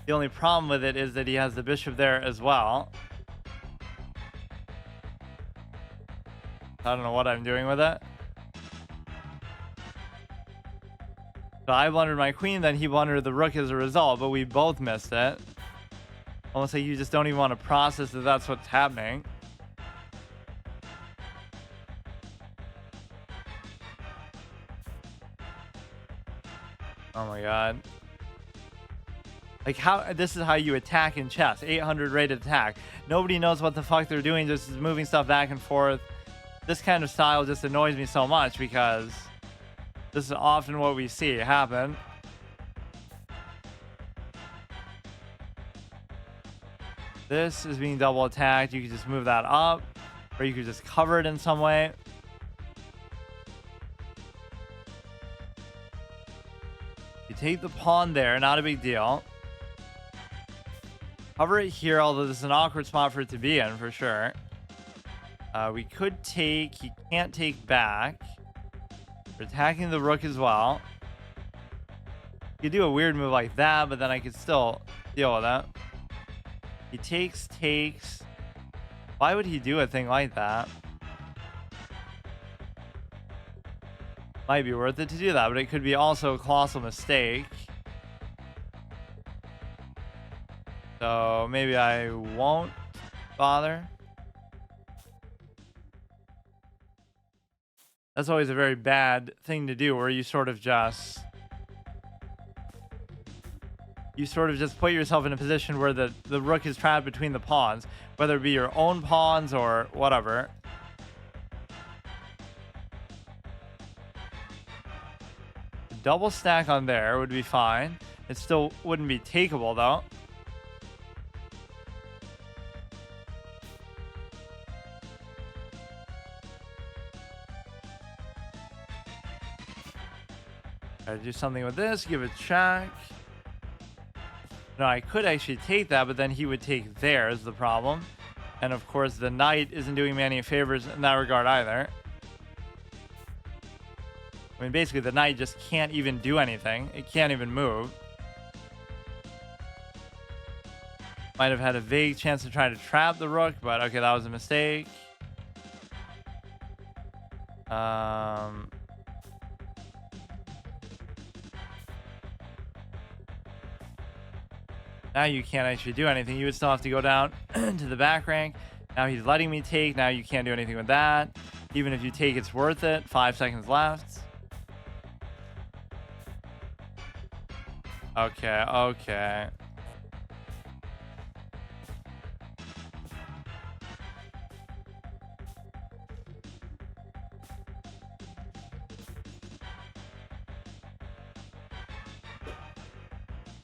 the only problem with it is that he has the bishop there as well. I don't know what I'm doing with it. So I blundered my queen, then he blundered the rook as a result, but we both missed it. Almost like you just don't even want to process that that's what's happening. Oh my god. Like, how this is how you attack in chess. 800 rated attack. Nobody knows what the fuck they're doing, just moving stuff back and forth. This kind of style just annoys me so much because this is often what we see happen. This is being double attacked. You can just move that up, or you could just cover it in some way. You take the pawn there, not a big deal. Cover it here, although this is an awkward spot for it to be in for sure. We could take, he can't take back. We're attacking the rook as well. You could do a weird move like that, but then I could still deal with it. He takes. Why would he do a thing like that? Might be worth it to do that, but it could be also a colossal mistake. So maybe I won't bother. That's always a very bad thing to do, where you sort of just you sort of just put yourself in a position where the rook is trapped between the pawns, whether it be your own pawns or whatever. Double stack on there would be fine. It still wouldn't be takeable though. Gotta do something with this, give it check. No, I could actually take that, but then he would take there is the problem. And of course, the knight isn't doing me any favors in that regard either. I mean, basically, the knight just can't even do anything. It can't even move. Might have had a vague chance of trying to trap the rook, but okay, that was a mistake. Now you can't actually do anything. You would still have to go down to the back rank. Now he's letting me take. Now you can't do anything with that. Even if you take, it's worth it. 5 seconds left. Okay, okay.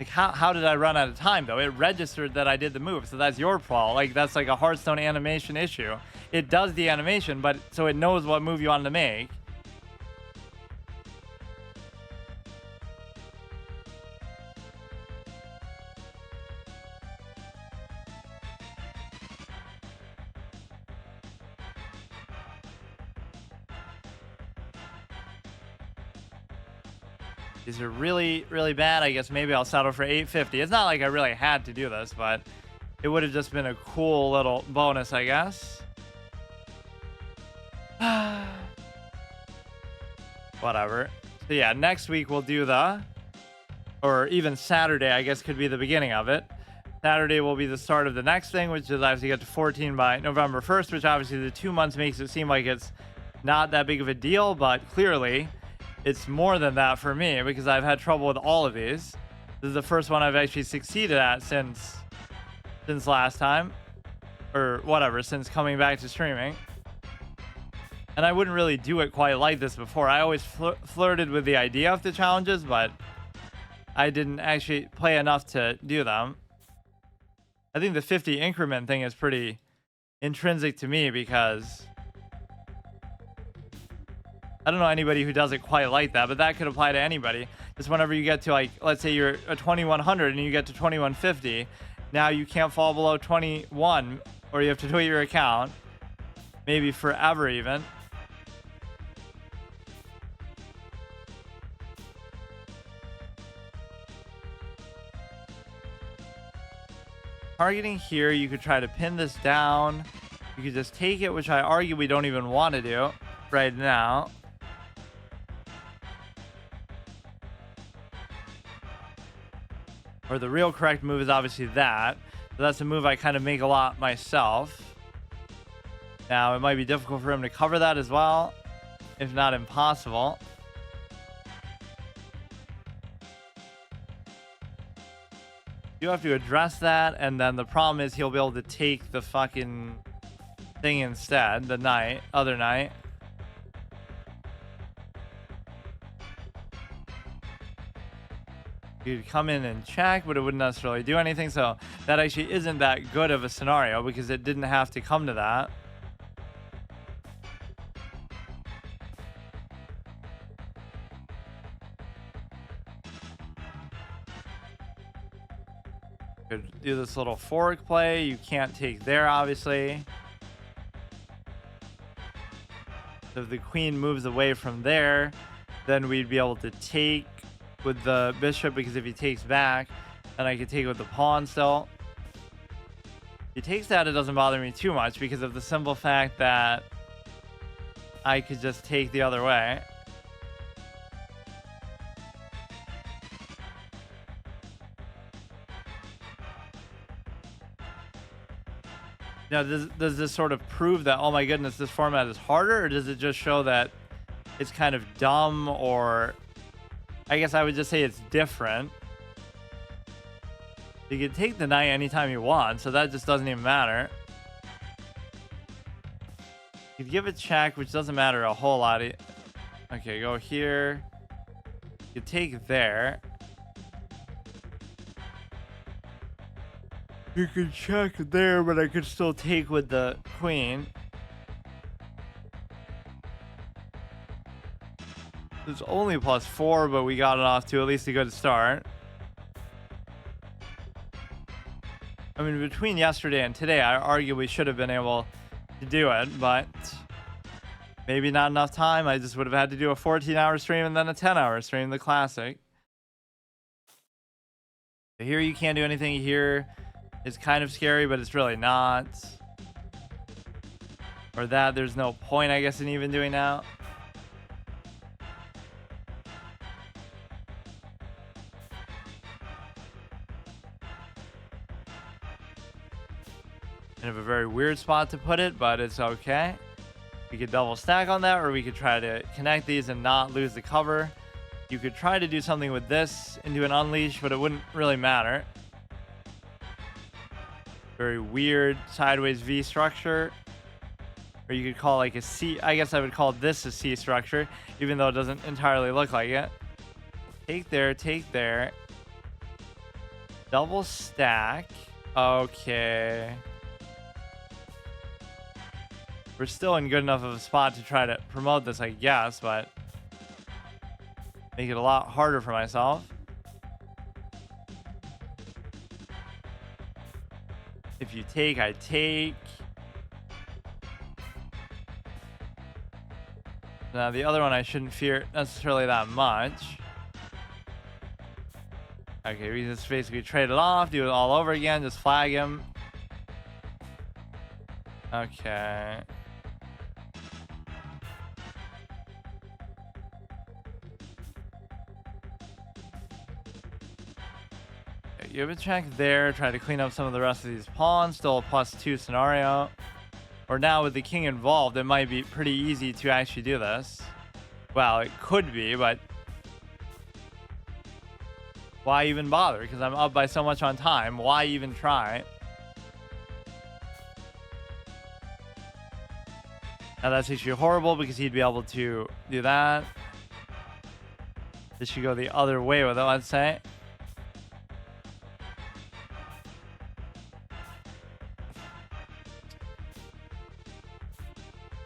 Like, how did I run out of time, though? It registered that I did the move, so that's your fault. Like, that's like a Hearthstone animation issue. It does the animation, but so it knows what move you wanted to make. These are really, really bad. I guess maybe I'll settle for 850. It's not like I really had to do this, but it would have just been a cool little bonus, I guess. Whatever. So yeah, next week we'll do or even Saturday, I guess, could be the beginning of it. Saturday will be the start of the next thing, which is I have to get to 14 by November 1st, which obviously the 2 months makes it seem like it's not that big of a deal, but clearly it's more than that for me because I've had trouble with all of these. This is the first one I've actually succeeded at since last time, or whatever, since coming back to streaming. And I wouldn't really do it quite like this before. I always flirted with the idea of the challenges, but I didn't actually play enough to do them. I think the 50 increment thing is pretty intrinsic to me because I don't know anybody who does it quite like that, but that could apply to anybody. Just whenever you get to, like, let's say you're a 2100 and you get to 2150, now you can't fall below 21, or you have to delete your account, maybe forever even. Targeting here, you could try to pin this down. You could just take it, which I argue we don't even want to do right now. Or the real correct move is obviously that. So that's a move I kind of make a lot myself. Now, it might be difficult for him to cover that as well, if not impossible. You have to address that, and then the problem is he'll be able to take the fucking thing instead, the other knight. You'd come in and check, but it wouldn't necessarily do anything. So that actually isn't that good of a scenario because it didn't have to come to that. Could do this little fork play. You can't take there, obviously. So if the queen moves away from there, then we'd be able to take with the bishop, because if he takes back, then I could take it with the pawn still. If he takes that, it doesn't bother me too much because of the simple fact that I could just take the other way. Now, does this sort of prove that, oh my goodness, this format is harder, or does it just show that it's kind of dumb, or I guess I would just say it's different? You can take the knight anytime you want, so that just doesn't even matter. You could give a check, which doesn't matter a whole lot. Okay, go here. You take there. You could check there, but I could still take with the queen. It's only +4, but we got it off to at least a good start. I mean, between yesterday and today, I arguably should have been able to do it, but maybe not enough time. I just would have had to do a 14-hour stream and then a 10-hour stream, the classic. Here you can't do anything. Here is kind of scary, but it's really not. Or that, there's no point, I guess, in even doing that. Kind of a very weird spot to put it, but it's okay. We could double stack on that, or we could try to connect these and not lose the cover. You could try to do something with this and do an unleash, but it wouldn't really matter. Very weird sideways V structure. Or you could call like a C. I guess I would call this a C structure, even though it doesn't entirely look like it. Take there, take there. Double stack. Okay. We're still in good enough of a spot to try to promote this, I guess, but make it a lot harder for myself. If you take, I take. Now, the other one I shouldn't fear necessarily that much. Okay, we just basically trade it off, do it all over again, just flag him. Okay. You have a check there, try to clean up some of the rest of these pawns, still a +2 scenario. Or now with the king involved, it might be pretty easy to actually do this. Well, it could be, but why even bother? Because I'm up by so much on time. Why even try? Now that's actually horrible because he'd be able to do that. This should go the other way with it, let's say.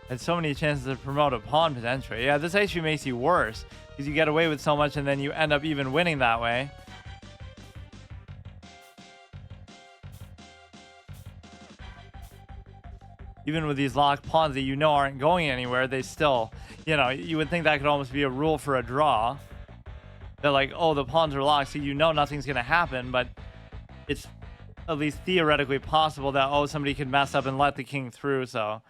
Had so many chances to promote a pawn potentially. Yeah, this actually makes you worse because you get away with so much and then you end up even winning that way. Even with these locked pawns that you know aren't going anywhere, they still, you know, you would think that could almost be a rule for a draw. They're like, oh, the pawns are locked, so you know nothing's going to happen, but it's at least theoretically possible that, oh, somebody could mess up and let the king through, so.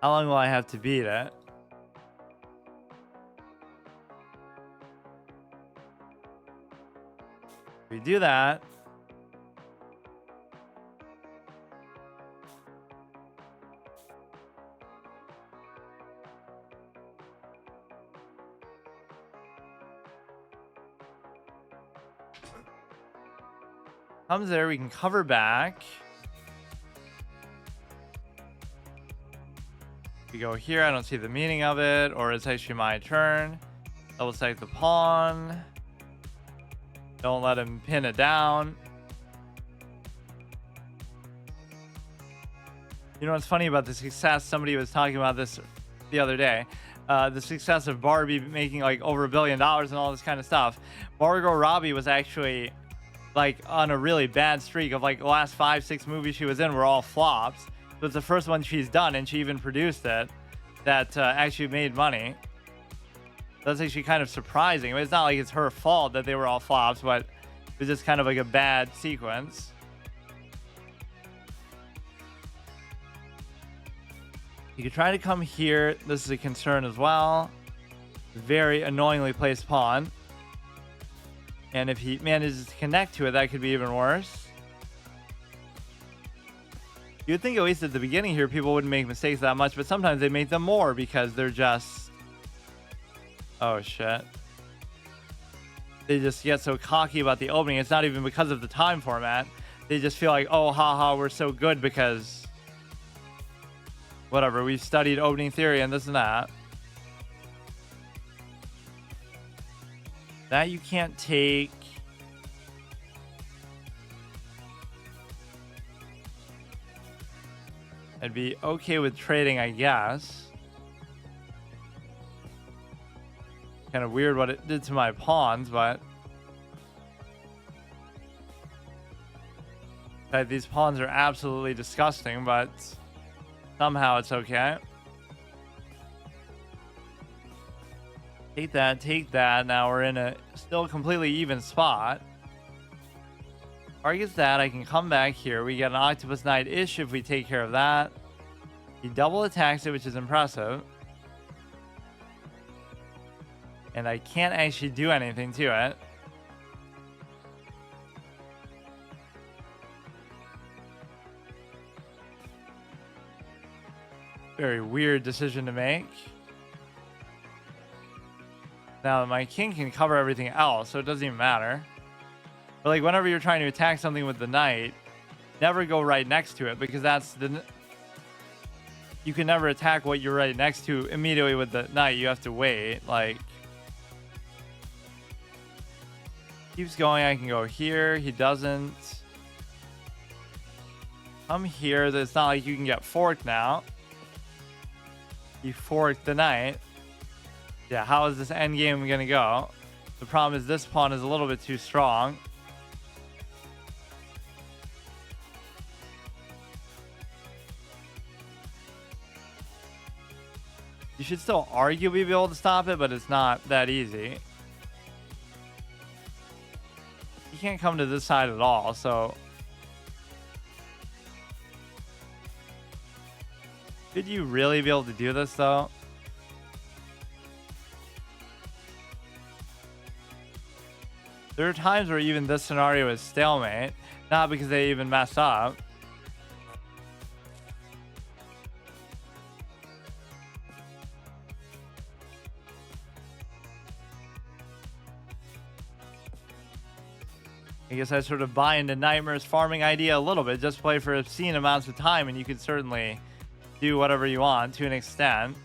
How long will I have to beat it? We do that. Comes there, we can cover back. We go here, I don't see the meaning of it, or it's actually my turn. Double stack the pawn. Don't let him pin it down. You know what's funny about the success? Somebody was talking about this the other day. The success of Barbie making like over $1 billion and all this kind of stuff. Margot Robbie was actually like on a really bad streak of like the last 5-6 movies she was in were all flops. So it's the first one she's done, and she even produced it, that actually made money. That's actually kind of surprising. I mean, it's not like it's her fault that they were all flops, but it was just kind of like a bad sequence. You could try to come here. This is a concern as well. Very annoyingly placed pawn. And if he manages to connect to it, that could be even worse. You'd think at least at the beginning here, people wouldn't make mistakes that much, but sometimes they make them more because they're just, oh shit. They just get so cocky about the opening. It's not even because of the time format. They just feel like, oh, haha, we're so good because whatever, we've studied opening theory and this and that. That you can't take. I'd be okay with trading, I guess. Kind of weird what it did to my pawns, but these pawns are absolutely disgusting, but somehow it's okay. Take that, take that. Now we're in a still completely even spot. Targets that. I can come back here. We get an Octopus Knight-ish if we take care of that. He double attacks it, which is impressive. And I can't actually do anything to it. Very weird decision to make. Now my king can cover everything else, so it doesn't even matter. But like whenever you're trying to attack something with the knight, never go right next to it, because that's the... You can never attack what you're right next to immediately with the knight. You have to wait. Like, keeps going. I can go here. He doesn't. Come here. It's not like you can get forked now. You forked the knight. Yeah, how is this end game gonna go? The problem is this pawn is a little bit too strong. You should still arguably be able to stop it, but it's not that easy. You can't come to this side at all, so... Could you really be able to do this, though? There are times where even this scenario is stalemate, not because they even messed up. I guess I sort of buy into Nightmare's farming idea a little bit. Just play for obscene amounts of time and you can certainly do whatever you want to an extent.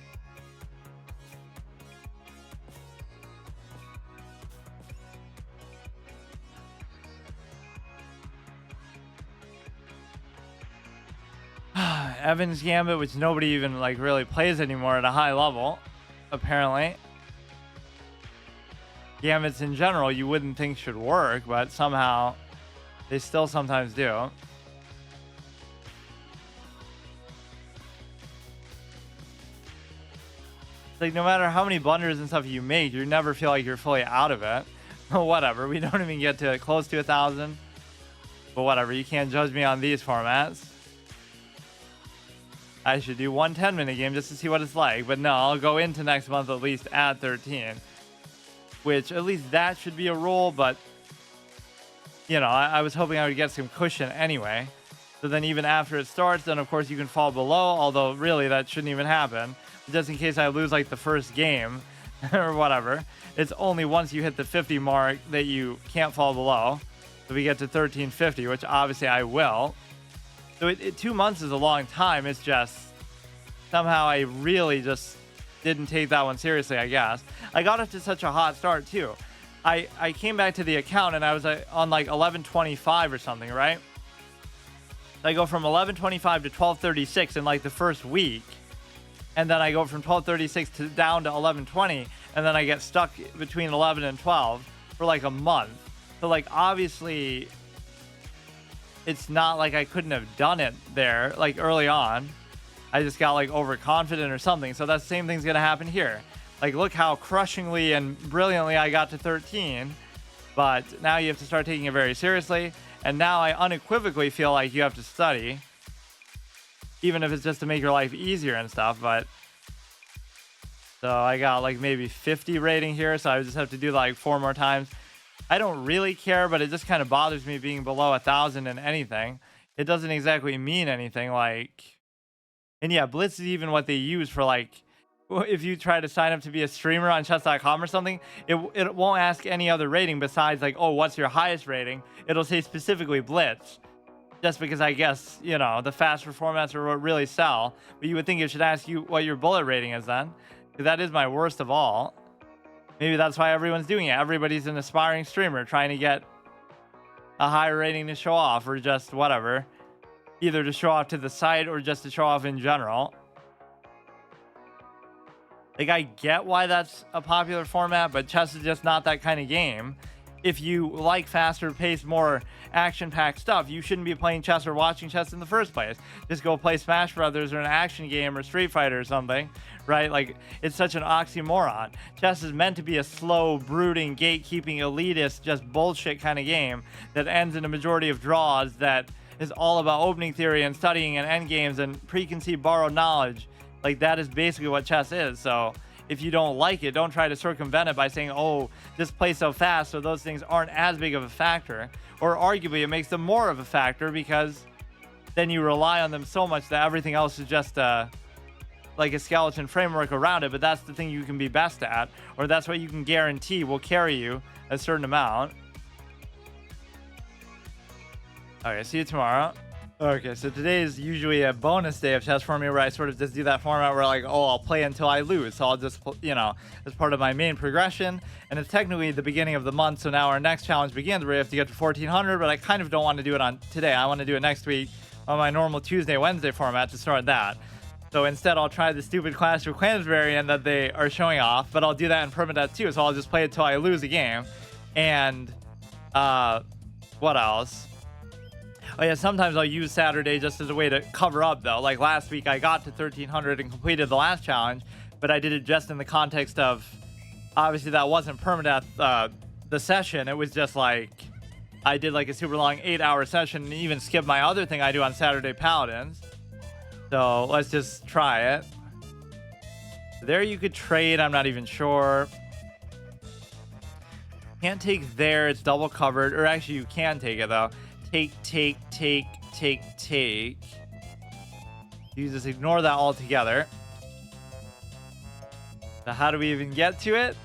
Evan's Gambit, which nobody even like really plays anymore at a high level, apparently. Gambits in general you wouldn't think should work, but somehow they still sometimes do. Like no matter how many blunders and stuff you make, you never feel like you're fully out of it. Whatever, we don't even get to close to 1,000. But whatever, you can't judge me on these formats. I should do one 10-minute game just to see what it's like. But no, I'll go into next month at least at 13. Which, at least that should be a rule, but... You know, I was hoping I would get some cushion anyway. So then even after it starts, then of course you can fall below. Although, really, that shouldn't even happen. Just in case I lose, like, the first game. Or whatever. It's only once you hit the 50 mark that you can't fall below. So we get to 1350, which obviously I will. So 2 months is a long time. It's just somehow I really just didn't take that one seriously, I guess. I got off to such a hot start too. I came back to the account and I was on like 1125 or something, right? I go from 1125 to 1236 in like the first week. And then I go from 1236 to down to 1120. And then I get stuck between 11 and 12 for like a month. So like obviously... It's not like I couldn't have done it there, like early on. I just got like overconfident or something. So that same thing's gonna happen here. Like look how crushingly and brilliantly I got to 13. But now you have to start taking it very seriously. And now I unequivocally feel like you have to study. Even if it's just to make your life easier and stuff, but... So I got like maybe 50 rating here, so I just have to do like 4 more times. I don't really care, but it just kind of bothers me being below 1,000 in anything. it doesn't exactly mean anything. Like, and yeah, Blitz is even what they use for like, if you try to sign up to be a streamer on chess.com or something, it won't ask any other rating besides like, oh, what's your highest rating? It'll say specifically Blitz. Just because I guess, you know, the faster formats are what really sell. But you would think it should ask you what your bullet rating is then. Because that is my worst of all. Maybe that's why everyone's doing it. Everybody's an aspiring streamer trying to get a higher rating to show off or just whatever. Either to show off to the site or just to show off in general. Like, I get why that's a popular format, but chess is just not that kind of game. If you like faster paced, more action-packed stuff, you shouldn't be playing chess or watching chess in the first place. Just go play Smash Brothers or an action game or Street Fighter or something, right? Like, it's such an oxymoron. Chess is meant to be a slow, brooding, gatekeeping, elitist, just bullshit kind of game that ends in a majority of draws, that is all about opening theory and studying and endgames and preconceived borrowed knowledge. Like, that is basically what chess is. So if you don't like it, don't try to circumvent it by saying, oh, just play so fast so those things aren't as big of a factor. Or arguably, it makes them more of a factor because then you rely on them so much that everything else is just like a skeleton framework around it. But that's the thing you can be best at, or that's what you can guarantee will carry you a certain amount. Okay, see you tomorrow. Okay, so today is usually a bonus day of chess for me where I sort of just do that format where like, oh, I'll play until I lose. So I'll just, you know, as part of my main progression. And it's technically the beginning of the month. So now our next challenge begins where we have to get to 1400, but I kind of don't want to do it on today. I want to do it next week on my normal Tuesday, Wednesday format to start that. So instead, I'll try the stupid Clash of Clans variant that they are showing off, but I'll do that in permadeath too. So I'll just play it till I lose a game. And what else? Oh yeah, sometimes I'll use Saturday just as a way to cover up though. Like last week I got to 1300 and completed the last challenge, but I did it just in the context of, obviously that wasn't permadeath the session. It was just like, I did like a super long 8-hour session and even skipped my other thing I do on Saturday Paladins. So let's just try it. There you could trade, I'm not even sure. Can't take there, it's double covered, or actually you can take it though. Take. You just ignore that altogether. So how do we even get to it?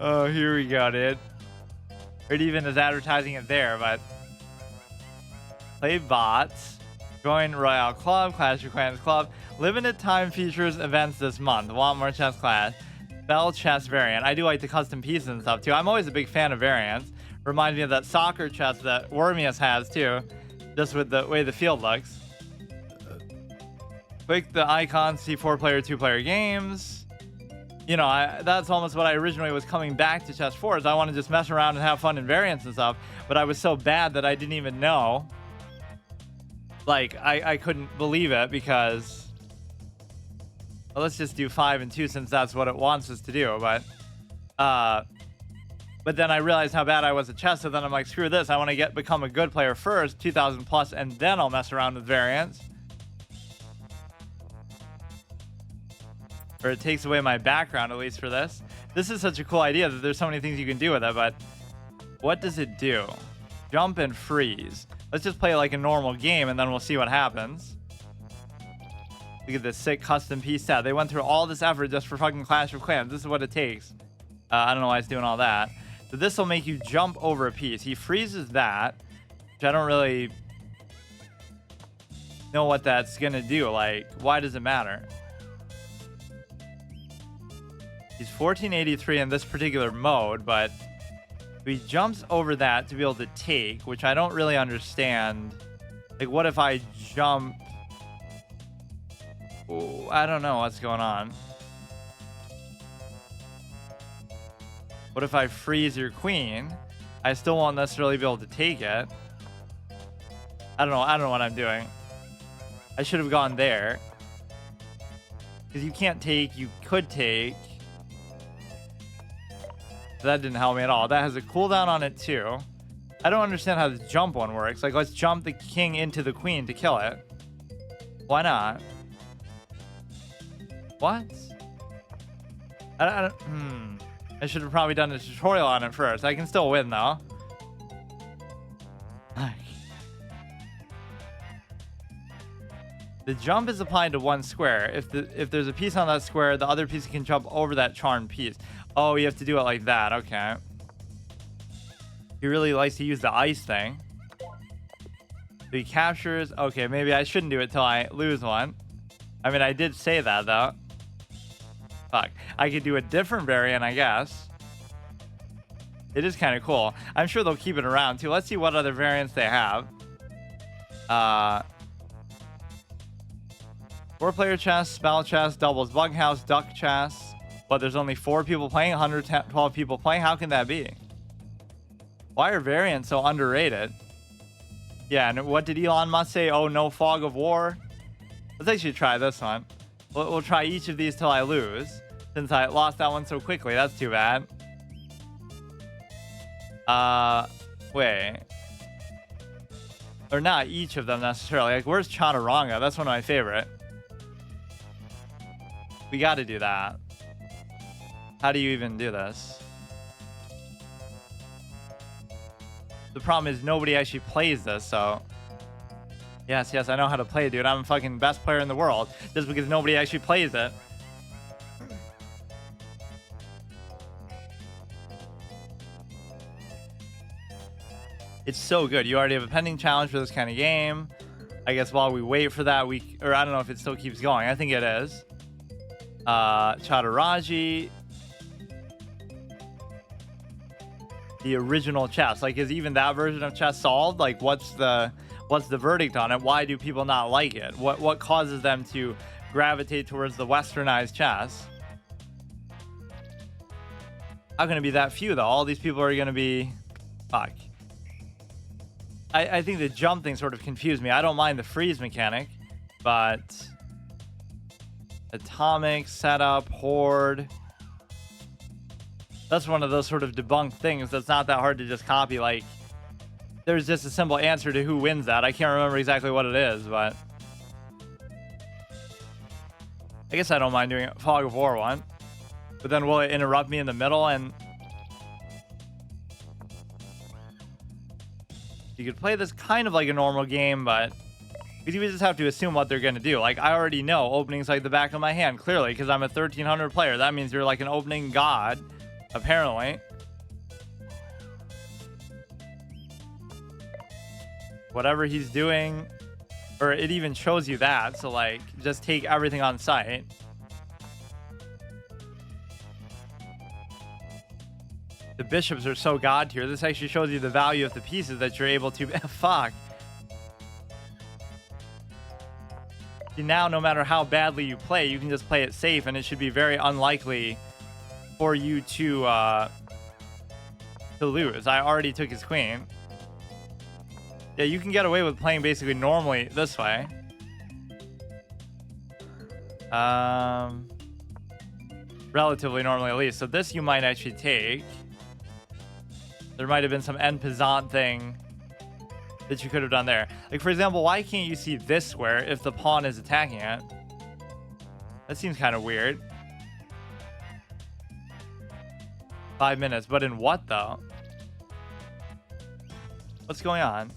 Oh, here we go, dude. It even is advertising it there, but play bots, join Royale Club, Clash of Clans Club, limited time features events this month. Want more chess class? Bell chess variant. I do like the custom pieces and stuff too. I'm always a big fan of variants. Reminds me of that soccer chess that Wormius has too, just with the way the field looks. Click the icons, see 4-player, 2-player games. You know, that's almost what I originally was coming back to chess for, is I want to just mess around and have fun in variants and stuff. But I was so bad that I didn't even know. Like, I couldn't believe it because... Well, let's just do 5 and 2 since that's what it wants us to do, but then I realized how bad I was at chess, so then I'm like, screw this. I want to become a good player first, 2000 plus, and then I'll mess around with variants. Or it takes away my background, at least for this. This is such a cool idea that there's so many things you can do with it, but what does it do? Jump and freeze. Let's just play like a normal game, and then we'll see what happens. Look at this sick custom piece set. They went through all this effort just for fucking Clash of Clans. This is what it takes. I don't know why it's doing all that. So this will make you jump over a piece. He freezes that, which I don't really know what that's going to do. Like, why does it matter? He's 1483 in this particular mode, but he jumps over that to be able to take, which I don't really understand. Like, what if I jump? Ooh, I don't know what's going on. What if I freeze your queen? I still won't necessarily be able to take it. I don't know what I'm doing. I should have gone there. Because you can't take, you could take. That didn't help me at all. That has a cooldown on it too. I don't understand how the jump one works. Like, let's jump the king into the queen to kill it. Why not? What? I should have probably done a tutorial on it first. I can still win though. The jump is applied to one square. If there's a piece on that square, the other piece can jump over that charmed piece. Oh, you have to do it like that. Okay. He really likes to use the ice thing. So he captures. Okay, maybe I shouldn't do it till I lose one. I mean, I did say that though. Fuck. I could do a different variant, I guess. It is kind of cool. I'm sure they'll keep it around too. Let's see what other variants they have. 4-player chess, spell chess, doubles bughouse, duck chess. But there's only 4 people playing, 112 people playing. How can that be? Why are variants so underrated? Yeah, and what did Elon Musk say? Oh, no fog of war. Let's actually try this one. We'll try each of these till I lose. Since I lost that one so quickly. That's too bad. Wait. Or not each of them necessarily. Like, where's Chaturanga? That's one of my favorite. We got to do that. How do you even do this? The problem is nobody actually plays this, so... Yes, I know how to play, dude. I'm a fucking best player in the world. Just because nobody actually plays it. It's so good. You already have a pending challenge for this kind of game. I guess while we wait for that, or I don't know if it still keeps going. I think it is. Chaturanga. The original chess. Like, is even that version of chess solved? Like, what's the verdict on it? Why do people not like it? What causes them to gravitate towards the westernized chess? How can it be that few though? All these people are gonna be... Fuck. I think the jump thing sort of confused me. I don't mind the freeze mechanic, but... Atomic, setup, horde... That's one of those sort of debunked things that's not that hard to just copy. Like, there's just a simple answer to who wins that. I can't remember exactly what it is, but... I guess I don't mind doing a Fog of War one. But then will it interrupt me in the middle? And you could play this kind of like a normal game, but you just have to assume what they're going to do. Like, I already know openings like the back of my hand, clearly, because I'm a 1300 player. That means you're like an opening god, apparently. Whatever he's doing, or it even shows you that. So, like, just take everything on sight. The bishops are so god tier. This actually shows you the value of the pieces that you're able to... Fuck. See, now, no matter how badly you play, you can just play it safe, and it should be very unlikely for you to lose. I already took his queen. Yeah, you can get away with playing basically normally this way. Relatively normally, at least. So this you might actually take. There might have been some en passant thing that you could have done there. Like, for example, why can't you see this square if the pawn is attacking it? That seems kind of weird. 5 minutes, but in what, though? What's going on?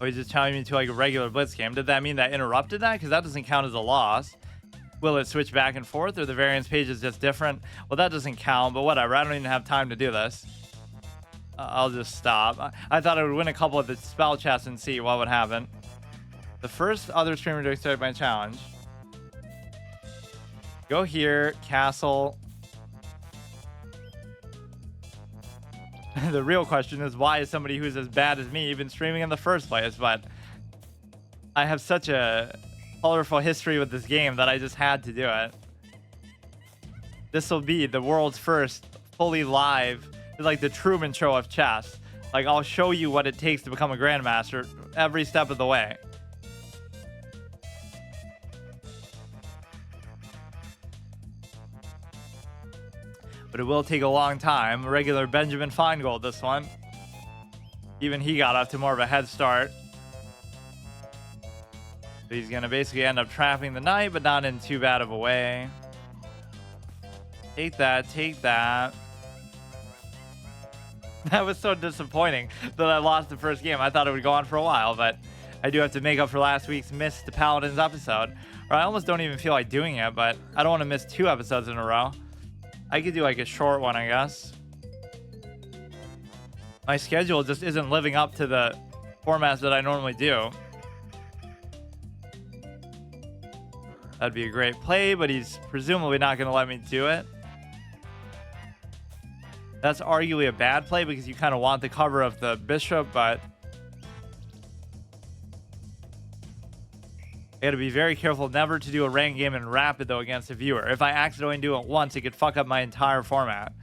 Oh, he's just challenging me to, like, a regular Blitz game. Did that mean that interrupted that? Because that doesn't count as a loss. Will it switch back and forth, or the variance page is just different? Well, that doesn't count, but whatever. I don't even have time to do this. I'll just stop. I thought I would win a couple of the spell chests and see what would happen. The first other streamer to accept my challenge. Go here, castle. The real question is, why is somebody who's as bad as me even streaming in the first place? But I have such a colorful history with this game that I just had to do it. This will be the world's first fully live, like the Truman Show of chess. Like, I'll show you what it takes to become a grandmaster every step of the way. But it will take a long time. Regular Benjamin Feingold, this one. Even he got off to more of a head start. So he's going to basically end up trapping the knight, but not in too bad of a way. Take that, take that. That was so disappointing that I lost the first game. I thought it would go on for a while, but I do have to make up for last week's missed Paladins episode. Or I almost don't even feel like doing it, but I don't want to miss 2 episodes in a row. I could do like a short one, I guess. My schedule just isn't living up to the formats that I normally do. That'd be a great play, but he's presumably not going to let me do it. That's arguably a bad play because you kind of want the cover of the bishop, but I got to be very careful never to do a ranked game in rapid, though, against a viewer. If I accidentally do it once, it could fuck up my entire format.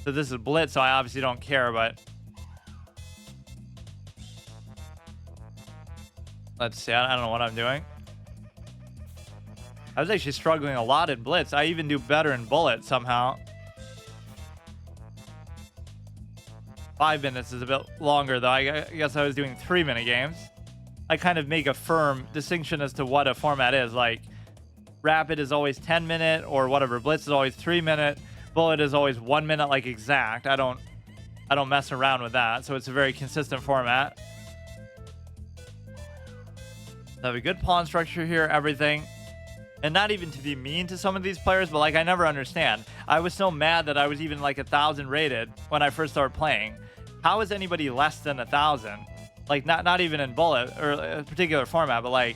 So this is Blitz, so I obviously don't care, but let's see. I don't know what I'm doing. I was actually struggling a lot in Blitz. I even do better in Bullet somehow. 5 minutes is a bit longer, though. I guess I was doing 3-minute games. I kind of make a firm distinction as to what a format is. Like, Rapid is always 10-minute or whatever. Blitz is always 3-minute. Bullet is always 1 minute, like exact. I don't mess around with that. So it's a very consistent format. I have a good pawn structure here, everything. And not even to be mean to some of these players, but like I never understand. I was so mad that I was even like 1,000 rated when I first started playing. How is anybody less than 1,000? Like not even in Bullet or a particular format, but like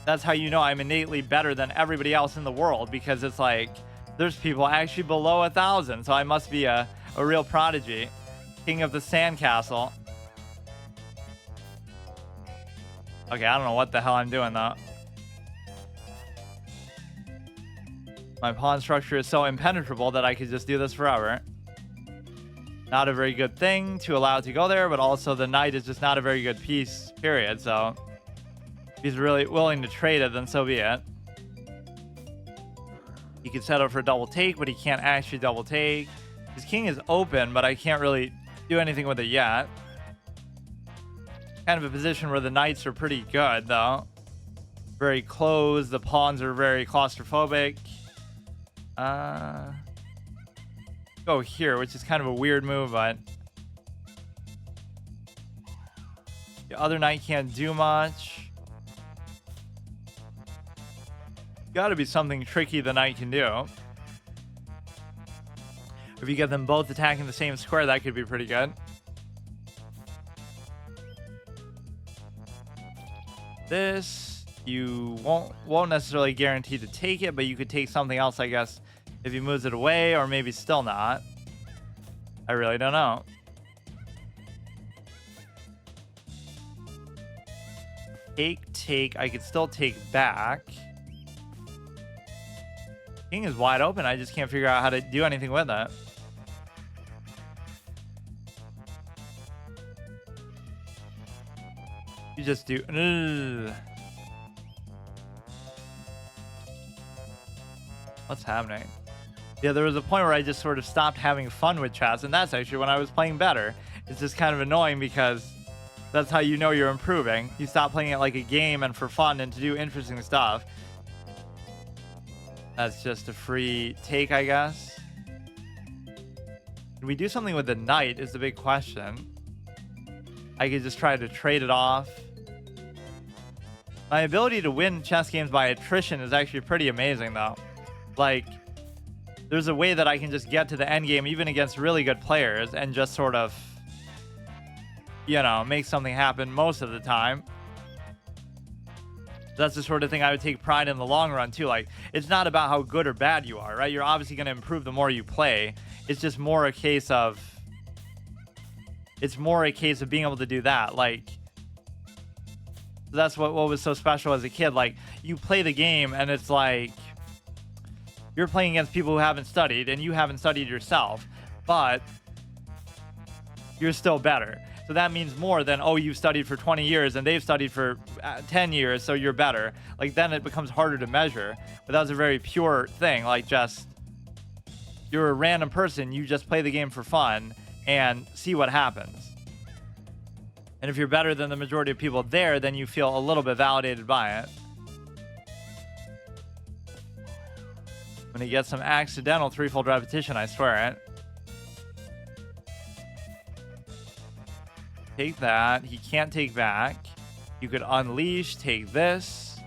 that's how you know I'm innately better than everybody else in the world, because it's like there's people actually below 1,000, so I must be a real prodigy. King of the Sandcastle. Okay, I don't know what the hell I'm doing though. My pawn structure is so impenetrable that I could just do this forever. Not a very good thing to allow it to go there, but also the knight is just not a very good piece, period. So if he's really willing to trade it, then so be it. He could settle for a double take, but he can't actually double take. His king is open, but I can't really do anything with it yet. Kind of a position where the knights are pretty good, though. Very closed. The pawns are very claustrophobic. Go here, which is kind of a weird move, but the other knight can't do much. Gotta be something tricky the knight can do. If you get them both attacking the same square, that could be pretty good. This, you won't necessarily guarantee to take it, but you could take something else, I guess, if he moves it away, or maybe still not. I really don't know. Take. I could still take back. King is wide open. I just can't figure out how to do anything with it. You just do... Ugh. What's happening? Yeah, there was a point where I just sort of stopped having fun with chess, and that's actually when I was playing better. It's just kind of annoying because that's how you know you're improving. You stop playing it like a game and for fun and to do interesting stuff. That's just a free take, I guess. Can we do something with the knight is the big question. I could just try to trade it off. My ability to win chess games by attrition is actually pretty amazing, though. Like, there's a way that I can just get to the end game even against really good players and just sort of, you know, make something happen most of the time. That's the sort of thing I would take pride in the long run, too. Like, it's not about how good or bad you are, right? You're obviously going to improve the more you play. It's just more a case of... It's more a case of being able to do that. Like, that's what was so special as a kid. Like, you play the game and it's like... You're playing against people who haven't studied, and you haven't studied yourself, but you're still better. So that means more than, oh, you've studied for 20 years, and they've studied for 10 years, so you're better. Like, then it becomes harder to measure. But that was a very pure thing. Like, just, you're a random person. You just play the game for fun and see what happens. And if you're better than the majority of people there, then you feel a little bit validated by it. When he gets some accidental threefold repetition, I swear it. Take that. He can't take back. You could unleash, take this.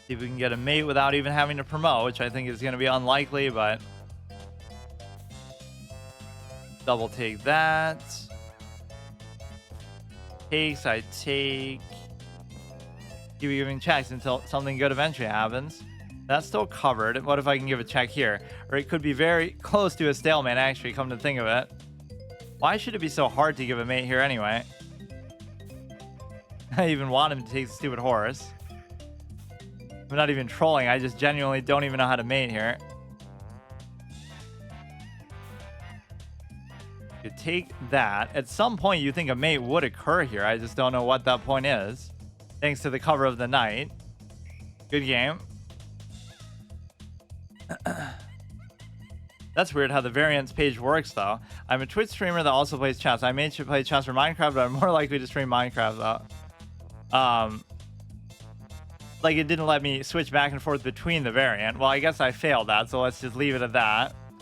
See if we can get a mate without even having to promote, which I think is going to be unlikely, but double take that. Takes, I take. Keep giving checks until something good eventually happens. That's still covered. What if I can give a check here? Or it could be very close to a stalemate, actually, come to think of it. Why should it be so hard to give a mate here anyway? I even want him to take the stupid horse. I'm not even trolling. I just genuinely don't even know how to mate here. You take that. At some point, you think a mate would occur here. I just don't know what that point is. Thanks to the cover of the night. Good game. That's weird how the variants page works, though. I'm a Twitch streamer that also plays chess. I may play chess for Minecraft, but I'm more likely to stream Minecraft, though. Like, it didn't let me switch back and forth between the variant. Well, I guess I failed that, so let's just leave it at that.